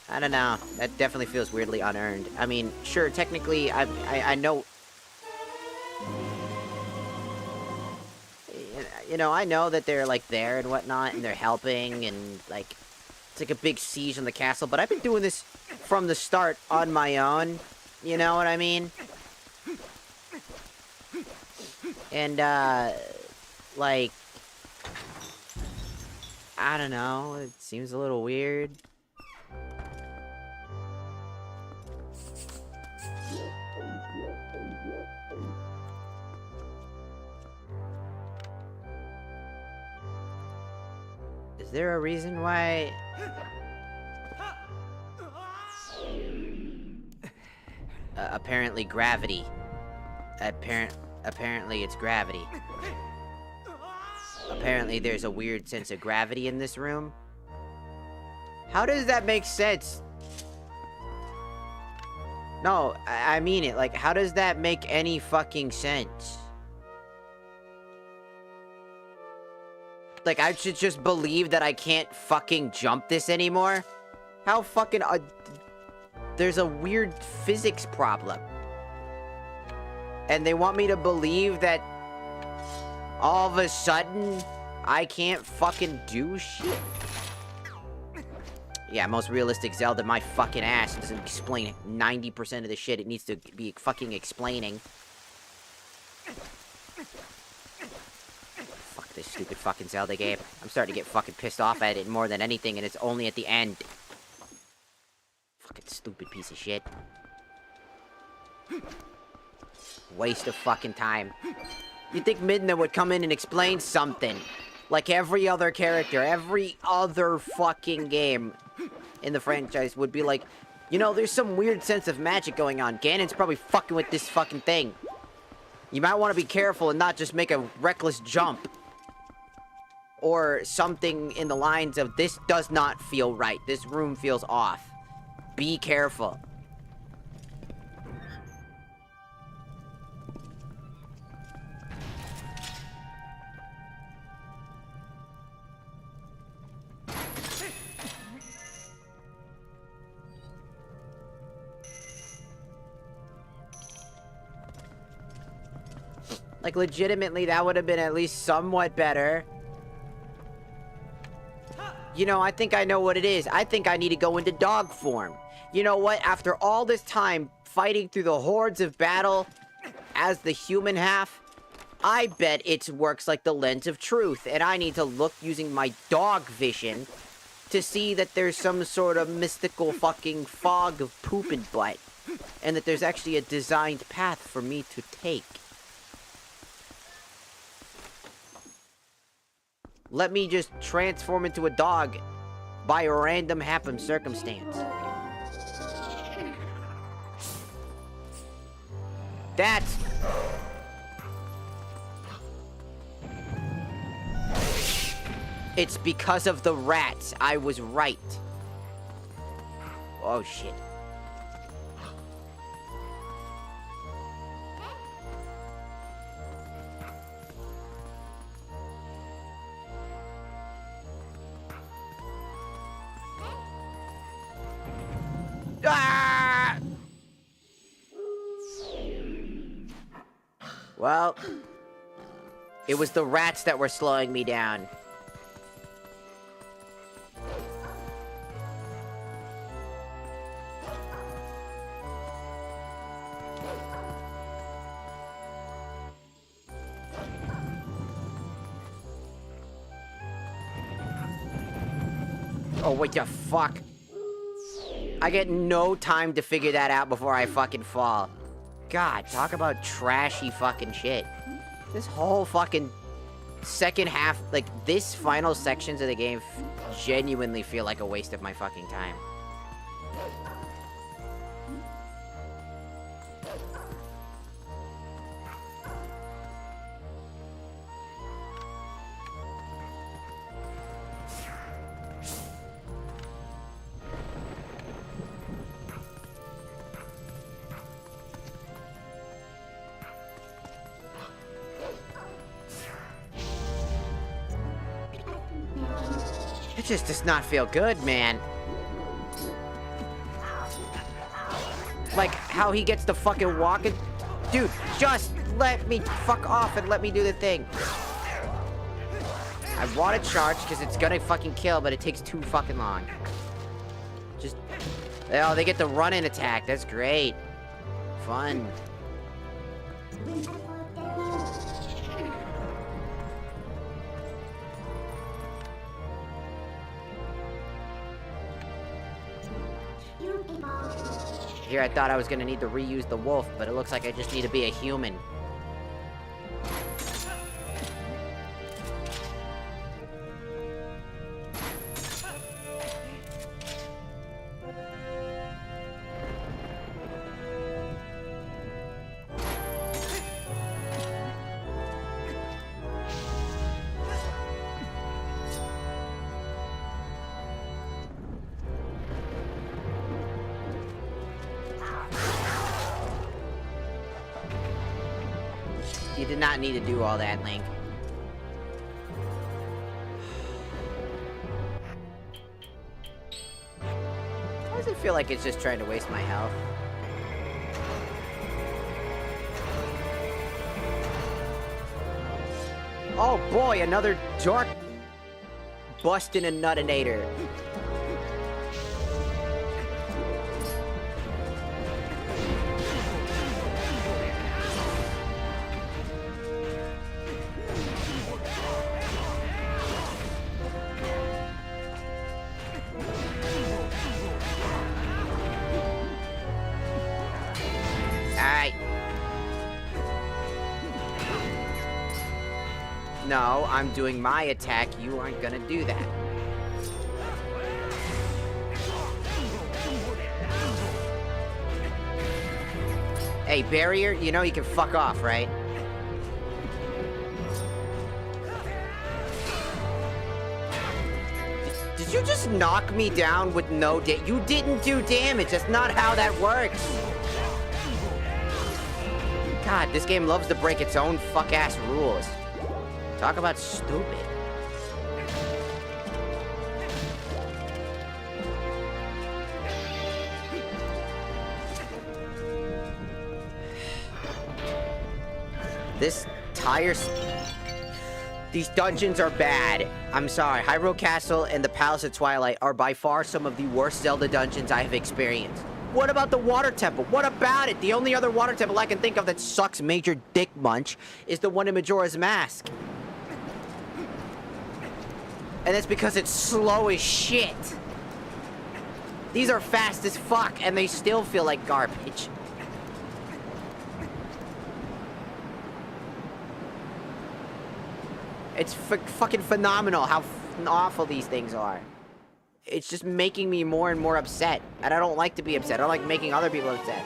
I don't know. That definitely feels weirdly unearned. I mean, sure, technically, I know... You know, I know that they're, like, there and whatnot, and they're helping, and, like, it's like a big siege on the castle, but I've been doing this from the start on my own. You know what I mean? And, like... I don't know, it seems a little weird. Is there a reason why... apparently gravity. Apparently it's gravity. Apparently there's a weird sense of gravity in this room. How does that make sense? No, I mean it. Like, how does that make any fucking sense? Like, I should just believe that I can't fucking jump this anymore? How fucking... there's a weird physics problem. And they want me to believe that... all of a sudden, I can't fucking do shit? Yeah, most realistic Zelda, my fucking ass doesn't explain 90% of the shit it needs to be fucking explaining. Fuck this stupid fucking Zelda game. I'm starting to get fucking pissed off at it more than anything, and it's only at the end. Fucking stupid piece of shit. Waste of fucking time. You'd think Midna would come in and explain something. Like every other character, every other fucking game in the franchise would be like, you know, there's some weird sense of magic going on. Ganon's probably fucking with this fucking thing. You might want to be careful and not just make a reckless jump. Or something in the lines of, this does not feel right. This room feels off. Be careful. Like, legitimately, that would have been at least somewhat better. You know, I think I know what it is. I think I need to go into dog form. You know what? After all this time fighting through the hordes of battle as the human half, I bet it works like the lens of truth. And I need to look using my dog vision to see that there's some sort of mystical fucking fog of poop and butt. And that there's actually a designed path for me to take. Let me just transform into a dog by a random happen circumstance. That's... It's because of the rats. I was right. Oh, shit. Well, it was the rats that were slowing me down. Oh, what the fuck? I get no time to figure that out before I fucking fall. God, talk about trashy fucking shit. This whole fucking second half, like, this final sections of the game genuinely feel like a waste of my fucking time. It just does not feel good, man. Like, how he gets the fucking walking... Dude, just let me fuck off and let me do the thing. I want to charge because it's gonna fucking kill, but it takes too fucking long. Just... Oh, they get the run-in attack. That's great. Fun. Here I thought I was gonna need to reuse the wolf, but it looks like I just need to be a human. You did not need to do all that, Link. Why does it feel like it's just trying to waste my health? Oh boy, another dark bustin' a nutinator. No, I'm doing my attack. You aren't gonna do that. Hey, barrier, you know you can fuck off, right? Did you just knock me down with no damage? You didn't do damage. That's not how that works. God, this game loves to break its own fuck-ass rules. Talk about stupid. This these dungeons are bad. I'm sorry. Hyrule Castle and the Palace of Twilight are by far some of the worst Zelda dungeons I have experienced. What about the water temple? What about it? The only other water temple I can think of that sucks major dick munch is the one in Majora's Mask. And that's because it's slow as shit. These are fast as fuck, and they still feel like garbage. It's fucking phenomenal how awful these things are. It's just making me more and more upset. And I don't like to be upset. I don't like making other people upset.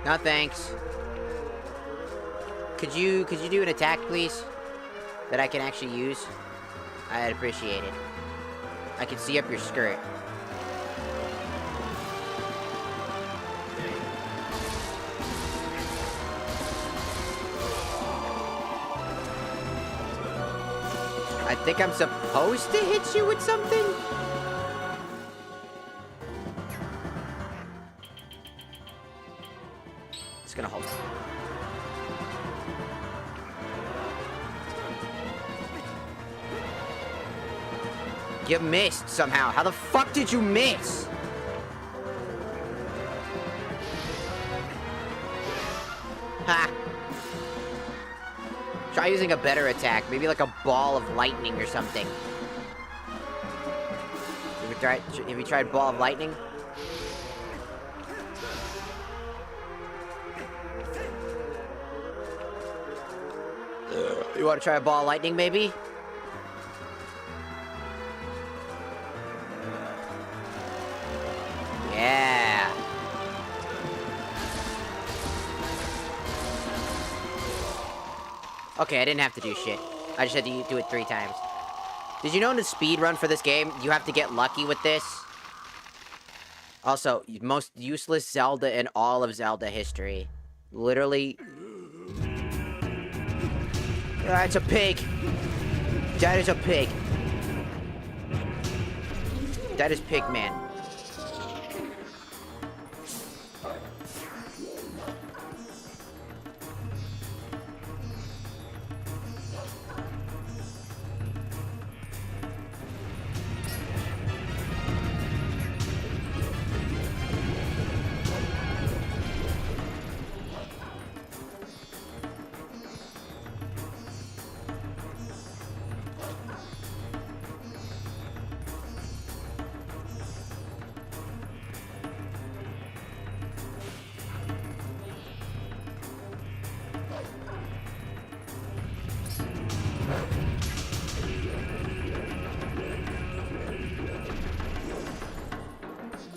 No thanks. Could you do an attack, please? That I can actually use? I'd appreciate it. I can see up your skirt. I think I'm supposed to hit you with something? It's gonna hold. You missed somehow. How the fuck did you miss? Ha! Try using a better attack. Maybe like a ball of lightning or something. Have you tried ball of lightning? You want to try a ball of lightning, maybe? Yeah. Okay, I didn't have to do shit. I just had to do it 3 times. Did you know in the speed run for this game, you have to get lucky with this? Also, most useless Zelda in all of Zelda history. Literally. It's a pig. That is a pig. That is Pigman.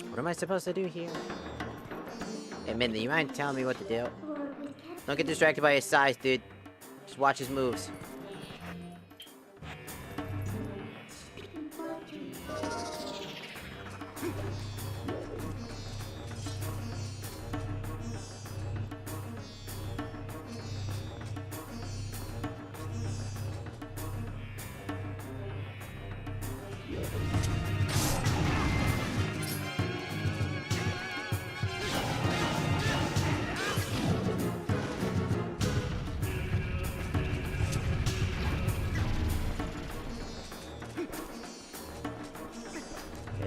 What am I supposed to do here? Hey, Mindy, you mind telling me what to do? Don't get distracted by his size, dude. Just watch his moves.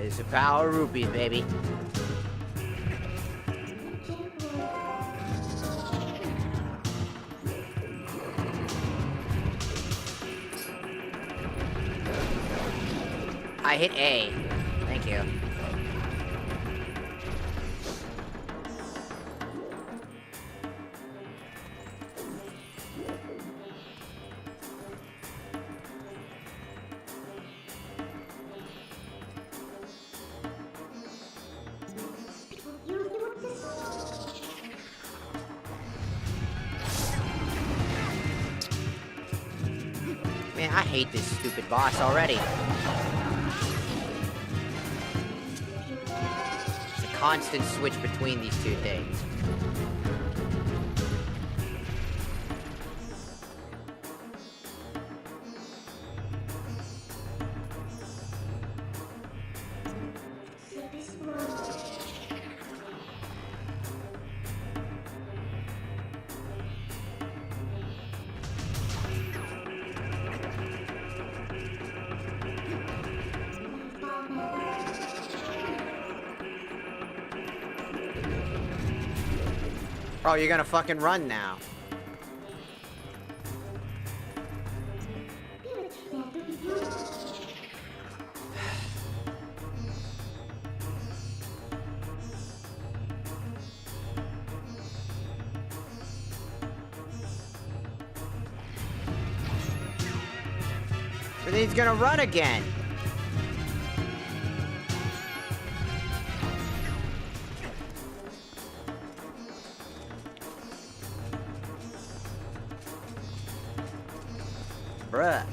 It's the power of rupees, baby. I hit A. Thank you. Man, I hate this stupid boss already. It's a constant switch between these two things. Oh, you're gonna fucking run now. But he's gonna run again. Bruh.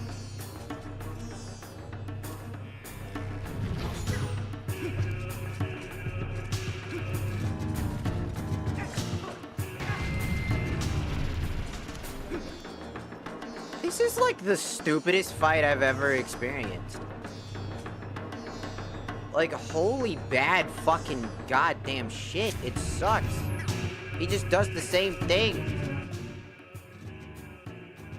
This is like the stupidest fight I've ever experienced. Like, holy bad fucking goddamn shit. It sucks. He just does the same thing.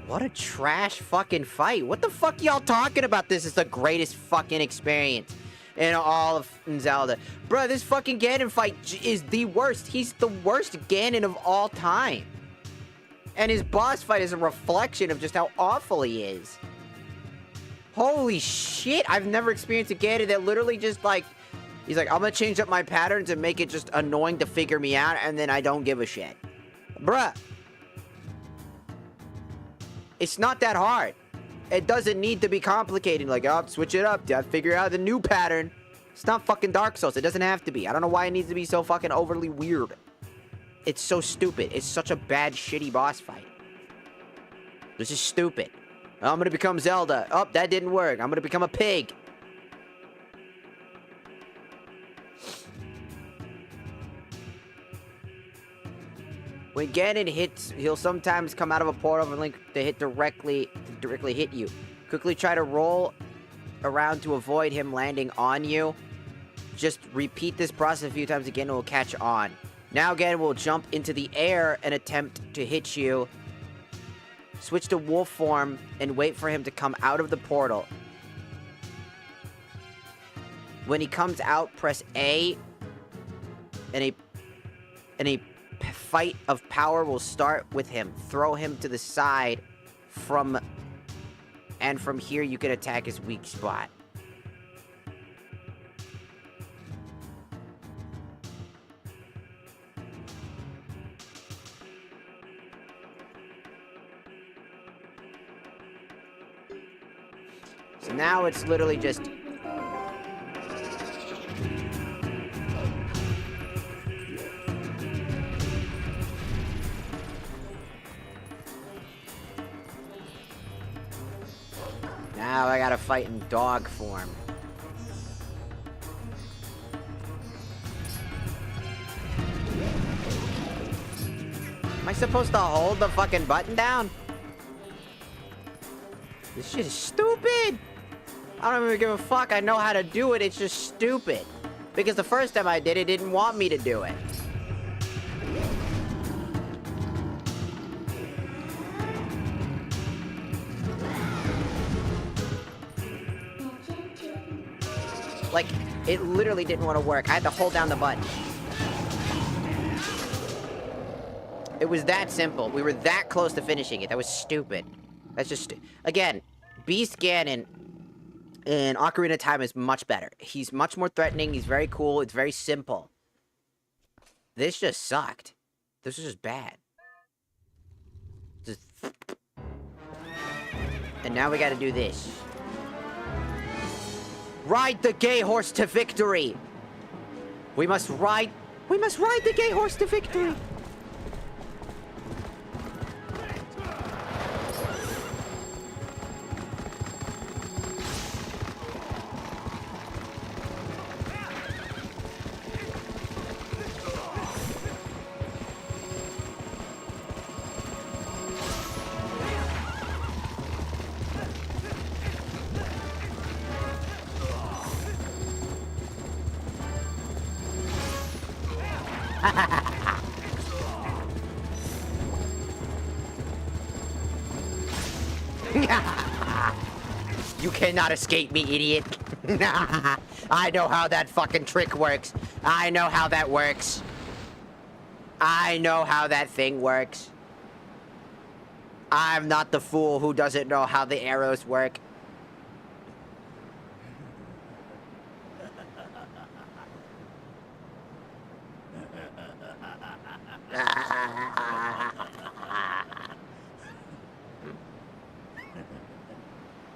What a trash fucking fight. What the fuck y'all talking about? This is the greatest fucking experience in all of Zelda. Bruh, this fucking Ganon fight is the worst. He's the worst Ganon of all time. And his boss fight is a reflection of just how awful he is. Holy shit, I've never experienced a Ganon that literally just like... He's like, I'm gonna change up my patterns and make it just annoying to figure me out, and then I don't give a shit. Bruh. It's not that hard. It doesn't need to be complicated. Like, oh, switch it up. Gotta figure out the new pattern. It's not fucking Dark Souls. It doesn't have to be. I don't know why it needs to be so fucking overly weird. It's so stupid. It's such a bad, shitty boss fight. This is stupid. I'm gonna become Zelda. Oh, that didn't work. I'm gonna become a pig. When Ganon hits, he'll sometimes come out of a portal and Link to hit directly hit you. Quickly try to roll around to avoid him landing on you. Just repeat this process a few times again, it will catch on. Now Ganon will jump into the air and attempt to hit you. Switch to wolf form and wait for him to come out of the portal. When he comes out, press A, and a fight of power will start with him. Throw him to the side and from here you can attack his weak spot. So now it's literally just... Now I gotta fight in dog form. Am I supposed to hold the fucking button down? This shit is stupid! I don't even give a fuck. I know how to do it. It's just stupid. Because the first time I did it, didn't want me to do it. Like, it literally didn't want to work. I had to hold down the button. It was that simple. We were that close to finishing it. That was stupid. That's just... Again, Beast Ganon in Ocarina of Time is much better. He's much more threatening. He's very cool. It's very simple. This just sucked. This was just bad. Just... And now we gotta do this. Ride the gay horse to victory! We must ride the gay horse to victory! You cannot escape me, idiot. I know how that fucking trick works. I know how that works. I know how that thing works. I'm not the fool who doesn't know how the arrows work.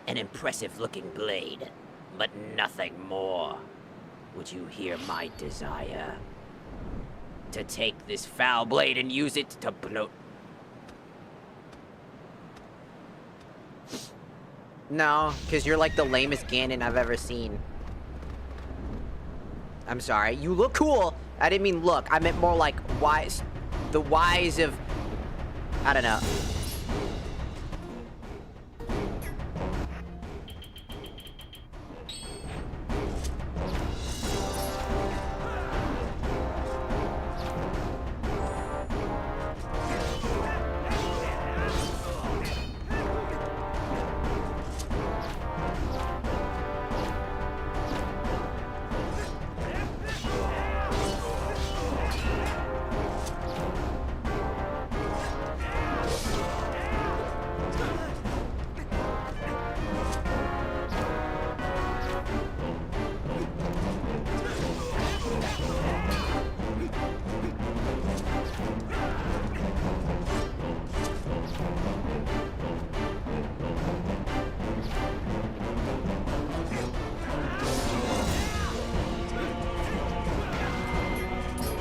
An impressive-looking blade, but nothing more. Would you hear my desire? To take this foul blade and use it to No, because you're like the lamest Ganon I've ever seen. I'm sorry. You look cool. I didn't mean look. I meant more like wise. The wise of... I don't know.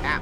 Ow.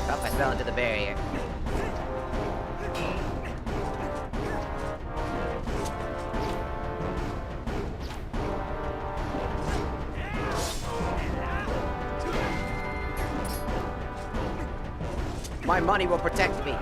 Oh, I fell into the barrier. My money will protect me.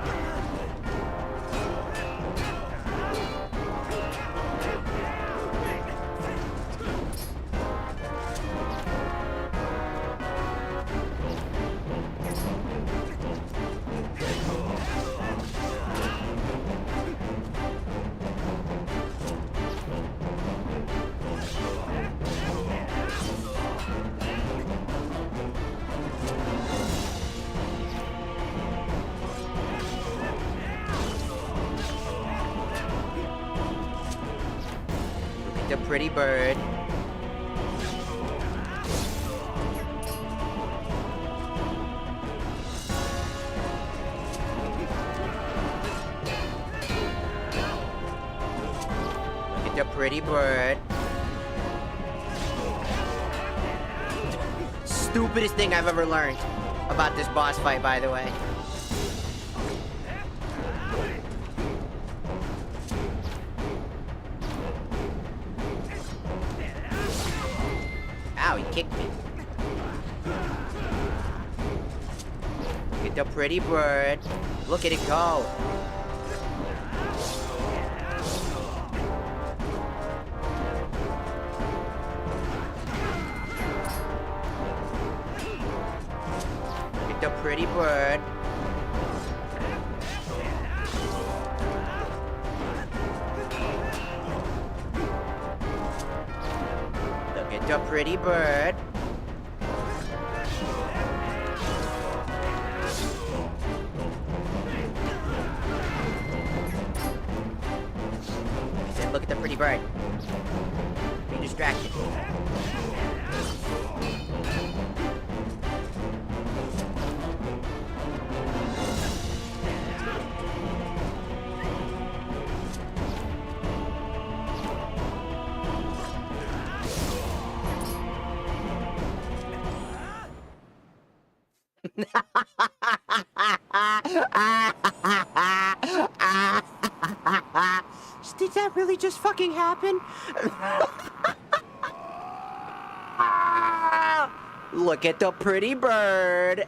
The pretty bird. Look at the pretty bird. Stupidest thing I've ever learned about this boss fight, by the way. Ow, he kicked me. Look at the pretty bird. Look at it go. Look at the pretty bird. Look at the pretty bird. I said, look at the pretty bird. Be distracted. Did that really just fucking happen? Look at the pretty bird.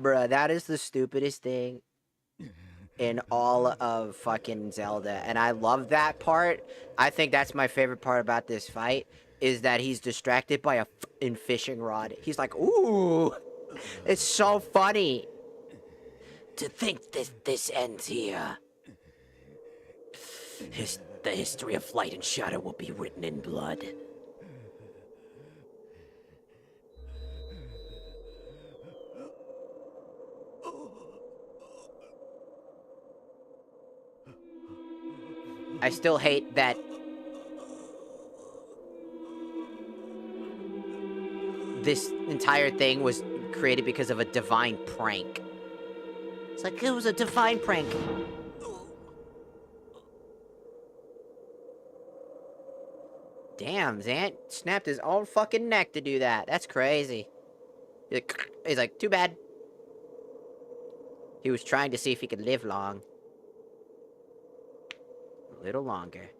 Bruh, that is the stupidest thing in all of fucking Zelda. And I love that part. I think that's my favorite part about this fight, is that he's distracted by a fucking fishing rod. He's like, ooh, it's so funny. To think this ends here. The history of light and shadow will be written in blood. I still hate that this entire thing was created because of a divine prank. It's like, it was a divine prank. Damn, Zant snapped his own fucking neck to do that. That's crazy. He's like, too bad. He was trying to see if he could live long. A little longer.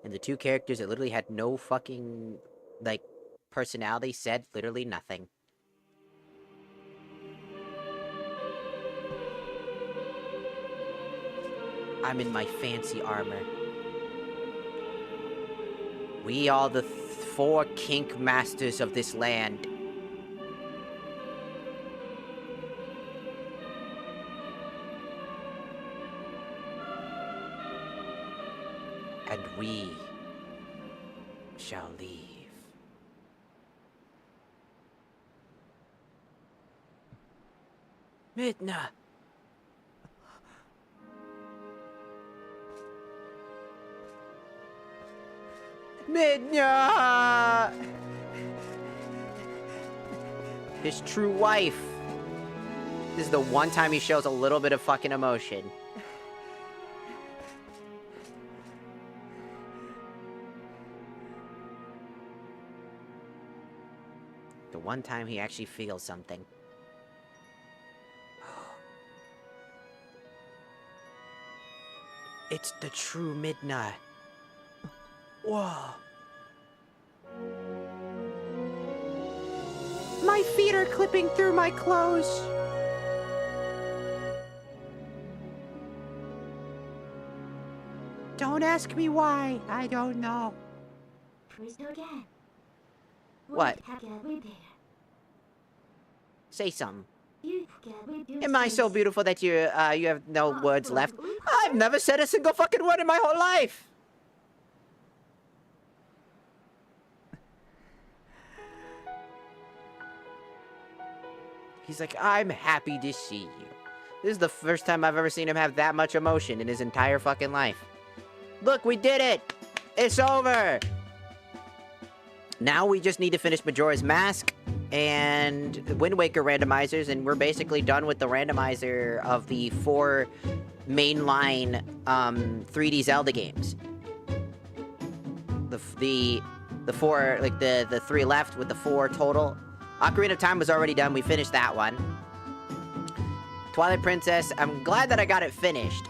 And the two characters that literally had no fucking, like, personality said literally nothing. I'm in my fancy armor. We are the four kink masters of this land. And we shall leave. Midna! Midna! His true wife. This is the one time he shows a little bit of fucking emotion. The one time he actually feels something. It's the true Midna. Whoa. My feet are clipping through my clothes. Don't ask me why. I don't know. Crystal again. What? Have a repair. Say something. You can rebuild Am I so space. beautiful that you have no words left? I've never said a single fucking word in my whole life. He's like, I'm happy to see you. This is the first time I've ever seen him have that much emotion in his entire fucking life. Look, we did it! It's over! Now we just need to finish Majora's Mask and Wind Waker randomizers, and we're basically done with the randomizer of the 4 mainline 3D Zelda games. The 4, like the 3 left with the 4 total. Ocarina of Time was already done. We finished that one. Twilight Princess, I'm glad that I got it finished.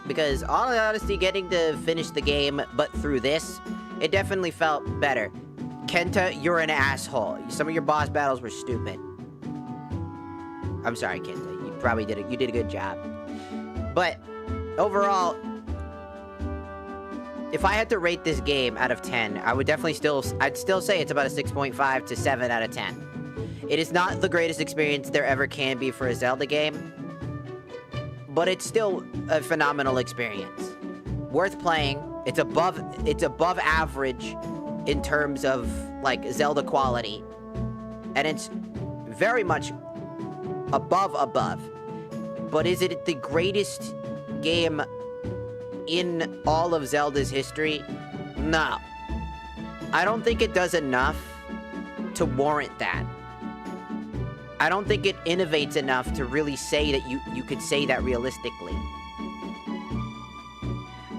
Because, all in honesty, getting to finish the game, but through this, it definitely felt better. Kenta, you're an asshole. Some of your boss battles were stupid. I'm sorry, Kenta. You probably did a good job. But, overall, if I had to rate this game out of 10, I would definitely I'd still say it's about a 6.5 to 7 out of 10. It is not the greatest experience there ever can be for a Zelda game, but it's still a phenomenal experience. Worth playing. It's above average in terms of, like, Zelda quality. And it's very much above. But is it the greatest game in all of Zelda's history? No. I don't think it does enough to warrant that. I don't think it innovates enough to really say that you could say that realistically.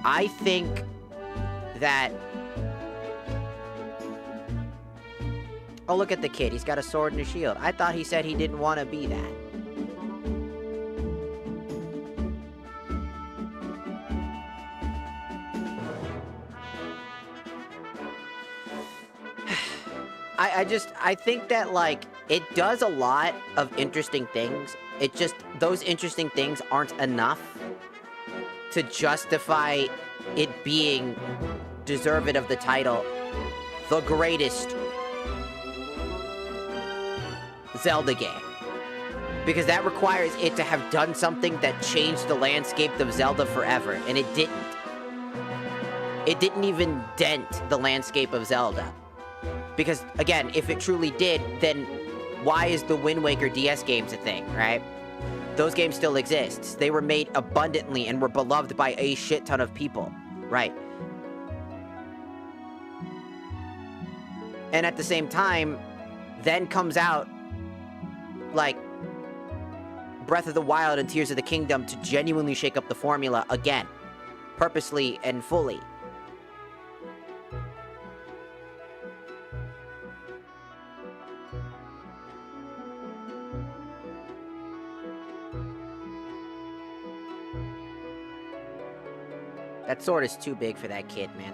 I think that... Oh, look at the kid. He's got a sword and a shield. I thought he said he didn't want to be that. I think that, like, it does a lot of interesting things. It just, those interesting things aren't enough to justify it being deserved of the title, the greatest Zelda game. Because that requires it to have done something that changed the landscape of Zelda forever, and it didn't. It didn't even dent the landscape of Zelda. Because, again, if it truly did, then why is the Wind Waker DS games a thing, right? Those games still exist. They were made abundantly and were beloved by a shit ton of people, right? And at the same time, then comes out, like, Breath of the Wild and Tears of the Kingdom to genuinely shake up the formula again. Purposely and fully. That sword is too big for that kid, man.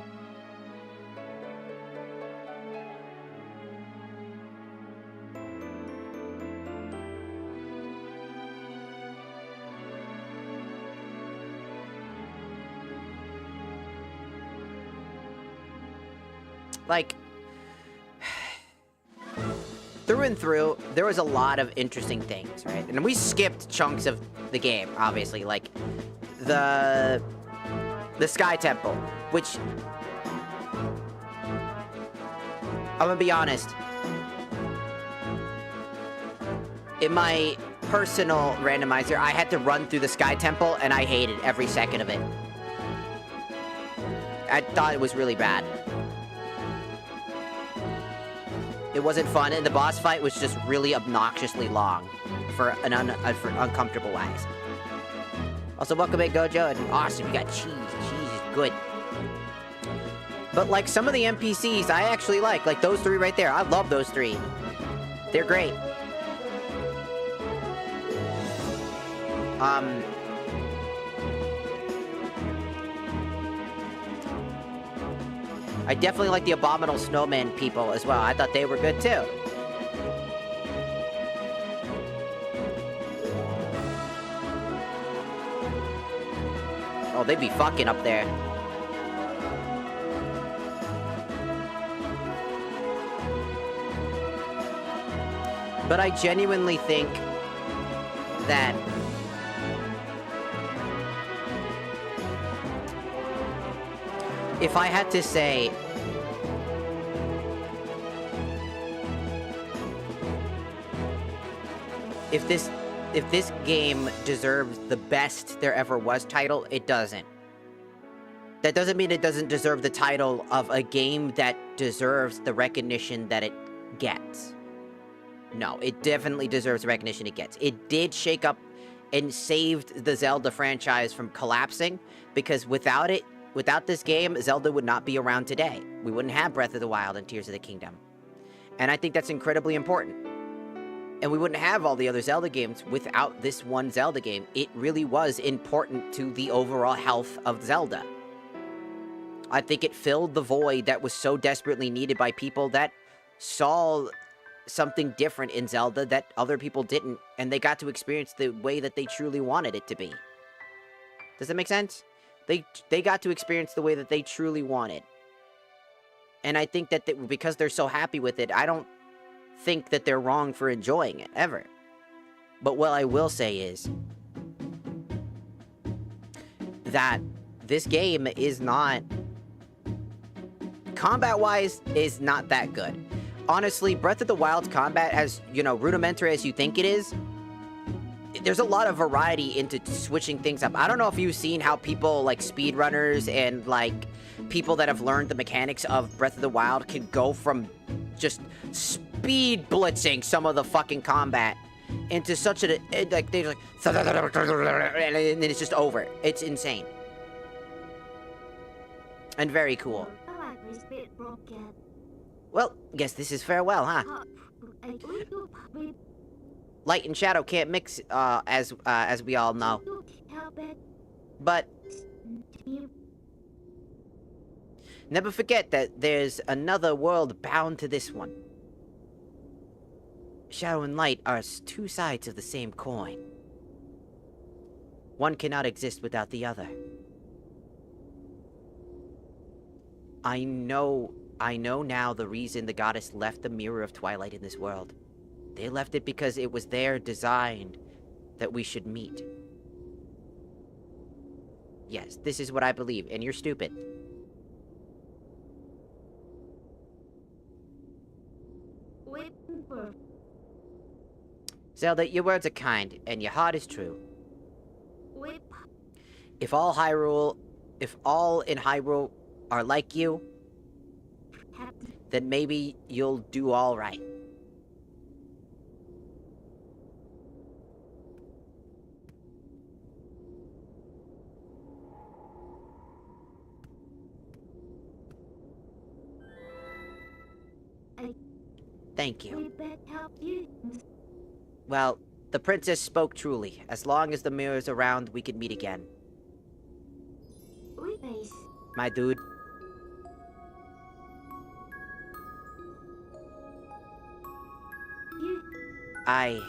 Like, through and through, there was a lot of interesting things, right? And we skipped chunks of the game, obviously, like the Sky Temple, which, I'm gonna be honest, in my personal randomizer, I had to run through the Sky Temple, and I hated every second of it. I thought it was really bad. It wasn't fun, and the boss fight was just really obnoxiously long for for uncomfortable ways. Also, welcome back, Gojo, and awesome, you got cheese. Cheese is good. But, like, some of the NPCs I actually like those three right there. I love those three. They're great. I definitely like the Abominable Snowman people as well. I thought they were good, too. Oh, they'd be fucking up there. But I genuinely think that if I had to say if this game deserves the best there ever was title, it doesn't. That doesn't mean it doesn't deserve the title of a game that deserves the recognition that it gets. No, it definitely deserves the recognition it gets. It did shake up and saved the Zelda franchise from collapsing, because without this game, Zelda would not be around today. We wouldn't have Breath of the Wild and Tears of the Kingdom. And I think that's incredibly important. And we wouldn't have all the other Zelda games without this one Zelda game. It really was important to the overall health of Zelda. I think it filled the void that was so desperately needed by people that saw something different in Zelda that other people didn't, and they got to experience the way that they truly wanted it to be. Does that make sense? They got to experience the way that they truly wanted. And I think that because they're so happy with it, I don't think that they're wrong for enjoying it, ever. But what I will say is that this game is not, combat-wise, is not that good. Honestly, Breath of the Wild's combat, as, you know, rudimentary as you think it is, there's a lot of variety into switching things up. I don't know if you've seen how people, like, speedrunners and, like, people that have learned the mechanics of Breath of the Wild can go from just speed blitzing some of the fucking combat into such a, like, they're like, and then it's just over. It's insane. And very cool. Well, guess this is farewell, huh? Light and shadow can't mix, as we all know. But never forget that there's another world bound to this one. Shadow and light are two sides of the same coin. One cannot exist without the other. I know now the reason the goddess left the Mirror of Twilight in this world. They left it because it was their design that we should meet. Yes, this is what I believe, and you're stupid. Waiting for Zelda, your words are kind, and your heart is true. wait. If all in Hyrule are like you, Captain. then maybe you'll do all right. Thank you. We bet help you. Well, the princess spoke truly. As long as the mirror's around, we can meet again. We base. My dude. You I...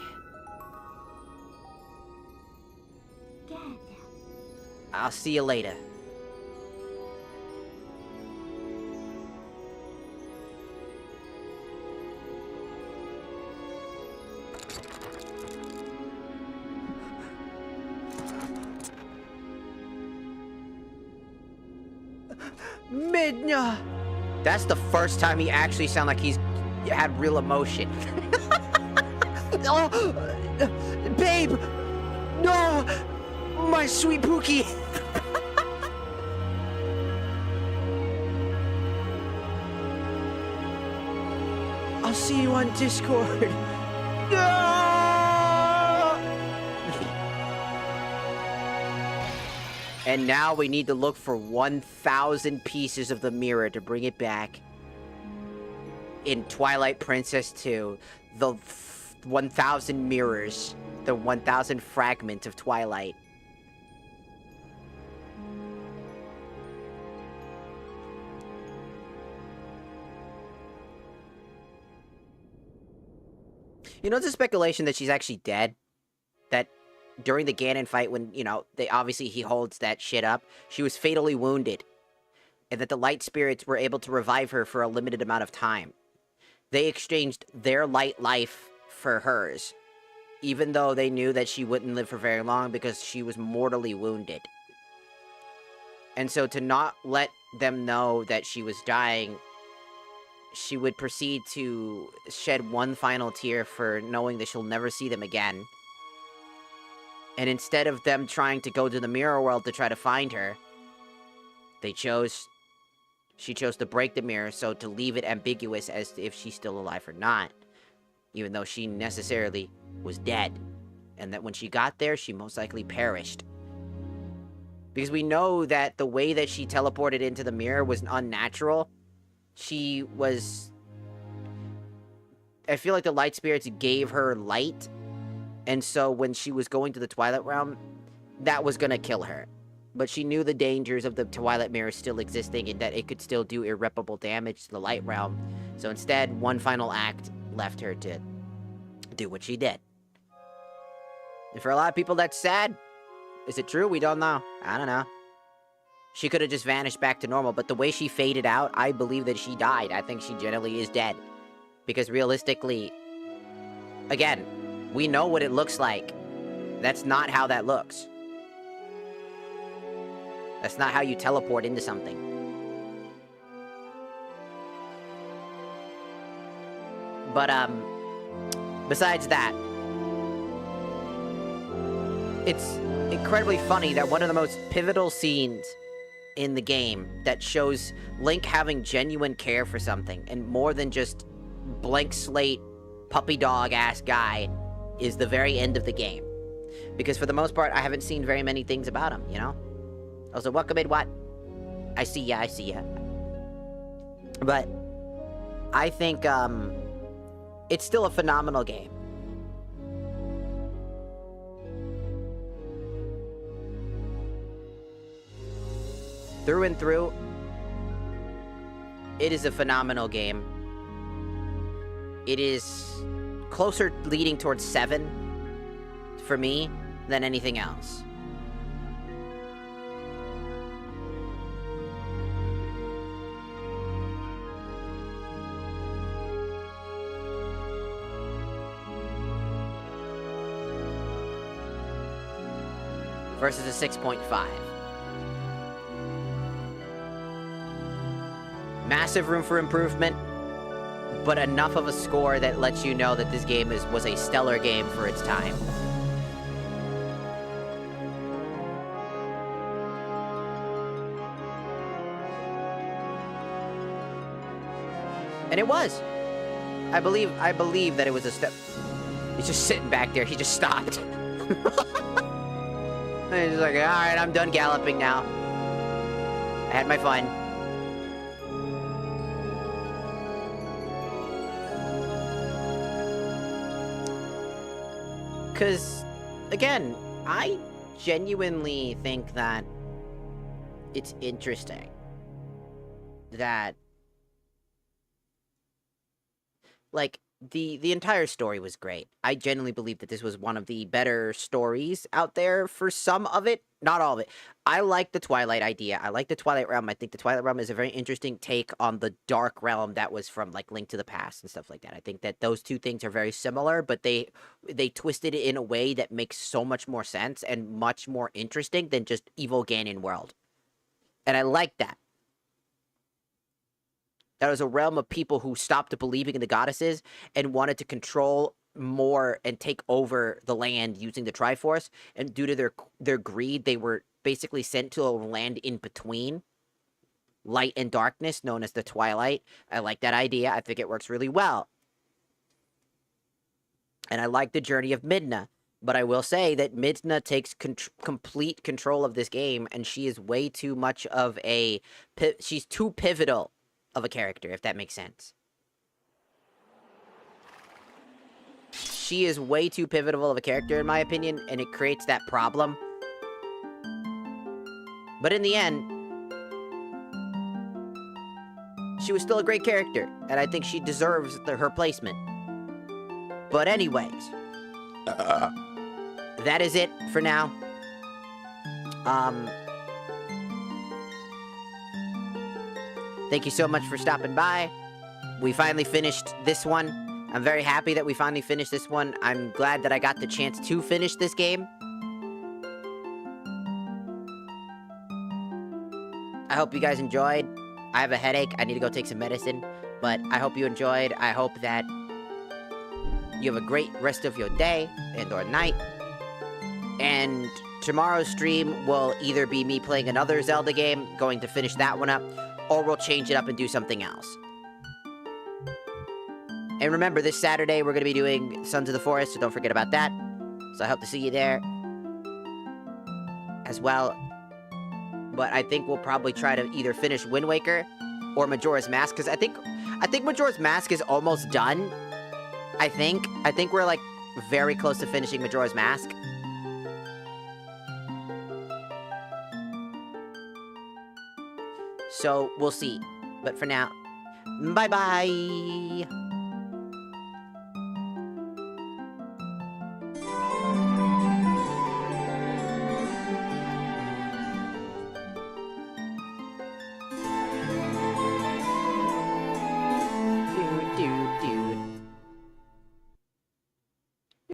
get. I'll see you later. Midna! That's the first time he actually sounded like he's had real emotion. Oh, babe! No! My sweet Pookie! I'll see you on Discord. No! And now we need to look for 1,000 pieces of the mirror to bring it back. In Twilight Princess 2, the 1,000 mirrors, the 1,000 fragments of Twilight. You know, there's speculation that she's actually dead. That during the Ganon fight, when, you know, he holds that shit up, she was fatally wounded. And that the light spirits were able to revive her for a limited amount of time. They exchanged their light life for hers, even though they knew that she wouldn't live for very long because she was mortally wounded. And so to not let them know that she was dying, she would proceed to shed one final tear for knowing that she'll never see them again. And instead of them trying to go to the mirror world to try to find her, she chose to break the mirror, so to leave it ambiguous as to if she's still alive or not. Even though she necessarily was dead. And that when she got there, she most likely perished. Because we know that the way that she teleported into the mirror was unnatural. I feel like the light spirits gave her light. And so when she was going to the Twilight Realm, that was gonna kill her. But she knew the dangers of the Twilight Mirror still existing and that it could still do irreparable damage to the Light Realm. So instead, one final act left her to do what she did. And for a lot of people, that's sad. Is it true? We don't know. I don't know. She could have just vanished back to normal, but the way she faded out, I believe that she died. I think she generally is dead. Because realistically, again, we know what it looks like. That's not how that looks. That's not how you teleport into something. But, besides that, it's incredibly funny that one of the most pivotal scenes in the game that shows Link having genuine care for something, and more than just blank slate, puppy dog-ass guy, is the very end of the game. Because for the most part, I haven't seen very many things about him, you know? Also, welcome in, what? I see ya. But I think, it's still a phenomenal game. Through and through, it is a phenomenal game. It is closer leading towards 7 for me than anything else. versus a 6.5. Massive room for improvement, but enough of a score that lets you know that this game was a stellar game for its time. And it was. I believe that it was a step. He's just sitting back there. He just stopped. And he's just like, all right, I'm done galloping now. I had my fun. Because, again, I genuinely think that it's interesting that, like, the entire story was great. I genuinely believe that this was one of the better stories out there for some of it, not all of it. I like the Twilight idea. I like the Twilight Realm. I think the Twilight Realm is a very interesting take on the Dark Realm that was from, like, Link to the Past and stuff like that. I think that those two things are very similar, but they twisted it in a way that makes so much more sense and much more interesting than just Evil Ganon World. And I like that. That was a realm of people who stopped believing in the goddesses and wanted to control more and take over the land using the Triforce. And due to their greed, they were basically sent to a land in between light and darkness, known as the Twilight. I like that idea. I think it works really well. And I like the journey of Midna. But I will say that Midna takes complete control of this game, and she is way too much of a... She's too pivotal of a character, if that makes sense. She is way too pivotal of a character, in my opinion, and it creates that problem. But in the end, she was still a great character, and I think she deserves her placement. But anyways, that is it for now. Thank you so much for stopping by. We finally finished this one. I'm very happy that we finally finished this one. I'm glad that I got the chance to finish this game. I hope you guys enjoyed. I have a headache. I need to go take some medicine. But I hope you enjoyed. I hope that you have a great rest of your day and or night. And tomorrow's stream will either be me playing another Zelda game, going to finish that one up, or we'll change it up and do something else. And remember, this Saturday, we're going to be doing Sons of the Forest, so don't forget about that. So I hope to see you there as well. But I think we'll probably try to either finish Wind Waker or Majora's Mask, because I think Majora's Mask is almost done. I think we're, like, very close to finishing Majora's Mask. So, we'll see. But for now, bye-bye!